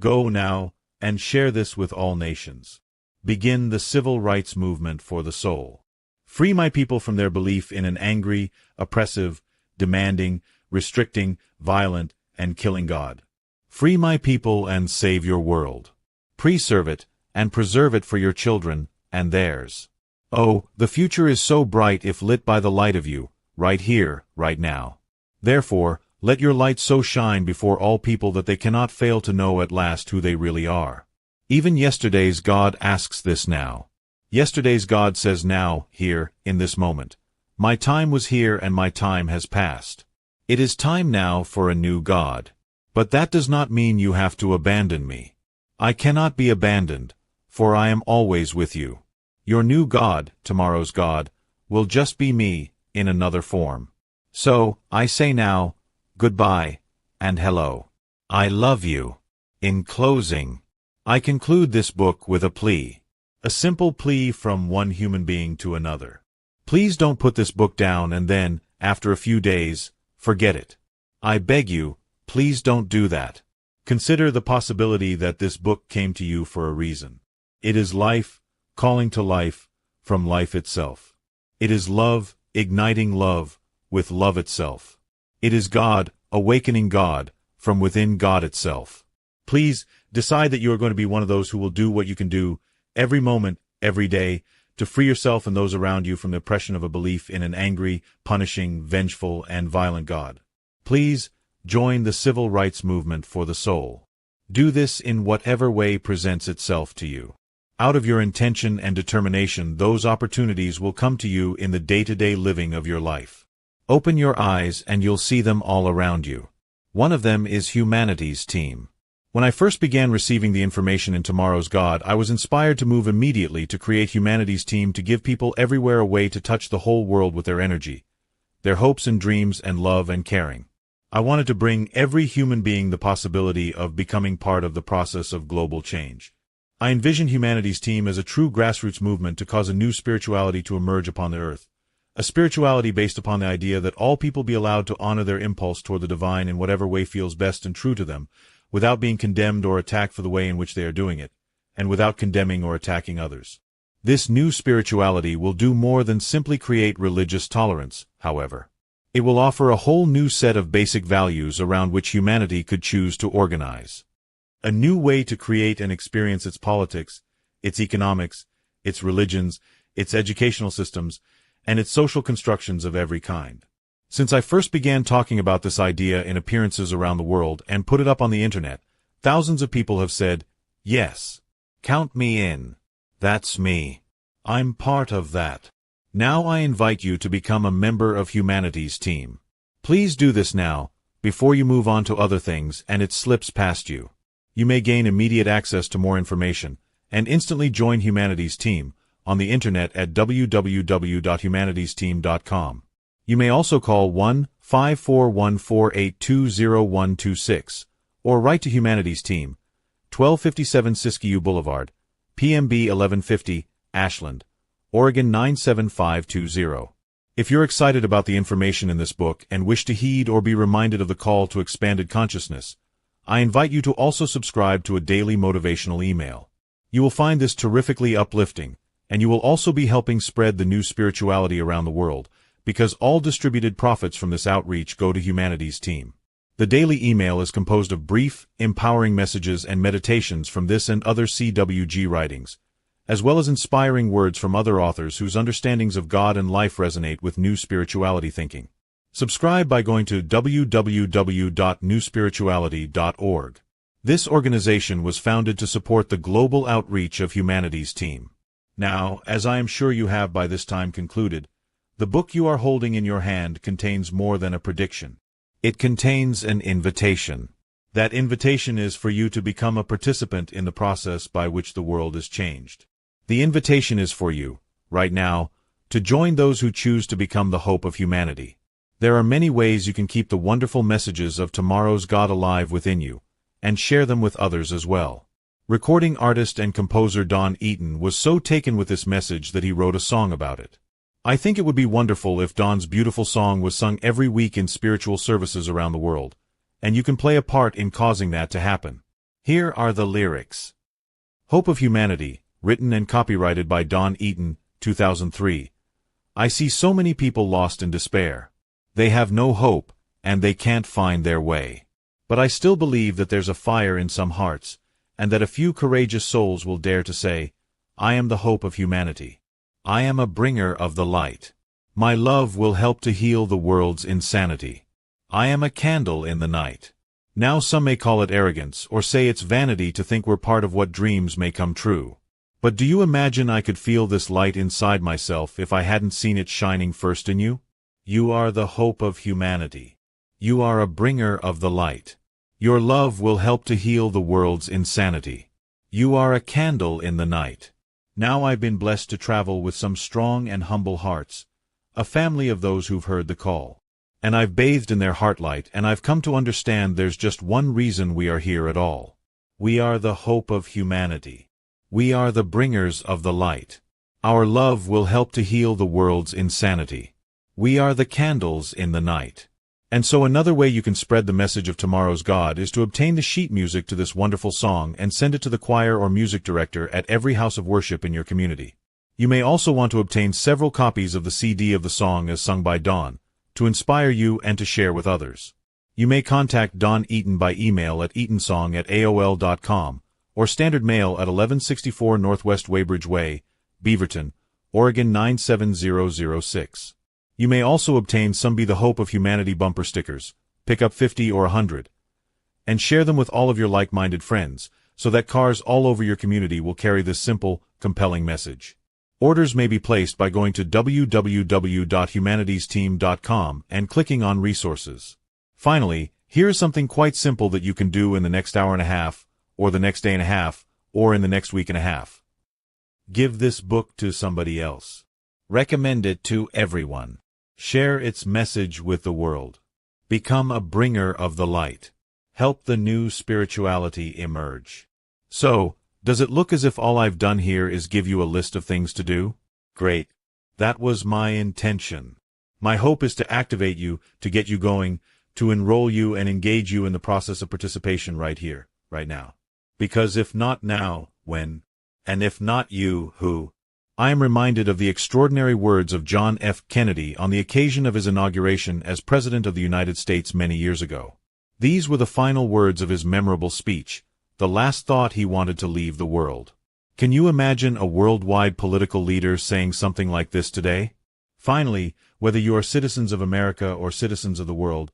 Go now and share this with all nations. Begin the civil rights movement for the soul. Free my people from their belief in an angry, oppressive, demanding, restricting, violent, and killing God. Free my people and save your world. Preserve it and preserve it for your children and theirs. Oh, the future is so bright if lit by the light of you, right here, right now. Therefore, let your light so shine before all people that they cannot fail to know at last who they really are. Even yesterday's God asks this now. Yesterday's God says now, here, in this moment, my time was here and my time has passed. It is time now for a new God. But that does not mean you have to abandon me. I cannot be abandoned, for I am always with you. Your new God, tomorrow's God, will just be me, in another form. So, I say now, goodbye, and hello. I love you. In closing, I conclude this book with a plea. A simple plea from one human being to another. Please don't put this book down and then, after a few days, forget it. I beg you, please don't do that. Consider the possibility that this book came to you for a reason. It is life, calling to life, from life itself. It is love, igniting love, with love itself. It is God, Awakening God from within God itself. Please decide that you are going to be one of those who will do what you can do every moment, every day, to free yourself and those around you from the oppression of a belief in an angry, punishing, vengeful, and violent God. Please join the civil rights movement for the soul. Do this in whatever way presents itself to you. Out of your intention and determination, those opportunities will come to you in the day-to-day living of your life. Open your eyes and you'll see them all around you. One of them is Humanity's Team. When I first began receiving the information in Tomorrow's God, I was inspired to move immediately to create Humanity's Team to give people everywhere a way to touch the whole world with their energy, their hopes and dreams and love and caring. I wanted to bring every human being the possibility of becoming part of the process of global change. I envision Humanity's Team as a true grassroots movement to cause a new spirituality to emerge upon the earth. A spirituality based upon the idea that all people be allowed to honor their impulse toward the divine in whatever way feels best and true to them, without being condemned or attacked for the way in which they are doing it, and without condemning or attacking others. This new spirituality will do more than simply create religious tolerance, however. It will offer a whole new set of basic values around which humanity could choose to organize. A new way to create and experience its politics, its economics, its religions, its educational systems, and its social constructions of every kind. Since I first began talking about this idea in appearances around the world and put it up on the internet, thousands of people have said, "Yes, count me in. That's me. I'm part of that." Now I invite you to become a member of Humanity's Team. Please do this now, before you move on to other things and it slips past you. You may gain immediate access to more information and instantly join Humanity's Team on the internet at www.humanitiesteam.com. You may also call 1-541-482-0126 or write to Humanity's Team, 1257 Siskiyou Boulevard, PMB 1150, Ashland, Oregon 97520. If you're excited about the information in this book and wish to heed or be reminded of the call to expanded consciousness, I invite you to also subscribe to a daily motivational email. You will find this terrifically uplifting, and you will also be helping spread the new spirituality around the world, because all distributed profits from this outreach go to Humanity's Team. The daily email is composed of brief, empowering messages and meditations from this and other CWG writings, as well as inspiring words from other authors whose understandings of God and life resonate with new spirituality thinking. Subscribe by going to www.newspirituality.org. This organization was founded to support the global outreach of Humanity's Team. Now, as I am sure you have by this time concluded, the book you are holding in your hand contains more than a prediction. It contains an invitation. That invitation is for you to become a participant in the process by which the world is changed. The invitation is for you, right now, to join those who choose to become the hope of humanity. There are many ways you can keep the wonderful messages of Tomorrow's God alive within you, and share them with others as well. Recording artist and composer Don Eaton was so taken with this message that he wrote a song about it. I think it would be wonderful if Don's beautiful song was sung every week in spiritual services around the world, and you can play a part in causing that to happen. Here are the lyrics. Hope of Humanity, written and copyrighted by Don Eaton, 2003. I see so many people lost in despair. They have no hope, and they can't find their way. But I still believe that there's a fire in some hearts, and that a few courageous souls will dare to say, I am the hope of humanity. I am a bringer of the light. My love will help to heal the world's insanity. I am a candle in the night. Now some may call it arrogance, or say it's vanity to think we're part of what dreams may come true. But do you imagine I could feel this light inside myself if I hadn't seen it shining first in you? You are the hope of humanity. You are a bringer of the light. Your love will help to heal the world's insanity. You are a candle in the night. Now I've been blessed to travel with some strong and humble hearts, a family of those who've heard the call. And I've bathed in their heartlight, and I've come to understand there's just one reason we are here at all. We are the hope of humanity. We are the bringers of the light. Our love will help to heal the world's insanity. We are the candles in the night. And so another way you can spread the message of Tomorrow's God is to obtain the sheet music to this wonderful song and send it to the choir or music director at every house of worship in your community. You may also want to obtain several copies of the CD of the song as sung by Don, to inspire you and to share with others. You may contact Don Eaton by email at eatonsong@aol.com or Standard Mail at 1164 Northwest Weybridge Way, Beaverton, Oregon 97006. You may also obtain some Be the Hope of Humanity bumper stickers, pick up 50 or 100, and share them with all of your like-minded friends, so that cars all over your community will carry this simple, compelling message. Orders may be placed by going to www.humanitiesteam.com and clicking on Resources. Finally, here is something quite simple that you can do in the next hour and a half, or the next day and a half, or in the next week and a half. Give this book to somebody else. Recommend it to everyone. Share its message with the world. Become a bringer of the light. Help the new spirituality emerge. So, does it look as if all I've done here is give you a list of things to do? Great. That was my intention. My hope is to activate you, to get you going, to enroll you and engage you in the process of participation right here, right now. Because if not now, when? And if not you, who? I am reminded of the extraordinary words of John F. Kennedy on the occasion of his inauguration as President of the United States many years ago. These were the final words of his memorable speech, the last thought he wanted to leave the world. Can you imagine a worldwide political leader saying something like this today? Finally, whether you are citizens of America or citizens of the world,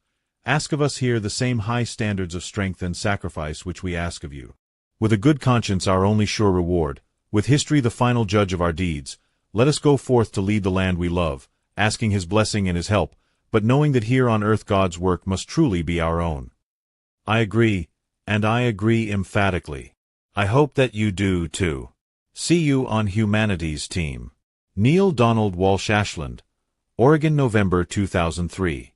ask of us here the same high standards of strength and sacrifice which we ask of you. With a good conscience our only sure reward, with history the final judge of our deeds, let us go forth to lead the land we love, asking his blessing and his help, but knowing that here on earth God's work must truly be our own. I agree, and I agree emphatically. I hope that you do too. See you on Humanities Team. Neale Donald Walsch, Ashland, Oregon, November 2003.